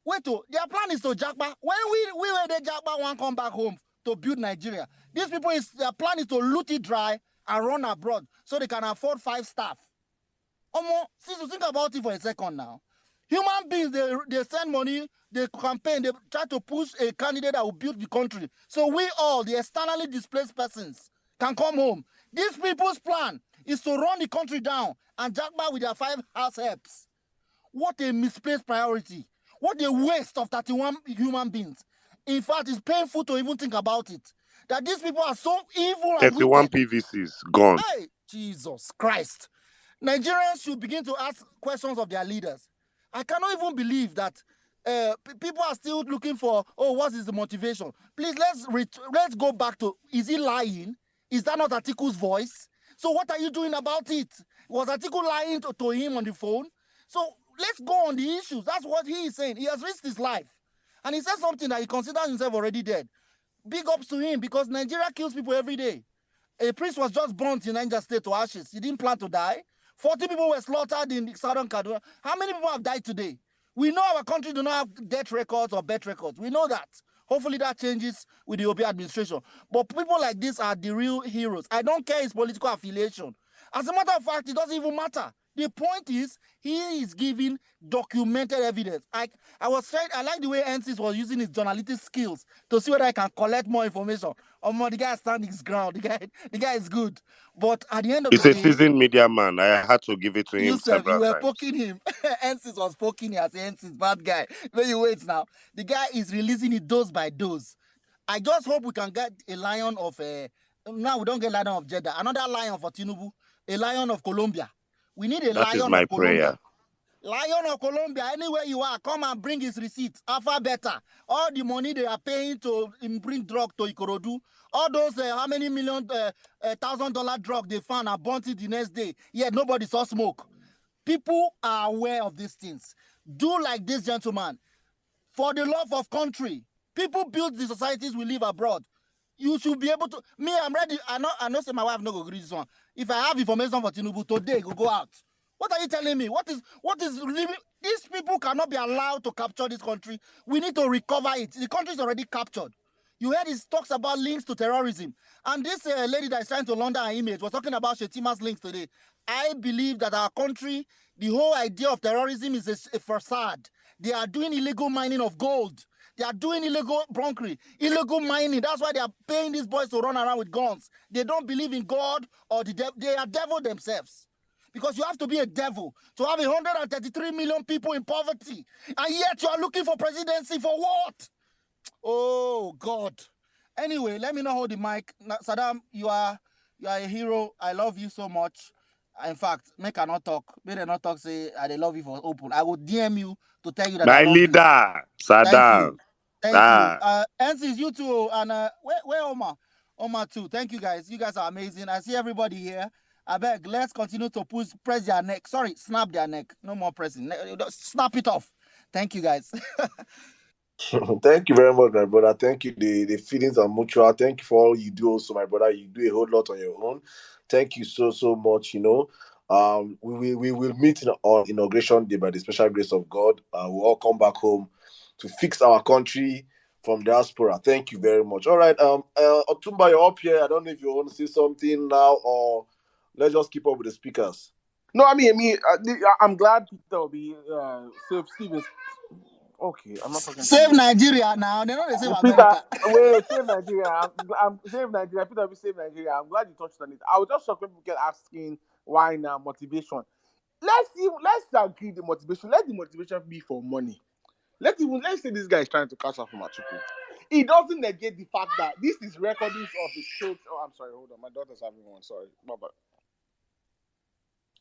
Wait, their plan is to jackpot. When we were the jackpot want come back home to build Nigeria. These people, their plan is to loot it dry and run abroad so they can afford 5 staff. Since you think about it for a second now, human beings, they send money, they campaign, they try to push a candidate that will build the country. So we all, the externally displaced persons, can come home. These people's plan is to run the country down and jackpot with their 5 house helps. What a misplaced priority. What a waste of 31 human beings. In fact, it's painful to even think about it. That these people are so evil and 31 wicked. PVCs gone. Hey, Jesus Christ. Nigerians should begin to ask questions of their leaders. I cannot even believe that people are still looking for, what is the motivation? Please, let's go back to, is he lying? Is that not Atiku's voice? So what are you doing about it? Was Atiku lying to him on the phone? So let's go on the issues. That's what he is saying. He has risked his life. And he said something that he considers himself already dead. Big ups to him because Nigeria kills people every day. A priest was just burnt in Niger State to ashes. He didn't plan to die. 40 people were slaughtered in southern Kaduna. How many people have died today? We know our country do not have death records or birth records. We know that. Hopefully that changes with the Obi administration. But people like this are the real heroes. I don't care his political affiliation. As a matter of fact, it doesn't even matter. The point is, he is giving documented evidence. I like the way NCs was using his journalistic skills to see whether I can collect more information. The guy standing his ground. The guy is good. But at the end of It's the a day, seasoned media man. I had to give it to him you several were times. poking him. NCs was poking him. I say NCs, bad guy. When you wait now, the guy is releasing it dose by dose. I just hope we can get a lion of now we don't get lion of Jada. Another lion for Tinubu. A lion of Colombia. We need a That is lion my of Colombia. prayer. Lion of Colombia, anywhere you are, come and bring his receipt. Alpha Beta. All the money they are paying to bring drug to Ikorodu. All those how many million $1,000 drug they found and burnt it the next day. Yet nobody saw smoke. People are aware of these things. Do like this gentleman. For the love of country. People build the societies we live abroad. You should be able to. Me, I'm ready. I know say my wife no go agree this one. If I have information for Tinubu today, go out. What are you telling me? What is living? These people cannot be allowed to capture this country. We need to recover it. The country is already captured. You heard his talks about links to terrorism. And this lady that is trying to launder her image was talking about Shetima's links today. I believe that our country, the whole idea of terrorism is a facade. They are doing illegal mining of gold. They are doing illegal bronkery, illegal mining. That's why they are paying these boys to run around with guns. They don't believe in God or the devil. They are devil themselves. Because you have to be a devil to have 133 million people in poverty. And yet you are looking for presidency for what? Oh, God. Anyway, let me not hold the mic. Saddam, you are a hero. I love you so much. In fact, make I not talk. Make I not talk, say, I love you for open. I will DM you to tell you that I My love you. leader, Thank Saddam. you. Thank you. NCs, you too. And where Omar? Omar too. Thank you, guys. You guys are amazing. I see everybody here. I beg, let's continue to press their neck. Sorry, snap their neck. No more pressing. Snap it off. Thank you, guys. Thank you very much, my brother. Thank you. The feelings are mutual. Thank you for all you do also, my brother. You do a whole lot on your own. Thank you so much, we will meet on inauguration day by the special grace of God. We'll all come back home to fix our country from diaspora. Thank you very much. All right. Otumba, you're up here. I don't know if you want to say something now or let's just keep up with the speakers. No, I'm glad Peter will be safe. Steve. Okay, I'm not talking to Save you. Nigeria now. They know they save Peter, America. wait, save Nigeria. I'm save Nigeria. Peter, we save Nigeria. I'm glad you touched on it. I was just shocked when people get asking why now motivation. let's agree the motivation. Let the motivation be for money. Let's say this guy is trying to cash out from Atiku. It doesn't negate the fact that this is recordings of his show. Oh, I'm sorry, hold on. My daughter's having one. Sorry. Bye-bye.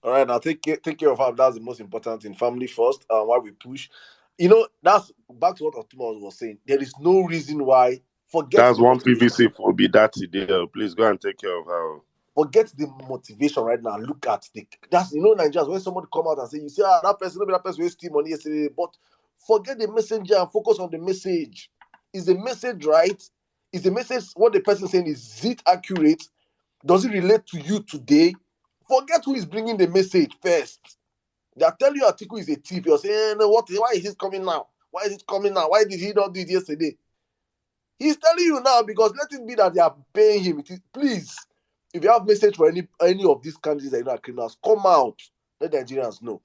All right, now take care of her. That's the most important thing. Family first. Why we push. You know, that's back to what Otuma was saying. There is no reason why. Forget That's the one motivation. PVC for be that today. Please go and take care of her. Forget the motivation right now. Look at that's Nigerians, when somebody come out and say, you say, that person wasted money yesterday, but forget the messenger and focus on the message. Is the message right? Is the message what the person saying? Is it accurate? Does it relate to you today? Forget who is bringing the message first. They are telling you Atiku is a thief. You're saying, why is it coming now? Why is it coming now? Why did he not do it yesterday? He's telling you now because let it be that they are paying him. Please, if you have message for any of these candidates that are criminals, come out. Let Nigerians know.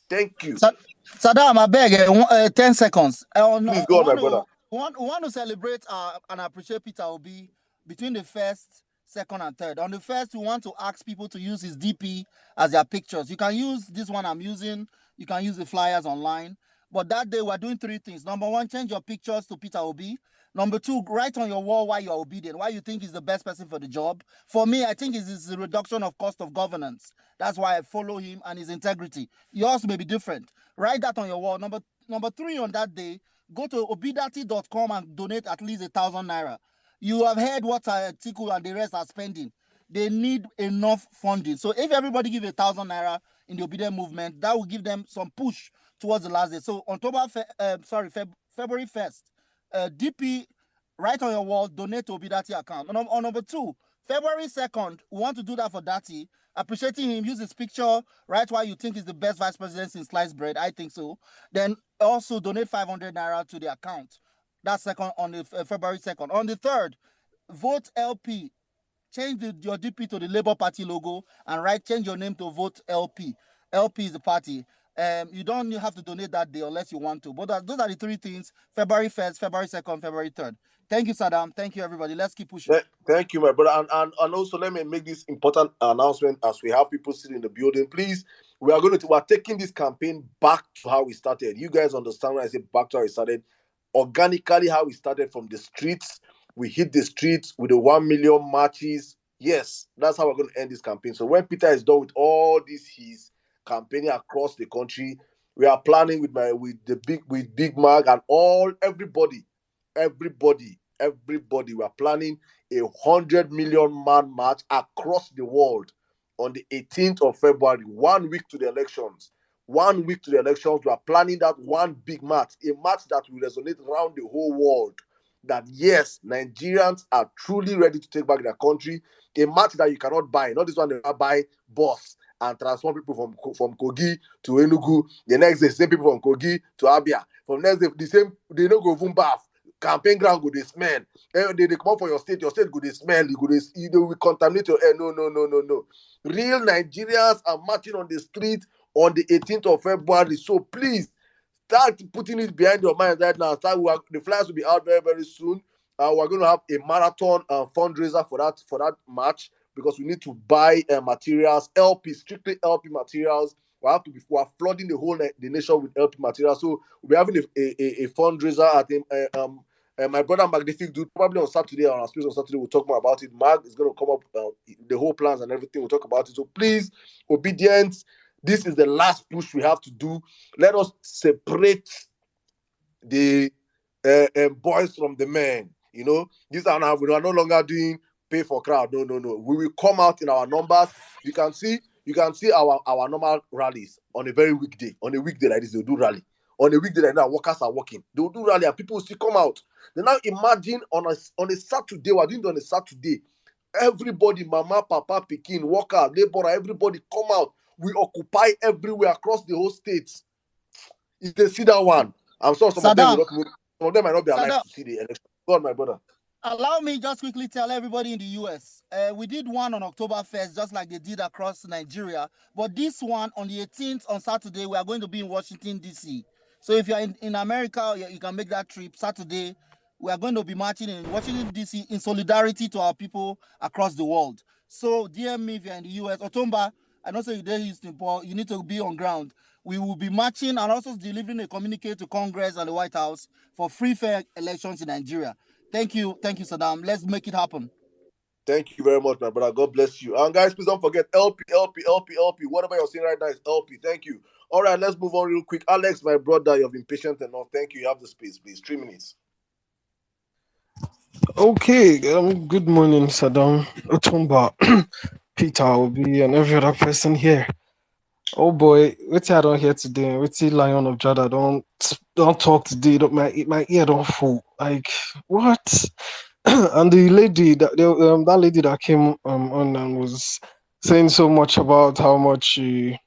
Thank you. Saddam, I beg 10 seconds. Please go on, my brother. We want to celebrate and appreciate Peter Obi between the first, second, and third. On the first, we want to ask people to use his DP as their pictures. You can use this one I'm using. You can use the flyers online. But that day, we're doing 3 things. Number 1, change your pictures to Peter Obi. Number 2, write on your wall why you're obedient, why you think he's the best person for the job. For me, I think it's the reduction of cost of governance. That's why I follow him and his integrity. Yours may be different. Write that on your wall. Number 3 on that day, go to obidati.com and donate at least 1,000 naira. You have heard what Atiku and the rest are spending. They need enough funding. So if everybody give 1,000 naira in the obedient movement, that will give them some push towards the last day. So on February 1st, DP, write on your wall, donate to Obidati account. On number 2, February 2nd, we want to do that for Dati. Appreciating him, use his picture, write why you think he's the best vice president since sliced bread. I think so. Then also donate 500 naira to the account. That's second on the February 2nd. On the 3rd, vote LP. Change your DP to the Labour Party logo and change your name to vote LP. LP is the party. You don't have to donate that day unless you want to. But those are the 3 things: February 1st, February 2nd, February 3rd. Thank you, Saddam. Thank you, everybody. Let's keep pushing. Thank you, my brother. And also let me make this important announcement as we have people sitting in the building. Please, we are taking this campaign back to how we started. You guys understand when I say back to how we started? Organically, how we started from the streets. We hit the streets with the 1 million marches. Yes, that's how we're going to end this campaign. So when Peter is done with all his campaigning across the country, we are planning with Big Mag and everybody. We are planning a 100 million man march across the world on the 18th of February, 1 week to the elections. 1 week to the elections, we are planning that one big march, a march that will resonate around the whole world. That yes, Nigerians are truly ready to take back their country. A march that you cannot buy. Not this one they buy bus and transform people from Kogi to Enugu. The next day, same people from Kogi to Abia. From next day, they don't go Vumbaf. Campaign ground go they smell. They come out for your state go they smell. They will contaminate your air. No. Real Nigerians are marching on the street on the 18th of February. So please start putting it behind your mind right now. The flyers will be out very, very soon. We're going to have a marathon fundraiser for that match because we need to buy materials, strictly LP materials. We are flooding the nation with LP materials. So we're having a fundraiser. I think my brother Magnific dude probably on Saturday, on our space on Saturday, we'll talk more about it. Mag is going to come up the whole plans and everything. We'll talk about it. So please, obedience. This is the last push we have to do. Let us separate the boys from the men. These are now, we are no longer doing pay for crowd. No. We will come out in our numbers. You can see our normal rallies on a very weekday. On a weekday like this, they'll do rally. On a weekday like that, workers are working. They will do rally and people will still come out. Then now imagine on a Saturday, we're doing it on a Saturday. Everybody, mama, papa, pikin, worker, laborer, everybody come out. We occupy everywhere across the whole states. If they see that one, I'm sure some of them might not be alive to see the election. Go on, my brother. Allow me just quickly tell everybody in the US, we did one on October 1st, just like they did across Nigeria. But this one on the 18th on Saturday, we are going to be in Washington, D.C. So if you're in America, you can make that trip. Saturday, we are going to be marching in Washington, D.C. in solidarity to our people across the world. So DM me if you're in the US. Otomba, I know say you there Houston, but you need to be on ground. We will be marching and also delivering a communique to Congress and the White House for free, fair elections in Nigeria. Thank you, Saddam. Let's make it happen. Thank you very much, my brother. God bless you. And guys, please don't forget LP, LP, LP, LP. Whatever you're seeing right now is LP. Thank you. All right, let's move on real quick. Alex, my brother, you've been patient enough. Thank you. You have the space, please. 3 minutes. Okay, good morning, Saddam, Otumba, Peter Obi, and every other person here. Oh boy, what's I don't hear today? What's Lion of Jada? Don't talk today. My ear don't full. Like what? And the lady that lady that came on and was saying so much about how much she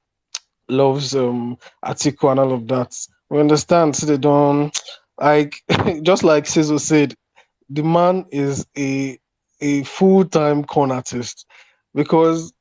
loves Atiku and all of that. We understand, so they don't like just like Sizzle said, the man is a full-time con artist because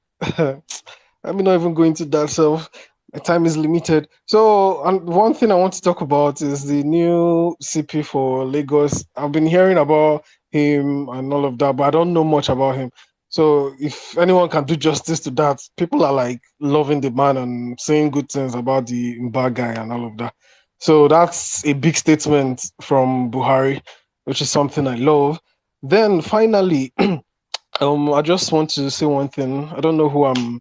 I'm not even going to that self. My time is limited. So, and one thing I want to talk about is the new CP for Lagos. I've been hearing about him and all of that, but I don't know much about him. So, if anyone can do justice to that, people are like loving the man and saying good things about the bad guy and all of that. So, that's a big statement from Buhari, which is something I love. Then finally, I just want to say one thing. I don't know who I'm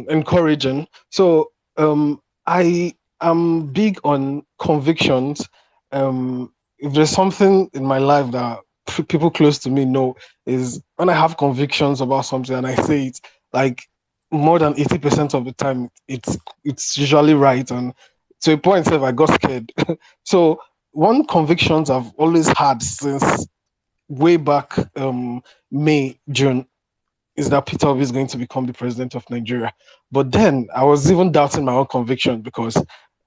encouraging. So I am big on convictions. If there's something in my life that people close to me know is when I have convictions about something and I say it, like more than 80% of the time, it's usually right. And to a point, if I got scared. So one convictions I've always had since way back May, June is that Peter Obi is going to become the president of Nigeria. But then I was even doubting my own conviction because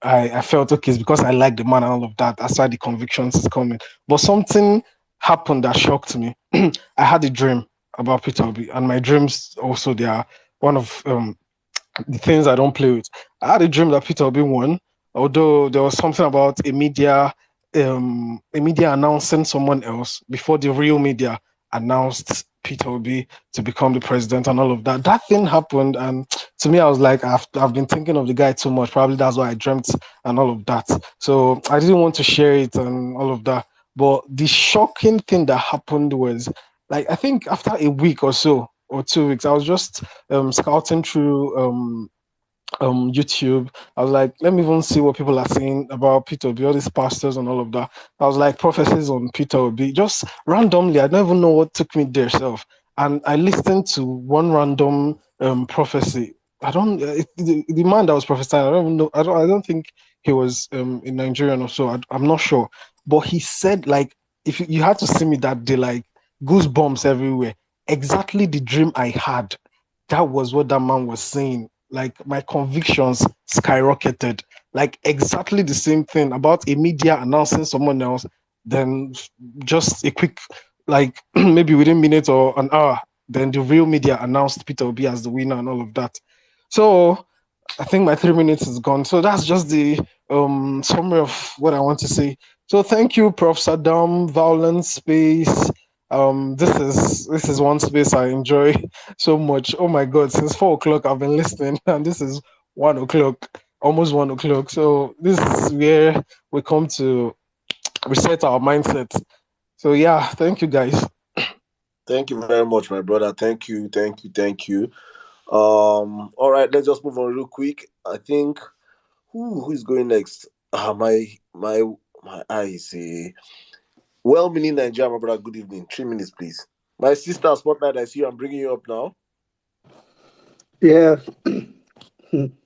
I felt okay, it's because I like the man and all of that. That's why the convictions is coming. But something happened that shocked me. I had a dream about Peter Obi, and my dreams also they are one of the things I don't play with. I had a dream that Peter Obi won, although there was something about a media announcing someone else before the real media announced Peter Obi to become the president and all of that. That thing happened, and to me, I was like, I've been thinking of the guy too much. Probably that's why I dreamt and all of that. So I didn't want to share it and all of that. But the shocking thing that happened was, like, I think after a week or so, or 2 weeks, I was just scouting through YouTube. I was like, let me even see what people are saying about Peter Obi, all these pastors and all of that. I was like, prophecies on Peter Obi, just randomly. I don't even know what took me there, self. And I listened to one random prophecy. I don't. The man that was prophesying, I don't even know. I don't think he was in Nigerian or so. I'm not sure. But he said, like, if you had to see me that day, like goosebumps everywhere. Exactly the dream I had. That was what that man was saying. Like my convictions skyrocketed. Like exactly the same thing about a media announcing someone else. Then just a quick, like maybe within minutes or an hour, then the real media announced Peter Obi as the winner and all of that. So I think my 3 minutes is gone. So that's just the summary of what I want to say. So thank you, Prof. Saddam, Vawulence Space. This is one space I enjoy so much. Oh my god, since 4 o'clock I've been listening, and this is 1 o'clock, almost 1 o'clock. So this is where we come to reset our mindset. So yeah, thank you guys. Thank you very much, my brother. Thank you, thank you, thank you. All right, let's just move on real quick. I think who's going next? My eyes. Well-meaning Nigeria, my brother. Good evening. 3 minutes, please. My sister Spotlight. I see you. I'm bringing you up now. Yeah,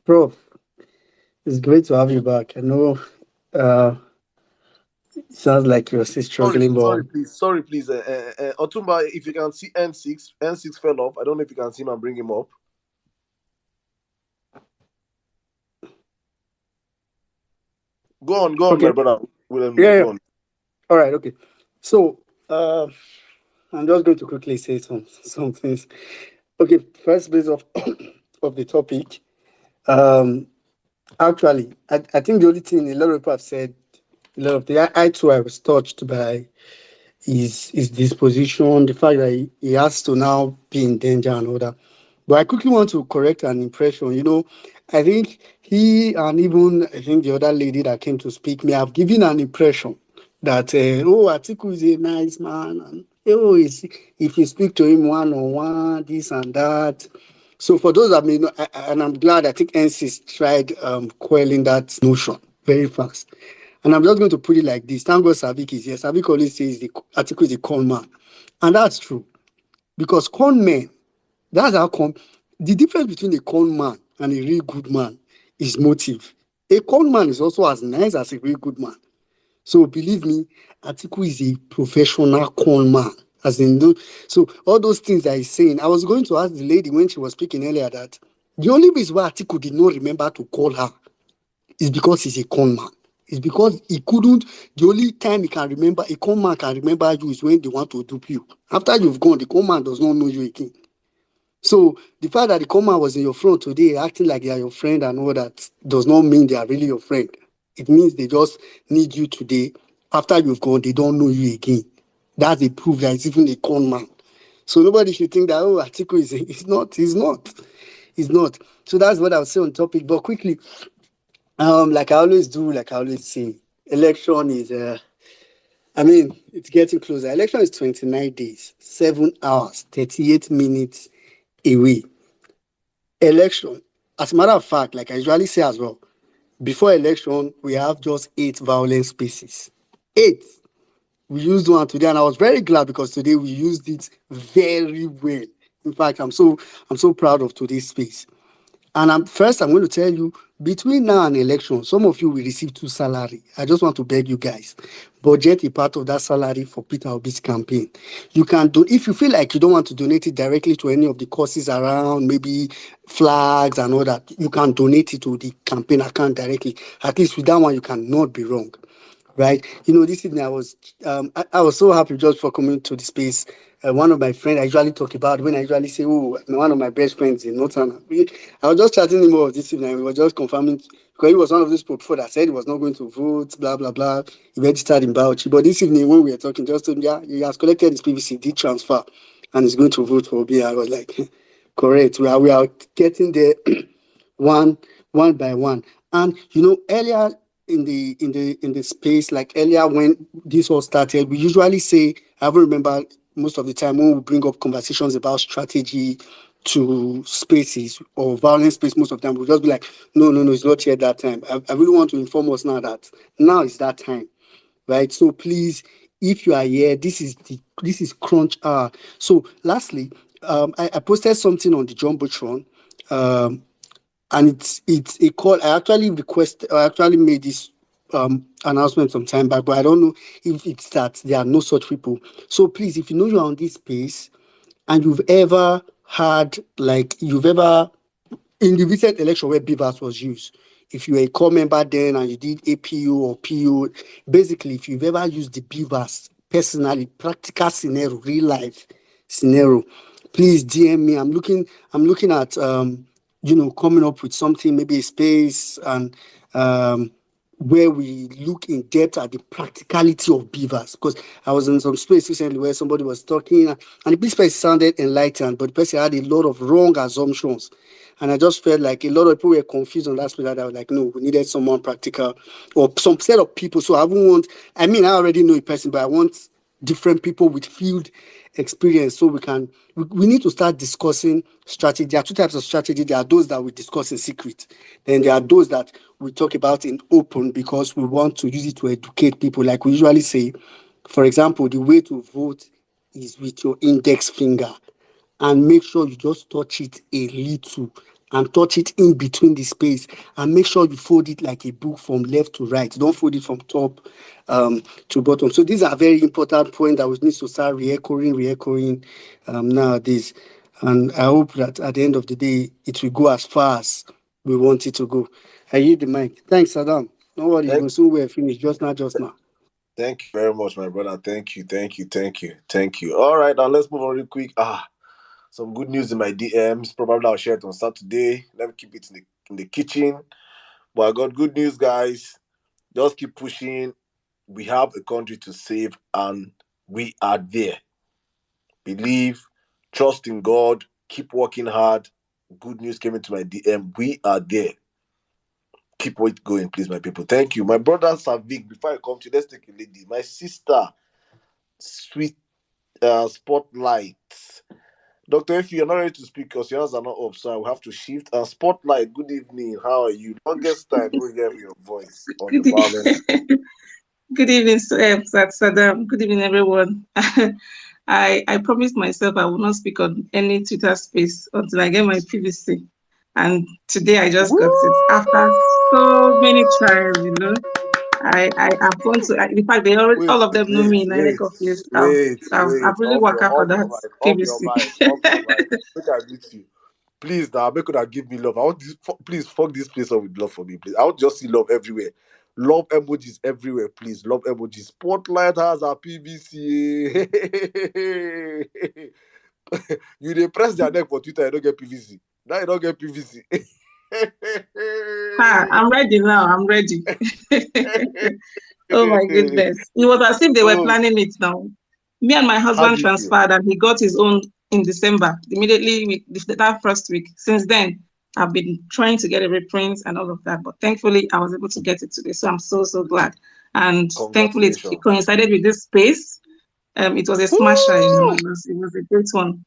Prof, it's great to have you back. I know it sounds like you're still struggling, but Sorry, please. Otumba, if you can see N6 fell off. I don't know if you can see him and bring him up. Go on, okay. my brother. William, Yeah. go on. All right, okay. So I'm just going to quickly say some things. Okay, first base of of the topic. Actually, I think the only thing a lot of people have said, a lot of the I too I was touched by his disposition, the fact that he has to now be in danger and all that. But I quickly want to correct an impression. I think he and even I think the other lady that came to speak may have given an impression that Atiku is a nice man, and if you speak to him one on one, this and that. So for those that may know, and I'm glad I think NC's tried quelling that notion very fast. And I'm just going to put it like this. Thank God Savik is here. Savik always says the Atiku is a con man. And that's true. Because con men, that's how come the difference between a con man and a real good man is motive. A con man is also as nice as a real good man. So believe me, Atiku is a professional con man. So all those things that he's saying, I was going to ask the lady when she was speaking earlier that the only reason why Atiku did not remember to call her is because he's a con man. It's because he couldn't. The only time he can remember, a con man can remember you is when they want to dupe you. After you've gone, the con man does not know you again. So the fact that the con man was in your front today, acting like they are your friend and all that, does not mean they are really your friend. It means they just need you today. After you've gone, they don't know you again. That's a proof that it's even a con man. So nobody should think that, Atiku is he's not. He's not. He's not. So that's what I would say on topic. But quickly, like I always do, like I always say, election is it's getting closer. Election is 29 days, 7 hours, 38 minutes away. Election, as a matter of fact, like I usually say as well, before election, we have just 8 violent spaces. 8. We used one today, and I was very glad because today we used it very well. In fact, I'm so proud of today's space. And I'm going to tell you, between now and election, some of you will receive 2 salary. I just want to beg you guys, budget a part of that salary for Peter Obi's campaign. You can do if you feel like you don't want to donate it directly to any of the causes around, maybe flags and all that. You can donate it to the campaign account directly. At least with that one, you cannot be wrong. Right, this evening I was so happy just for coming to the space. One of my friends I usually talk about when I usually say, one of my best friends in Northern. I was just chatting him about this evening. And we were just confirming because he was one of those people before that said he was not going to vote, blah blah blah. He registered in Bauchi, but this evening when we were talking, just told me, yeah, he has collected his PVC, did transfer, and he's going to vote for Obi. I was like, correct. We are getting there one by one. And earlier in the space, like earlier when this all started, we usually say, I don't remember most of the time when we bring up conversations about strategy to spaces or violent space, most of the time we'll just be like, no, it's not yet that time. I really want to inform us now that now is that time. Right. So please, if you are here, this is crunch hour. So lastly, I posted something on the Jumbotron. And it's a call. I actually made this announcement some time back, but I don't know if it's that there are no such people. So please, if you know you're on this space and you've ever in the recent election where BVAS was used, if you were a core member then and you did APU or PU, basically if you've ever used the BVAS personally, practical scenario, real life scenario, please DM me. I'm looking at coming up with something, maybe a space and where we look in depth at the practicality of beavers. Because I was in some space recently where somebody was talking and the space sounded enlightened, but the person had a lot of wrong assumptions. And I just felt like a lot of people were confused on that space. That I was like, no, we needed someone practical or some set of people. So I already know a person, but I want different people with field experience so we need to start discussing strategy. There are 2 types of strategy. There are those that we discuss in secret. Then there are those that we talk about in open because we want to use it to educate people. Like we usually say, for example, the way to vote is with your index finger, and make sure you just touch it a little and touch it in between the space and make sure you fold it like a book from left to right. Don't fold it from top to bottom. So these are very important points that we need to start reoccurring nowadays. And I hope that at the end of the day, it will go as far as we want it to go. I yield the mic. Thanks, Adam. No worries, we'll soon we're finished. Just now. Thank you very much, my brother. Thank you. All right, now let's move on real quick. Some good news in my DMs. Probably I'll share it on Saturday. Let me keep it in the kitchen. But I got good news, guys. Just keep pushing. We have a country to save, and we are there. Believe, trust in God, Keep working hard. Good news came into my DM. We are there. Keep it going, please, my people. Thank you. My brother Savik, before I come to you, let's take a lady. My sister, sweet Spotlight. Doctor, if you're not ready to speak because your hands are not up, so I will have to shift. Spotlight, good evening. How are you? Longest time we hear your voice on the Good, Violence. good evening, Sadam. Good evening, everyone. I promised myself I will not speak on any Twitter space until I get my PVC. And today I just got it. After so many trials, I've gone to, in fact, they already, Wait, all of them know me in Nine office. I've really Off worked out for your that mic, PVC. off your mic. Look at you. Please, now, make that give me love. I want this. Please, fuck this place up with love for me, please. I want just see love everywhere. Love emojis everywhere, please. Love emojis. Spotlight has a PVC. You dey press their neck for Twitter, you don't get PVC. Now you don't get PVC. I'm ready now. I'm ready. Oh my goodness. It was as if they were Oh, planning it now. Me and my how husband do you feel? transferred and he got his own in December, immediately that first week. Since then, I've been trying to get a reprint and all of that, but thankfully I was able to get it today. So I'm so, so glad. And thankfully it Congratulations. coincided with this space. It was a smasher, it was a great one.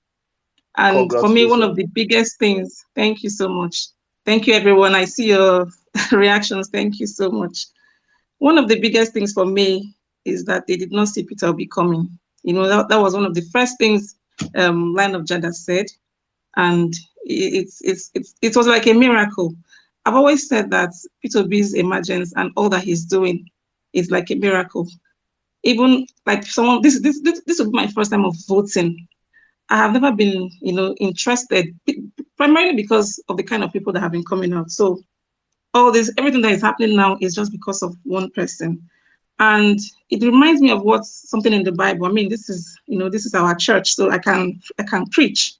And for me, one of Congratulations. the biggest things, thank you so much. Thank you, everyone. I see your reactions. Thank you so much. One of the biggest things for me is that they did not see Peter Obi coming. That was one of the first things Line of Jada said. And it was like a miracle. I've always said that Peter Obi's emergence and all that he's doing is like a miracle. Even like someone, this will be my first time of voting. I have never been, interested, primarily because of the kind of people that have been coming out. So everything that is happening now is just because of one person. And it reminds me of something in the Bible. I mean, this is our church, so I can preach.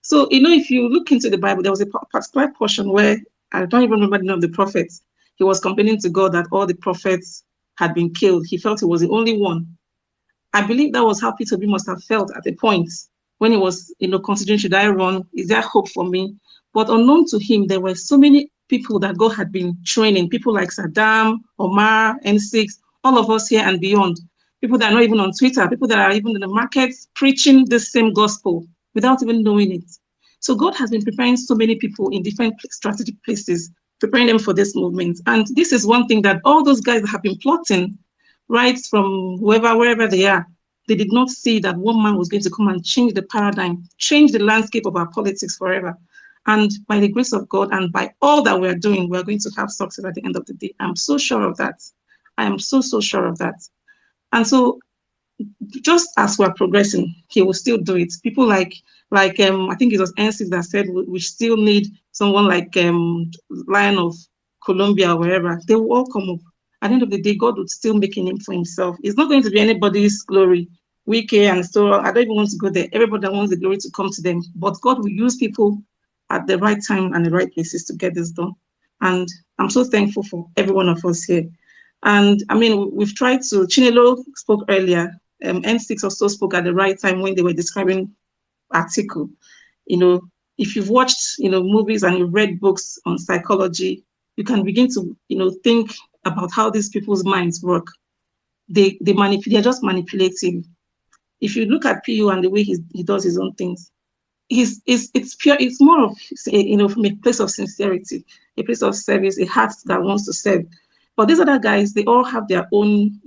So, if you look into the Bible, there was a particular portion where I don't even remember the name of the prophets. He was complaining to God that all the prophets had been killed. He felt he was the only one. I believe that was how Peter B must have felt at the point when he was, considering, should I run? Is there hope for me? But unknown to him, there were so many people that God had been training, people like Saddam, Omar, N6, all of us here and beyond, people that are not even on Twitter, people that are even in the markets preaching the same gospel without even knowing it. So God has been preparing so many people in different strategic places, preparing them for this movement. And this is one thing that all those guys that have been plotting, right from wherever they are, they did not see that one man was going to come and change the paradigm, change the landscape of our politics forever. And by the grace of God and by all that we're doing, we're going to have success at the end of the day. I'm so sure of that. I am so, so sure of that. And so just as we're progressing, he will still do it. People like I think it was N6 that said we still need someone like Lion of Colombia or wherever. They will all come up. At the end of the day, God would still make a name for himself. It's not going to be anybody's glory. Wiki and so I don't even want to go there. Everybody wants the glory to come to them. But God will use people at the right time and the right places to get this done. And I'm so thankful for every one of us here. And I mean, we've tried to, Chinelo spoke earlier, N6 also spoke at the right time when they were describing Atiku. If you've watched, movies and you've read books on psychology, you can begin to, think about how these people's minds work. They're just manipulative. If you look at PU and the way he does his own things, it's pure. It's more of from a place of sincerity, a place of service, a heart that wants to serve. But these other guys, they all have their own,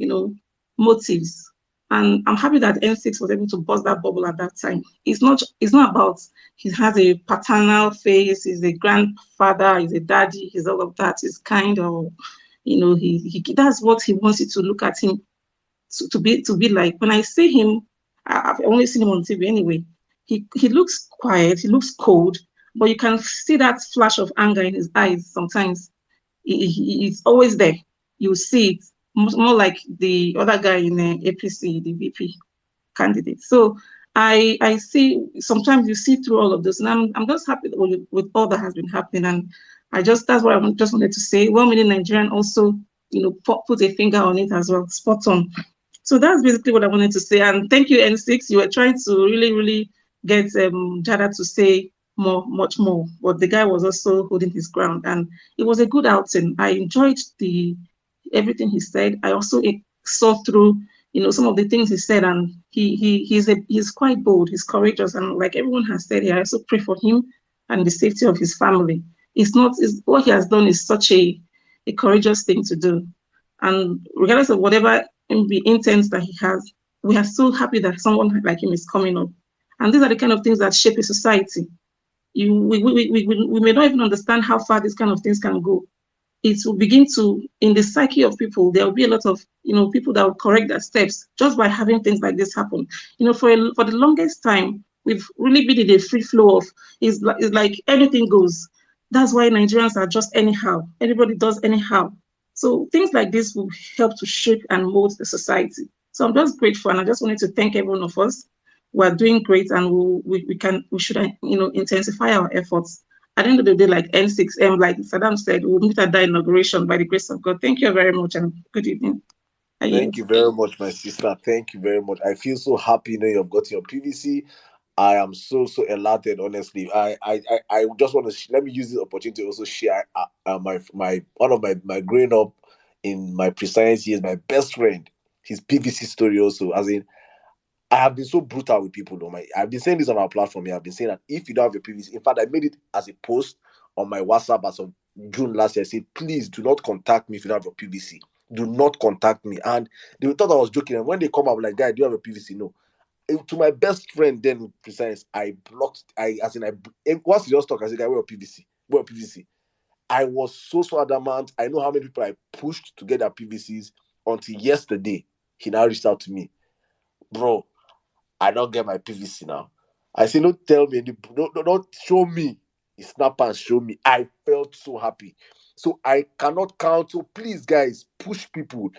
motives. And I'm happy that N6 was able to bust that bubble at that time. It's not about he has a paternal face, he's a grandfather, he's a daddy, he's all of that. He's kind of, he that's what he wants you to look at him to be like. When I see him, I've only seen him on TV anyway. He looks quiet, he looks cold, but you can see that flash of anger in his eyes sometimes. It's always there. You see it more like the other guy in the APC, the VP candidate. So I see, sometimes you see through all of this, and I'm just happy with all that has been happening. And that's what I just wanted to say. Well-meaning Nigerian also, put a finger on it as well, spot on. So that's basically what I wanted to say. And thank you, N6. You were trying to really, really get Jada to say much more. But the guy was also holding his ground, and it was a good outing. I enjoyed everything he said. I also saw through, some of the things he said, and he's quite bold. He's courageous, and like everyone has said here, I also pray for him and the safety of his family. What he has done is such a courageous thing to do, and regardless of whatever intent that he has, we are so happy that someone like him is coming up. And these are the kind of things that shape a society. We may not even understand how far these kind of things can go. It will begin to, in the psyche of people, there will be a lot of, people that will correct their steps just by having things like this happen. For the longest time, we've really been in a free flow of, it's like anything goes. That's why Nigerians are just anyhow. Everybody does anyhow. So things like this will help to shape and mold the society. So I'm just grateful, and I just wanted to thank every one of us. We're doing great, and we should intensify our efforts. At the end of the day, like N6M, like Saddam said, we'll meet at that inauguration by the grace of God. Thank you very much, and good evening. Thank you very much, my sister. Thank you very much. I feel so happy you've got your PVC. I am so elated, honestly. I just want to let me use this opportunity to also share my one of my growing up in my pre-science years, my best friend, his PVC story also. As in, I have been so brutal with people. I've been saying this on our platform here. I've been saying that if you don't have your PVC, in fact, I made it as a post on my WhatsApp as of June last year. I said, please do not contact me if you don't have your PVC. Do not contact me. And they thought I was joking. And when they come up like, guy, do you have a PVC? No. To my best friend then, precise, I blocked. Once he just talk, I said, guy, where your PVC? Where your PVC? I was so adamant. I know how many people I pushed to get their PVCs until yesterday. He now reached out to me, bro. I don't get my PVC now. I say, don't tell me, don't show me. He snap and show me. I felt so happy. So I cannot count. So please, guys, push people.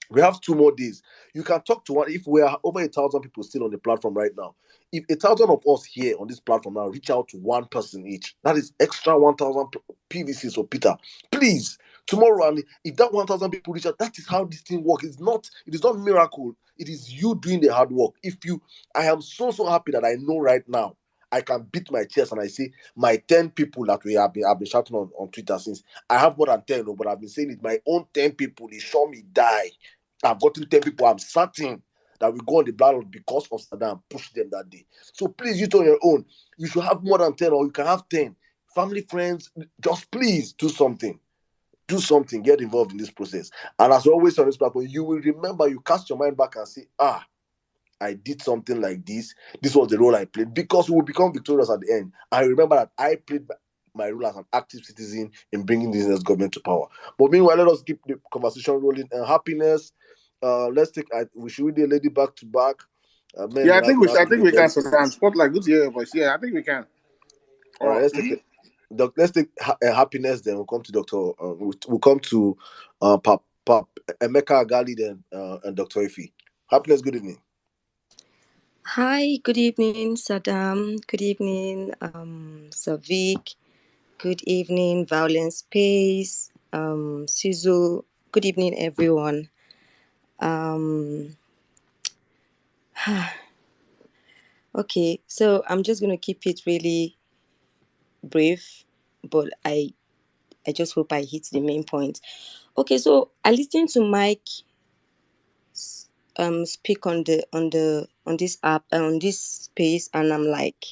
We have 2 more days. You can talk to one. If we are over 1,000 people still on the platform right now, if 1,000 of us here on this platform now reach out to one person each, that is extra 1,000 PVCs for Peter. Please, tomorrow, and if that 1,000 people reach out, that is how this thing works. It is not miracle. It is you doing the hard work. I am so happy that I know right now I can beat my chest and I say my 10 people that I've been shouting on Twitter since. I have more than 10, but I've been saying it. My own 10 people, they saw me die. I've gotten 10 people. I'm certain that we go on the ballot because of Saddam, push them that day. So please, you on your own. You should have more than 10, or you can have 10. Family, friends, just please do something. Do something. Get involved in this process. And as always on this platform, you will remember, you cast your mind back and say, I did something like this. This was the role I played, because we will become victorious at the end. I remember that I played my role as an active citizen in bringing this next government to power. But meanwhile, let us keep the conversation rolling. And happiness. Let's take. We should do a lady back to back. Men, Yeah, I we have think been I having think a we very. can sometimes. Spotlight, good to hear your voice. Yeah, I think we can. All right, let's take it. Let's take happiness. Then we'll come to Doctor. We'll come to Pap Emeka Agali, then and Doctor Ife. Happiness. Good evening. Hi, good evening, Saddam. Good evening, Savik. Good evening, Vawulence Space. Sizzle. Good evening, everyone. Okay, so I'm just gonna keep it really brief, but I just hope I hit the main point. Okay, so I listened to Mike speak on this app, on this space, and I'm like,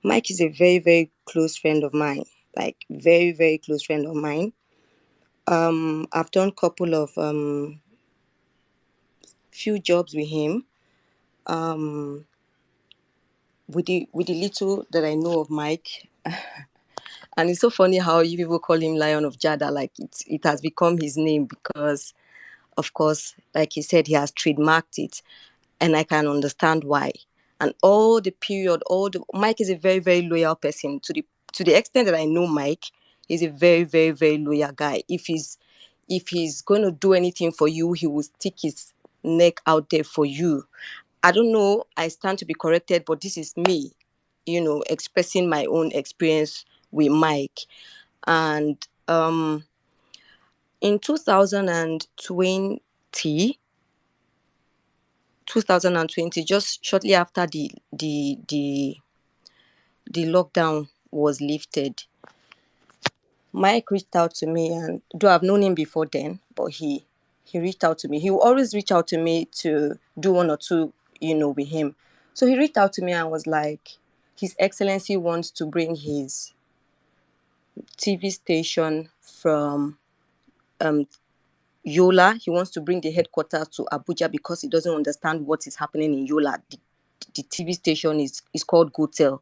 Mike is a very, very close friend of mine. Like, very, very close friend of mine. I've done a couple of few jobs with him. With the little that I know of Mike. And it's so funny how you people call him Lion of Jada. Like, it has become his name because, of course, like he said, he has trademarked it. And I can understand why. And all the period, Mike is a very, very loyal person. To the extent that I know Mike, he's a very, very, very loyal guy. If he's going to do anything for you, he will stick his neck out there for you. I don't know, I stand to be corrected, but this is me, expressing my own experience with Mike. And in 2020, just shortly after the lockdown was lifted, Mike reached out to me, and though I've known him before then, but he reached out to me. He will always reach out to me to do one or two, with him. So he reached out to me and was like, His Excellency wants to bring his TV station from Yola. He wants to bring the headquarters to Abuja because he doesn't understand what is happening in Yola. The TV station is called Gotel.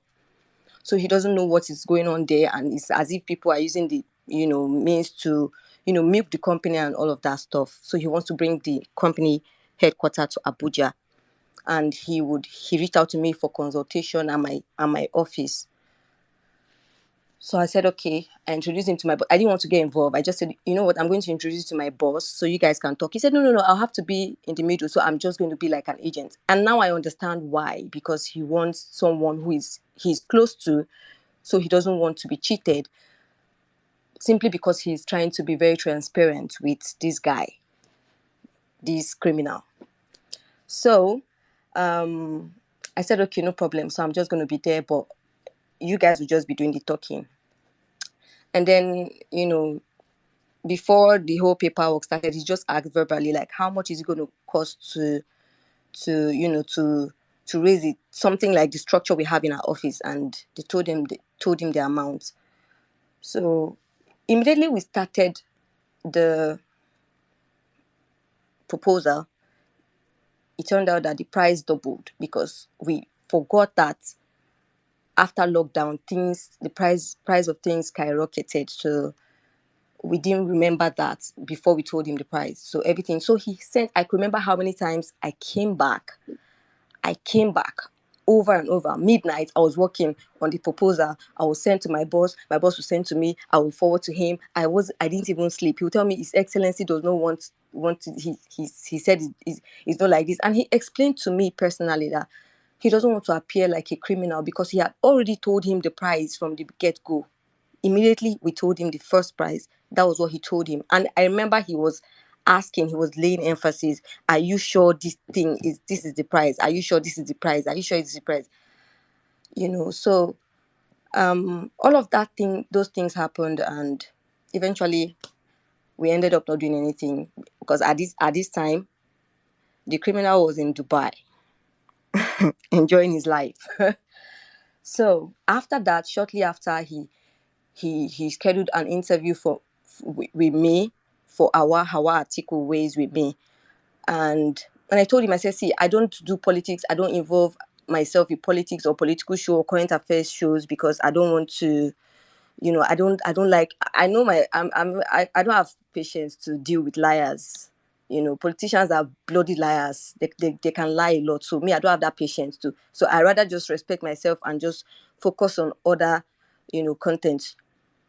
So he doesn't know what is going on there, and it's as if people are using the means to milk the company and all of that stuff. So he wants to bring the company headquarters to Abuja, and he reached out to me for consultation at my office. So I said, okay. I introduced him to my boss. I didn't want to get involved. I just said, you know what, I'm going to introduce you to my boss so you guys can talk. He said, no, I'll have to be in the middle. So I'm just going to be like an agent. And now I understand why, because he wants someone who he's close to, so he doesn't want to be cheated, simply because he's trying to be very transparent with this guy, this criminal. So I said, okay, no problem. So I'm just going to be there, but you guys will just be doing the talking. And then, before the whole paperwork started, he just asked verbally, like, how much is it going to cost to raise it, something like the structure we have in our office. And they told him the amount. So immediately we started the proposal. It turned out that the price doubled because we forgot that after lockdown, the price of things skyrocketed. So we didn't remember that before we told him the price. So everything. So he sent, I could remember how many times I came back over and over. Midnight, I was working on the proposal. I was sent to my boss. My boss would send to me. I would forward to him. I didn't even sleep. He would tell me His Excellency does not want it. He said it's not like this. And he explained to me personally that he doesn't want to appear like a criminal because he had already told him the price from the get-go. Immediately, we told him the first price. That was what he told him. And I remember he was laying emphasis, are you sure this is the price? Are you sure this is the price? Are you sure it's the price? So all of those things happened, and eventually we ended up not doing anything because at this time, the criminal was in Dubai enjoying his life. So after that, shortly after, he scheduled an interview with me for our article Ways With Me. And when I told him, I said, see, I don't do politics. I don't involve myself in politics or political show or current affairs shows because I don't want to, I don't like, I know I don't have patience to deal with liars. Politicians are bloody liars. They can lie a lot. So me, I don't have that patience too. So I rather just respect myself and just focus on other, content.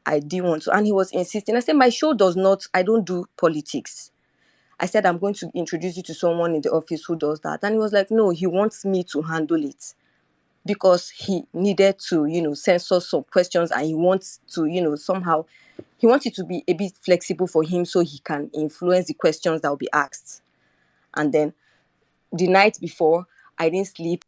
I didn't want to. And he was insisting. I said, my show I don't do politics. I said, I'm going to introduce you to someone in the office who does that. And he was like, no, he wants me to handle it because he needed to, censor some questions, and he wants to, somehow, he wants it to be a bit flexible for him so he can influence the questions that will be asked. And then the night before, I didn't sleep.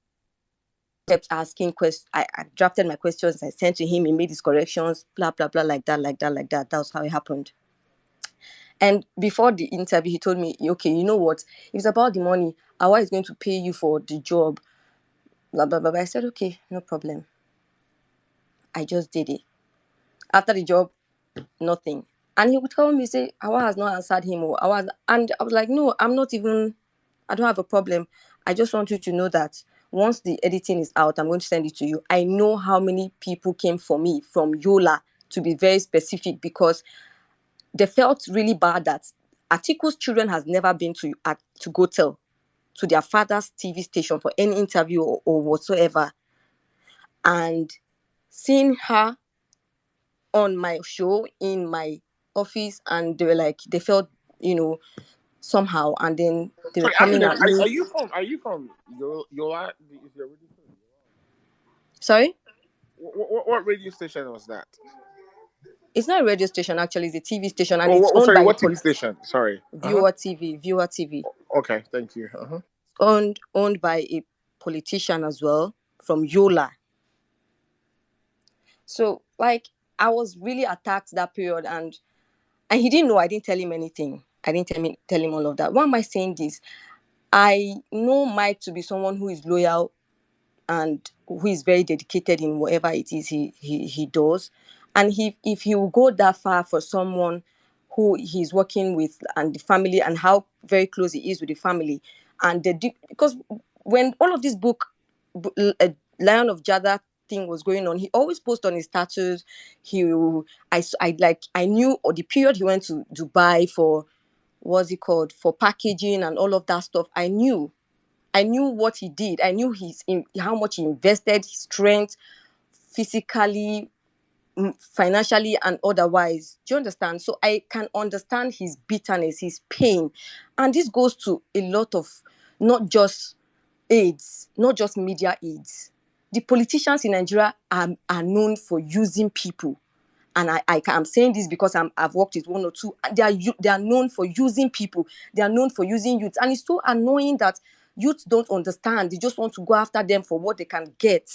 Kept asking questions. I drafted my questions. I sent to him. He made his corrections. Blah blah blah, like that. That was how it happened. And before the interview, he told me, okay, you know what? If it's about the money, Awa is going to pay you for the job. Blah blah blah. I said, okay, no problem. I just did it. After the job, nothing. And he would tell me, say, Awa has not answered him. And I was like, no, I don't have a problem. I just want you to know that once the editing is out, I'm going to send it to you. I know how many people came for me from Yola, to be very specific, because they felt really bad that Atiku's children has never been to go tell to their father's TV station for any interview or whatsoever. And seeing her on my show in my office, and they felt, somehow, and then they were Sorry, coming Agnes, at me. are you from your is your radio station? Sorry? What radio station was that? It's not a radio station, actually. It's a TV station, and Oh, it's owned sorry, by what TV station? Sorry. Viewer TV. Okay, thank you. Owned by a politician as well from Yola. So like I was really attacked that period, and he didn't know. I didn't tell him anything. I didn't tell him all of that. Why am I saying this? I know Mike to be someone who is loyal and who is very dedicated in whatever it is he does. And if he will go that far for someone who he's working with and the family, and how very close he is with the family, and because when all of this Lion of Jada thing was going on, he always post on his status. I knew, or the period he went to Dubai for, what's it called, for packaging and all of that stuff. I knew what he did. I knew how much he invested, his strength, physically, financially, and otherwise. Do you understand? So I can understand his bitterness, his pain. And this goes to a lot of, not just aides, not just media aides. The politicians in Nigeria are known for using people. And I'm saying this because I've worked with one or two. They are known for using people. They are known for using youth. And it's so annoying that youth don't understand. They just want to go after them for what they can get.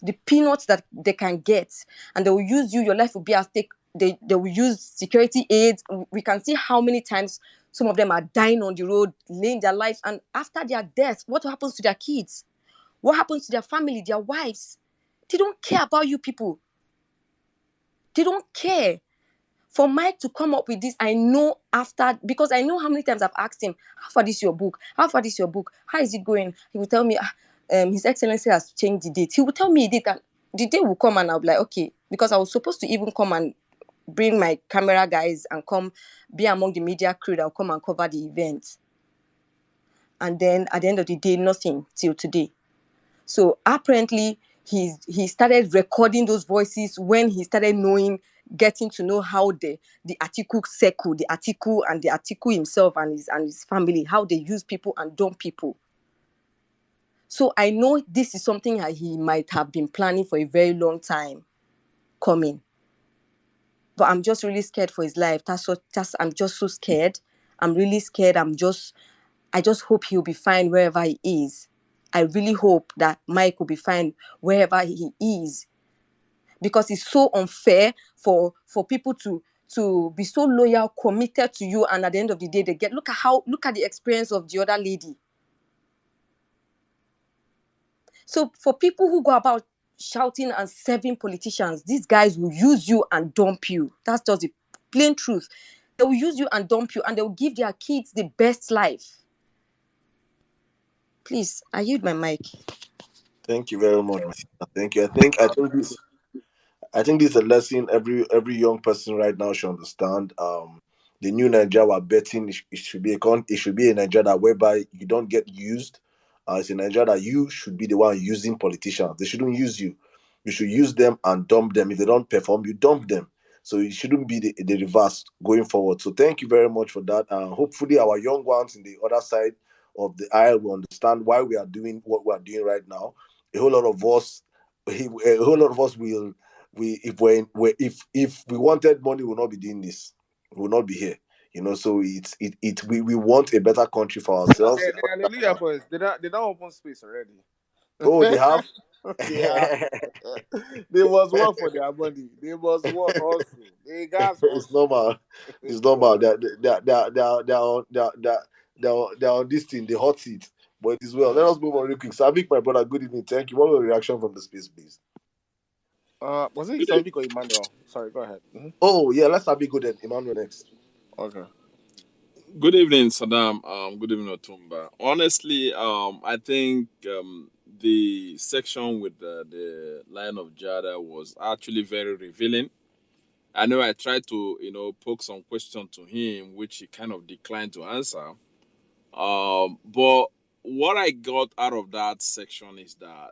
The peanuts that they can get. And they will use you. Your life will be at stake. They will use security aids. We can see how many times some of them are dying on the road, laying their lives. And after their death, what happens to their kids? What happens to their family, their wives? They don't care about you people. They don't care. For Mike to come up with this, I know because I know how many times I've asked him, how far is your book? How far is your book? How is it going? He will tell me, His Excellency has changed the date. He will tell me a date, and the day will come, and I'll be like, okay, because I was supposed to even come and bring my camera guys and come be among the media crew that will come and cover the event. And then at the end of the day, nothing till today. So apparently he started recording those voices when he started getting to know how the Atiku circle, the Atiku himself and his family, how they use people and dump people. So I know this is something that he might have been planning for a very long time coming. But I'm just really scared for his life. I'm just so scared. I'm really scared. I just hope he'll be fine wherever he is. I really hope that Mike will be fine wherever he is, because it's so unfair for people to be so loyal, committed to you, and at the end of the day, look at the experience of the other lady. So for people who go about shouting and serving politicians, these guys will use you and dump you. That's just the plain truth. They will use you and dump you, and they will give their kids the best life. Please, I yield my mic. Thank you very much, man. Thank you. I think this is a lesson every young person right now should understand. The new Nigeria we're betting, it should be a Nigeria whereby you don't get used. It's a Nigeria that you should be the one using politicians. They shouldn't use you. You should use them and dump them. If they don't perform, you dump them. So it shouldn't be the reverse going forward. So thank you very much for that. Hopefully our young ones in the other side of the aisle will understand why we are doing what we are doing right now. A whole lot of us will if we wanted money, we will not be doing this. We will not be here. So we want a better country for ourselves. Hallelujah first. They don't open space already. Oh, they have. They have. They must work for their money. They must work also. They guys It's also. normal. It's normal. They're on this thing, the hot seat. But it is well. Let us move on real quick. Savik, my brother, good evening. Thank you. What was your reaction from the space, please? Was it Savik or Emmanuel? Sorry, go ahead. Mm-hmm. Oh yeah, let's have good then. Emmanuel next. Okay. Good evening, Saddam. Good evening, Otumba. Honestly, I think the section with the Lion of Jada was actually very revealing. I know I tried to, poke some question to him, which he kind of declined to answer. But what I got out of that section is that,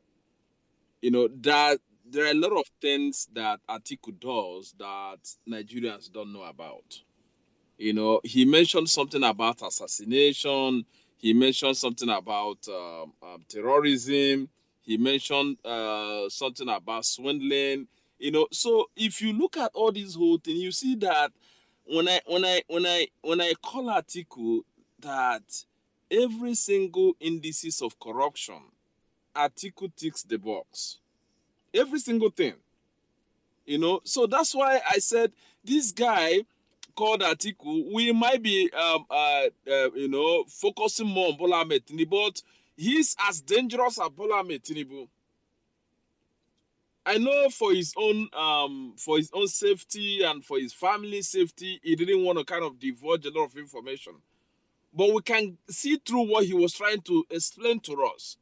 that there are a lot of things that Atiku does that Nigerians don't know about. He mentioned something about assassination. He mentioned something about terrorism. He mentioned something about swindling. So if you look at all these whole thing, you see that when I call Atiku that every single indices of corruption, Atiku ticks the box. Every single thing. You know, so that's why I said this guy called Atiku, we might be, you know, focusing more on Bola Ahmed Tinubu, but he's as dangerous as Bola Ahmed Tinubu. I know for his own safety and for his family safety, he didn't want to kind of divulge a lot of information. But we can see through what he was trying to explain to us.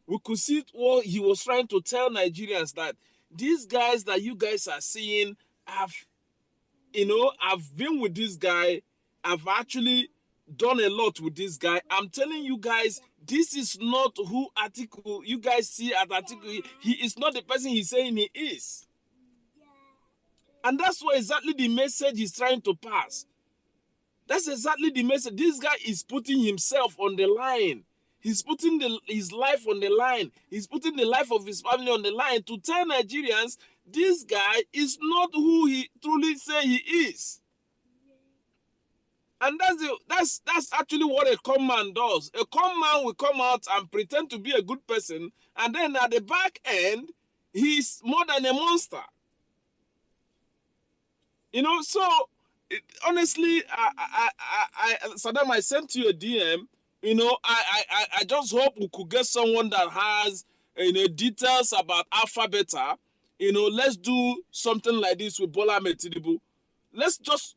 We could see what he was trying to tell Nigerians, that these guys that you guys are seeing have, you know, I've been with this guy. I've actually done a lot with this guy. I'm telling you guys, this is not who Atiku, you guys see at Atiku. He is not the person he's saying he is. And that's what exactly the message he's trying to pass. That's exactly the message. This guy is putting himself on the line. He's putting his life on the line. He's putting the life of his family on the line to tell Nigerians this guy is not who he truly say he is. And that's actually what a con man does. A con man will come out and pretend to be a good person, and then at the back end, he's more than a monster. You know, so honestly, Saddam, I sent you a DM. You know, I just hope we could get someone that has, you know, details about Alpha Beta. You know, let's do something like this with Bola Ahmed Tinubu. Let's just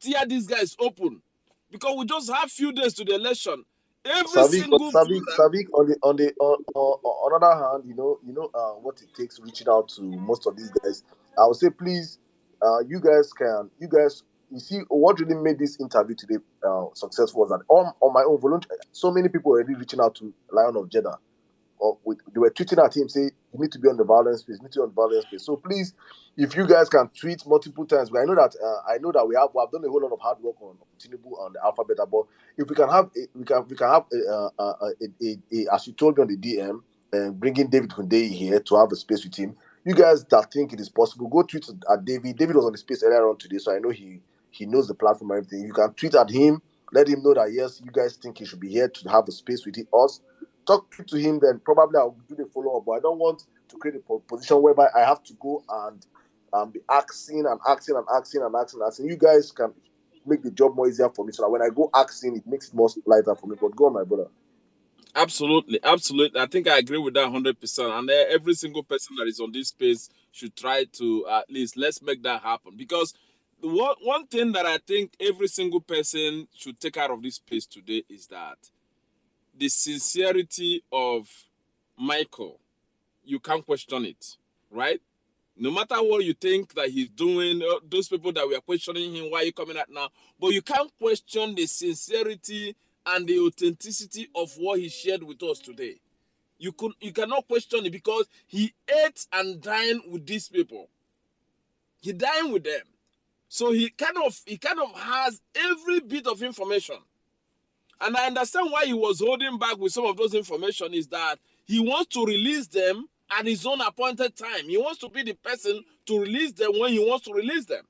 tear these guys open, because we just have few days to the election. Every single Savik, on other hand, you know what it takes reaching out to most of these guys. I would say, please, you see what really made this interview today successful was that on my own volunteer, so many people were already reaching out to Lion of Jeddah. They were tweeting at him, say you need to be on the violence space, you need to be on the violence space. So please, if you guys can tweet multiple times, but I know that we have done a whole lot of hard work on Tinubu on the Alpha Beta. But if we can have as you told me on the DM, bringing David Hundeyi here to have a space with him. You guys that think it is possible, go tweet at David. David was on the space earlier on today, so I know he knows the platform and everything. You can tweet at him, let him know that yes, you guys think he should be here to have a space with us. Talk to him, then probably I'll do the follow-up. But I don't want to create a position whereby I have to go and be asking. You guys can make the job more easier for me, so that when I go asking, it makes it more lighter for me. But go on, my brother. Absolutely. I think I agree with that 100%. And every single person that is on this space should try to at least let's make that happen. Because one thing that I think every single person should take out of this space today is that the sincerity of Micheal, you can't question it, right? No matter what you think that he's doing, those people that were questioning him, why are you coming out now? But you can't question the sincerity and the authenticity of what he shared with us today. You cannot question it, because he ate and dined with these people. He dined with them. So he kind of has every bit of information. And I understand why he was holding back with some of those information, is that he wants to release them at his own appointed time. He wants to be the person to release them when he wants to release them.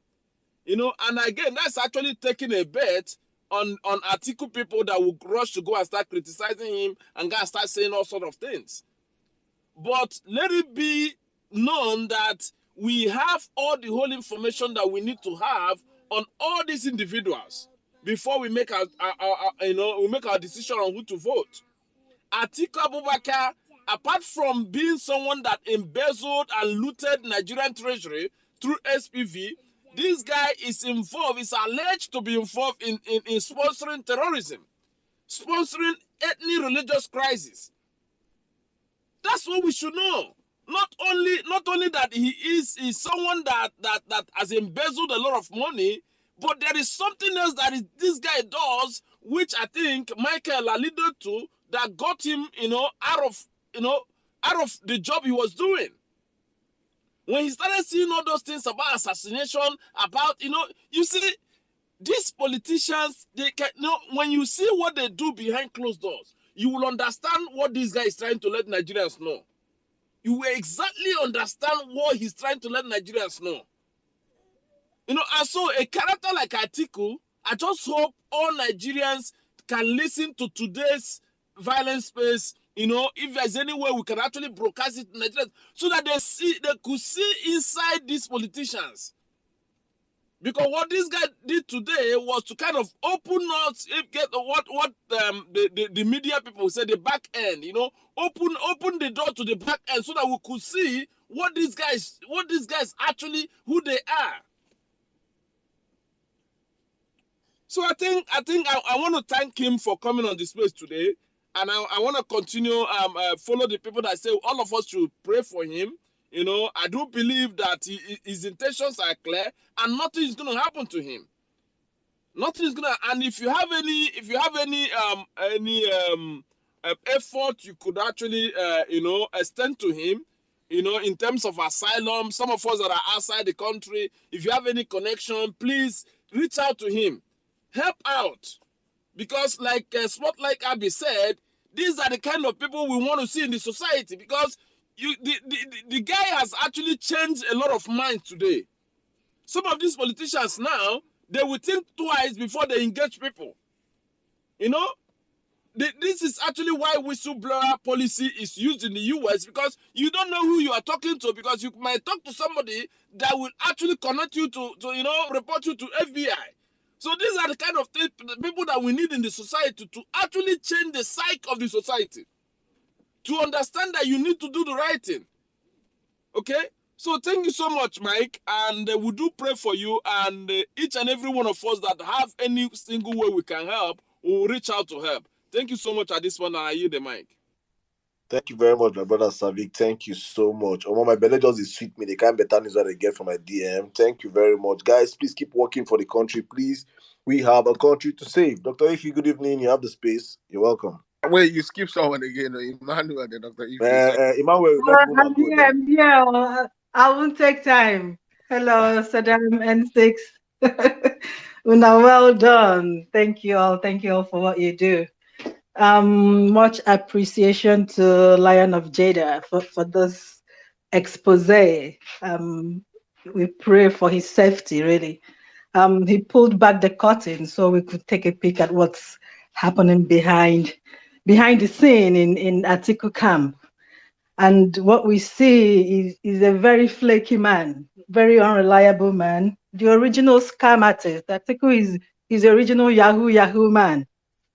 You know, and again, that's actually taking a bet on Atiku people that will rush to go and start criticizing him and go and start saying all sorts of things. But let it be known that we have all the whole information that we need to have on all these individuals before we make our decision on who to vote. Atiku Abubakar, apart from being someone that embezzled and looted Nigerian treasury through SPV, this guy is alleged to be involved in sponsoring terrorism, sponsoring ethnic religious crisis. That's what we should know. Not only that he is someone that has embezzled a lot of money, but there is something else that this guy does, which I think Micheal alluded to, that got him, out of the job he was doing. When he started seeing all those things about assassination, about, you see, these politicians, they can, when you see what they do behind closed doors, you will understand what this guy is trying to let Nigerians know. You will exactly understand what he's trying to let Nigerians know. And so a character like Atiku, I just hope all Nigerians can listen to today's violence space You know, if there's any way we can actually broadcast it in Nigeria so that they could see inside these politicians. Because what this guy did today was to kind of open us, get what the media people say, the back end, you know, open the door to the back end so that we could see what these guys actually who they are. So I think I want to thank him for coming on the space today, and I want to continue follow the people that say all of us should pray for him. You know, I do believe that his intentions are clear, and nothing is going to happen to him. Nothing is gonna. And if you have any effort you could actually extend to him, you know, in terms of asylum, some of us that are outside the country, if you have any connection, please reach out to him, help out, because like Spotlight Abby said, these are the kind of people we want to see in the society, because the guy has actually changed a lot of minds today. Some of these politicians now, they will think twice before they engage people. You know, this is actually why whistleblower policy is used in the US, because you don't know who you are talking to, because you might talk to somebody that will actually connect you to report you to FBI. So these are the kind of people that we need in the society to actually change the psyche of the society, to understand that you need to do the right thing. Okay? So thank you so much, Mike, and we do pray for you, and each and every one of us that have any single way we can help, we will reach out to help. Thank you so much at this point, and I yield the mic. Thank you very much, my brother Savik. Thank you so much. Oh, my belly just is sweet me. The kind better news that I get from my DM. Thank you very much. Guys, please keep working for the country, please. We have a country to save. Dr. Ify, good evening. You have the space. You're welcome. Wait, you skip someone again, Emmanuel and Dr. Emmanuel, let's go I'm and go here, then. I'm here. I won't take time. Hello, Saddam N6. Una, well done. Thank you all. Thank you all for what you do. Much appreciation to Lion of Jada for this expose. We pray for his safety, really. He pulled back the curtain so we could take a peek at what's happening behind the scene in Atiku camp. And what we see is a very flaky man, very unreliable man. The original scam artist. Atiku is the original Yahoo man.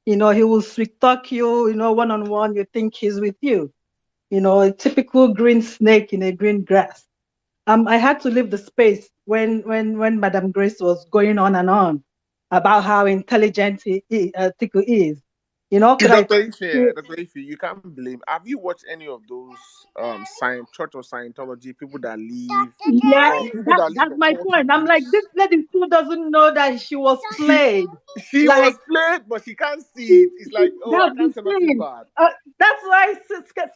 You know, he will sweet talk you, one-on-one, you think he's with you. You know, a typical green snake in a green grass. I had to leave the space when Madam Grace was going on and on about how intelligent Atiku is. You know, could Dr. I? Ify, you can't blame. Have you watched any of those Church of Scientology people that leave? Yeah, People that leave that's for my 40 point. I'm like, weeks? this lady still doesn't know that she was played. She Like, was played, but she can't see it. It's like, oh, I that's the can't say nothing thing. bad. That's why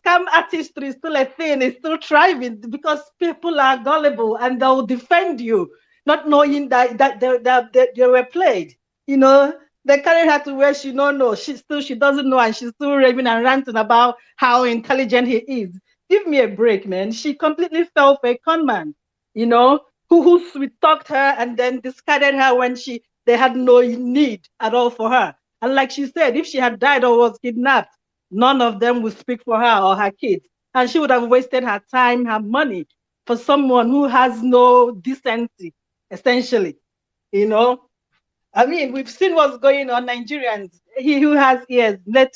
scam artistry is still a thing. It's still thriving because people are gullible and they'll defend you, not knowing that they were played. You know, they carry her to where she don't know. She doesn't know, and she's still raving and ranting about how intelligent he is. Give me a break, man. She completely fell for a con man. You know, who sweet talked her and then discarded her when they had no need at all for her. And like she said, if she had died or was kidnapped, none of them would speak for her or her kids. And she would have wasted her time, her money for someone who has no decency, essentially. You know? I mean, we've seen what's going on. Nigerians, he who has ears, make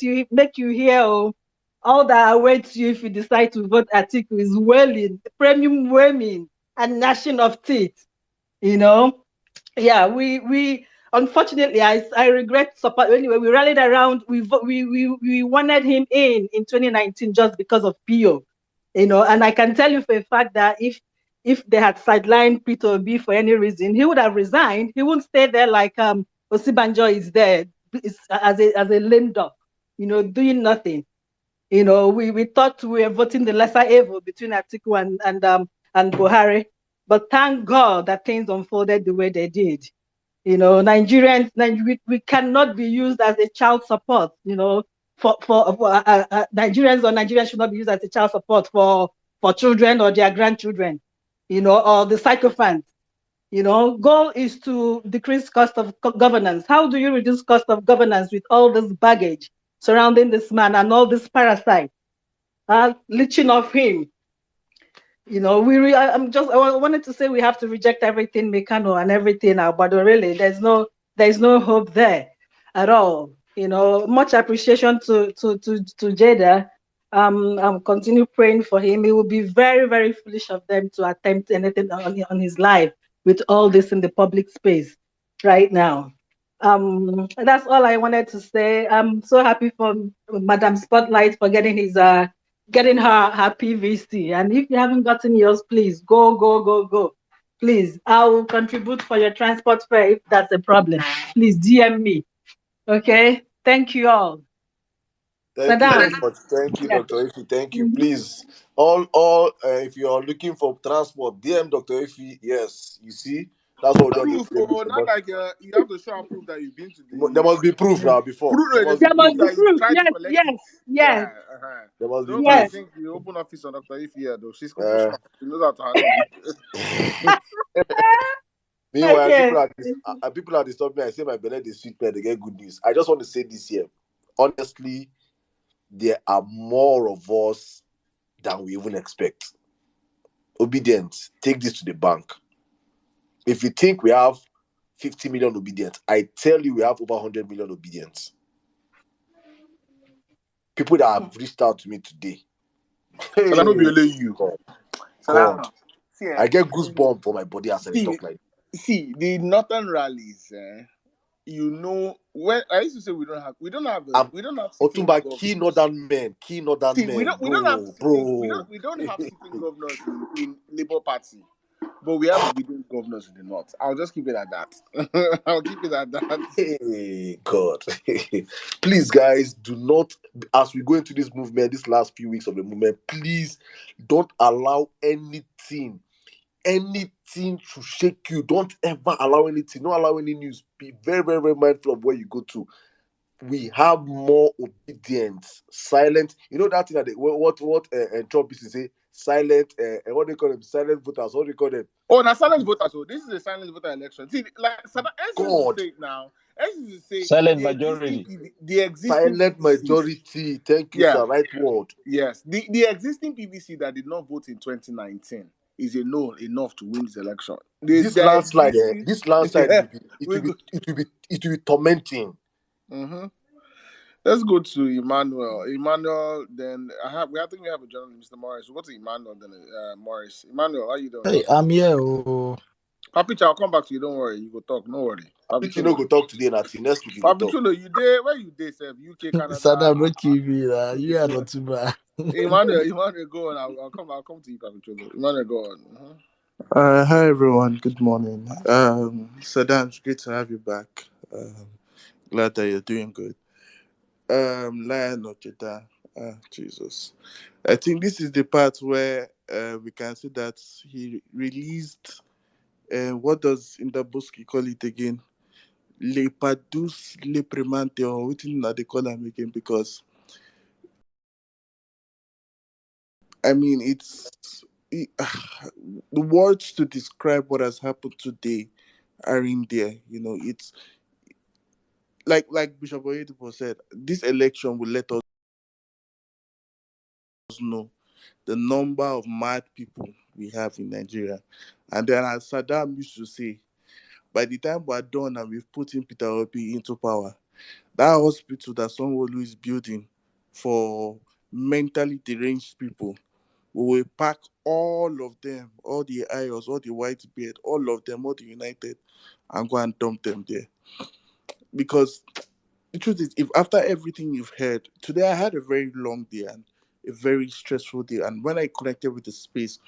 you hear all that awaits you if you decide to vote Atiku is wailing, premium women, and gnashing of teeth. You know? Yeah, we unfortunately I regret support anyway. We rallied around. We wanted him in 2019 just because of PO, and I can tell you for a fact that if they had sidelined Peter Obi for any reason, he would have resigned. He wouldn't stay there like Osibanjo is there as a lame duck, doing nothing. We thought we were voting the lesser evil between Atiku and Buhari, but thank God that things unfolded the way they did. Nigerians, we cannot be used as a child support. For Nigerians, or Nigerians should not be used as a child support for children or their grandchildren. Or the sycophants. Goal is to decrease cost of governance. How do you reduce cost of governance with all this baggage? surrounding this man and all these parasites leeching off him. You know, I wanted to say we have to reject everything Mekano and everything now, but really there's no hope there at all. You know, much appreciation to Jada. Continue praying for him. It would be very, very foolish of them to attempt anything on his life with all this in the public space right now. That's all I wanted to say. I'm so happy for Madam Spotlight for getting her PVC. And if you haven't gotten yours, please go. Please, I will contribute for your transport fare if that's a problem. Please DM me. Okay. Thank you all. Thank you very Madam. much. Thank you, Yeah. Dr. Ifi. Thank you. Please, all, if you are looking for transport, DM Dr. Ifi. Yes, you see, that's what we're doing. Proof, or not like you have to show proof that you've been to There the. must be proof now. Before Proof, there no, there's must be There proof must proof be now. that you proof. tried to collect it. Yes. Yeah. Uh-huh. There must be Don't come proof. and think you open office on Dr. If here, though. She's professional. She knows how to handle it. Meanwhile, Okay. people are disturbing me. I say my belly is sweet, man. They get good news. I just want to say this here. Honestly, there are more of us than we even expect. Obedient, take this to the bank. If you think we have 50 million obedient, I tell you, we have over 100 million obedience. People that have reached out to me today. So that will be Hey, only you. God. So God. see, I get goosebumps for my body as I talk like see the northern rallies. You know, when I used to say we don't have sitting Otumba, governors. key northern men, See, we don't have sitting bro. we don't have sitting governors in Labour Party, but we have obedient governors in the north. I'll just keep it at that. I'll keep it at that. Hey, God. Please, guys, do not, as we go into this movement, these last few weeks of the movement, please don't allow anything to shake you. Don't ever allow anything. Don't allow any news. Be very, very, very mindful of where you go to. We have more obedience, silent. You know that thing that Trump used to say, silent. What do they call them? Silent voters. What do they call them? Oh, now silent voters. So this is a silent voter election. See, like SCs God. say it now. SCs say Silent majority. the existing Silent PVCs. majority. Thank you, Yeah. sir. Right word. Yes. The existing PVC that did not vote in 2019 is enough to win this election. This landslide, Yeah, it will be tormenting. Mm-hmm. Let's go to Emmanuel. Emmanuel, then I think we have a journalist, Mr. Morris. We'll go to Emmanuel, then Morris. Emmanuel, how you doing? Hey, I'm here. Oh. Papi, I'll come back to you. Don't worry. You go talk. No worry. Papi, you no go talk today, Nati. Next week you go Papi talk. Chulo, you there? Where you there, sir? UK, Canada. Sadam, don't kill me. You are not too bad. Emmanuel, go on. I'll come to you, Papi Chulo. Emmanuel, go on. Hi everyone, good morning. Saddam, it's great to have you back. Glad that you're doing good. Lion of Jada, Jesus. I think this is the part where we can see that he released, what does Indabuski call it again? Le Padus Le Primante, or what they call him again, because I mean, it, the words to describe what has happened today are in there. You know, it's like Bishop Oyedepo said, this election will let us know the number of mad people we have in Nigeria. And then, as Saddam used to say, by the time we're done and we've put in Peter Obi into power, that hospital that Sanwo-Olu is building for mentally deranged people, we will pack all of them, all the IOs, all the white beard, all of them, all the United, and go and dump them there. Because the truth is, if after everything you've heard, today I had a very long day and a very stressful day. And when I connected with the space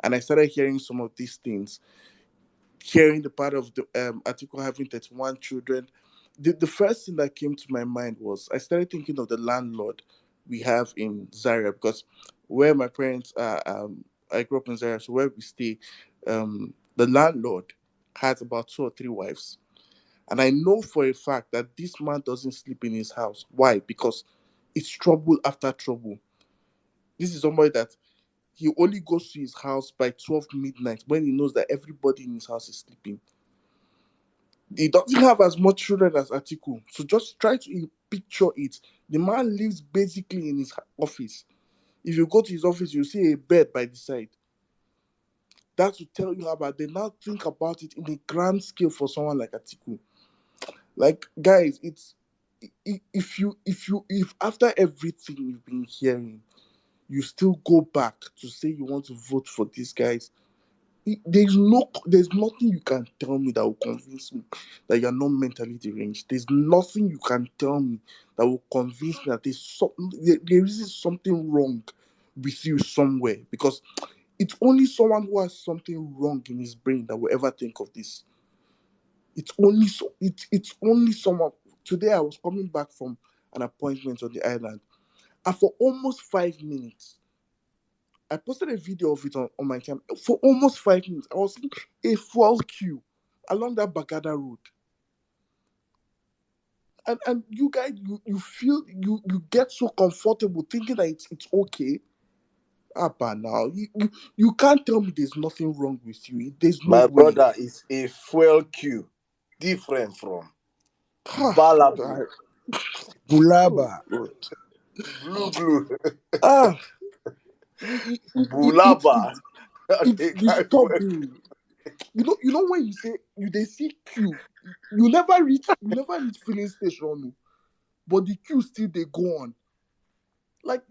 and I started hearing some of these things, hearing the part of the article having 31 children, the first thing that came to my mind was I started thinking of the landlord we have in Zaria, because where my parents are, I grew up in Zaria, so where we stay, the landlord has about 2 or 3 wives. And I know for a fact that this man doesn't sleep in his house. Why? Because it's trouble after trouble. This is somebody that he only goes to his house by 12 midnight when he knows that everybody in his house is sleeping. He doesn't have as much children as Atiku. So just try to picture it. The man lives basically in his office. If you go to his office, you see a bed by the side. That's to tell you how about they now think about it in a grand scale for someone like Atiku. Like, guys, it's if after everything you've been hearing, you still go back to say you want to vote for these guys, there's nothing you can tell me that will convince me that you're not mentally deranged. There's nothing you can tell me that will convince me that there is something wrong with you somewhere, because it's only someone who has something wrong in his brain that will ever think of this. It's only someone. Today I was coming back from an appointment on the island, and for almost 5 minutes, I posted a video of it on my camera. For almost 5 minutes, I was in a full queue along that Bagada road. And you guys, you feel you get so comfortable thinking that it's okay. But now you can't tell me there's nothing wrong with you. There's no My way. brother is a fuel queue, different from Ah, Balabu, oh Bulaba. God. blue, Ah, Bulaba. it's The guy fuel. disturbing. You know when you say they see queue, you never reach filling station, no, but the queue still they go on. Like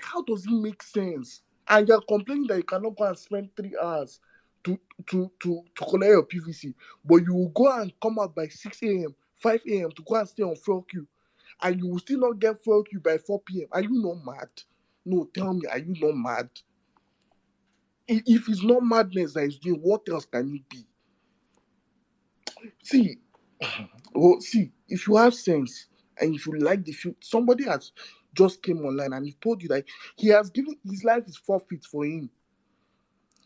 how does it make sense? And you're complaining that you cannot go and spend 3 hours to collect your PVC, but you will go and come out by 6 a.m., 5 a.m. to go and stay on fuel queue, and you will still not get fuel queue by 4 p.m. Are you not mad? No, tell me, are you not mad? If it's not madness that is doing, what else can it be? See, if you have sense and if you like the future, somebody has just came online and he told you that he has given his life is forfeit for him.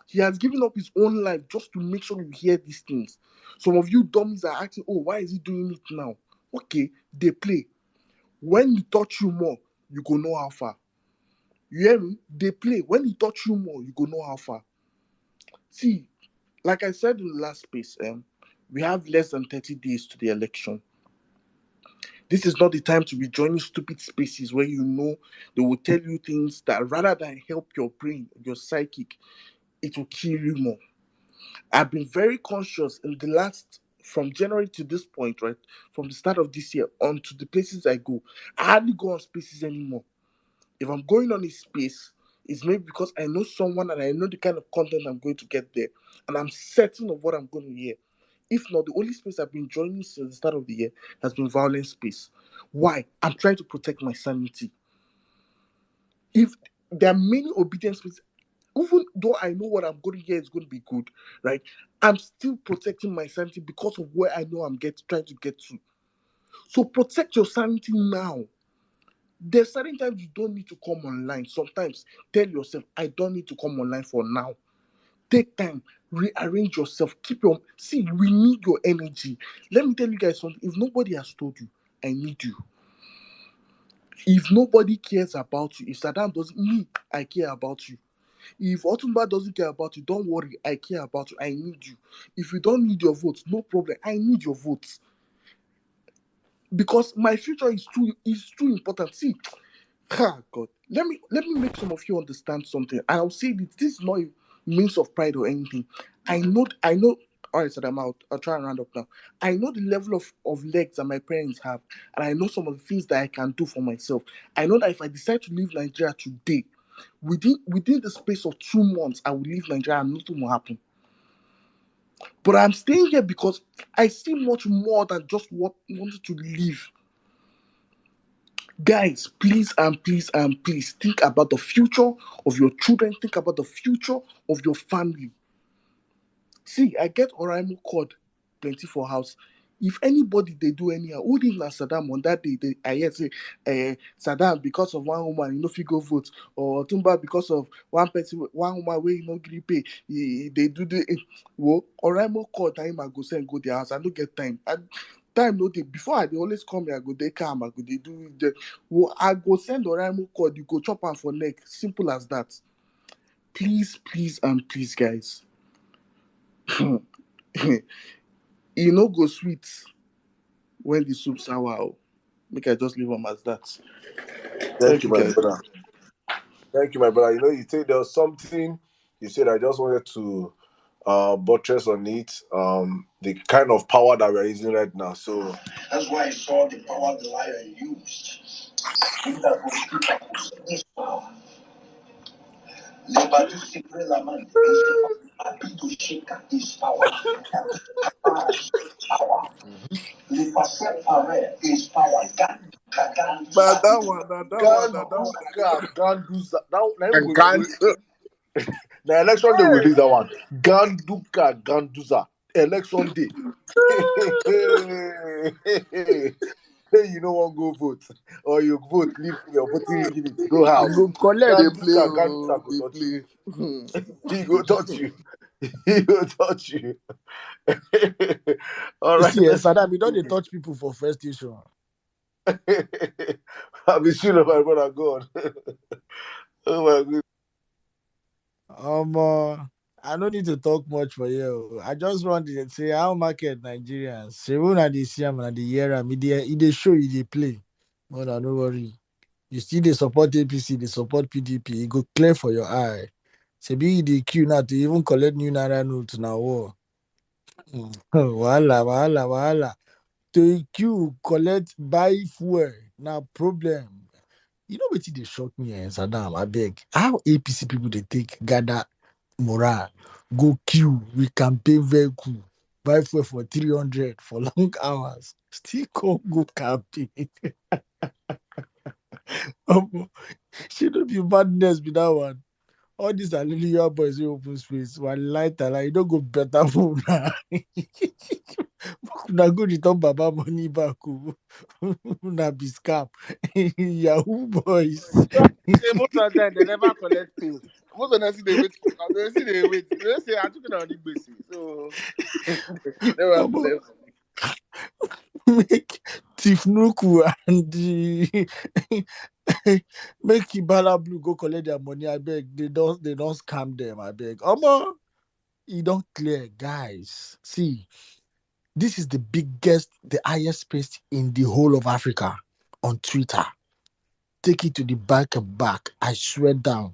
He has given up his own life just to make sure you hear these things. Some of you dummies are asking, oh, why is he doing it now? Okay, they play. When he touch you more, you go know how far. You hear me? They play. When he touch you more, you go know how far. See, like I said in the last space, we have less than 30 days to the election. This is not the time to be joining stupid spaces where you know they will tell you things that rather than help your brain, your psychic, it will kill you more. I've been very conscious in the last, from January to this point, right? From the start of this year on to the places I go. I hardly go on spaces anymore. If I'm going on a space, it's maybe because I know someone and I know the kind of content I'm going to get there. And I'm certain of what I'm going to hear. If not, the only space I've been joining since the start of the year has been Vawulence space. Why? I'm trying to protect my sanity. If there are many obedient spaces, even though I know what I'm going to hear is going to be good, right? I'm still protecting my sanity because of where I know I'm trying to get to. So protect your sanity now. There's certain times you don't need to come online. Sometimes tell yourself, I don't need to come online for now. Take time, rearrange yourself, we need your energy. Let me tell you guys something. If nobody has told you, I need you. If nobody cares about you, if Saddam doesn't, I care about you. If Otumba doesn't care about you, don't worry, I care about you. I need you. If you don't need your votes, no problem. I need your votes. Because my future is too important. See, God, let me make some of you understand something. And I'll say this is not a means of pride or anything. I know. All right, so I'll try and round up now. I know the level of legs that my parents have, and I know some of the things that I can do for myself. I know that if I decide to leave Nigeria today, within the space of 2 months, I will leave Nigeria and nothing will happen. But I'm staying here because I see much more than just wanted to leave. Guys, please and please and please think about the future of your children. Think about the future of your family. See, I get Oraimo code plenty for house. If anybody they do anyhow, who did not Saddam on that day? I hear say, Saddam because of one woman, you know, if you go vote, or Tumba because of one person, one woman where you know agree pay, they do the well. Oraimo code time I go send go their house. I don't get time. Time no day before I they always come here. I go they come. I go they do the. Well, I go send Oraimo code. You go chop am for neck. Simple as that. Please, please, and please, guys. e no go sweet when the soup sour. Oh. Make I just leave them as that. Thank Thank you, you, my guys. brother. Thank you, my brother. You said there was something you said. I just wanted to buttress on it. The kind of power that we're using right now. So that's why I saw the power the lion used. If that was keep up this power, liberty secret lament is happy to shake at this power. Power. The percent is power. Now that one, now that one, now that one. Ganduza. Now And we can't. the election day we Hey. release that one. Ganduka Ganduza. Election day. Hey, you don't want to go vote. Or you vote, leave your voting unit, go You house. go collect, they play, Ganduka oh, Ganduza go they touch you. play. He go touch you. He go touch you. All You right, see, let's Saddam, you don't dey move. touch people for first station. I'll be sure of my brother God. Oh my goodness. I don't need to talk much for you. I just want to say how market Nigerians. Say when I dey see am and the year am, they show you they play. No, no, no worry. You still they support APC, they support PDP. It go clear for your eye. Say be the queue now to even collect new naira notes now. War. Wahala, wahala, wahala. To queue, collect, buy fuel. Now problem. You know what they shock me, Saddam? I beg. How APC people they take gather morale, go queue, we campaign vehicle, buy fuel for 300 for long hours, still come go campaign. She don't be madness be that one. All these hallelujah boys wey open space, one light and like, you don't go better for una. Una go return Baba money back. Una be scam. Yahoo boys. Say most of the time they never collect pay. Most of them see they wait. They see they wait. They say I took it on the basis. So they never Omo, collect. make Tifnuku and the make Ibala Blue go collect their money. I beg. They don't scam them. I beg. Omo, it don't clear, guys. See, this is the biggest, the highest space in the whole of Africa on Twitter. Take it to the back and back. I swear down.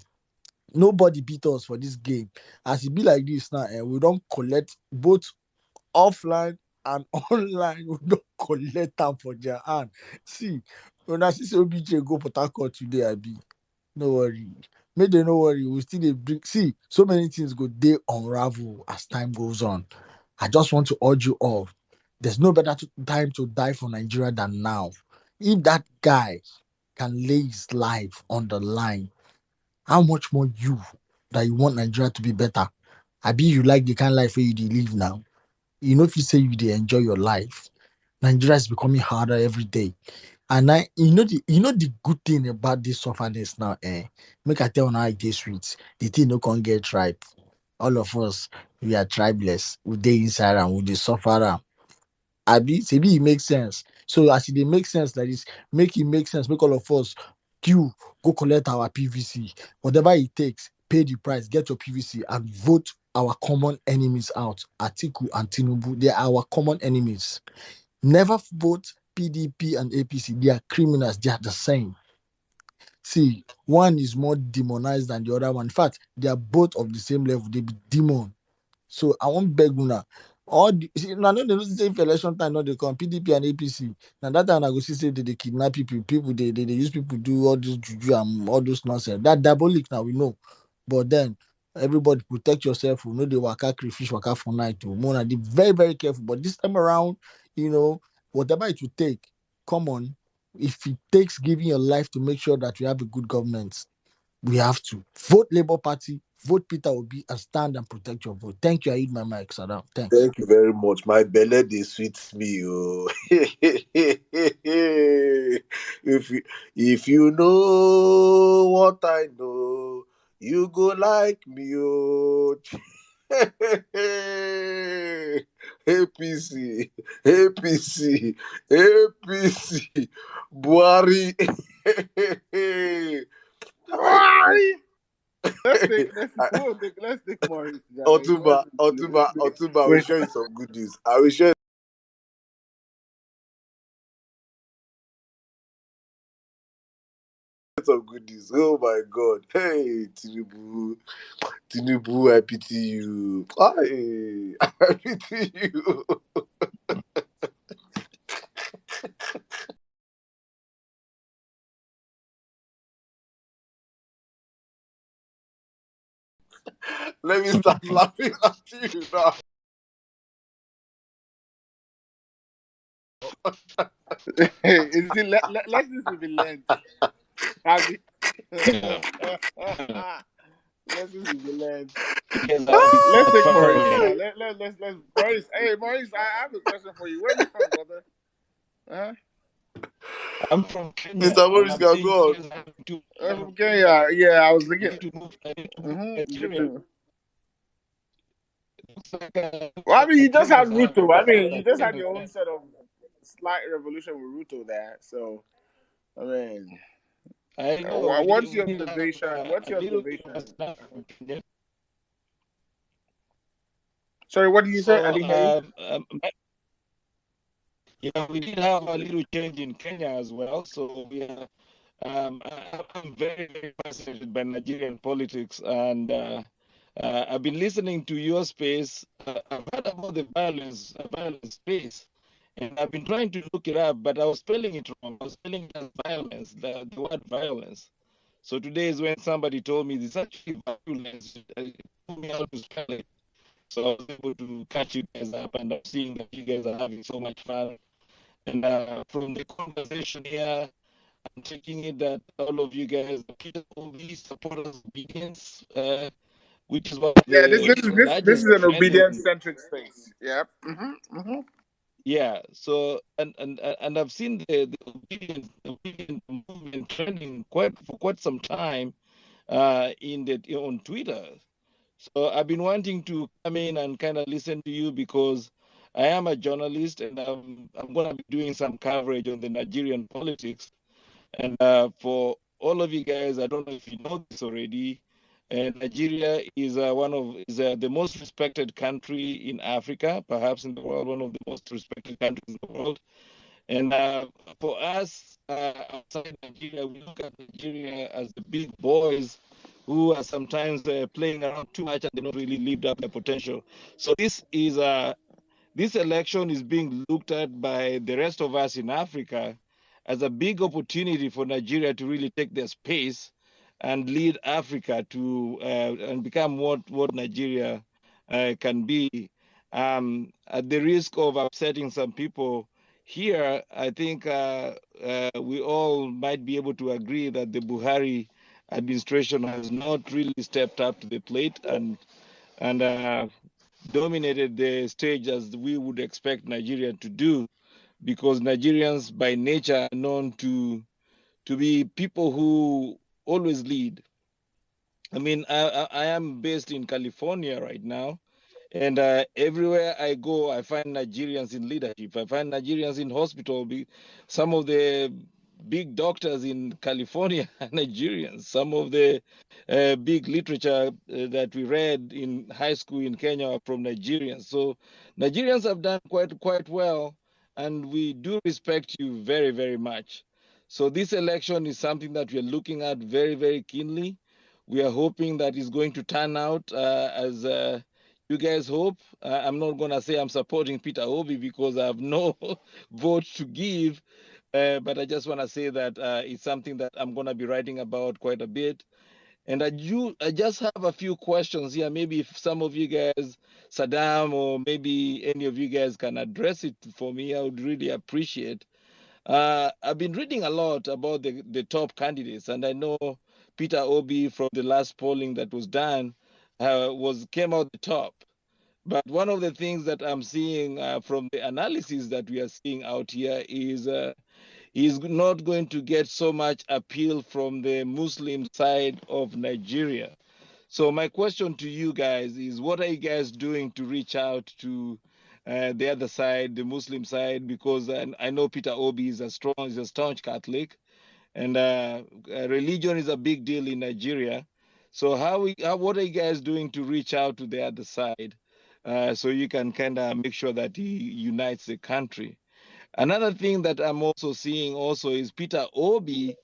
Nobody beat us for this game. As it be like this now, and we don't collect both offline and online. We don't collect them for their hand. See, when I see OBJ go Port Harcourt today, I be no worry. Make them no worry. We still dey bring. See, so many things go they unravel as time goes on. I just want to urge you all. There's no better time to die for Nigeria than now. If that guy can lay his life on the line, how much more you that you want Nigeria to be better? I be you like the kind of life where you dey live now. You know if you say you dey enjoy your life, Nigeria is becoming harder every day. And the good thing about this sufferness now, make I tell you how it is sweet. The thing no can get right. All of us, we are tribeless. We dey inside and we dey suffer am. Abi, maybe it makes sense. So as it dey make sense like this, make it make sense. Make all of us queue, go collect our PVC, whatever it takes, pay the price, get your PVC, and vote our common enemies out. Atiku and Tinubu, they are our common enemies. Never vote PDP and APC. They are criminals. They are the same. See, one is more demonized than the other one. In fact, they are both of the same level. They be demon. So I won't beg una. All the see, now no, they don't say if election time, no, they come PDP and APC. Now that time I go see say they kidnap people, they use people do all this juju and all those nonsense. That diabolic now we know. But then everybody protect yourself. We know the waka crayfish waka for night. Mona be very, very careful. But this time around, whatever it will take, come on. If it takes giving your life to make sure that we have a good government, we have to vote Labour Party, vote Peter Obi, and stand and protect your vote. Thank you. I eat my mic, Saddam. Thanks. Thank you very much. My belly they sweet me. Oh. if you know what I know, you go like me. Oh. APC, APC, APC, Buhari. Why? Let's take more. Guys. Otuba, we Wait. share you some good news. I will share some good news. Oh my God. Hey, Tinubu, I pity you. I pity you. Let me start laughing at you now. Is it let this be Lent? Abby. Let's just be Lent. Let's take Maurice now. Let's Maurice. Hey Maurice, I have a question for you. Where are you from, brother? Huh? I'm from Kenya. Mr. Maurice, go on. I'm from Kenya. Yeah, I was looking. Well, I mean, you just had Ruto. I mean, you just had your own sort of slight revolution with Ruto there. So, I mean, I know. What's your observation? What's your observation? Sorry, what did you say? I didn't hear you. Yeah, we did have a little change in Kenya as well. So we are, I'm very, very fascinated by Nigerian politics, and I've been listening to your space. I've heard about the violence space, and I've been trying to look it up, but I was spelling it wrong. I was spelling it as violence, the word violence. So today is when somebody told me it's actually violence. It told me how to spell it. So I was able to catch you guys up, and I'm seeing that you guys are having so much fun. And from the conversation here, I'm taking it that all of you guys are Peter Obi supporters of obedience, which is what this is an obedience-centric space. Yep. Yeah. So and I've seen the obedient movement trending for quite some time on Twitter. So I've been wanting to come in and kind of listen to you because I am a journalist and I'm going to be doing some coverage on the Nigerian politics. And for all of you guys, I don't know if you know this already, Nigeria is the most respected country in Africa, perhaps in the world, one of the most respected countries in the world. And for us outside Nigeria, we look at Nigeria as the big boys who are sometimes playing around too much and they don't really live up their potential. So this election is being looked at by the rest of us in Africa as a big opportunity for Nigeria to really take their space and lead Africa to and become what Nigeria can be. At the risk of upsetting some people here, I think we all might be able to agree that the Buhari administration has not really stepped up to the plate and dominated the stage as we would expect Nigeria to do, because Nigerians by nature are known to be people who always lead. I mean, I am based in California right now, and everywhere I go, I find Nigerians in leadership. I find Nigerians in hospital. Some of the big doctors in California are Nigerians. Some of the big literature that we read in high school in Kenya are from Nigerians. So Nigerians have done quite well, and we do respect you very, very much. So this election is something that we are looking at very, very keenly. We are hoping that it's going to turn out as you guys hope. I'm not going to say I'm supporting Peter Obi because I have no vote to give, but I just want to say that it's something that I'm going to be writing about quite a bit. And I just have a few questions here. Maybe if some of you guys, Saddam, or maybe any of you guys can address it for me, I would really appreciate. I've been reading a lot about the top candidates, and I know Peter Obi from the last polling that was done came out the top. But one of the things that I'm seeing from the analysis that we are seeing out here is he's not going to get so much appeal from the Muslim side of Nigeria. So my question to you guys is, what are you guys doing to reach out to the other side, the Muslim side? Because I know Peter Obi is a staunch Catholic, and religion is a big deal in Nigeria. So what are you guys doing to reach out to the other side, so you can kind of make sure that he unites the country? Another thing that I'm also seeing is Peter Obi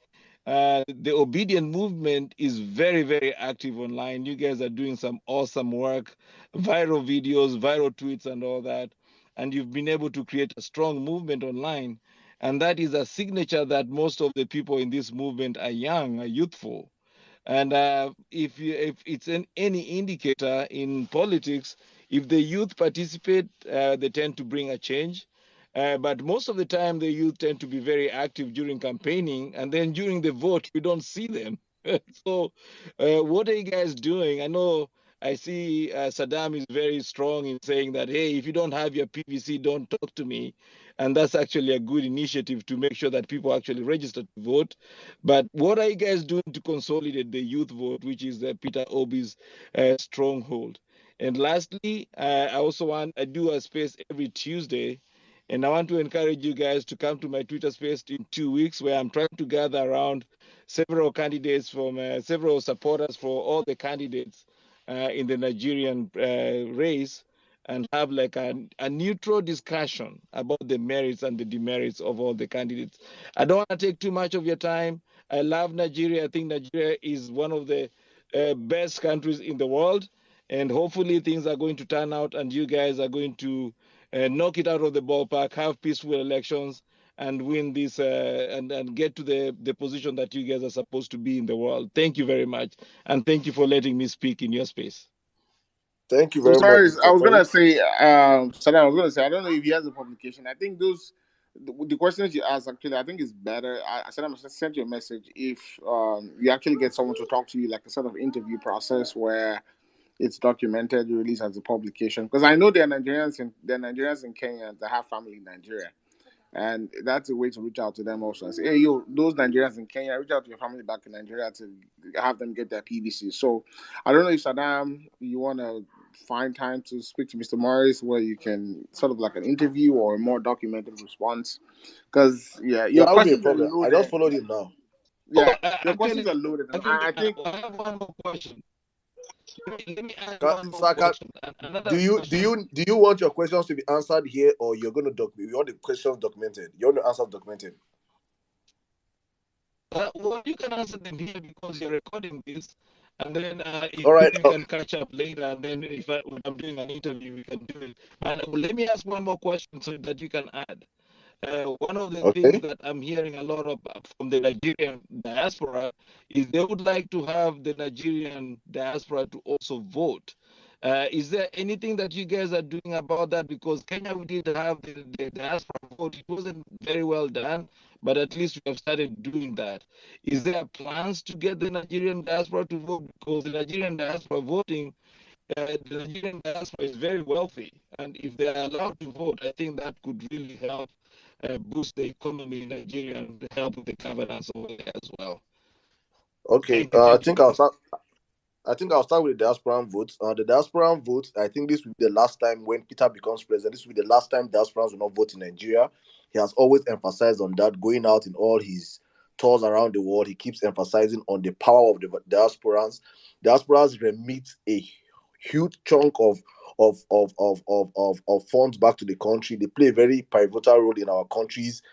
The obedient movement is very, very active online. You guys are doing some awesome work, viral videos, viral tweets, and all that. And you've been able to create a strong movement online. And that is a signature that most of the people in this movement are young, are youthful. And if it's any indicator in politics, if the youth participate, they tend to bring a change. But most of the time, the youth tend to be very active during campaigning, and then during the vote, we don't see them. So, what are you guys doing? I know I see Saddam is very strong in saying that, hey, if you don't have your PVC, don't talk to me. And that's actually a good initiative to make sure that people actually register to vote. But what are you guys doing to consolidate the youth vote, which is Peter Obi's stronghold? And lastly, I do a space every Tuesday, and I want to encourage you guys to come to my Twitter space in 2 weeks, where I'm trying to gather around several candidates from several supporters for all the candidates in the Nigerian race, and have like a neutral discussion about the merits and the demerits of all the candidates. I don't want to take too much of your time. I love Nigeria. I think Nigeria is one of the best countries in the world, and hopefully things are going to turn out, and you guys are going to knock it out of the ballpark, have peaceful elections, and win this and get to the position that you guys are supposed to be in the world. Thank you very much, and thank you for letting me speak in your space. Thank you So very much, sorry, I Mr. was Tory. gonna say, Saddam, I was gonna say, I don't know if he has a publication. I think the questions you asked actually, I think is better. I said I sent you a message if you actually get someone to talk to you, like a sort of interview process where it's documented, released as a publication. Because I know there are Nigerians in Kenya that have family in Nigeria. And that's a way to reach out to them also and say, hey, yo, those Nigerians in Kenya, reach out to your family back in Nigeria to have them get their PVC. So I don't know if Saddam, you want to find time to speak to Mr. Morris where you can sort of like an interview or a more documented response. Because, yeah, Yeah, your that would be a questions are problem. I just loaded. followed him now. Yeah, your questions Actually, are loaded. And I think. I have one more question. Let me ask one more Saka, question. Another question. do you want your questions to be answered here, or you're going to you want the questions documented? You want the answers documented? Well, you can answer them here because you're recording this, and then if All right. we can catch up later, and then when I'm doing an interview, we can do it. And let me ask one more question so that you can add. One of the things Okay. that I'm hearing a lot of from the Nigerian diaspora is they would like to have the Nigerian diaspora to also vote. Is there anything that you guys are doing about that? Because Kenya, we did have the diaspora vote. It wasn't very well done, but at least we have started doing that. Is there plans to get the Nigerian diaspora to vote? Because the Nigerian diaspora voting, the Nigerian diaspora is very wealthy, and if they are allowed to vote, I think that could really help boost the economy in Nigeria and help with the governance over there as well. Okay. Thank you. I think I'll start with the diasporan votes. The diasporan votes, I think this will be the last time when Peter becomes president. This will be the last time diasporans will not vote in Nigeria. He has always emphasized on that, going out in all his tours around the world. He keeps emphasizing on the power of the diasporans. Diasporans remit a huge chunk of funds back to the country. They play a very pivotal role in our country's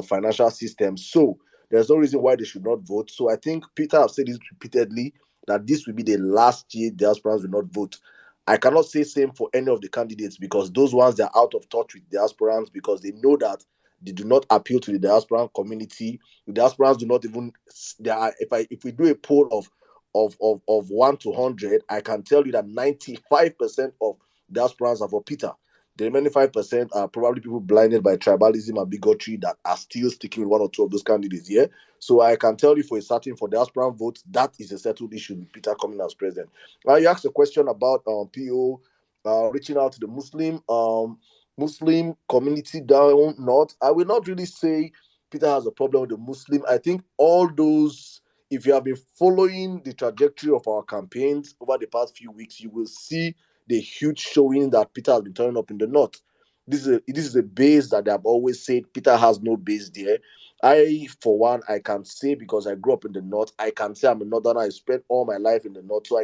financial system. So there's no reason why they should not vote. So I think Peter has said this repeatedly, that this will be the last year diasporans will not vote. I cannot say same for any of the candidates because those ones they are out of touch with diasporans because they know that they do not appeal to the diasporan community. The diasporans do not even. They are, if we do a poll of 1 to 100, I can tell you that 95% of diasporans are for Peter. The remaining 5% are probably people blinded by tribalism and bigotry that are still sticking with one or two of those candidates here. So I can tell you for a certain, for diaspora votes, that is a settled issue with Peter coming as president. You asked a question about PO reaching out to the Muslim community down north. I will not really say Peter has a problem with the Muslim. I think all those, if you have been following the trajectory of our campaigns over the past few weeks, you will see the huge showing that Peter has been turning up in the north. This is a base that they have always said Peter has no base there. I, for one, I can say because I grew up in the north, I can say I'm a northerner. I spent all my life in the north, so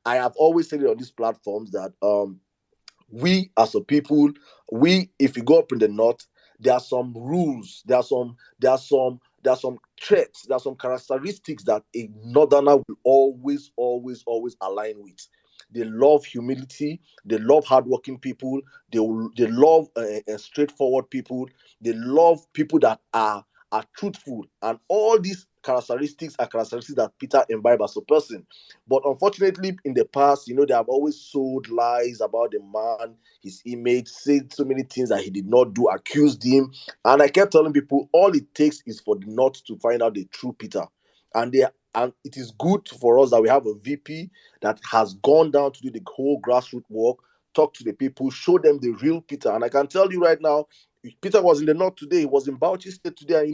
I have always said it on these platforms that we as a people, if you go up in the north, there are some rules, there are there are some traits, there are some characteristics that a northerner will always, always, always align with. They love humility. They love hardworking people. They love straightforward people. They love people that are truthful, and all these characteristics are characteristics that Peter imbibed as a person. But unfortunately, in the past, they have always sold lies about the man, his image, said so many things that he did not do, accused him. And I kept telling people, all it takes is for the North to find out the true Peter. And it is good for us that we have a VP that has gone down to do the whole grassroots work, talk to the people, show them the real Peter. And I can tell you right now, if Peter was in the North today, he was in Bauchi State today, and you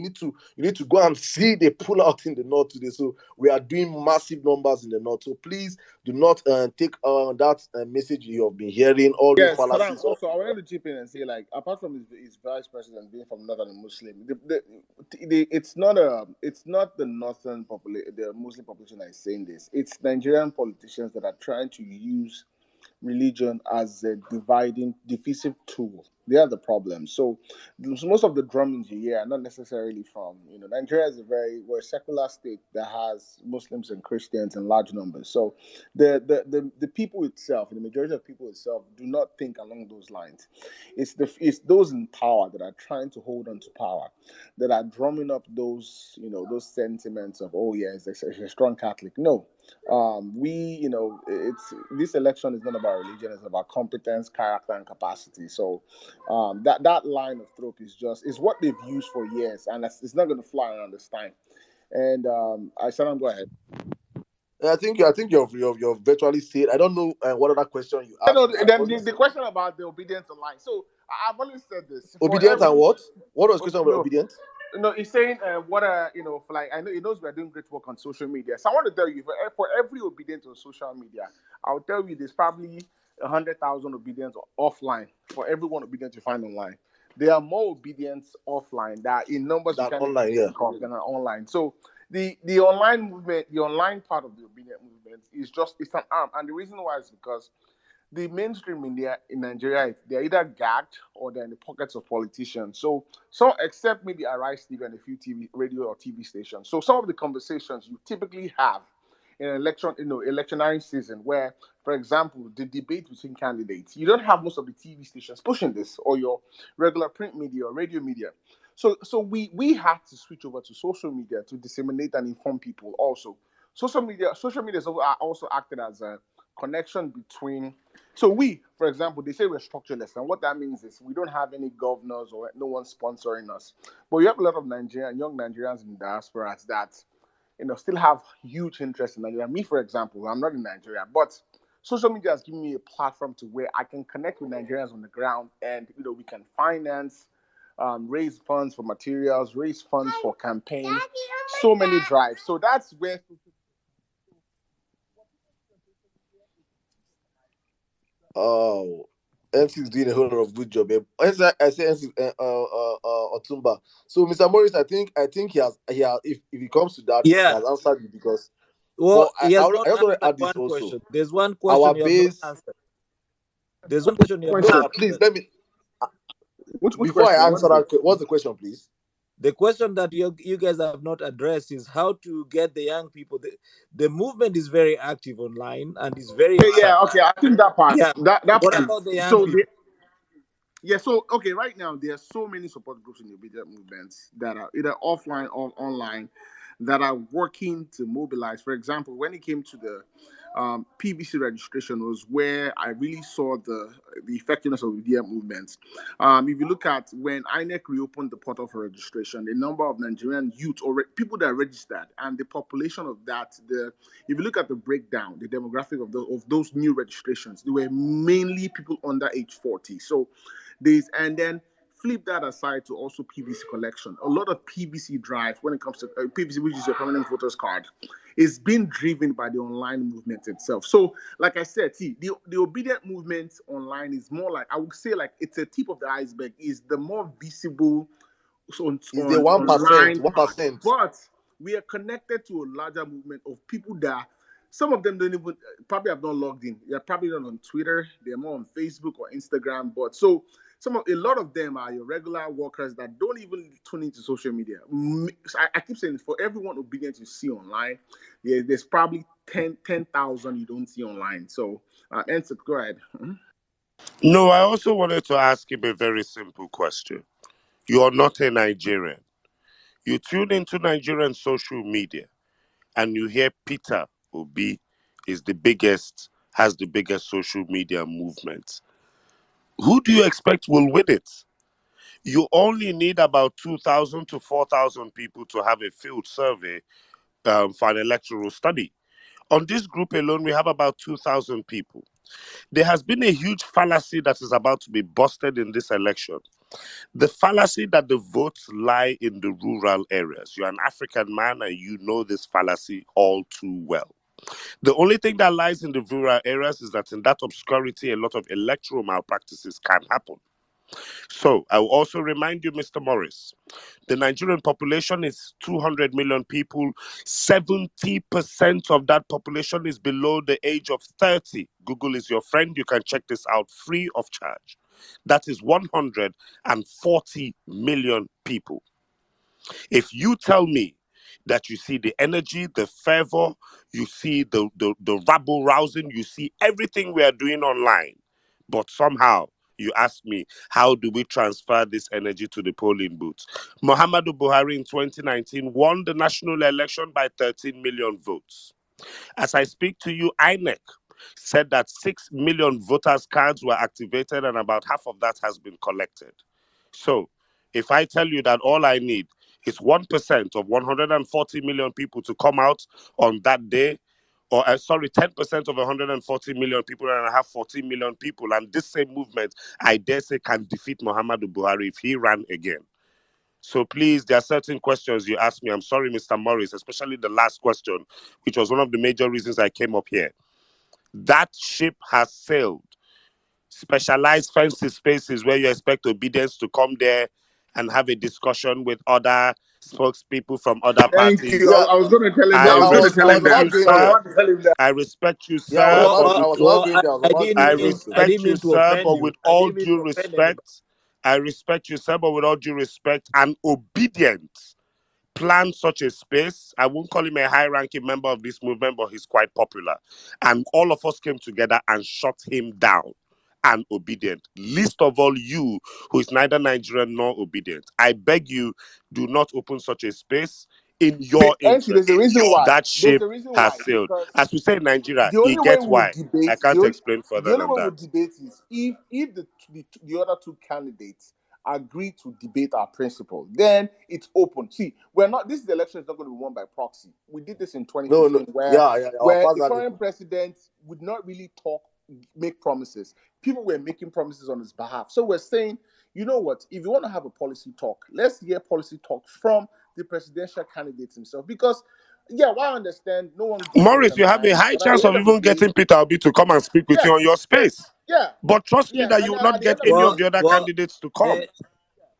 need to go and see the pull out in the North today. So we are doing massive numbers in the North. So please do not take that message you have been hearing, all those Yes, Saddam. fallacies. Also, I wanted to chip in and say, like, apart from his vice president being from Northern Muslim, it's not the Northern population, the Muslim population that is saying this. It's Nigerian politicians that are trying to use religion as a divisive tool. They are the problem. So most of the drummings you hear are not necessarily from, Nigeria is we're a secular state that has Muslims and Christians in large numbers. So the people itself, the majority of people itself, do not think along those lines. It's those in power that are trying to hold on to power, that are drumming up those sentiments of, oh yeah, it's a strong Catholic. No, it's this election is not about religion; it's about competence, character, and capacity. So, that line of trope is what they've used for years, and it's not going to fly around this time. And I said, go ahead. I think you've virtually said. I don't know what other question you I asked know. me. I Then only the question about the obedience online. So I've always said this for obedient and every what? What was the question about no. obedient? No, he's saying what for, like, I know he knows we're doing great work on social media. So I want to tell you, for every obedience on social media, I'll tell you there's probably 100,000 obedience offline for everyone obedient you find online. There are more obedience offline that in numbers you That can't even online, yeah. think of than are online. So the online movement, the online part of the obedient movement it's an arm, and the reason why is because the mainstream media in Nigeria, they're either gagged or they're in the pockets of politicians. So except maybe Arise TV and a few radio or TV stations. So some of the conversations you typically have in an election, electionary season, where, for example, the debate between candidates, you don't have most of the TV stations pushing this, or your regular print media or radio media. So we had to switch over to social media to disseminate and inform people. Also, social media are also acted as a connection between. So for example, they say we're structureless, and what that means is we don't have any governors or no one sponsoring us. But you have a lot of young Nigerians in diaspora that still have huge interest in Nigeria. Me, for example, I'm not in Nigeria, but social media has given me a platform to where I can connect with Nigerians on the ground, and we can finance, raise funds for materials, raise funds for campaigns, so many drives. So that's where. Oh, MC is doing a whole lot of good job. I say MC Otumba. So Mr. Morris, I think he has if he comes to that, he Yeah. has answered you because. Well, But I, he I, has I not just want to answered add this one also. question. There's one Our question you have not base. answered. There's one question you have No, not Question. please answered. let me. Which Before I question? What answer is it? that, what's the question, please? The question that you guys have not addressed is how to get the young people. The movement is very active online and is very Okay, exciting. yeah, okay. I think that part. Yeah. That What part about the is young people? Yeah, so okay, right now there are so many support groups in the obedient movements that are either offline or online that are working to mobilize. For example, when it came to the PVC registration, was where I really saw the effectiveness of the obedient movements. If you look at when INEC reopened the portal for registration, the number of Nigerian youth or people that registered and the population of that, if you look at the breakdown, the demographic of those new registrations, they were mainly people under age 40. So and then flip that aside to also PVC collection. A lot of PVC drive when it comes to PVC, which is your permanent voters card, is being driven by the online movement itself. So, like I said, see, the obedient movement online is more like, I would say, like it's a tip of the iceberg, is the more visible Is the 1%? online part. 1%. But we are connected to a larger movement of people that some of them don't even probably have not logged in. They're probably not on Twitter. They're more on Facebook or Instagram. But so a lot of them are your regular workers that don't even tune into social media. I keep saying this, for everyone obedient you see online, there's probably 10,000 you don't see online. So, answer, go ahead. No, I also wanted to ask him a very simple question. You are not a Nigerian. You tune into Nigerian social media and you hear Peter Obi has the biggest social media movement. Who do you expect will win it? You only need about 2,000 to 4,000 people to have a field survey for an electoral study. On this group alone, we have about 2,000 people. There has been a huge fallacy that is about to be busted in this election. The fallacy that the votes lie in the rural areas. You're an African man and you know this fallacy all too well. The only thing that lies in the rural areas is that in that obscurity, a lot of electoral malpractices can happen. So I will also remind you, Mr. Morris, the Nigerian population is 200 million people. 70% of that population is below the age of 30. Google is your friend. You can check this out free of charge. That is 140 million people. If you tell me that you see the energy, the fervor, you see the rabble rousing, you see everything we are doing online, but somehow you ask me, how do we transfer this energy to the polling booths? Muhammadu Buhari in 2019 won the national election by 13 million votes. As I speak to you, INEC said that 6 million voters' cards were activated and about half of that has been collected. So, if I tell you that all I need is 1% of 140 million people to come out on that day, or 10% of 140 million people, and I have 14 million people, and this same movement, I dare say, can defeat Muhammadu Buhari if he ran again. So please, there are certain questions you asked me. I'm sorry, Mr. Morris, especially the last question, which was one of the major reasons I came up here. That ship has sailed. Specialized fancy spaces where you expect obedience to come there and have a discussion with other spokespeople from other Thank parties. you. Yeah, I was going to tell him I that. I was going to tell him respect that. you, I was sir. about to tell him that. I respect you, yeah, I was sir, about but to, with I was all about going there. I was about to I say the same. I respect didn't you, mean to sir, offend but you. with I all didn't mean due to offend anybody. respect, I respect you, sir, but with all due respect and obedience, plan such a space. I won't call him a high-ranking member of this movement, but he's quite popular. And all of us came together and shut him down. And obedient. Least of all you, who is neither Nigerian nor obedient. I beg you, do not open such a space in your Actually, there's interest. a reason why. That There's ship a reason has why. sailed. Because As we say in Nigeria, the only he way gets we would why. debate, I can't explain further the only than way we that. would debate is if the other two candidates agree to debate our principle, then it's open. See, we're not. This election is not going to be won by proxy. We did this in No, 2015, no, yeah. Our where past the that current president would not really make promises. People were making promises on his behalf. So we're saying, you know what? If you want to have a policy talk, let's hear policy talk from the presidential candidate himself. Because, yeah, well, I understand no one goes left Morris, and you have a right. high But at chance the of end of the even day, getting Peter Obi to come and speak with yeah, you on your space. yeah, But trust me yeah. that And you will at not the get end of the any day, of the other Well, candidates to come. the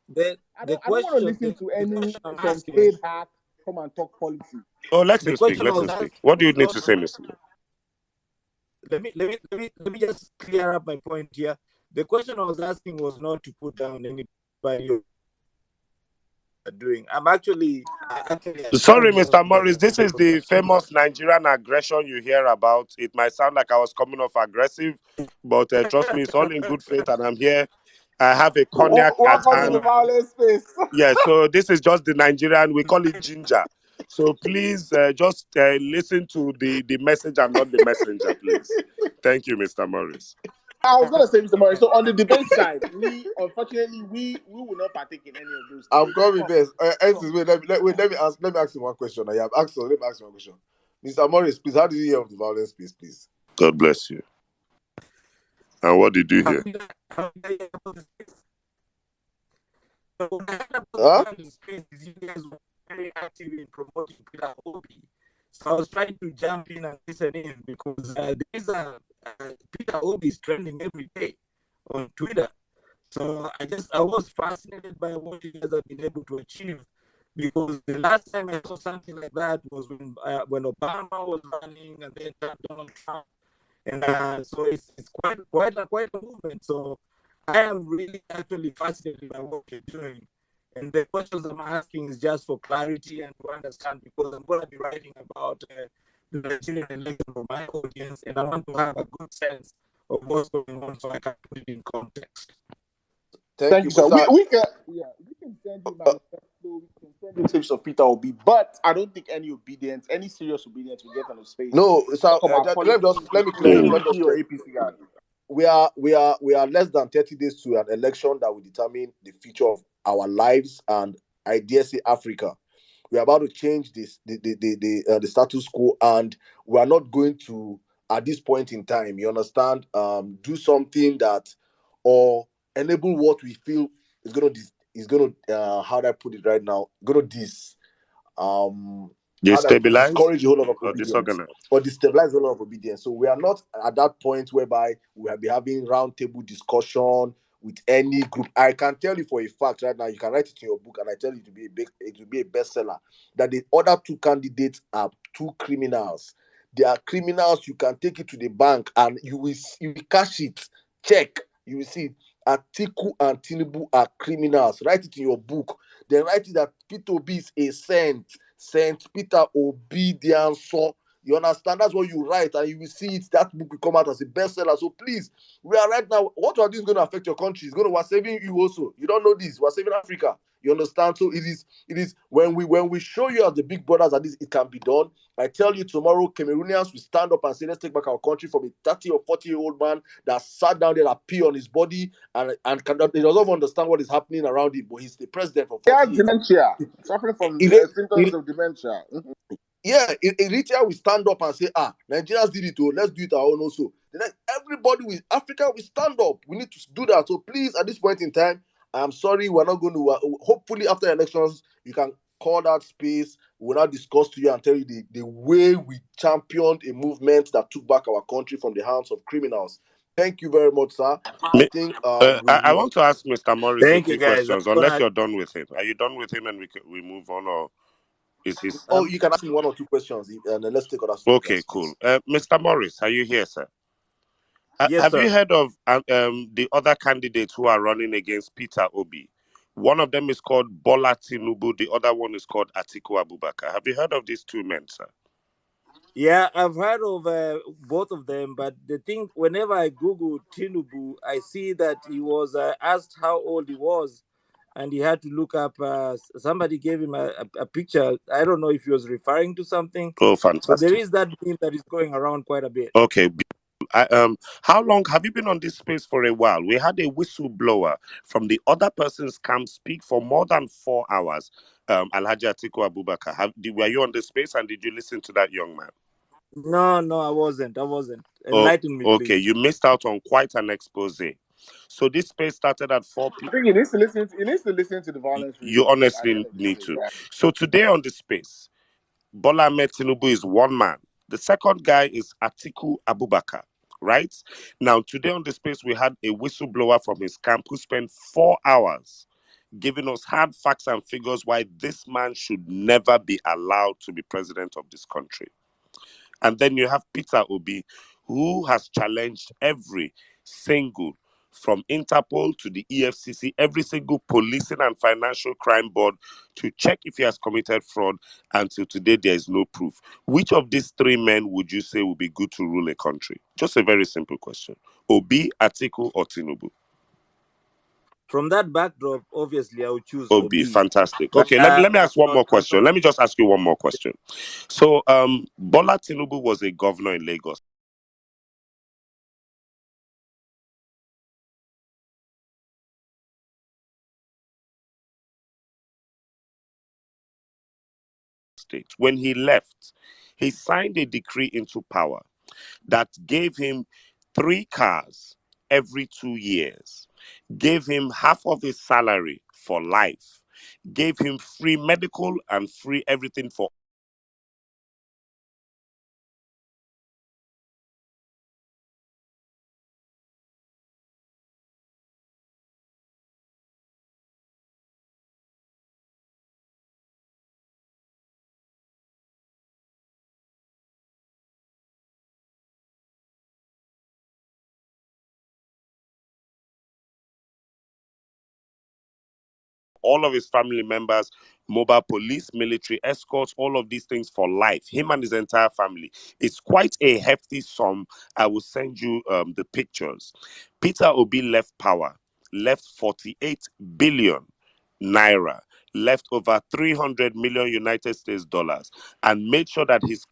the the I don't want to question listen to the any question I'm some asking paid hack come and talk policy. Oh, let the him speak. question I Let him was speak. asking What do you was need not to say, Mr. let me just clear up my point here. The question I was asking was not to put down anybody doing. I actually admire Sorry, most Mr. of them Morris. This is because the famous Nigerian aggression you hear about. It might sound like I was coming off aggressive, but trust me, it's all in good faith, and I'm here. I have a cognac at Welcome to the hand. violent space. Yeah, so this is just the Nigerian. We call it ginger. So please just listen to the message and not the messenger, please. Thank you, Mr. Morris. I was gonna say, Mr. Murray. So on the debate side, unfortunately we will not partake in any of those I'm debates. coming first. Let me ask you one question. I have asked. Let me ask you one question. Mr. Morris, please, how did you hear of the violence piece, please? God bless you. And what did you hear? Huh? You guys were very active in promoting Peter Obi. So I was trying to jump in and listen in because Peter Obi is trending every day on Twitter. So I was fascinated by what you guys have been able to achieve because the last time I saw something like that was when Obama was running and then Donald Trump, and so it's quite a movement. So I am really actually fascinated by what you're doing. And the questions I'm asking is just for clarity and to understand, because I'm going to be writing about the Nigerian election for my audience, and I want to have a good sense of what's going on so I can put it in context. Thank you, sir. We can send you manifesto, we can send you tips of Peter Obi, but I don't think any serious obedience will get on his face. No, so Talk about let politics, me clear this. Let me PDP just or clear. APC guy. We are less than 30 days to an election that will determine the future of our lives and, I dare say, Africa. We are about to change the status quo, and we are not going to, at this point in time, you understand, do something that, or enable what we feel is gonna how do I put it right now, gonna um They how do I stabilize discourage a whole lot of or obedience disorganize. or destabilize a whole lot of obedience. So we are not at that point whereby we will be having roundtable discussion with any group. I can tell you for a fact right now, you can write it in your book, and I tell you it will be a bestseller, that the other two candidates are two criminals. They are criminals. You can take it to the bank and you will cash it. Check. You will see Atiku and Tinubu are criminals. Write it in your book. Then write it that Peter Obi is a saint. Saint Peter Obedience. You understand? That's what you write, and you will see it. That book will come out as a bestseller. So please, we are right now. What are these going to affect your country? It's going to, we're saving you also. You don't know this. We're saving Africa. You understand? So it is when we show you as the big brothers that this it can be done. I tell you tomorrow, Cameroonians will stand up and say, let's take back our country from a 30 or 40-year-old man that sat down there, that pee on his body, and cannot, he doesn't understand what is happening around him, but he's the president for He 40 has years. dementia, suffering from symptoms of dementia. Yeah, Eritrea will stand up and say, Nigerians did it, oh, let's do it our own also. Then everybody with Africa will stand up. We need to do that. So please, at this point in time, I'm sorry, we're not going to, hopefully after elections, you can call that space. We'll now discuss to you and tell you the way we championed a movement that took back our country from the hands of criminals. Thank you very much, sir. I think I want to ask Mr. Morris a Thank you, few guys. questions, unless you're done with him. Are you done with him and we move on, or is his... you can ask me one or two questions, and then let's take other Okay, speakers. cool. Mr. Morris, are you here, sir? Yes, Have sir. you heard of the other candidates who are running against Peter Obi? One of them is called Bola Tinubu. The other one is called Atiku Abubakar. Have you heard of these two men, sir? Yeah, I've heard of both of them, but the thing, whenever I Google Tinubu, I see that he was asked how old he was, and he had to look up. Somebody gave him a picture. I don't know if he was referring to something. Oh, So there fantastic. is that meme that is going around quite a bit. Okay. How long have you been on this space for a while? We had a whistleblower from the other person's camp speak for more than 4 hours. Alhaji Atiku Abubakar. Were you on the space and did you listen to that young man? No, I wasn't. Enlighten me, Okay, please. you missed out on quite an expose. So this space started at 4 I p.m. think he needs to listen. He needs to listen to the violence You review at the end honestly of the need day. to. Yeah. So today on the space, Bola Ahmed Tinubu is one man. The second guy is Atiku Abubakar, right? Now, today on the space, we had a whistleblower from his camp who spent 4 hours giving us hard facts and figures why this man should never be allowed to be president of this country. And then you have Peter Obi, who has challenged every single, from Interpol to the EFCC, every single policing and financial crime board to check if he has committed fraud. Until today, there is no proof. Which of these three men would you say would be good to rule a country? Just a very simple question. Obi, Atiku, or Tinubu? From that backdrop, obviously, I would choose Obi, Obi. fantastic. But Okay, let me ask one more question. Let me just ask you one more question. So, Bola Tinubu was a governor in Lagos State. When he left, he signed a decree into power that gave him 3 cars every 2 years, gave him half of his salary for life, gave him free medical and free everything for all of his family members, mobile police, military escorts, all of these things for life. Him and his entire family. It's quite a hefty sum. I will send you the pictures. Peter Obi left power, left 48 billion naira, left over 300 million United States dollars, and made sure that his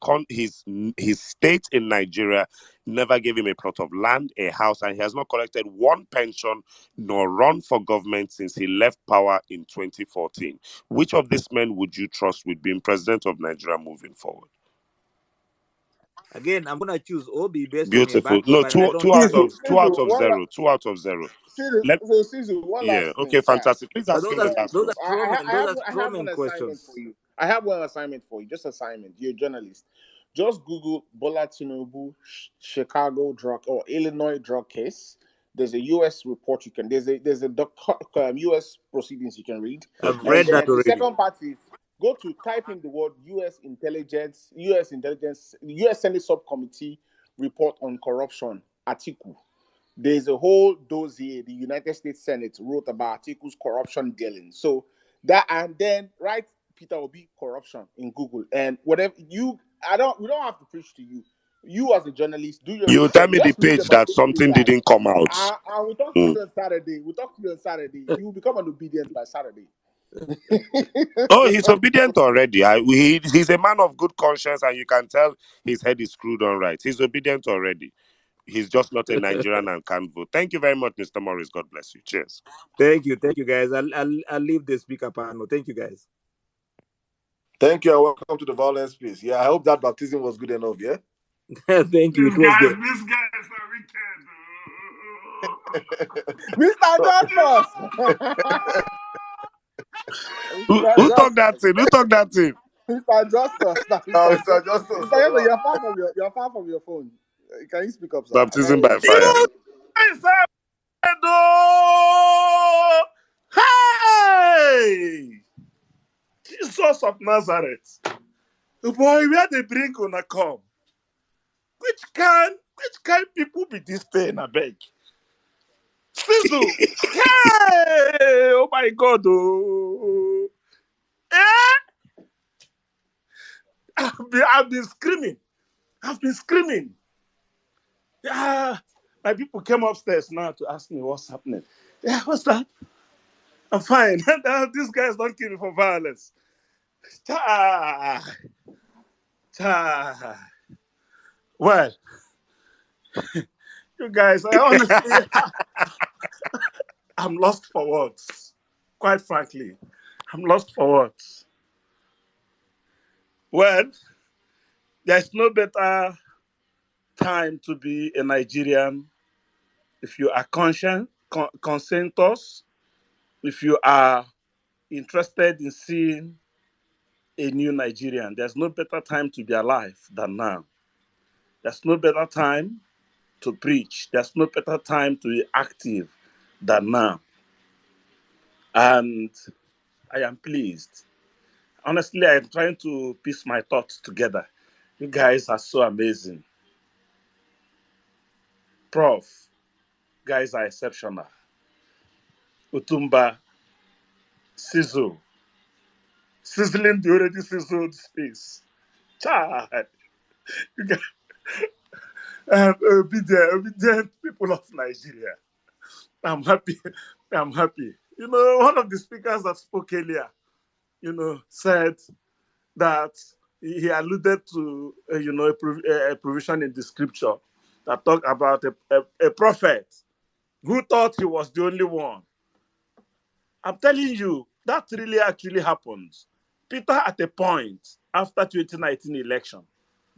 state in Nigeria never gave him a plot of land, a house, and he has not collected one pension nor run for government since he left power in 2014. Which of these men would you trust with being president of Nigeria moving forward? Again, I'm gonna choose Obi based on a Beautiful. No, backdrop, and I don't two out trust of him. zero. 2 out of 0. Let Caesar, one Yeah. last Okay. thing. Yeah. Fantastic. Please But ask him the last those are one. strawman. Those are I have one strawman assignment for questions. you. I have one assignment for you. Just assignment. You're a journalist. Just Google Bola Tinubu Chicago drug or Illinois drug case. There's a U.S. report you can. There's a U.S. proceedings you can read. I've And read that then the already. second part is go to type in the word U.S. intelligence, U.S. Senate subcommittee report on corruption article. There's a whole dossier the United States Senate wrote about articles corruption dealing. So that, and then write Peter Obi corruption in Google and whatever you. We don't have to preach to you. You as a journalist, do your You tell research. me the Just read page about that this something guy. didn't come out. And we'll talk to you on Saturday. You will become an obedient by Saturday. Oh, he's obedient already. He's a man of good conscience, and you can tell his head is screwed on right. He's obedient already. He's just not a Nigerian and can't vote. Thank you very much, Mr. Morris. God bless you. Cheers. Thank you, guys. I'll leave the speaker panel. Thank you, guys. Thank you and welcome to the Vawulence Space. Yeah, I hope that baptism was good enough, yeah? Thank you. It was good. This guy is a wicked. Mr. Justus! Who talked that thing? Who talked that thing? Mr. Justus. Mr. Justus. Mr. Justus, you're far from your phone. Can you speak up, sir? Baptism by fire. Hey! Jesus of Nazareth. Boy, where they bring gonna come? Which kind people be this thing, I beg? Sizzle! Hey! Oh my God! Oh. Eh? I've been screaming. Yeah, my people came upstairs now to ask me what's happening. Yeah, what's that? I'm fine. These guys don't kill me for violence. Well, you guys, I honestly, I'm lost for words. Quite frankly, I'm lost for words. Well, there's no better time to be a Nigerian if you are conscientious, if you are interested in seeing a new Nigerian. There's no better time to be alive than now. There's no better time to preach. There's no better time to be active than now. And I am pleased. Honestly, I'm trying to piece my thoughts together. You guys are so amazing. Prof, guys are exceptional. Utumba, sizzle, sizzling the already sizzled space. Child. You guys, obedient people of Nigeria. I'm happy. You know, one of the speakers that spoke earlier, said that he alluded to, a provision in the scripture that talked about a prophet who thought he was the only one. I'm telling you, that really actually happened. Peter, at a point after 2019 election,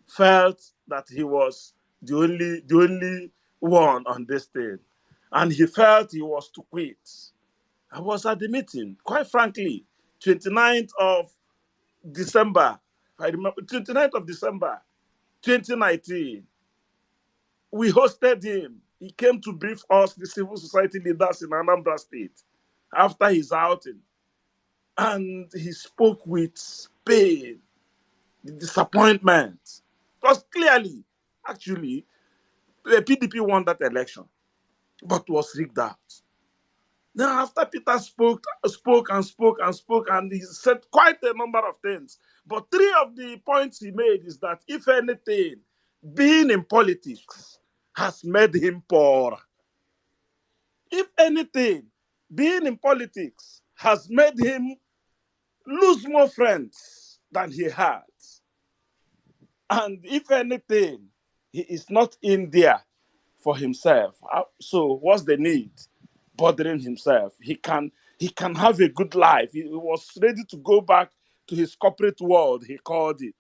felt that he was the only one on this thing, and he felt he was to quit. I was at the meeting, quite frankly, 29th of December. I remember 29th of December, 2019. We hosted him. He came to brief us, the civil society leaders in Anambra State, after his outing. And he spoke with pain, the disappointment. Because clearly, actually, the PDP won that election, but was rigged out. Then after Peter spoke, and he said quite a number of things. But three of the points he made is that, if anything, being in politics has made him poor. If anything, being in politics has made him lose more friends than he had. And if anything, he is not in there for himself. So what's the need bothering himself? He can have a good life. He was ready to go back to his corporate world, he called it.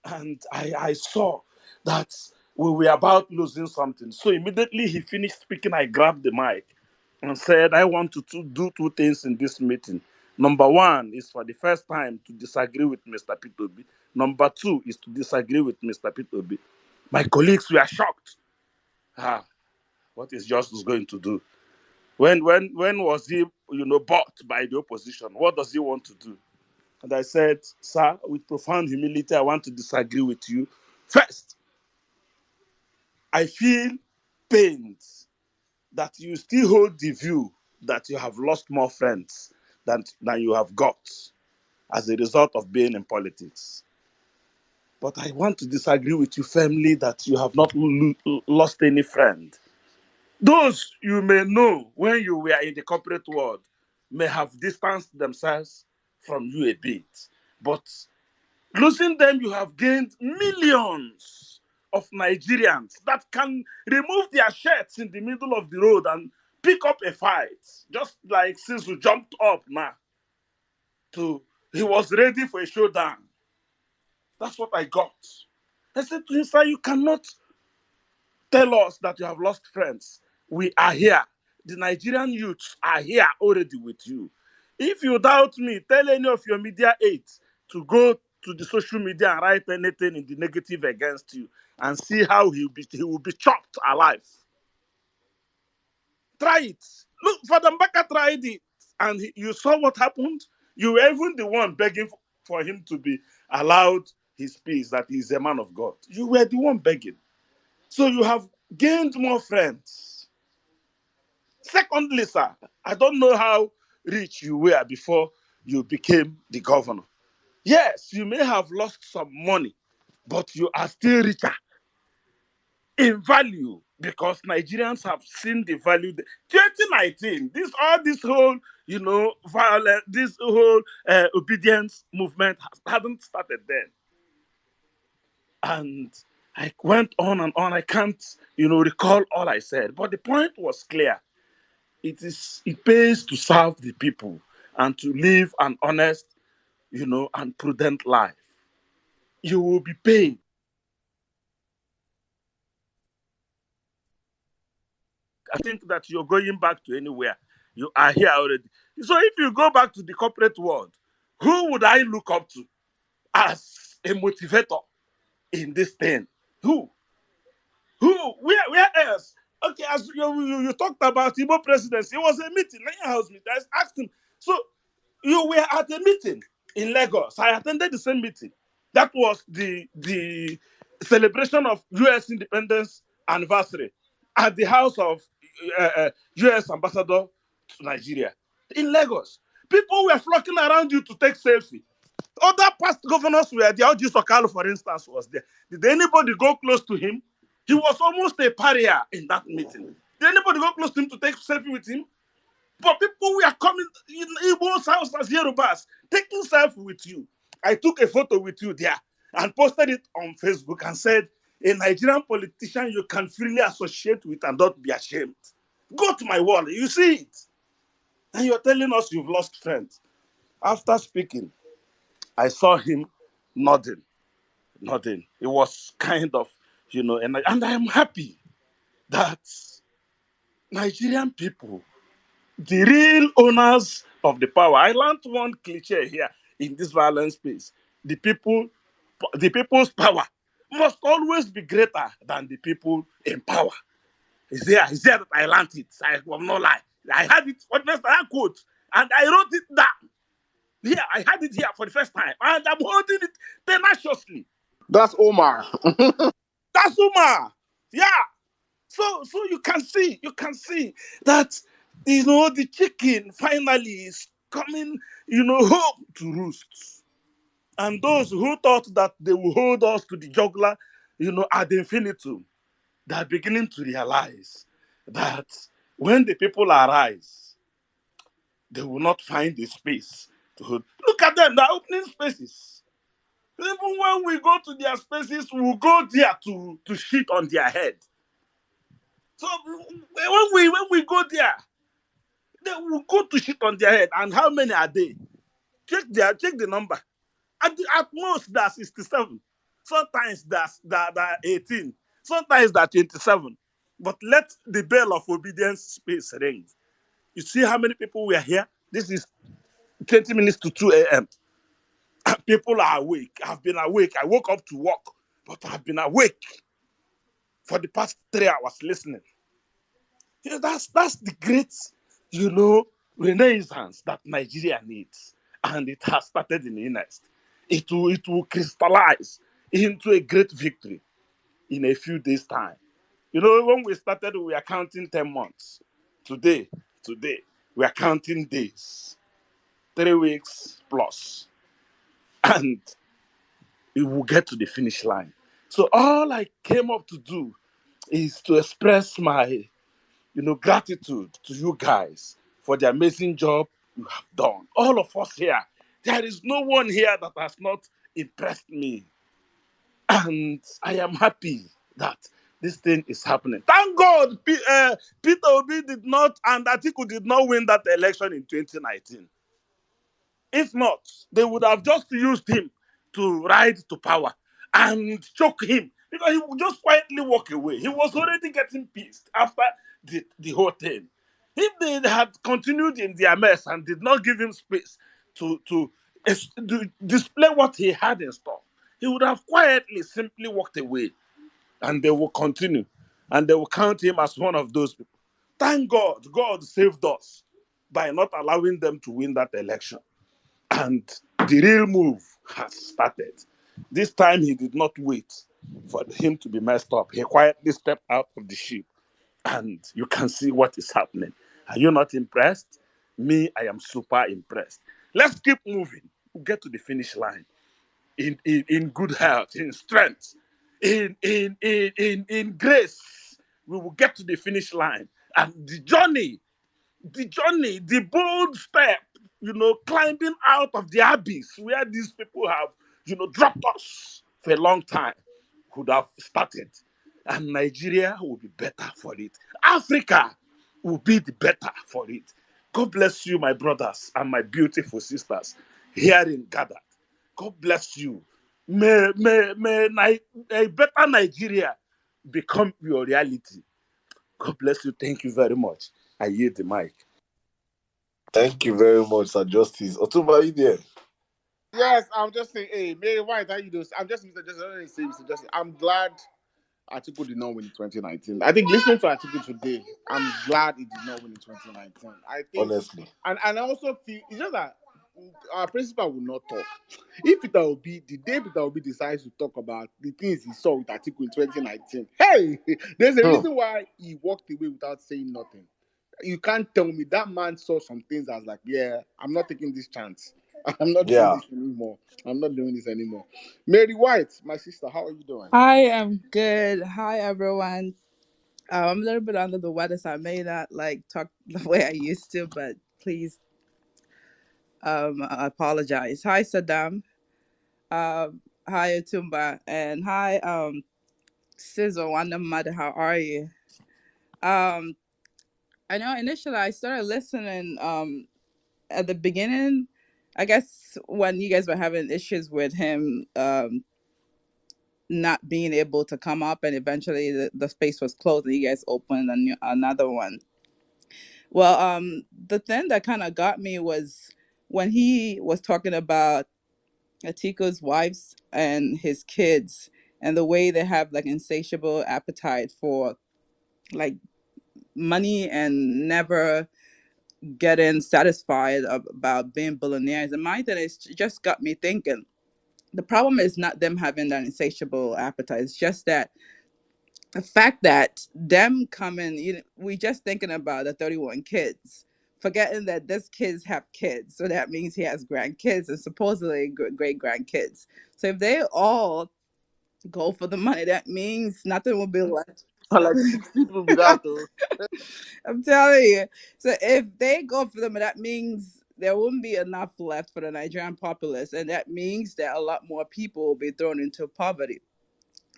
And I saw that we were about losing something. So immediately he finished speaking, I grabbed the mic and said, I want to do two things in this meeting. Number one is for the first time to disagree with Mr. P2B. Number two is to disagree with Mr. P2B. My colleagues were shocked. What is Justice going to do? When was he, bought by the opposition? What does he want to do? And I said, sir, with profound humility, I want to disagree with you. First, I feel pained that you still hold the view that you have lost more friends than you have got as a result of being in politics. But I want to disagree with you firmly that you have not lost any friend. Those you may know when you were in the corporate world may have distanced themselves from you a bit. But losing them, you have gained millions of Nigerians that can remove their shirts in the middle of the road and pick up a fight. Just like Sisu jumped up now he was ready for a showdown. That's what I got. I said to him, sir, you cannot tell us that you have lost friends. We are here. The Nigerian youths are here already with you. If you doubt me, tell any of your media aides to go to the social media and write anything in the negative against you and see how he will be chopped alive. Try it. Look, Father Mbaka tried it, and you saw what happened. You were even the one begging for him to be allowed his peace, that he's a man of God. You were the one begging. So you have gained more friends. Secondly, sir, I don't know how rich you were before you became the governor. Yes, you may have lost some money, but you are still richer in value because Nigerians have seen the value. 2019, this whole, violence, this whole obedience movement hadn't started then. And I went on and on. I can't, recall all I said. But the point was clear. It pays to serve the people and to live an honest, and prudent life. You will be paid. I think that you're going back to anywhere. You are here already. So if you go back to the corporate world, who would I look up to as a motivator in this thing? Who? Where else? Okay, as you talked about Igbo presidency, it was a meeting, a house meeting. I asked him, so you were at a meeting in Lagos. I attended the same meeting. That was the celebration of U.S. independence anniversary at the house of U.S. ambassador to Nigeria in Lagos. People were flocking around you to take selfie. Other past governors were there. Oji Sokalo, for instance, was there. Did anybody go close to him? He was almost a pariah in that meeting. Did anybody go close to him to take selfie with him? But people were coming in Igbo's house as Yorubas, taking selfie with you. I took a photo with you there and posted it on Facebook and said, a Nigerian politician you can freely associate with and not be ashamed. Go to my wall, you see it. And you're telling us you've lost friends. After speaking, I saw him nodding. It was kind of, and I am happy that Nigerian people, the real owners of the power. I learned one cliche here in this violence space. The people's power must always be greater than the people in power. It's there that I learned it. I will not lie. I had it for the first time, I quote, and I wrote it down. Here, I had it here for the first time, and I'm holding it tenaciously. That's Omar. That's Omar. Yeah. So you can see that The chicken finally is coming, home to roost. And those who thought that they will hold us to the jugular, ad infinitum, they are beginning to realize that when the people arise, they will not find the space to hold. Look at them, they're opening spaces. Even when we go to their spaces, we'll go there to shit on their head. So when we go there, they will go to shit on their head. And how many are they? Check the number. At most that's 67. Sometimes that 18. Sometimes that 27. But let the bell of obedience space ring. You see how many people were here? This is 20 minutes to 2 a.m. People are awake. I've been awake. I woke up to work, but I've been awake for the past 3 hours listening. That's the great, renaissance that Nigeria needs. And it has started in earnest. It will crystallize into a great victory in a few days' time. When we started, we were counting 10 months. Today, we are counting days, 3 weeks plus. And we will get to the finish line. So all I came up to do is to express my, gratitude to you guys for the amazing job you have done. All of us here, there is no one here that has not impressed me. And I am happy that this thing is happening. Thank God Peter Obi did not, and Atiku did not win that election in 2019. If not, they would have just used him to ride to power and choke him because he would just quietly walk away. He was already getting pissed after the whole thing. If they had continued in their mess and did not give him space to display what he had in store, he would have quietly simply walked away, and they will continue and they will count him as one of those people. Thank God, God saved us by not allowing them to win that election. And the real move has started. This time he did not wait for him to be messed up. He quietly stepped out of the ship, and you can see what is happening. Are you not impressed? Me, I am super impressed. Let's keep moving. We'll get to the finish line in good health, in strength, in grace. We will get to the finish line. And the journey, the bold step, climbing out of the abyss where these people have, dropped us for a long time, could have started. And Nigeria will be better for it. Africa will be the better for it. God bless you, my brothers and my beautiful sisters here in Ghana. God bless you. May a better Nigeria become your reality. God bless you. Thank you very much. I yield the mic. Thank you very much, Sir Justice. Otumba, are you there? Yes, I'm just saying, hey, Mary White, how you doing? I'm just Mr. Justice. I don't say Mr. Justice. I'm glad Atiku did not win in 2019. I think listening to Atiku today, I'm glad he did not win in 2019. I think, honestly, and I also feel it's just that our principal will not talk. If Peter Obi, the day Peter Obi decides to talk about the things he saw with Atiku in 2019, hey, there's a reason why he walked away without saying nothing. You can't tell me that man saw some things. I was like, yeah, I'm not taking this chance. I'm not doing this anymore. I'm not doing this anymore. Mary White, my sister, how are you doing? I am good. Hi, everyone. I'm a little bit under the weather, so I may not talk the way I used to, but please, I apologize. Hi, Saddam. Hi, Otumba, and hi, Sizzle. Wanda Mother, how are you? I know initially I started listening at the beginning. I guess when you guys were having issues with him not being able to come up, and eventually the space was closed and you guys opened another one. Well, the thing that kind of got me was when he was talking about Atiko's wives and his kids and the way they have insatiable appetite for like money and never getting satisfied about being billionaires. And my thing is just got me thinking. The problem is not them having that insatiable appetite. It's just that the fact that them coming, we just thinking about the 31 kids, forgetting that these kids have kids. So that means he has grandkids and supposedly great grandkids. So if they all go for the money, that means nothing will be left. Like 60 people be that though. I'm telling you. So if they go for them, that means there won't be enough left for the Nigerian populace. And that means that a lot more people will be thrown into poverty.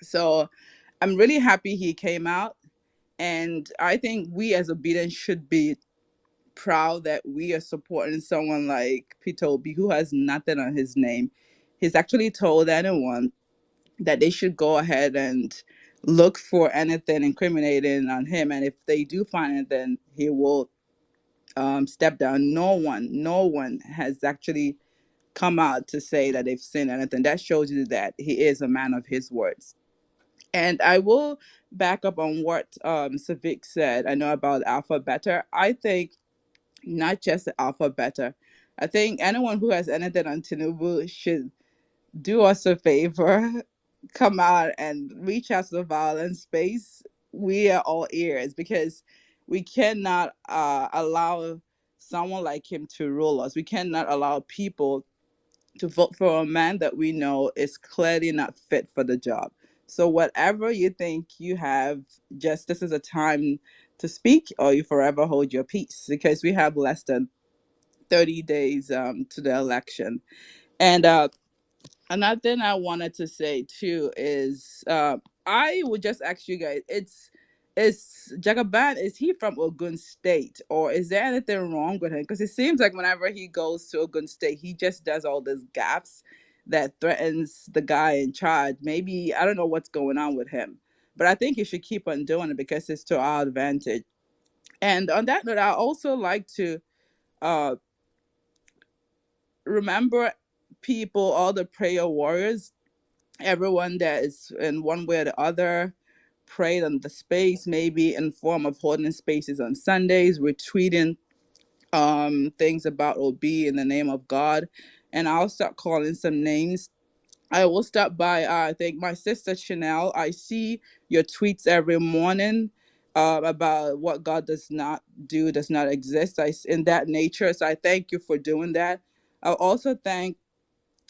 So I'm really happy he came out. And I think we as Obedient should be proud that we are supporting someone like Peter Obi, who has nothing on his name. He's actually told anyone that they should go ahead and look for anything incriminating on him. And if they do find it, then he will step down. No one has actually come out to say that they've seen anything. That shows you that he is a man of his words. And I will back up on what Savik said. I know about Alpha Beta. I think not just the Alpha Beta. I think anyone who has anything on Tinubu should do us a favor, come out and reach out to the violence space. We are all ears because we cannot allow someone like him to rule us. We cannot allow people to vote for a man that we know is clearly not fit for the job. So whatever you think you have, just this is a time to speak, or you forever hold your peace, because we have less than 30 days to the election. And another thing I wanted to say too is I would just ask you guys, is Jagaban, is he from Ogun State, or is there anything wrong with him? Because it seems like whenever he goes to Ogun State, he just does all these gaps that threatens the guy in charge. Maybe I don't know what's going on with him, but I think he should keep on doing it because it's to our advantage. And on that note, I also like to uh remember people, all the prayer warriors, everyone that is in one way or the other prayed on the space, maybe in form of holding spaces on Sundays, retweeting things about OB in the name of God. And I'll start calling some names. I will stop by, I think, my sister Chanel. I see your tweets every morning about what God does not do, does not exist, in that nature. So I thank you for doing that. I'll also thank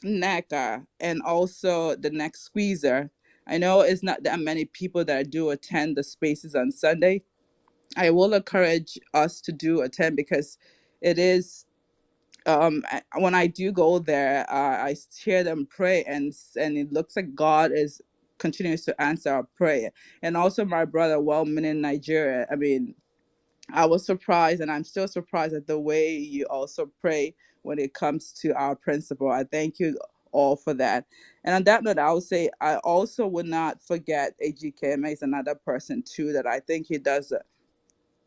NACA and also the next squeezer. I know it's not that many people that do attend the spaces on Sunday. I will encourage us to do attend because it is when I do go there, I hear them pray, and it looks like God is continues to answer our prayer. And also my brother Wellman in Nigeria. I mean, I was surprised, and I'm still surprised at the way you also pray when it comes to our principle. I thank you all for that. And on that note, I would say I also would not forget AGKMA is another person too that I think he does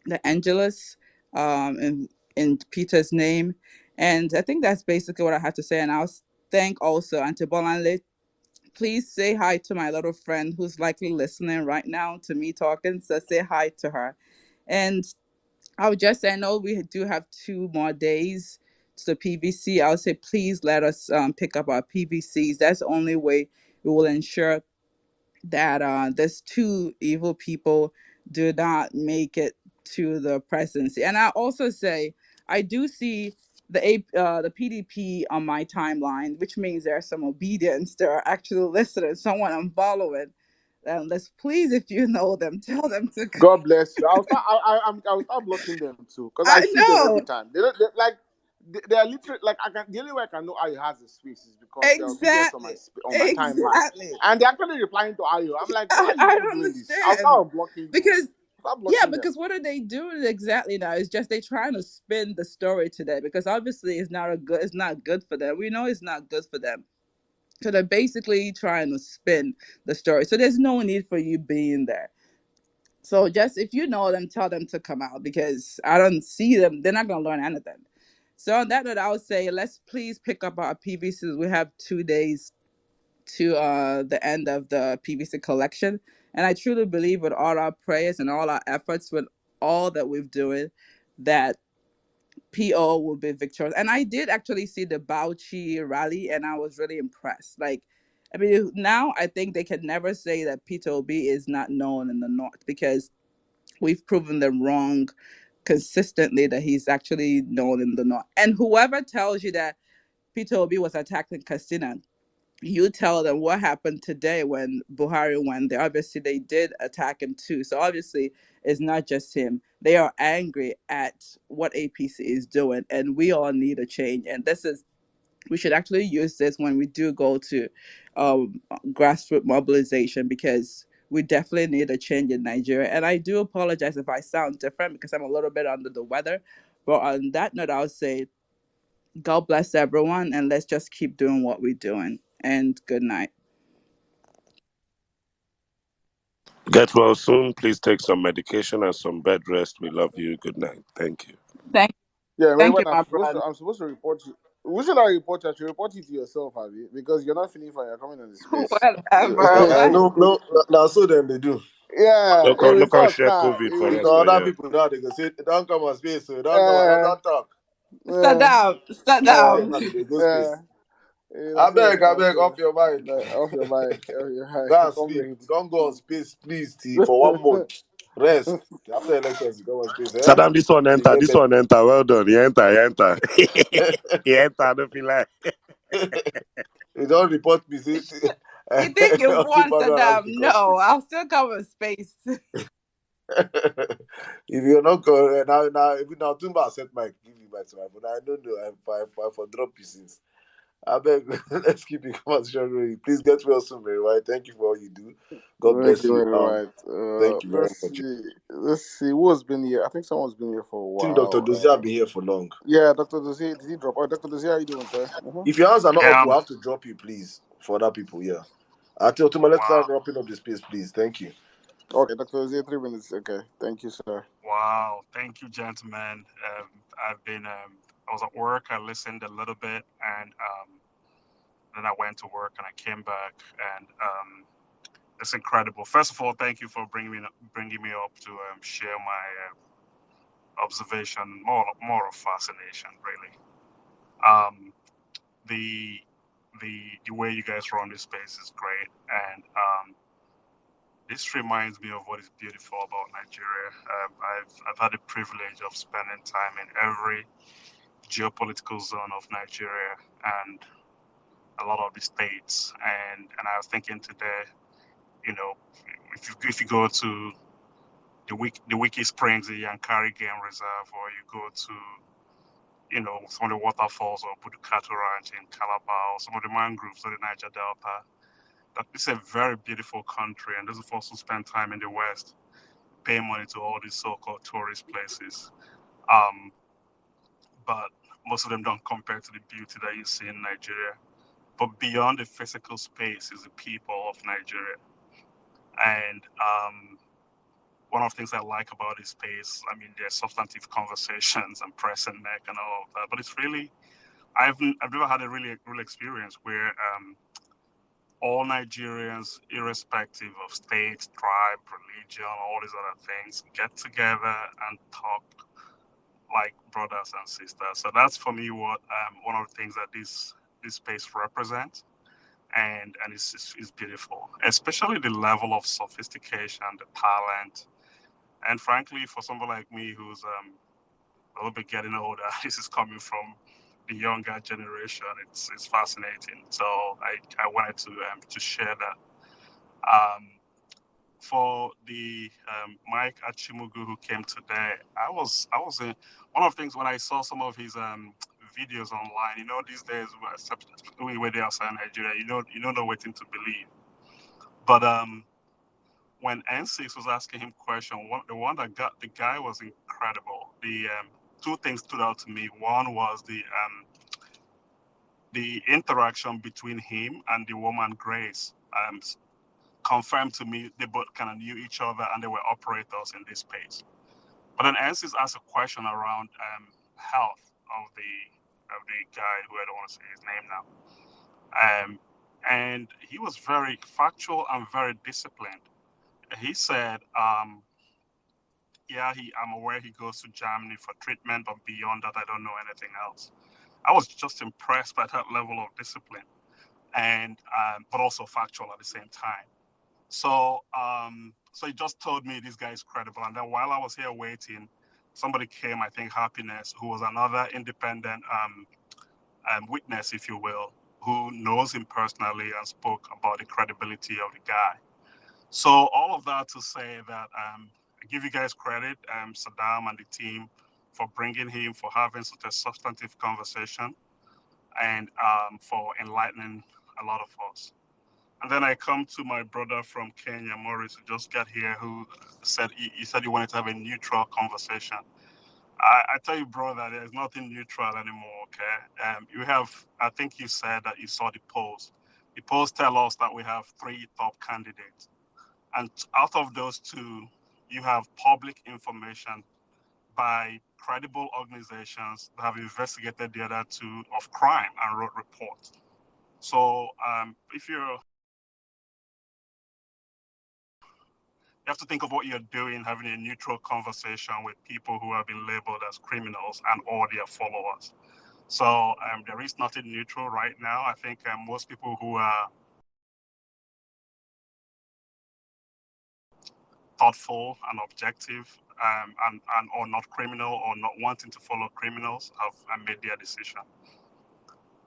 the Angelus in Peter's name. And I think that's basically what I have to say. And I'll thank also Auntie Bolanle. Please say hi to my little friend who's likely listening right now to me talking. So say hi to her. And I would just say, I know we do have 2 more days to the PVC. I would say, please let us pick up our PVCs. That's the only way we will ensure that these 2 evil people do not make it to the presidency. And I also say, I do see the PDP on my timeline, which means there are some obedience. There are actually listeners, someone I'm following. Let's please, if you know them, tell them to come. God bless you. I'll start blocking them too because I I see them every know. time. They are literally like the only way I can know Ayo has a space is because they're obedient on Exactly. on my timeline, Exactly. and they're actually replying to Ayo. I'm like, why are you I people don't doing this? I'll understand start blocking you. because Start yeah, blocking them. because what are they doing exactly now? It's just they trying to spin the story today because obviously it's not good for them. We know it's not good for them. So they're basically trying to spin the story. So there's no need for you being there. So just if you know them, tell them to come out because I don't see them. They're not gonna learn anything. So on that note, I would say let's please pick up our PVCs. We have 2 days to the end of the PVC collection. And I truly believe with all our prayers and all our efforts, with all that we've doing, that PO will be victorious. And I did actually see the Bauchi rally, and I was really impressed. Like, I mean, now I think they can never say that Peter Obi is not known in the North, because we've proven them wrong consistently that he's actually known in the North. And whoever tells you that Peter Obi was attacking Castina, you tell them what happened today when Buhari went there. Obviously, they did attack him too. So obviously, it's not just him. They are angry at what APC is doing, and we all need a change. And we should actually use this when we do go to grassroots mobilization, because we definitely need a change in Nigeria. And I do apologize if I sound different because I'm a little bit under the weather. But on that note, I'll say, God bless everyone, and let's just keep doing what we're doing. And good night. Get well soon. Please take some medication and some bed rest. We love you. Good night. Thank you. Thank Yeah, you, when my brother. I'm supposed to report you. Who should I report you? I should report it to yourself, Abby, because you're not feeling fine. You're coming in the space. Whatever. No, now so them they do. Yeah, Look, look how not share start. COVID for us Because for other here. people now they go say, don't come on space, so don't come on, Uh, don't talk. Saddam, uh, Now Saddam. they go uh, space. I beg, off your mic. off your mic, off your Go mic. and sleep. Don't go on space, please, for 1 month. Rest. After elections, you go on space, eh? Saddam, this one You enter. get This one enter. Well done. He enter. He enter. He enter. I don't feel like. You don't report me. See, You think you won, Saddam? because No, I'll still cover space. if you're not going now Tumba accept my give you my time, but I don't know. I for drop you since. I beg, let's keep the conversation going. Please get well soon, very right. Thank you for all you do. God Thank bless you you. very much. Thank you very much. Let's see. Who has been here? I think someone's been here for a I think Dr. while. Dozie will be here for long. Yeah, Dr. Dozie, did he drop? Oh, Dr. Dozie, how you doing, sir? If your hands are not up, we'll have to drop you, please, for other people. Yeah. Until tomorrow, let's start wrapping up the space, please. Thank you. Okay, Dr. Dozie, 3 minutes. Okay, thank you, sir. Wow, thank you, gentlemen. I was at work. I listened a little bit, and then I went to work, and I came back, and it's incredible. First of all, thank you for bringing me up to share my observation, more of fascination, really. The the way you guys run this space is great, and this reminds me of what is beautiful about Nigeria. I've had the privilege of spending time in every geopolitical zone of Nigeria and a lot of the states. And I was thinking today, you know, if you go to the Wiki Springs, the Yankari Game Reserve, or you go to, you know, some of the waterfalls or Budukatu Ranch in Calabar, or some of the mangroves of the Niger Delta, that it's a very beautiful country. And those of us who spend time in the West pay money to all these so-called tourist places. But most of them don't compare to the beauty that you see in Nigeria. But beyond the physical space is the people of Nigeria. And one of the things I like about this space, I mean, there's substantive conversations and press and neck and all of that. But it's really, I've never had a really real experience where all Nigerians, irrespective of state, tribe, religion, all these other things, get together and talk like brothers and sisters. So that's for me what one of the things that this space represents, and it's beautiful, especially the level of sophistication, the talent, and frankly, for somebody like me who's a little bit getting older, this is coming from the younger generation. It's fascinating. So I wanted to share that. For the Micheal Achimugu who came today, I was in one of the things when I saw some of his videos online. You know, these days, where they outside Nigeria, you don't know what to believe. But when N6 was asking him question, the one that got the guy was incredible. The two things stood out to me. One was the interaction between him and the woman Grace. Confirmed to me they both kind of knew each other and they were operators in this space. But then Ansis asked a question around health of the guy who I don't want to say his name now. And he was very factual and very disciplined. He said, I'm aware he goes to Germany for treatment, but beyond that, I don't know anything else. I was just impressed by that level of discipline. and but also factual at the same time. So so he just told me this guy is credible. And then while I was here waiting, somebody came, I think Happiness, who was another independent witness, if you will, who knows him personally and spoke about the credibility of the guy. So all of that to say that I give you guys credit, Saddam and the team, for bringing him, for having such a substantive conversation, and for enlightening a lot of us. And then I come to my brother from Kenya, Morris, who just got here, who said he said he wanted to have a neutral conversation. I tell you, bro, that there's nothing neutral anymore, okay? You have, I think you said that you saw the polls. The polls tell us that we have 3 top candidates. And out of those 2, you have public information by credible organizations that have investigated the other 2 of crime and wrote reports. So if you have to think of what you're doing, having a neutral conversation with people who have been labeled as criminals and all their followers. So there is nothing neutral right now. I think most people who are thoughtful and objective and or not criminal or not wanting to follow criminals have made their decision.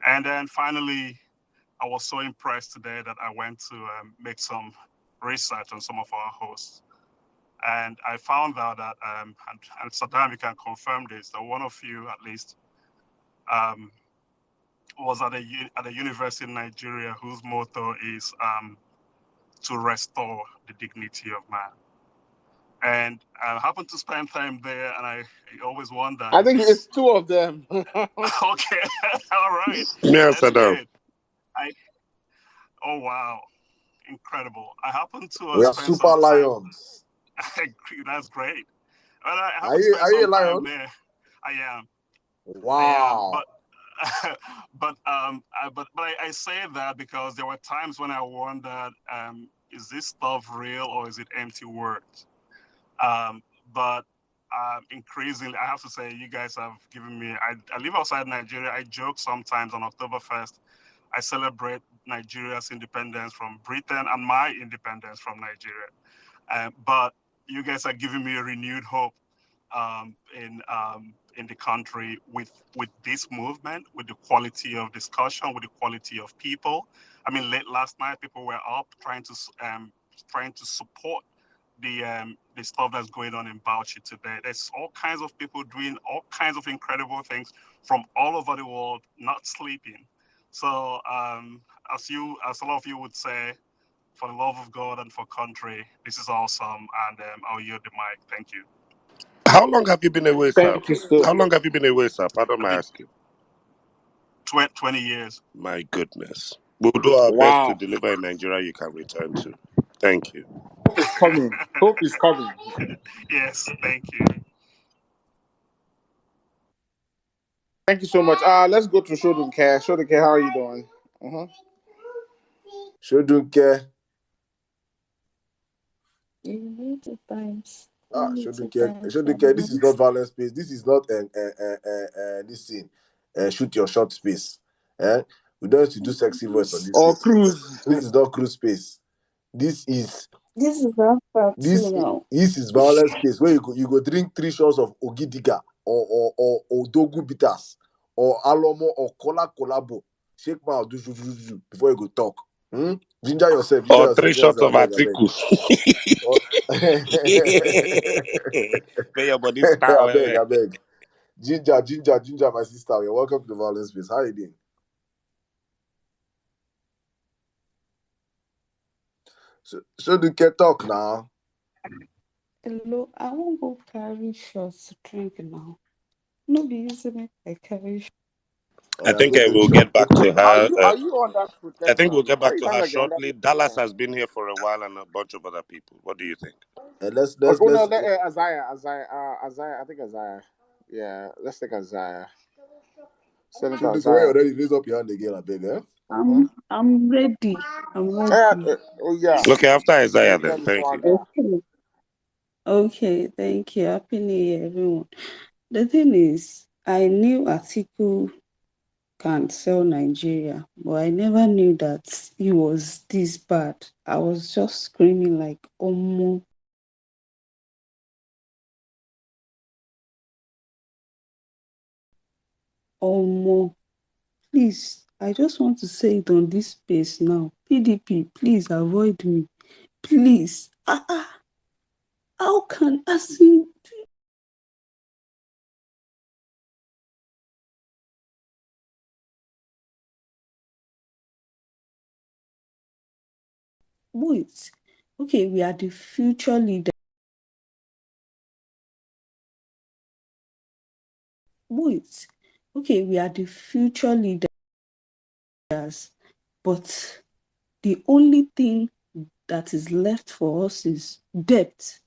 And then finally, I was so impressed today that I went to make some research on some of our hosts. And I found out that, and Saddam, you can confirm this, that one of you at least was at a university in Nigeria whose motto is to restore the dignity of man. And I happened to spend time there, and I always wonder. I think it's 2 of them. Okay, all right. Yeah, That's Saddam. good. Oh, wow. Incredible. I happen to We are spend super some time. lions. That's great. Well, I Are happen to you spend some a lion? time there. I am. Wow. But I say that because there were times when I wondered, is this stuff real or is it empty words? But increasingly, I have to say, you guys have given me. I live outside Nigeria. I joke sometimes on October 1st. I celebrate Nigeria's independence from Britain and my independence from Nigeria. But you guys are giving me a renewed hope in the country with this movement, with the quality of discussion, with the quality of people. I mean, late last night, people were up trying to support the stuff that's going on in Bauchi today. There's all kinds of people doing all kinds of incredible things from all over the world, not sleeping. So as a lot of you would say, for the love of God and for country, this is awesome. And I'll yield the mic. Thank you. How long have you been away, sir? Thank you, sir. How long have you been away, sir? Pardon my asking. 20 years. My goodness. We'll do our best to Wow. deliver in Nigeria you can return to. Thank you. Hope is coming. Hope is coming. Yes, thank you. Thank you so much. Let's go to Shodunke. Shodunke, how are you doing? Shodunke. Times. Shodunke, this is not violent space. This is not this thing. Shoot your shot space. We don't have to do sexy voice on this. Or cruise. This is not cruise space. This is violent space where you go drink 3 shots of Ogidiga or Dogu bitters or Alomo or Cola Colabo. Shake mouth, do before you go talk. Ginger yourself. Or 3 shots of Atiku. Pay your body style. I beg. Ginger, my sister. You're welcome to the violence space. How are you doing? So do you talk now? Hello, I won't go carry shots to drink now. No be using it, I carry shots. I think I will get back to her. Are you on that protest? I think we'll get back to her like shortly. Dallas has been here for a while and a bunch of other people. What do you think? Let's Isaiah. I think Isaiah. Yeah, let's take Isaiah. Senator Isaiah. Already raise up your hand again, I beg, I'm ready. Okay, after Isaiah then. Thank you. Okay, thank you. Happy New Year, everyone. The thing is, I knew Atiku can sell Nigeria, but I never knew that he was this bad. I was just screaming like, Omo. Omo. Please, I just want to say it on this space now. PDP, please avoid me. Please. How can I see? Wait. Okay, we are the future leader. Wait. Okay, we are the future leaders, but the only thing that is left for us is debt.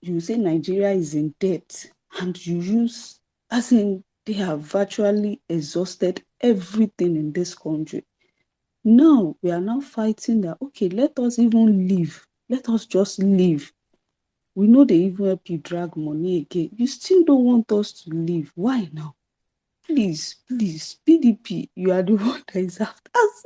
You say Nigeria is in debt, and you use, as in, they have virtually exhausted everything in this country. Now, we are now fighting that, okay, let us even leave. Let us just leave. We know they even help you drag money again. You still don't want us to leave. Why now? Please, PDP, you are the one that is after us.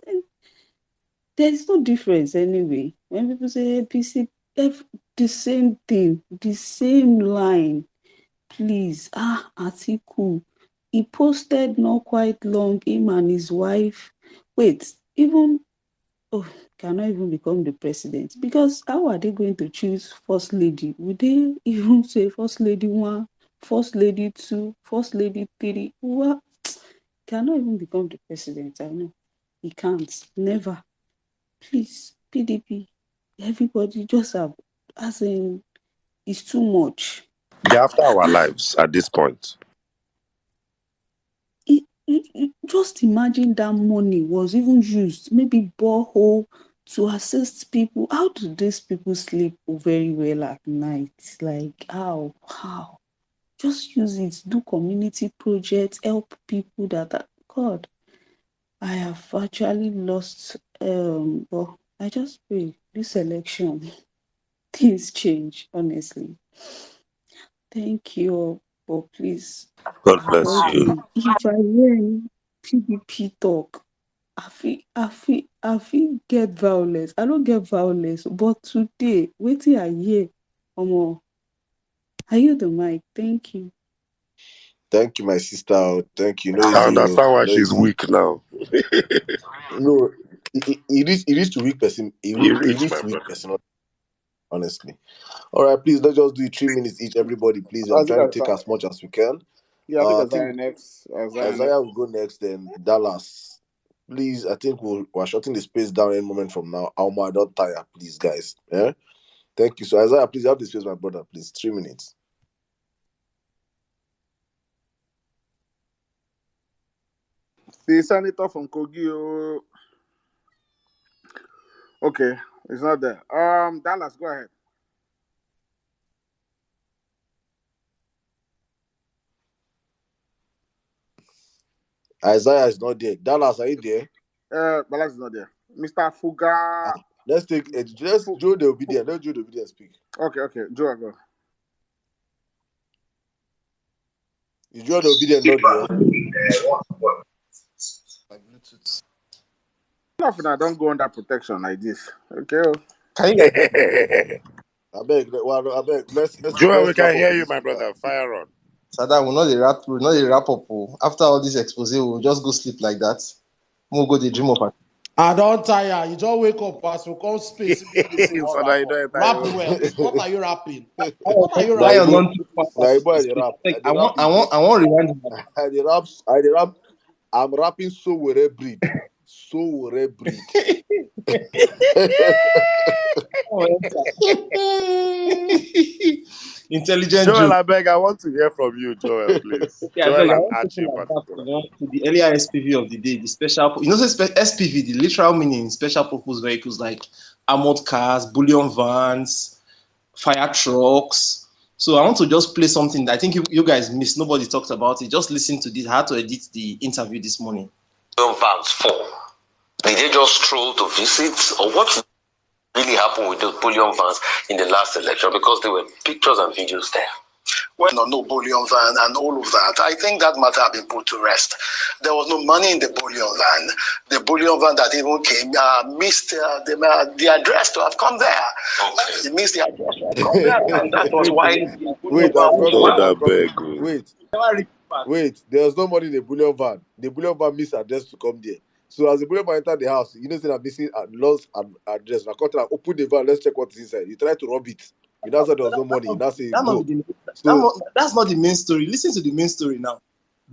There is no difference anyway. When people say APC, the same thing, the same line. Please, Atiku, he posted not quite long, him and his wife. Wait, cannot even become the president, because how are they going to choose first lady? Would they even say first lady 1, first lady 2, first lady 3? What? Cannot even become the president. I know he can't, never. Please, PDP, everybody just have, as in, it's too much. They're after our lives at this point. Just imagine that money was even used, maybe borehole, to assist people. How do these people sleep very well at night? Like, how? Just use it, do community projects, help people that are, God, I have actually lost, but I just pray this election, things change, honestly. Thank you, but please God bless avoid you. me. If I hear PDP talk, I feel get violence. I don't get violence, but today, waiting I hear, I hear the mic. Thank you. Thank you, my sister. Thank you. No I easy. understand why No she's easy. weak now. No, it is to weak person. You It reach, is my to weak brother. person, honestly. All right, please, let's just do it 3 minutes each, everybody, please. I'm I think trying to take as much as we can. I think I think Isaiah next. Isaiah next. Isaiah will go next, then Dallas. Please, I think we're shutting the space down any moment from now. Alma, don't tire, please, guys. Yeah? Thank you. So, Isaiah, please have the space, my brother, please. 3 minutes. The senator from Kogi. Okay, it's not there. Dallas, go ahead. Isaiah is not there. Dallas, are you there? Dallas is not there. Mr. Fuga. Let's take let's Joe the obedient. Let Joe the obedient speak. Okay. Joe, go. Is Joe the obedient not there? Nothing. I don't go under protection like this. Okay. Can you I beg. Let's Joel, we wrap can up hear with you, this my speaker. brother. Fire on. Sada, we're not the wrap up. After all this expose, we'll just go sleep like that. We'll go the dream of it. I don't tire. You just wake up as we come space. So now you don't Rap enter well. What are you rapping? What are you Nah, rapping? boy, I dey rap. I want rewind. I dey rap. I'm rapping so we breed. So we breed. Intelligent Joel, joke. I beg, I want to hear from you, Joel, please. Okay, I beg. Joel I and want Archie to in adapt, particular. to the earlier SPV of the day, the special. SPV, the literal meaning, special purpose vehicles like armored cars, bullion vans, fire trucks. So I want to just play something that I think you guys missed. Nobody talked about it. Just listen to this. I had to edit the interview this morning. Vans for? Did they just stroll to visit, or what really happened with those bullion vans in the last election? Because there were pictures and videos there. Well, no bullion van and all of that. I think that matter have been put to rest. There was no money in the bullion van. The bullion van that even came missed the address to have come there. Okay. It missed the address to have come there, and that was why the bullion Wait, I'm van coming. God, I I'm coming. beg you. Wait. There was no money in the bullion van. The bullion van missed address to come there. So as the bullion van entered the house, you know, say that missing lost address. Now, open the van. Let's check what's inside. You try to rob it. You now said there was no money. You now say go. That's not the main story. Listen to the main story now.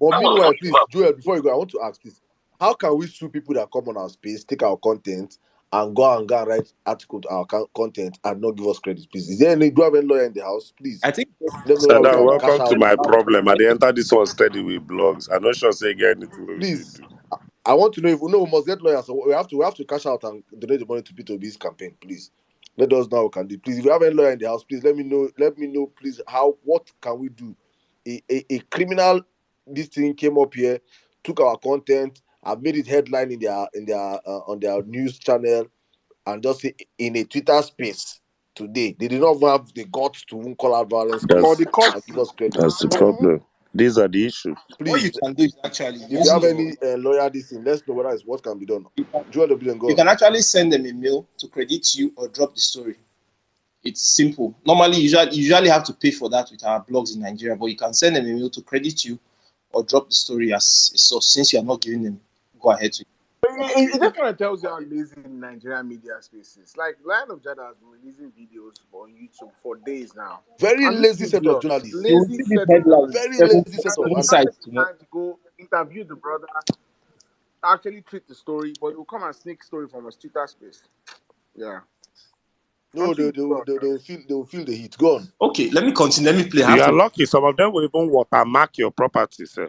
But meanwhile, please, Joel, before you go, I want to ask this. How can we sue people that come on our space, take our content, and go and write article to our content and not give us credit, please? Is there any, do you have any lawyer in the house? Please. I think let me know how we Sadam, can cash welcome to out. my problem. At the end of this one steady with blogs. I'm not sure say get anything we Please. do. I want to know if we must get lawyers. So we have to cash out and donate the money to P2B's campaign, please. Let us know how we can do. Please, if you have any lawyer in the house, please let me know. Let me know, please. What can we do? A criminal, this thing came up here, took our content, and made it headline in their on their news channel, and just say in a Twitter space today. They did not even have the guts to call out violence or space the court. and give us credit. That's the problem. These are the issues. What you Please, can do is actually if you have any lawyer, this thing, let's know whether it's what can be done. Joel Obilen, go you on. can actually send them a mail to credit you or drop the story. It's simple. Normally, you usually have to pay for that with our blogs in Nigeria, but you can send them a mail to credit you or drop the story as a source since you are not giving them go ahead to. It just kind of tells you how lazy Nigerian media spaces. Like Lion of Jada has been releasing videos on YouTube for days now. Very And this lazy is set of just journalists. lazy set of journalists. Very lazy set of They analysts. take the time to go interview the brother, actually treat the story, but it will come and sneak story from a Twitter space. Yeah. No, they'll feel the heat. Go on. Okay, let me continue. Let me play. You are lucky. Some of them will even watermark your property, sir.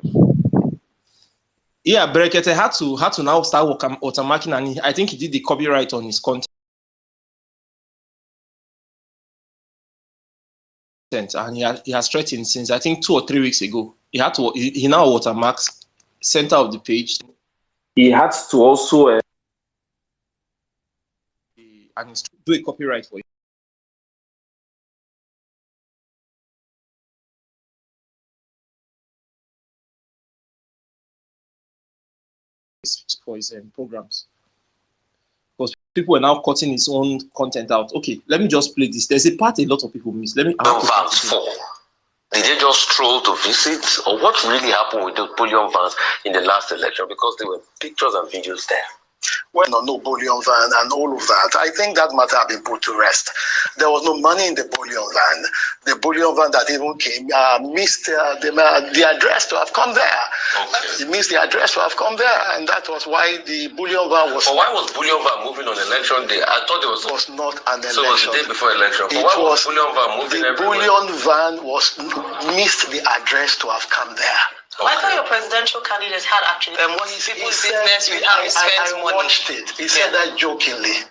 Yeah, Berekete had to now start watermarking, and I think he did the copyright on his content, and he has threatened since I think 2 or 3 weeks ago. He now watermarks center of the page. He had to also and do a copyright for it. For his programs, because people are now cutting his own content out. Okay, let me just play this. There's a part a lot of people miss. Let me. Vans for. Did they just stroll to visit, or what really happened with those bullion vans in the last election? Because there were pictures and videos there. Well, no bullion van and all of that. I think that matter have been put to rest. There was no money in the bullion van. The bullion van that even came missed the address to have come there. Okay. It missed the address to have come there, and that was why the bullion van was. But why was bullion van moving on election day? I thought it was not an election. So it was the day before election. But why was bullion van moving everywhere? The bullion van missed the address to have come there. Okay. I thought your presidential candidate had actually people business with how he spends money. I watched it. He said that jokingly.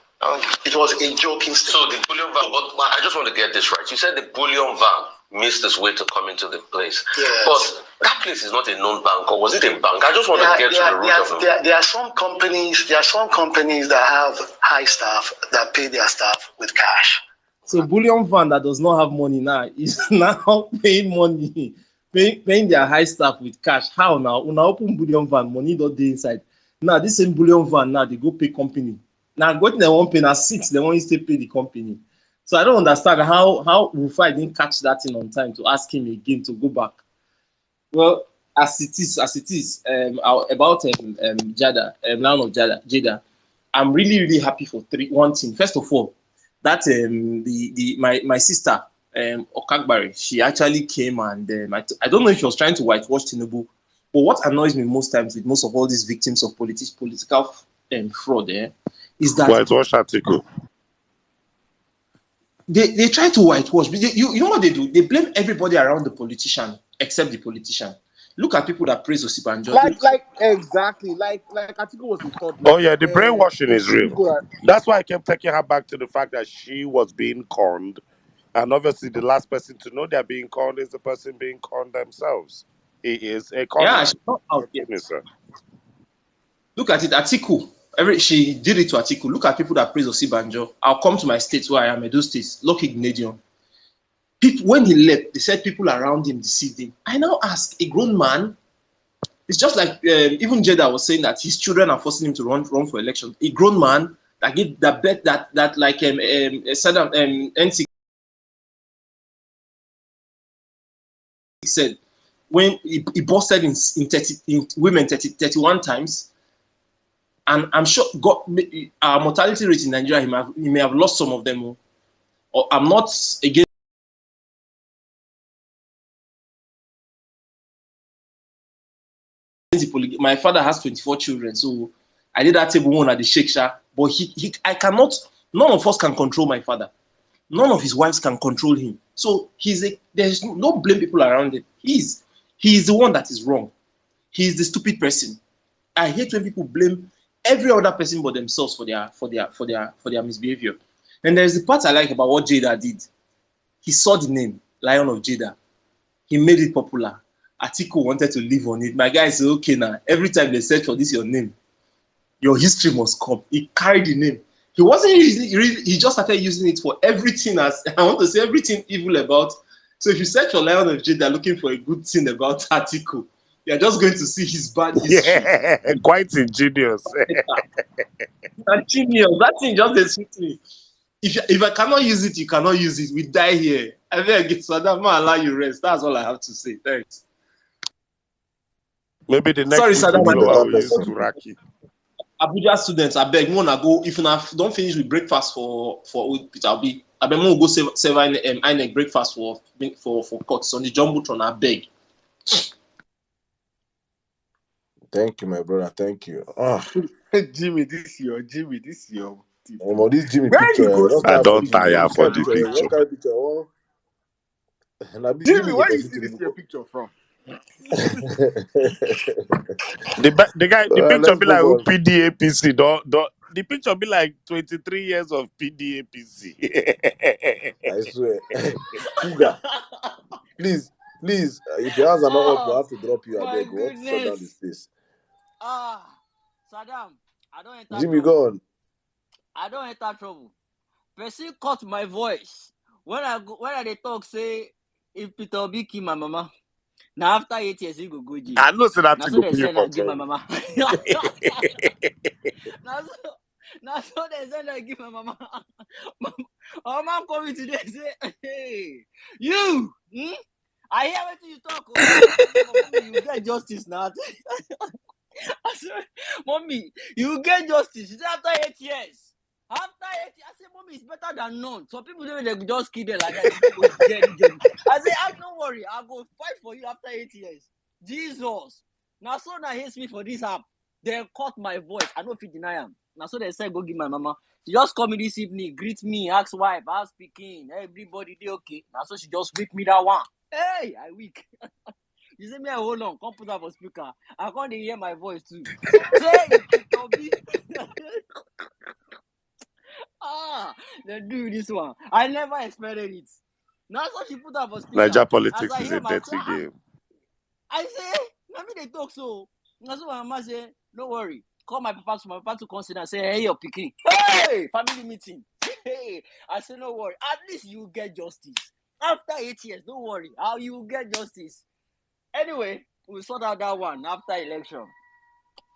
It was a joking statement. So the bullion van, but I just want to get this right. You said the bullion van missed its way to come into the place. Yes. But that place is not a known bank, or was it a bank? I just want to get to the root of it. There are some companies that have high staff that pay their staff with cash. So bullion van that does not have money now is now paying money. Paying their high staff with cash. How now? When I open bullion van, money don't dey inside. Now this same bullion van now they go pay company. Now what they want pay now 6, they want to pay the company. So I don't understand how Rufai didn't catch that thing on time to ask him again to go back. Well, as it is about Jada, Lion of Jada, I'm really happy for one thing. First of all, that my sister. Okagbari, she actually came and I don't know if she was trying to whitewash Tinubu, but what annoys me most times with most of all these victims of political fraud is that whitewash article. They try to whitewash, but you know what they do? They blame everybody around the politician except the politician. Look at people that praise Osibanjo. Like exactly. Like Atiku was the third. Oh yeah, the brainwashing is real. That's why I kept taking her back to the fact that she was being conned. And obviously, the last person to know they're being conned is the person being conned themselves. It is a con. Yeah, she's not out yet. Look at it, Atiku. She did it to Atiku. Look at people that praise Osibanjo. I'll come to my state where I am, Edo State, Lucky Canadian. People, when he left, they said people around him deceived him. I now ask, a grown man, it's just like even Jada was saying that his children are forcing him to run for election. A grown man that get that bet that like Saddam NC said when he busted in 31 times, and I'm sure our mortality rate in Nigeria, he may have lost some of them. Or I'm not against. My father has 24 children, so I did that table one at the Sheikh Shah, but I cannot, none of us can control my father. None of his wives can control him. So there's no blame people around him. He is the one that is wrong. He is the stupid person. I hate when people blame every other person but themselves for their misbehavior. And there's the part I like about what Jada did. He saw the name, Lion of Jada. He made it popular. Atiku wanted to live on it. My guy said, okay, now, every time they search for this, your name, your history must come. He carried the name. He wasn't he just started using it for everything, as I want to say, everything evil about. So if you search for Lion of Jada looking for a good thing about Atiku, you're just going to see his bad history. Yeah, quite ingenious. Genius. That thing just suits me. If I cannot use it, you cannot use it. We die here. I beg, so that man allow you rest. That's all I have to say. Thanks. Maybe the next Sorry, week we Sadam. will use Turaki. Abuja students, I beg, wanna go. If you don't finish with breakfast for Peter Obi, I beg, we'll go save INEC breakfast for courts on the jumbotron. I beg. Thank you, my brother. Thank you. Jimmy, this year. This Jimmy Where picture. you go Don't I start don't speaking. tire What for kind the of picture? picture. What kind of picture? Oh. Jimmy, where you see this your picture from? The picture Let's be like move on. PDAPC. The picture be like 23 years of PDAPC. I swear. Fuga. Please, if your hands are not up, we'll have to drop you. I My beg. We want to shut down the goodness. space. Saddam, I don't enter Jimmy, trouble. go on. I don't enter trouble. Person cut my voice when I dey talk say if Peter Obi kill my mama. Now after 8 years he go jail. I know so that Now you so go they put you say for I give my trouble. mama. Now so they say I give my mama. My mom call me today and say, hey, you, I hear what you talk. I say, mommy, you get justice now. I said, mommy, you get justice. She said after 8 years. After 8 years, I said, mommy, it's better than none. Some people they just kill them like that. They go jelly. I said, don't worry, I'll go fight for you after 8 years. Jesus. Now so now hates me for this app. They cut my voice. I don't feel deny him. Now so they said go give my mama. She just call me this evening, greet me, ask wife, ask speaking. Everybody they okay. Now so she just weak me that one. Hey, I weak. You say me, hold on, come put that for speaker. I can't hear my voice too. Say if Peter Obi. They do this one. I never expected it. Now so she put that for speaker. Niger As politics I is hear a my dirty game. I say, let me they talk so. That's why my mama say, don't worry. Call my papa to consider and say, hey, you're picking. Hey, family meeting. Hey, I say, no worry. At least you get justice. After 8 years, don't worry. How you will get justice. Anyway, we'll sort out that one after election.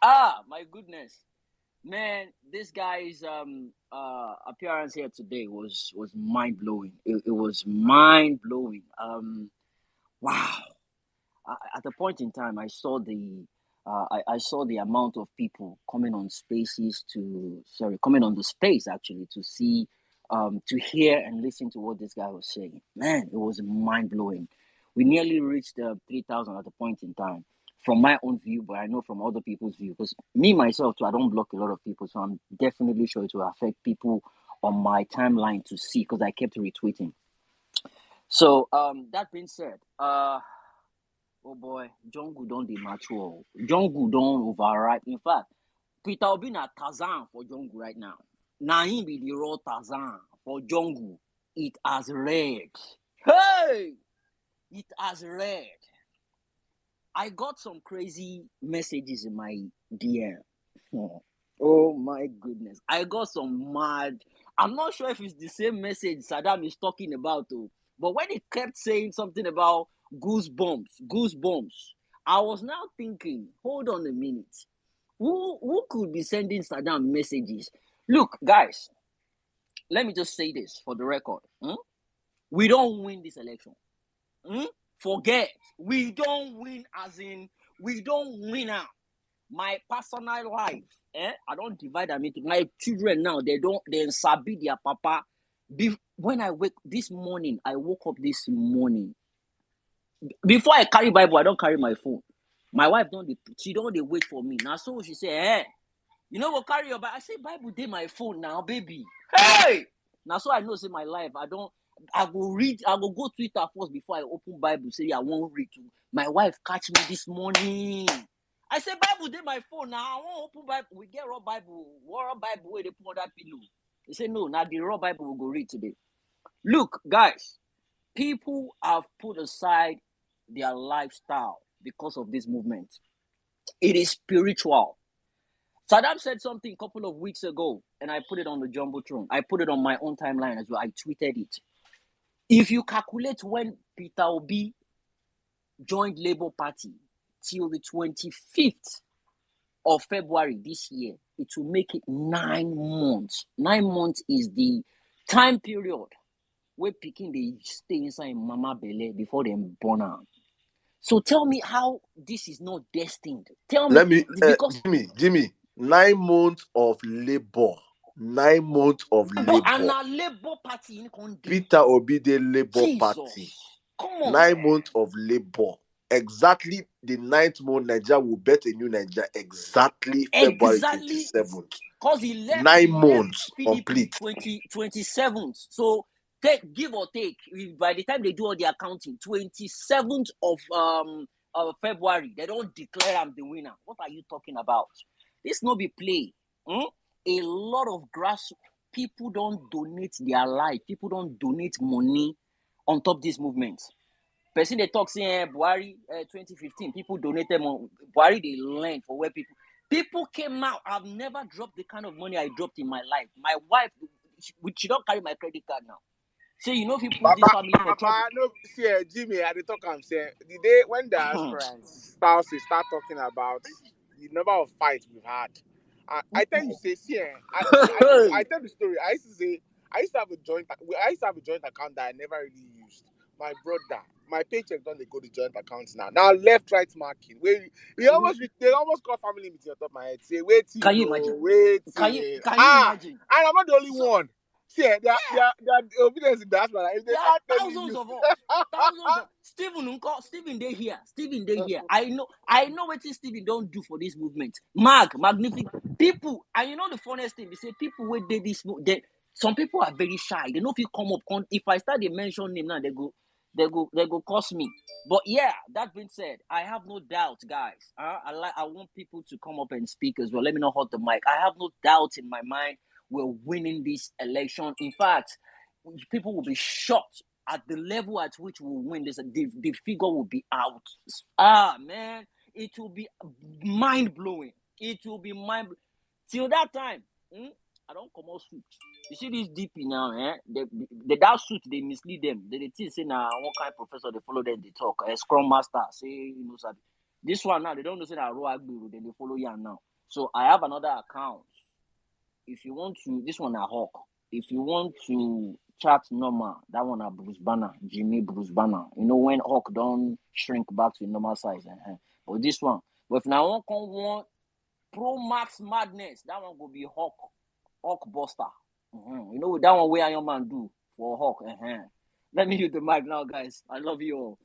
My goodness. Man, this guy's appearance here today was mind blowing. It was mind blowing. Wow. At a point in time, I saw the amount of people coming on coming on the space actually to see, to hear and listen to what this guy was saying. Man, it was mind blowing. We nearly reached 3,000 at a point in time. From my own view, but I know from other people's view, because me myself too, I don't block a lot of people, so I'm definitely sure it will affect people on my timeline to see, because I kept retweeting. So that being said, oh boy, Junggu don't dey mature. Junggu don't override. In fact, Peter Obi na Tarzan for Junggu right now. Now him be the raw Tarzan for Junggu. It has read. Hey! It has read. I got some crazy messages in my DM. Oh my goodness. I got some mad. I'm not sure if it's the same message Saddam is talking about, though. But when he kept saying something about goosebumps, I was now thinking, hold on a minute. Who could be sending Saddam messages? Look, guys, let me just say this for the record. We don't win this election. Forget. We don't win as in, we don't win out. My personal life, I don't divide them into my children now. They sabi their papa. When I wake this morning, I woke up this morning. Before I carry Bible, I don't carry my phone. My wife she don't wait for me. Now so she say, you know what, carry your Bible. I say Bible dey my phone now, baby. Hey! Now so I know say my life. I go go Twitter first before I open Bible. Say I won't read too. My wife catch me this morning. I say Bible dey my phone now. I won't open Bible. We get raw Bible where they put that pillow. They say no, now the raw Bible will go read today. Look, guys, people have put aside their lifestyle because of this movement. It is spiritual. Saddam said something a couple of weeks ago, and I put it on the Jumbotron. I put it on my own timeline as well. I tweeted it. If you calculate when Peter Obi joined Labour Party till the 25th of February this year, it will make it 9 months. 9 months is the time period where Pikin they stay inside Mama Bele before they born out. So tell me how this is not destined. Tell me. Let me, because Jimmy, 9 months of labor. 9 months of labor. And a Labour Party in country. Peter Obi the Labour Jesus. Party. Come on. 9 months of labor. Exactly the 9th month, Nigeria will bet a new Nigeria. Exactly February 27th. Because he left 9 months PDP complete. 27th. So give or take, by the time they do all the accounting, 27th of February, they don't declare I'm the winner. What are you talking about? This no be play. A lot of people don't donate their life. People don't donate money on top this movement. Person they talk saying Buhari 2015, people donated money. Buhari they learn for where people came out. I've never dropped the kind of money I dropped in my life. My wife, she don't carry my credit card now. So you know if you put this family for trouble. No, see, Jimmy, I talk and say the day when the aspirants start talking about the number of fights we've had. I tell you, say, see, I tell the story. I used to have a joint account that I never really used. My brother, my paycheck don't they go to joint accounts now. Now left, right marking. They almost call family meeting on top of my head. Say, wait, can you imagine? Can you imagine? And I'm not the only one. See, there are evidence in that one. If they can't thousands of us. Stephen they here. I know what Stephen don't do for this movement. Magnificent people. And you know the funniest thing, they say people where they this some people are very shy. They know if you come up if I start to mention name now, they go cost me. But yeah, that being said, I have no doubt, guys. I want people to come up and speak as well. Let me not hold the mic. I have no doubt in my mind we're winning this election. In fact, people will be shocked at the level at which we'll win this. The figure will be out. Man, it will be mind-blowing. It will be mind-blowing. Till that time, I don't come out suit. You see this DP now, that suit, they mislead them. They think say now one kind of professor, they follow them, they talk. A scrum master, say, you know, this one now, they don't know say that raw guru, then they follow you now. So I have another account. If you want to, this one a Hawk. If you want to chat normal, that one a Bruce Banner, Jimmy Bruce Banner. You know when Hawk don't shrink back to normal size. But this one, but if now one come one Pro Max Madness, that one will be Hawk Buster. You know that one where Iron Man do for Hawk. Let me use the mic now, guys. I love you all.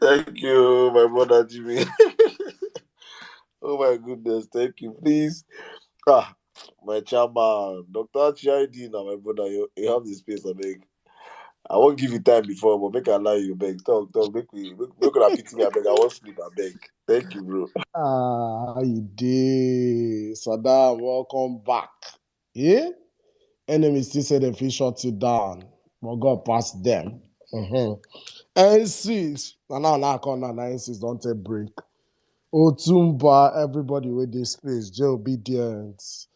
Thank you, my brother Jimmy. Oh my goodness, thank you. Please, my chairman, Dr. Chidi, now my brother, you have the space, I beg. I won't give you time before, but make I allow you, beg. Talk, make gonna pity me, I beg. I won't sleep, I beg. Thank you, bro. How you did, Saddam? Welcome back. Yeah, enemies still say they feel shut you down, but God passed them. N6, now come now N6 don't take break. Otumba, everybody with this space, J Obedience,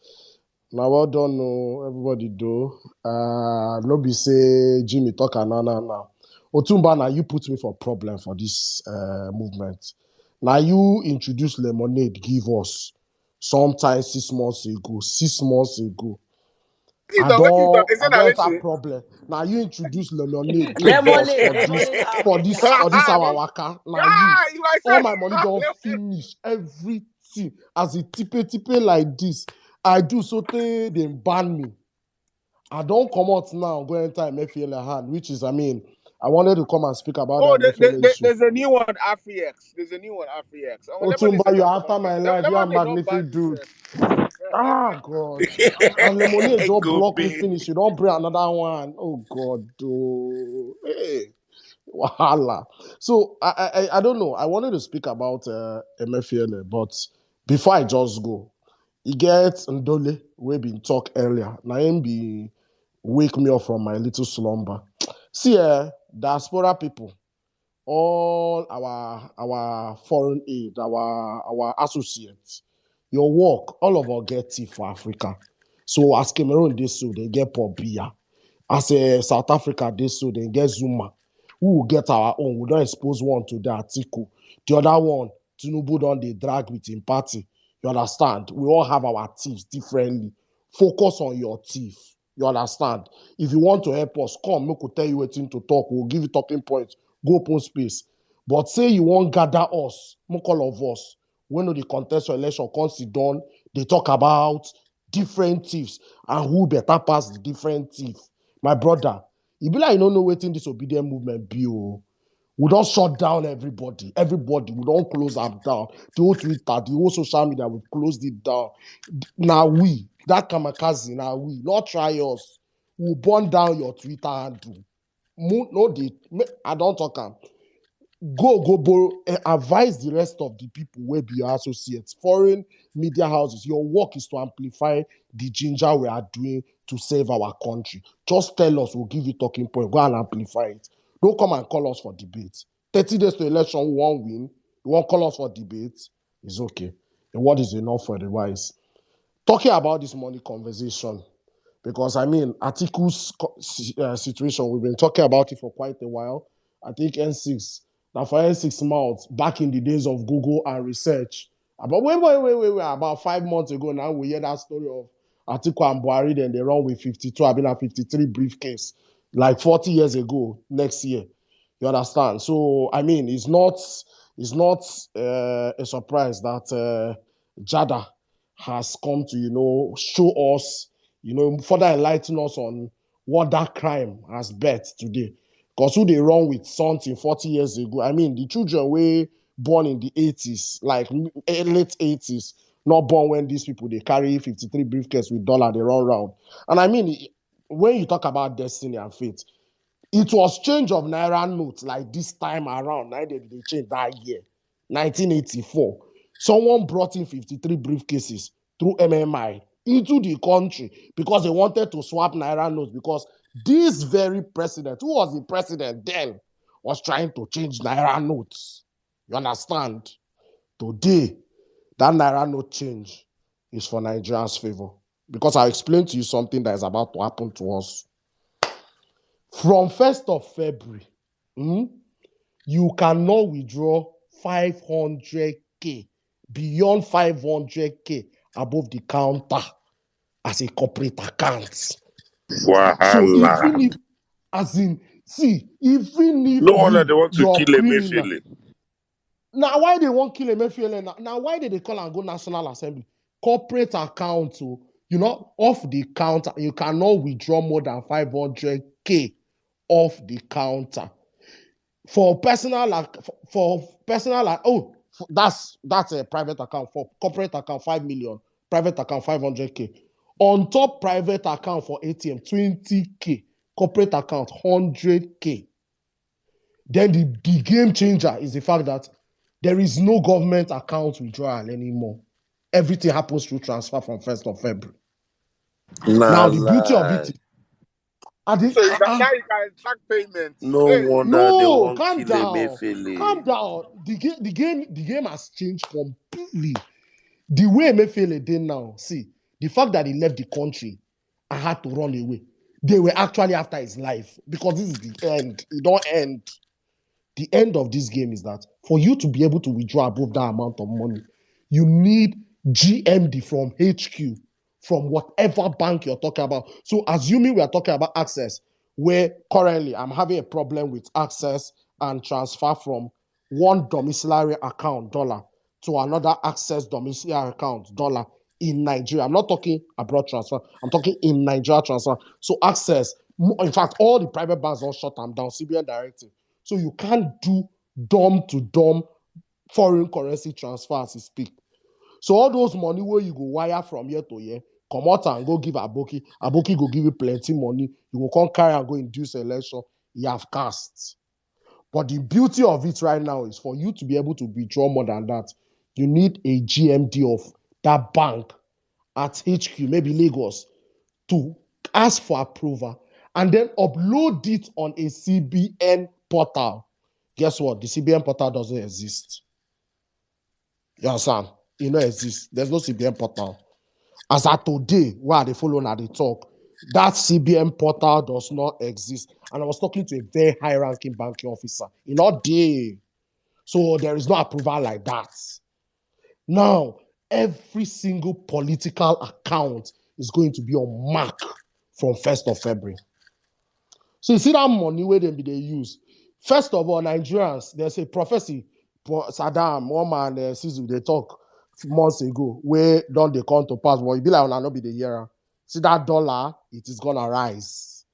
Now well done, no, everybody do. No be say Jimmy talk now. Otumba, now you put me for problem for this movement. Now you introduce lemonade, give us sometime 6 months ago. 6 months ago. What you talk? Is I that don't what have you? problem. Now you introduce lemonade, give us Lemonade, for this lemonade app. for this our waka. Now you You might all say. my money don't finish everything as a tipe like this. I do so they ban me. I don't come out now, go enter Emefiele hand, which is, I mean, I wanted to come and speak about Oh, that Emefiele issue. there's a new one, Afriex. There's a new one, Afriex. Oh, Lemonade Otumba, say you're just after come my out. life. You're a Lemonade don't ban magnificent dude. himself. Ah, God. And Lemonade don't Go block me big. finish. You don't bring another one. Oh, God. Oh. Hey. Wahala. So, I don't know. I wanted to speak about Emefiele, but before I just go, he gets Ndole, we been talk earlier. Now him be wake me up from my little slumber. See, diaspora people, all our foreign aid, our associates, your work, all of us get tea for Africa. So as Cameroon this so they get Paul Biya. As South Africa this so they get Zuma. We will get our own. We don't expose one to the article. The other one, Tinubu don't they drag with him party. You understand? We all have our thieves differently. Focus on your thief. You understand? If you want to help us, come, we could tell you waiting to talk. We'll give you talking points. Go open space. But say you won't gather us, make all of us. When the contest for election comes done, they talk about different thieves and who better pass the different thief. My brother, e be like you don't know wetin disobedient movement be o. We don't shut down everybody. Everybody, we don't close them down. The whole Twitter, the whole social media, we closed it down. Now we, that kamikaze, now we, not try us. We'll burn down your Twitter handle. No, I don't talk am. Go borrow, advise the rest of the people where be your associates, foreign media houses. Your work is to amplify the ginger we are doing to save our country. Just tell us, we'll give you talking point. Go and amplify it. Don't come and call us for debate. 30 days to election, we won't win. You won't call us for debate. It's okay. And what is enough for the wise? Talking about this money conversation, because I mean, Atiku's situation, we've been talking about it for quite a while. I think N6, now for N6 months, back in the days of Google and research, about about 5 months ago now, we hear that story of Atiku and Buhari, then they run with 52, I've been at 53 briefcase, like 40 years ago, next year. You understand? So, I mean, it's not a surprise that Jada has come to, show us, further enlighten us on what that crime has bet today. Because who they run with something 40 years ago, I mean, the children were born in the 80s, like late 80s, not born when these people, they carry 53 briefcase with dollar, they run around. And I mean, when you talk about destiny and fate, it was change of Naira notes like this time around. Now they changed that year, 1984. Someone brought in 53 briefcases through MMI into the country because they wanted to swap Naira notes because this very president, who was the president then, was trying to change Naira notes. You understand? Today, that Naira note change is for Nigerians' favor. Because I'll explain to you something that is about to happen to us. From 1st of February, you cannot withdraw 500K, beyond 500K above the counter as a corporate account. So Wahala. even if, even if No wonder they want to you're kill criminal. Emefiele. Now, why they want to kill Emefiele? Now, why did they call and go National Assembly? Corporate account, off the counter, you cannot withdraw more than 500K off the counter. For personal, that's a private account. For corporate account, 5 million. Private account, 500K. On top private account for ATM, 20K. Corporate account, 100K. Then the game changer is the fact that there is no government account withdrawal anymore. Everything happens through transfer from 1st of February. Now, the beauty of it is, So now you can track payments. No wonder they no, want calm kill down. Emefiele. Calm down. The game has changed completely. The way Emefiele did now, see, The fact that he left the country and had to run away, they were actually after his life because this is the end. It don't end. The end of this game is that for you to be able to withdraw above that amount of money, you need GMD from HQ, from whatever bank you're talking about. So assuming we are talking about Access, where currently I'm having a problem with Access and transfer from one domiciliary account, dollar, to another Access domiciliary account, dollar, in Nigeria. I'm not talking abroad transfer. I'm talking in Nigeria transfer. So Access, in fact, all the private banks all shut them down, CBN directive. So you can't do dom-to-dom foreign currency transfer as you speak. So all those money where you go wire from year to year, come out and go give Aboki. Aboki go give you plenty money. You will come carry and go induce election. You have cast. But the beauty of it right now is for you to be able to withdraw more than that, you need a GMD of that bank at HQ, maybe Lagos, to ask for approval and then upload it on a CBN portal. Guess what? The CBN portal doesn't exist. You understand? It don't exist. There's no CBN portal. As at today, where they follow now they talk, that CBN portal does not exist. And I was talking to a very high-ranking banking officer. In all day. So there is no approval like that. Now, every single political account is going to be on mark from 1st of February. So you see that money where they use. First of all, Nigerians, there's a prophecy. Saddam, Oman, and Sizu, they talk months ago where don't they come to pass. But it be like, will not be the year. See that dollar, it is going to rise.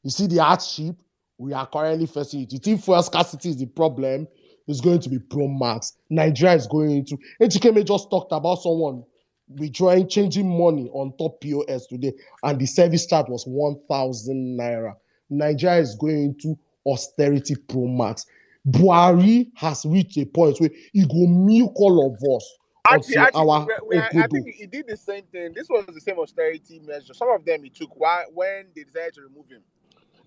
You see the hardship, we are currently facing it. You think fuel scarcity is the problem? It's going to be pro-max. Nigeria is going into... HKM just talked about someone withdrawing, changing money on top POS today, and the service charge was 1,000 naira. Nigeria is going into austerity pro-max. Buhari has reached a point where he go milk all of us until our I think he did the same thing. This was the same austerity measure. Some of them he took when they decided to remove him.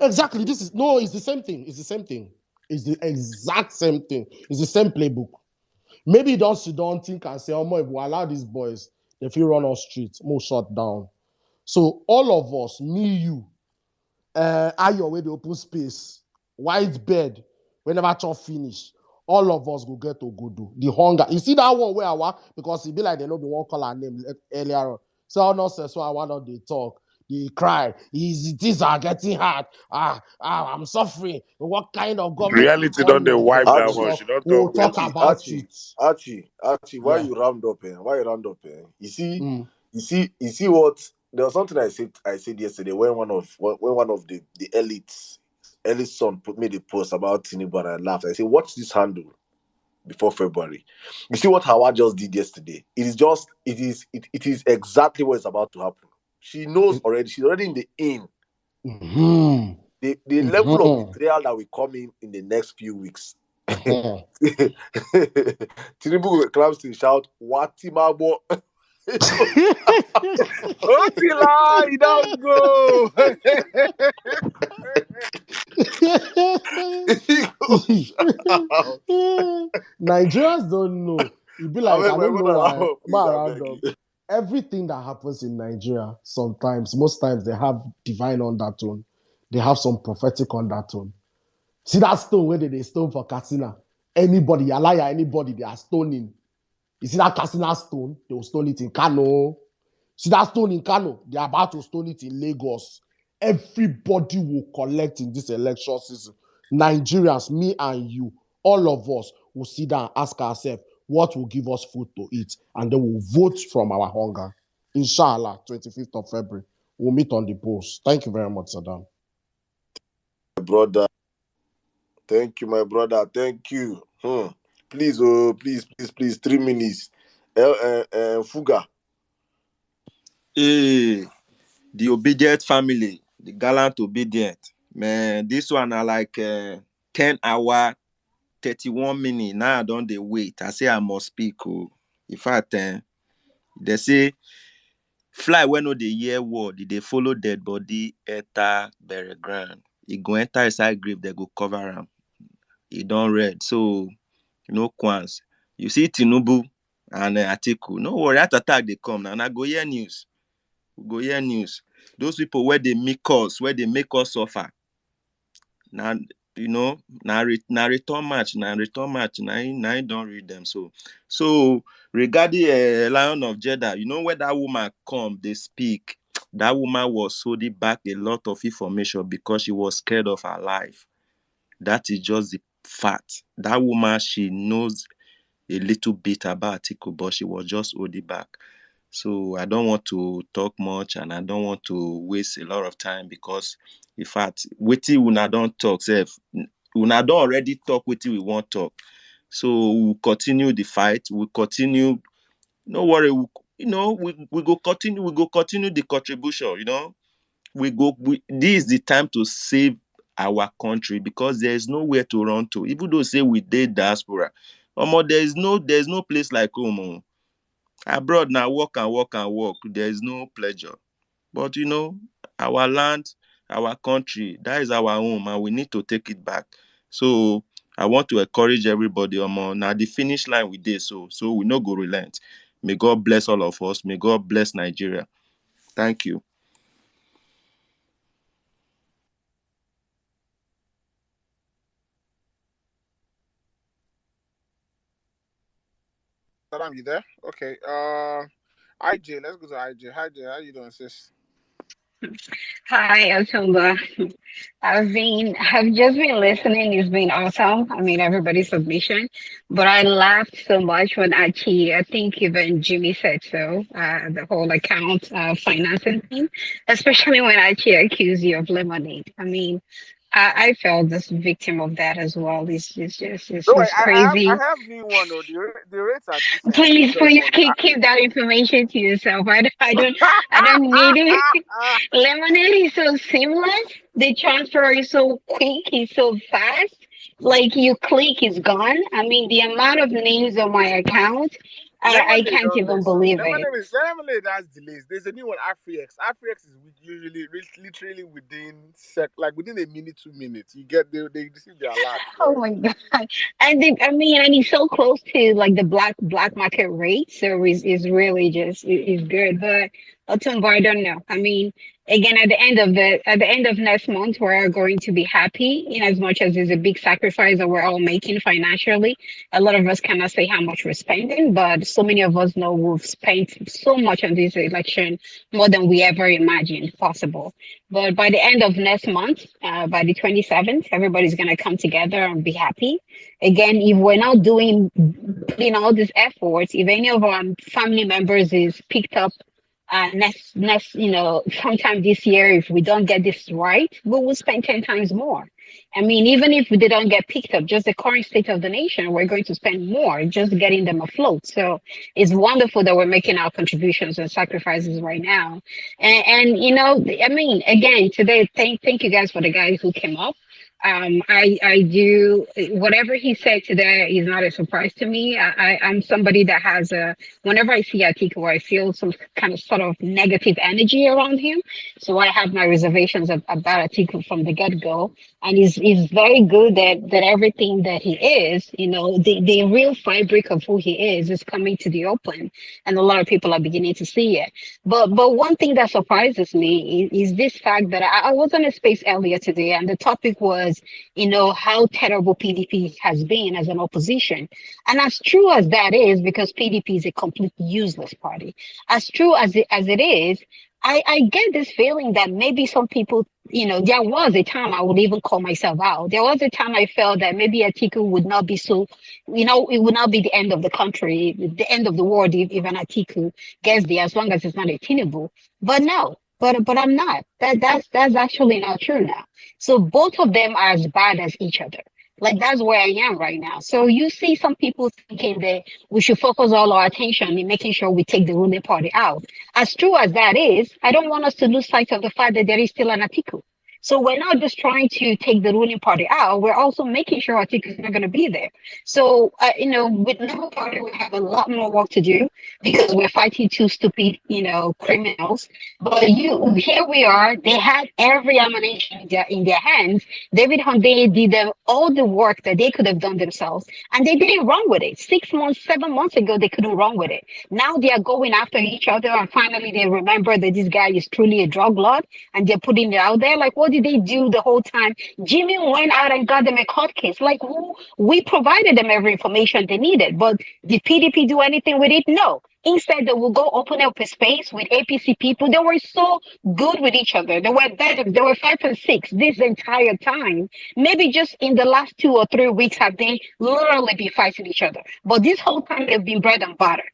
Exactly. It's the same thing. It's the same thing. It's the exact same thing. It's the same playbook. Maybe don't think and say, oh, if we allow these boys, they feel run on streets, more shut down. So all of us, me, you, Ayo, where the open space, white bed, whenever chop finish, all of us go get to go do. The hunger. You see that one where I want, because it be like they know the one call our name earlier on. So all nonsense, so I want not they talk. They cry. Things are getting hard. I'm suffering. What kind of government? Reality don't they wipe that one. She don't We'll talk. talk about it. Archie, why you round up? Why you round up? You see what? There was something I said yesterday when one of the elites son made a post about Tinubu and I laughed. I said, watch this handle before February. You see what Hawa just did yesterday? It is exactly what is about to happen. She knows already. She's already in the in. Mm-hmm. The level of betrayal that will come in the next few weeks. Tinubu claps to shout, "Watimabo." Otila, he don't go. Nigerians don't know. You'd be like, I don't know why. Everything that happens in Nigeria, most times they have divine undertone. They have some prophetic undertone. See that stone where they stone for Katsina? Anybody, Yalaya, anybody, they are stoning. You see that Katsina stone? They will stone it in Kano. See that stone in Kano? They are about to stone it in Lagos. Everybody will collect in this election season. Nigerians, me and you, all of us will sit down and ask ourselves what will give us food to eat, and then we'll vote from our hunger. Inshallah, 25th of February. We'll meet on the post. Thank you very much, Saddam. Brother. Thank you, my brother. Thank you. Please, please, 3 minutes. Fuga. Hey, the obedient family, the gallant obedient. Man, this one are like 10 hour, 31 minutes. Now I don't they wait. I say I must speak. In fact, they say fly when no they hear word, they follow dead body enter bury ground. He go enter inside grave, they go cover him. He don't read. So no quans. You see Tinubu and Atiku. No worry, at attack they come now. And I go hear news. We go hear news. Those people where they make us suffer. Now, you know, now return match, now I don't read them. So regarding Lion of Jada, you know, when that woman come, they speak. That woman was holding back a lot of information because she was scared of her life. That is just the fact. That woman, she knows a little bit about Atiku, but she was just holding back. So I don't want to talk much and I don't want to waste a lot of time because, in fact, wetin una don't talk, sef, una don't already talk wetin we want talk. So we'll continue the fight. We'll continue. No worry. We go continue. We go continue the contribution. You know, this is the time to save our country because there is nowhere to run to. Even though say we did diaspora, there's no place like home. Abroad now, work and work and work. There is no pleasure. But you know, our land, our country, that is our home, and we need to take it back. So I want to encourage everybody, now the finish line we did, so we no go relent. May God bless all of us. May God bless Nigeria. Thank you. Saddam, you there? Okay. IJ, let's go to IJ. Hi, Jay. How you doing, sis? Hi, Otumba. I've just been listening. It's been awesome. I mean, everybody's submission, but I laughed so much when I think even Jimmy said so. The whole account financing thing, especially when Archie accused you of lemonade. I mean, I felt this victim of that as well. No, It's I crazy. have new one. Oh, the rates are decent. Please, Because please keep that information to yourself. I don't need it. Lemonade is so seamless. The transfer is so quick. It's so fast. Like you click, it's gone. I mean, the amount of names on my account, I Lemonade can't don't even mess you. believe it. Lemonade has delays. There's a new one, AfriX. AfriX is usually literally within a minute, 2 minutes. You get they receive their alert. Oh my God. I mean, and it's so close to like the black market rate. So it's really just it's good. But Otumba, I don't know. I mean, again, at the end of next month, we're going to be happy in as much as it's a big sacrifice that we're all making financially. A lot of us cannot say how much we're spending, but so many of us know we've spent so much on this election, more than we ever imagined possible. But by the end of next month, by the 27th, everybody's going to come together and be happy. Again, if we're not putting all these efforts, if any of our family members is picked up next, sometime this year, if we don't get this right, we will spend 10 times more. I mean, even if they don't get picked up, just the current state of the nation, we're going to spend more just getting them afloat. So it's wonderful that we're making our contributions and sacrifices right now. I mean, again, today, thank you guys for the guys who came up. I do whatever he said today is not a surprise to me. I'm somebody that has whenever I see Atiku, I feel some kind of sort of negative energy around him. So I have my reservations about Atiku from the get go. And he's very good that everything that he is, the real fabric of who he is coming to the open, and a lot of people are beginning to see it. But one thing that surprises me is this fact that I was on a space earlier today, and the topic was, how terrible PDP has been as an opposition. And as true as that is, because PDP is a completely useless party, as true as it is, I get this feeling that maybe some people, there was a time I would even call myself out. There was a time I felt that maybe Atiku would not be so, it would not be the end of the country, the end of the world if an Atiku gets there, as long as it's not a Tinubu. But no, but I'm not. That's actually not true now. So both of them are as bad as each other. Like that's where I am right now. So you see some people thinking that we should focus all our attention in making sure we take the ruling party out. As true as that is, I don't want us to lose sight of the fact that there is still an Atiku. So we're not just trying to take the ruling party out, we're also making sure Atiku is not going to be there. So, with Labour Party, we have a lot more work to do because we're fighting two stupid, criminals. But here we are. They had every ammunition in their hands. David Hunde did all the work that they could have done themselves, and they didn't run with it. 6 months, 7 months ago, they couldn't run with it. Now they are going after each other, and finally they remember that this guy is truly a drug lord, and they're putting it out there. Like, what did they do the whole time? Jimmy went out and got them a court case. Like, we provided them every information they needed, but did PDP do anything with it? No. Instead, they will go open up a space with APC people. They were so good with each other. They were better. They were 5 and 6 this entire time. Maybe just in the last 2 or 3 weeks have they literally been fighting each other. But this whole time they've been bread and butter,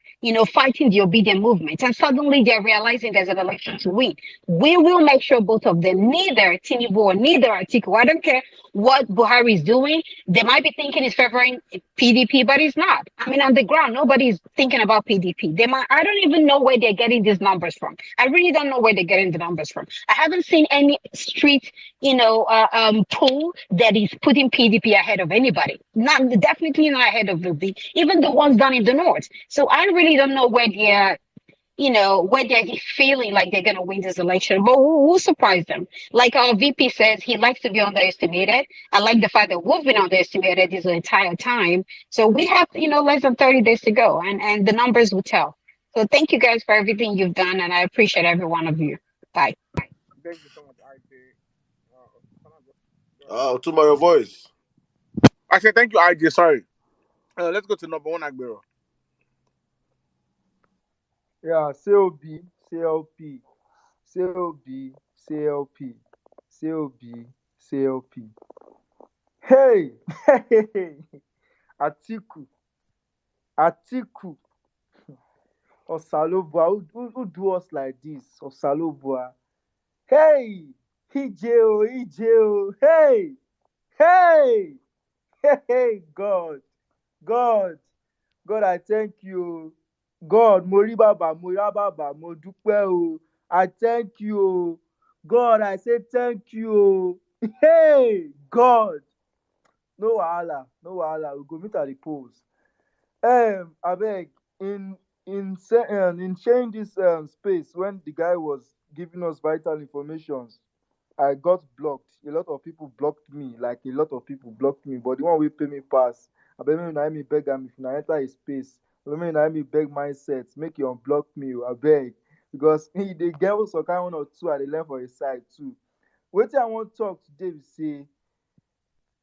fighting the obedient movement. And suddenly they're realizing there's an election to win. We will make sure both of them, neither Tinubu or neither Atiku, I don't care what Buhari is doing. They might be thinking he's favoring PDP, but he's not. I mean, on the ground, nobody's thinking about PDP. I don't even know where they're getting these numbers from. I really don't know where they're getting the numbers from. I haven't seen any street, poll that is putting PDP ahead of anybody. Definitely not ahead of even the ones down in the north. So I really don't know where they're feeling like they're going to win this election, but we'll surprise them. Like our VP says, he likes to be underestimated. I like the fact that we've been underestimated this entire time. So we have, less than 30 days to go, and the numbers will tell. So thank you guys for everything you've done, and I appreciate every one of you. Bye. Thank you so much, IJ. Oh, to my voice. I said thank you, IJ. Sorry. Let's go to number one, Agbero. Yeah, COB, CLP, COB, CLP, COB, CLP. Hey, Atiku, Osalobua, who do us like this? Osalobua. Hey, EJO, hey, hey, God, I thank you. God, Moribaba, Modukwe, oh. I thank you. God, I say thank you. Hey, God. No wahala. We go meet at the polls. Abeg, in sharing this space when the guy was giving us vital information, I got blocked. A lot of people blocked me. But the one wey pay me pass, abeg make una me beg am if una enter his space. Make una me beg mindset, make you unblock me, abeg. Because he dey get some kind one or two I dey learn for his side too. Wetin I wan talk today be say,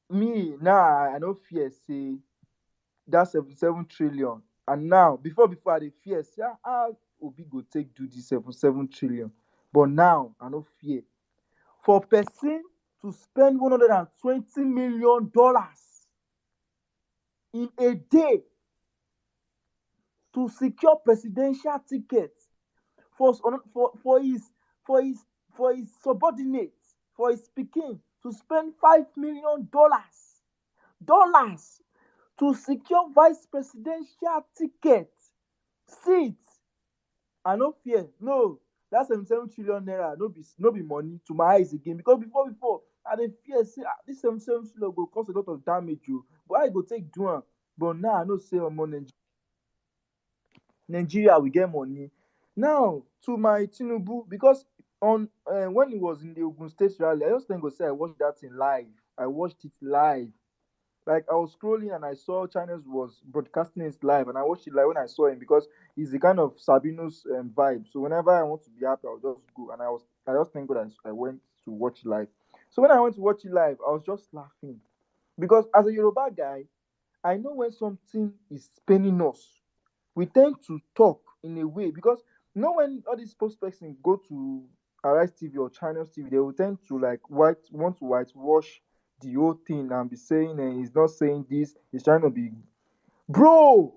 me now I no fear say that 77 trillion. And now, before I dey fear say how Obi go take do this 77 trillion. But now I no fear. For person to spend $120 million in a day to secure presidential tickets for his subordinates, for his pikin, to spend $5 million to secure vice presidential ticket seat. I no fear. No, that 77 trillion naira no be money to my eyes again. Because before I dey fear say this 77 trillion go cause a lot of damage, but I go take do am. But now I know say Nigeria we get money. Now to my Tinubu, because on when he was in the Ogun State rally, I just think go say I watched that in live. I watched it live. Like I was scrolling and I saw channels was broadcasting it live, and I watched it live when I saw him because he's the kind of Sabino's vibe. So whenever I want to be happy, I'll just go. And I just thank God I went to watch it live. So when I went to watch it live, I was just laughing because as a Yoruba guy, I know when something is paining us, we tend to talk in a way because when all these spokespersons go to Arise TV or Channels TV, they will tend to want to whitewash the whole thing and be saying he's not saying this, he's trying to be. Bro,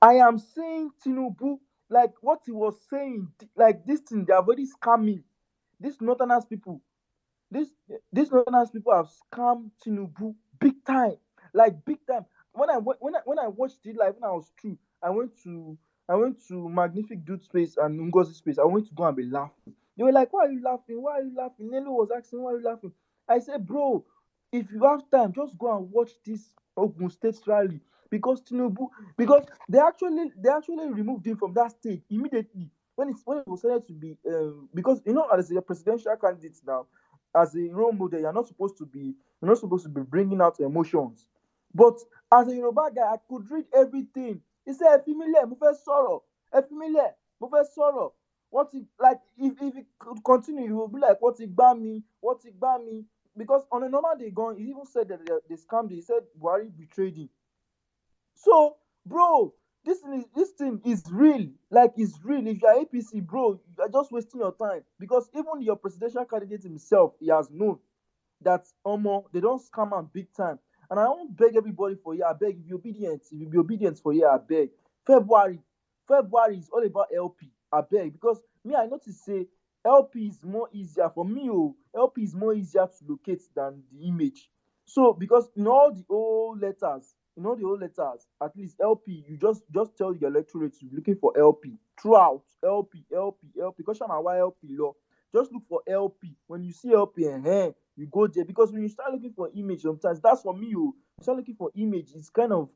I am saying Tinubu, like what he was saying, like this thing, they have already scammed me. These Northerners people have scammed Tinubu big time, like big time. When I watched it live, when I was through, I went to Magnific Dude space and Ngozi space. I went to go and be laughing. They were like, "Why are you laughing? Why are you laughing?" Nelo was asking, "Why are you laughing?" I said, bro, if you have time, just go and watch this Ogun State rally because Tinubu, because they actually removed him from that state immediately when it was said to be because as a presidential candidate now, as a role model, you're not supposed to be bringing out emotions. But as a Yoruba guy, I could read everything. He said, "Efimile, mo fẹ́ sọ̀rọ̀. Efimile, mo fẹ́ sọ̀rọ̀." What he like if it could continue, he will be like, "What he gbá mi? What he gbá mi?" Because on a normal day gone, he even said that they scammed him. He said Buhari betrayed him. So, bro, this thing is real. Like, it's real. If you're APC, bro, you are just wasting your time. Because even your presidential candidate himself, he has known that they don't scam am big time. And I won't beg everybody for here. I beg, if you be obedient for here, I beg. February is all about LP. I beg, because me, I notice say LP is more easier for me. LP is more easier to locate than the image. So because in all the old letters, at least LP, you just tell your electorate you're looking for LP throughout. LP. Question why LP law. Just look for LP. When you see LP, you go there, because when you start looking for image, sometimes that's for me. You start looking for image, it's kind of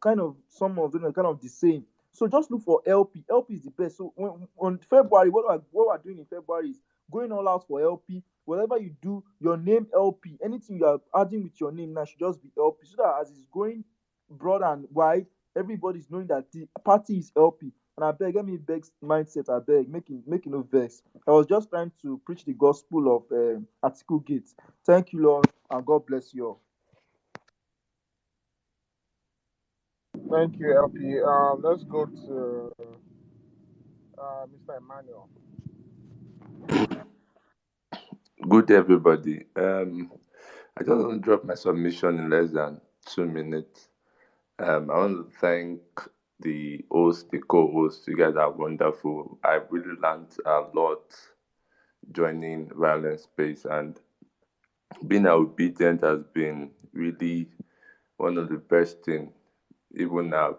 some of them are kind of the same. So just look for LP. LP is the best. So when on February, what we're doing in February is going all out for LP. Whatever you do, your name LP. Anything you are adding with your name now should just be LP. So that as it's going broad and wide, everybody's knowing that the party is LP. And I beg, let me beg mindset. I beg, making no vex. I was just trying to preach the gospel of Article Gates. Thank you, Lord, and God bless you all. Thank you, LP. Let's go to Mr. Emmanuel. Good day, everybody. I just want to drop my submission in less than 2 minutes. I want to thank the host, the co-host. You guys are wonderful. I really learned a lot joining Violence Space, and being obedient has been really one of the best things. Even now,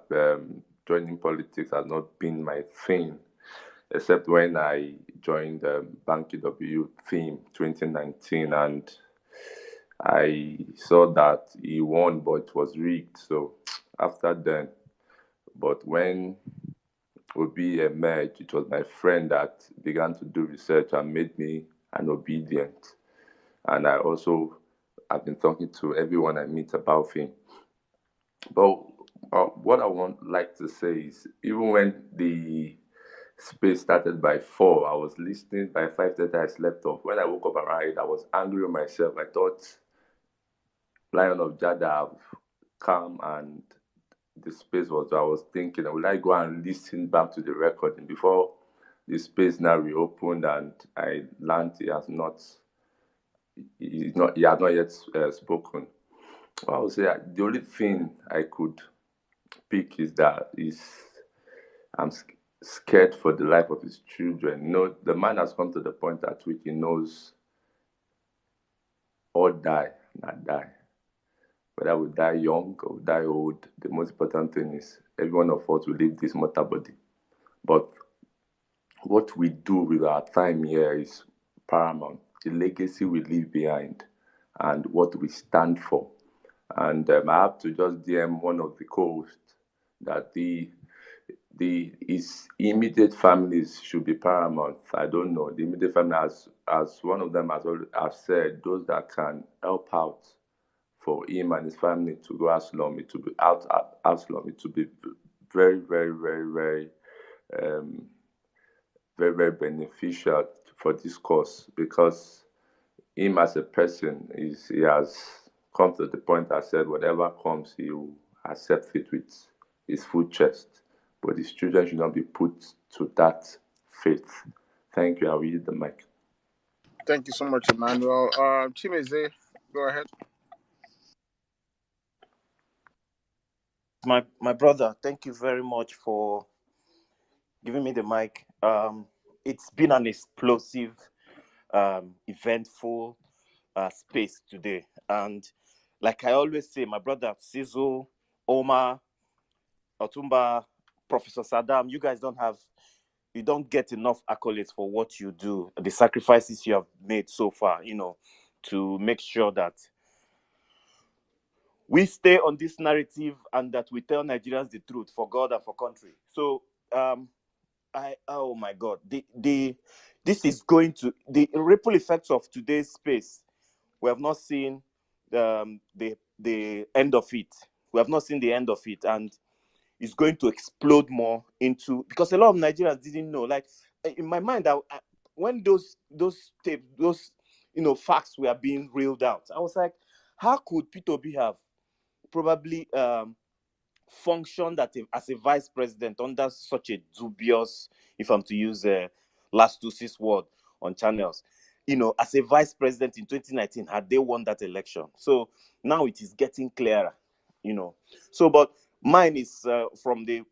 joining politics has not been my thing, except when I joined Banky W theme 2019, and I saw that he won, but it was rigged. So after then, but when Obi emerged, it was my friend that began to do research and made me an obedient. And I also have been talking to everyone I meet about him. But what I like to say is, even when the space started by 4, I was listening. By 5:30, I slept off. When I woke up around 8, I was angry with myself. I thought Lion of Jada have come, and the space was. I was thinking, will I go and listen back to the recording before the space now reopened? And I learned he has not yet spoken. I would say the only thing I could pick is that I'm scared for the life of his children. The man has come to the point at which he knows or die, not die. Whether we die young or die old, the most important thing is every one of us will leave this mortal body. But what we do with our time here is paramount. The legacy we leave behind and what we stand for. And I have to just DM one of the co-hosts that his immediate families should be paramount. I don't know. The immediate family, as one of them has said, those that can help out for him and his family to go Asylum, it will be Asylum. It will be very, very, very, very, very, very beneficial for this cause, because him as a person he has come to the point. I said whatever comes, he will accept it with his full chest. But his children should not be put to that fate. Thank you. I will use the mic. Thank you so much, Emmanuel. Chimeze, go ahead. My brother, thank you very much for giving me the mic. It's been an explosive, eventful space today. And like I always say, my brother Sizzle, Omar, Otumba, Professor Saddam, you guys don't get enough accolades for what you do, the sacrifices you have made so far. to make sure that we stay on this narrative and that we tell Nigerians the truth for God and for country. So, oh my God, this is going to, the ripple effects of today's space. We have not seen the end of it. We have not seen the end of it, and it's going to explode more into, because a lot of Nigerians didn't know. Like in my mind, when those tapes, those facts were being reeled out, I was like, how could P2B have probably functioned as a vice president under such a dubious, if I'm to use last 2-6 word on channels, as a vice president in 2019, had they won that election? So now it is getting clearer, So, but mine is from the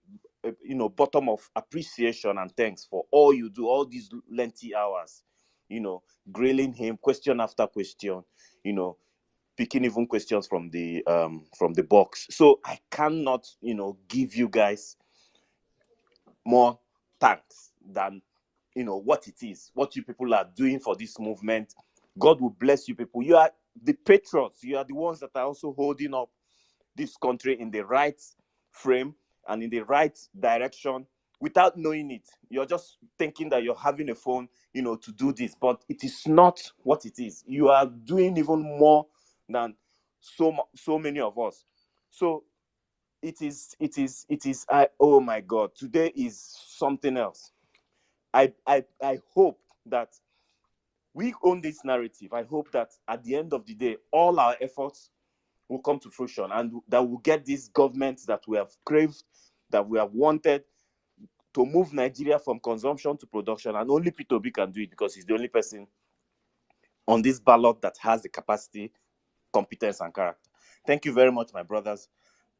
bottom of appreciation and thanks for all you do, all these lengthy hours, grilling him question after question, picking even questions from the box. So I cannot, give you guys more thanks than what it is, what you people are doing for this movement. God will bless you people. You are the patriots. You are the ones that are also holding up this country in the right frame and in the right direction without knowing it. You're just thinking that you're having a phone, to do this, but it is not what it is. You are doing even more than so many of us. So it is oh my God, today is something else. I hope that we own this narrative. I hope that at the end of the day, all our efforts will come to fruition and that we'll get this government that we have craved, that we have wanted, to move Nigeria from consumption to production. And only P2B can do it, because he's the only person on this ballot that has the capacity, competence, and character. Thank you very much, my brothers.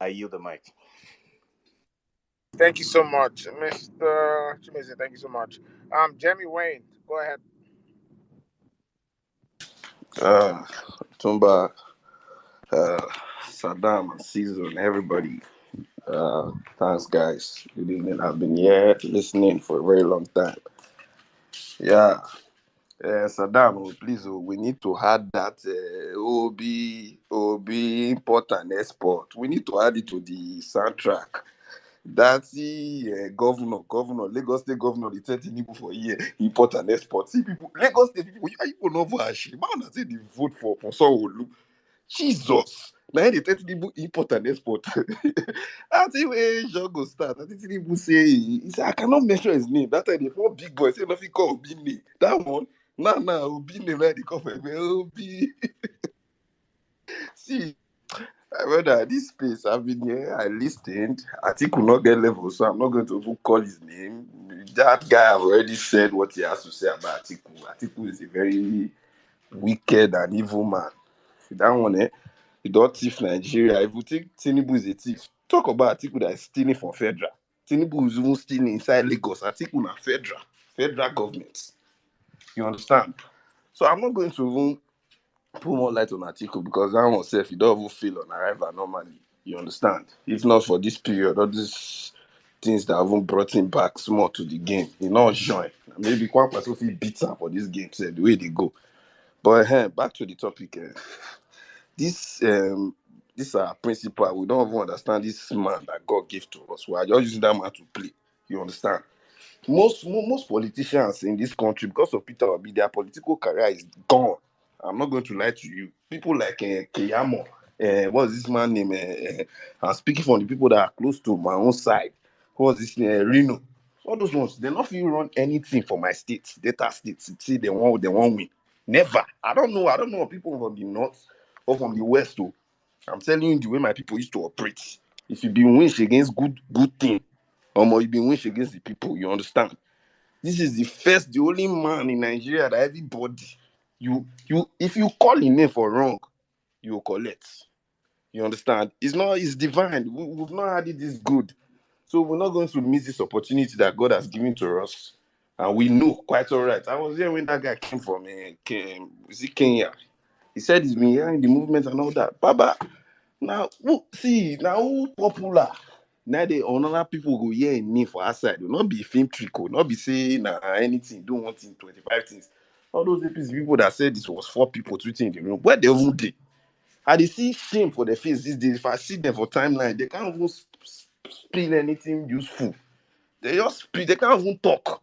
I yield the mic. Thank you so much, Mr. Chimese. Thank you so much. Jamie Wayne, go ahead. Tumba, Saddam, and Caesar, and everybody. Thanks, guys. Good evening. I've been here listening for a very long time. Yeah. Saddam, please, we need to add that OB import and export. We need to add it to the soundtrack. That's the governor, Lagos State governor, the 30 people for a year, import and export. See, people, Lagos State people, you know for Ashi. Man, I say they vote for Sanwo-Olu. Jesus. Now they 30 people import and export. I think when John go start, I think people say, he said, I cannot mention his name. That time they four big boys say nothing called Obini. That one, Obini, where they come from, Obi. See, brother, this space, I've been here, I listened. I think we'll not get level, so I'm not going to even call his name. That guy have already said what he has to say about Atiku. Atiku is a very wicked and evil man. That one, you don't thief Nigeria. If you think Tinubu is a thief, talk about Atiku that is stealing from federal. Tinubu is even stealing inside Lagos. Atiku na federal government. You understand? So I'm not going to even put more light on Atiku, because that one self, you don't even feel on arrival normally. You understand? If not for this period, all these things that haven't brought him back small to the game, he not join. Maybe one person feel bitter for this game, said the way they go. But back to the topic. This our principle. We don't even understand this man that God gave to us. We are just using that man to play. You understand? Most politicians in this country, because of Peter Obi, their political career is gone. I'm not going to lie to you. People like Keyamo, what's this man name? I'm speaking from the people that are close to my own side. What's this Reno? All those ones, they not feel run anything for my state, Delta State. See, they won't win. Never. I don't know people from the north or from the west too. I'm telling you the way my people used to operate. If you be winch against good thing, or you be winch against the people, you understand? This is the only man in Nigeria that everybody, if you call him name for wrong, you will collect. You understand? It's divine. We've not had it this good. So we're not going to miss this opportunity that God has given to us. And we know quite all right. I was there when that guy came from Kenya. He said he's been hearing the movement and all that. Baba, now who popular? Now the another people go hear in me for outside. Will not be film trick, will not be saying anything, do one thing, 25 things. All those APC people that said this was 4 people tweeting in the room, where they even did. I dey see shame for their face these days. If I see them for timeline, they can't even spill anything useful. They just speak, they can't even talk.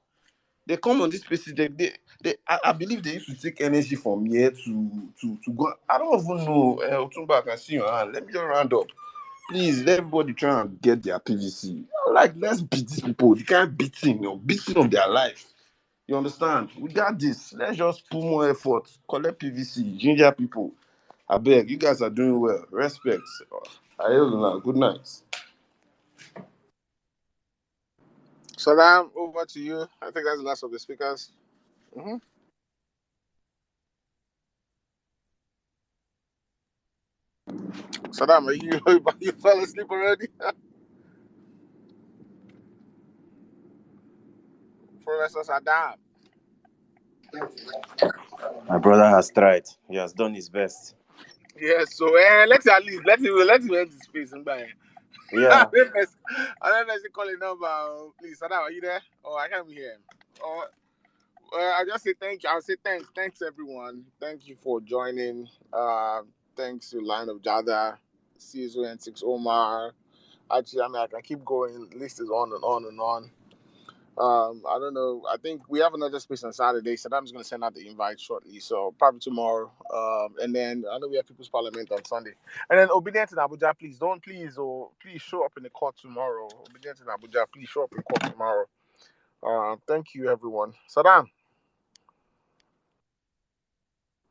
They come on this space, I believe they used to take energy from here to go. I don't even know. Otumba, I can see your hand. Let me just round up. Please, let everybody try and get their PVC. Like, let's beat these people. They can't beating of their life. You understand? We got this. Let's just put more effort. Collect PVC. Ginger people. I beg. You guys are doing well. Respect. I hear you now. Good night. Saddam, over to you. I think that's the last of the speakers. Mm-hmm. Saddam, are you fell asleep already? Professor Saddam. My brother has tried. He has done his best. Yes, so let's at least let him end the space and buy. Yeah. I don't know if you call a number. Please, Saddam, are you there? Oh, I can't hear him. Oh, I just say thank you. I'll say thanks everyone. Thank you for joining. Thanks to Line of Jada, Caesar and 6 Omar. Actually, I mean, I can keep going. The list is on and on and on. I don't know. I think we have another space on Saturday. Saddam's going to send out the invite shortly, so probably tomorrow. And then I know we have People's Parliament on Sunday. And then Obedience in Abuja, please show up in the court tomorrow. Obedience in Abuja, please show up in court tomorrow. Thank you, everyone. Saddam.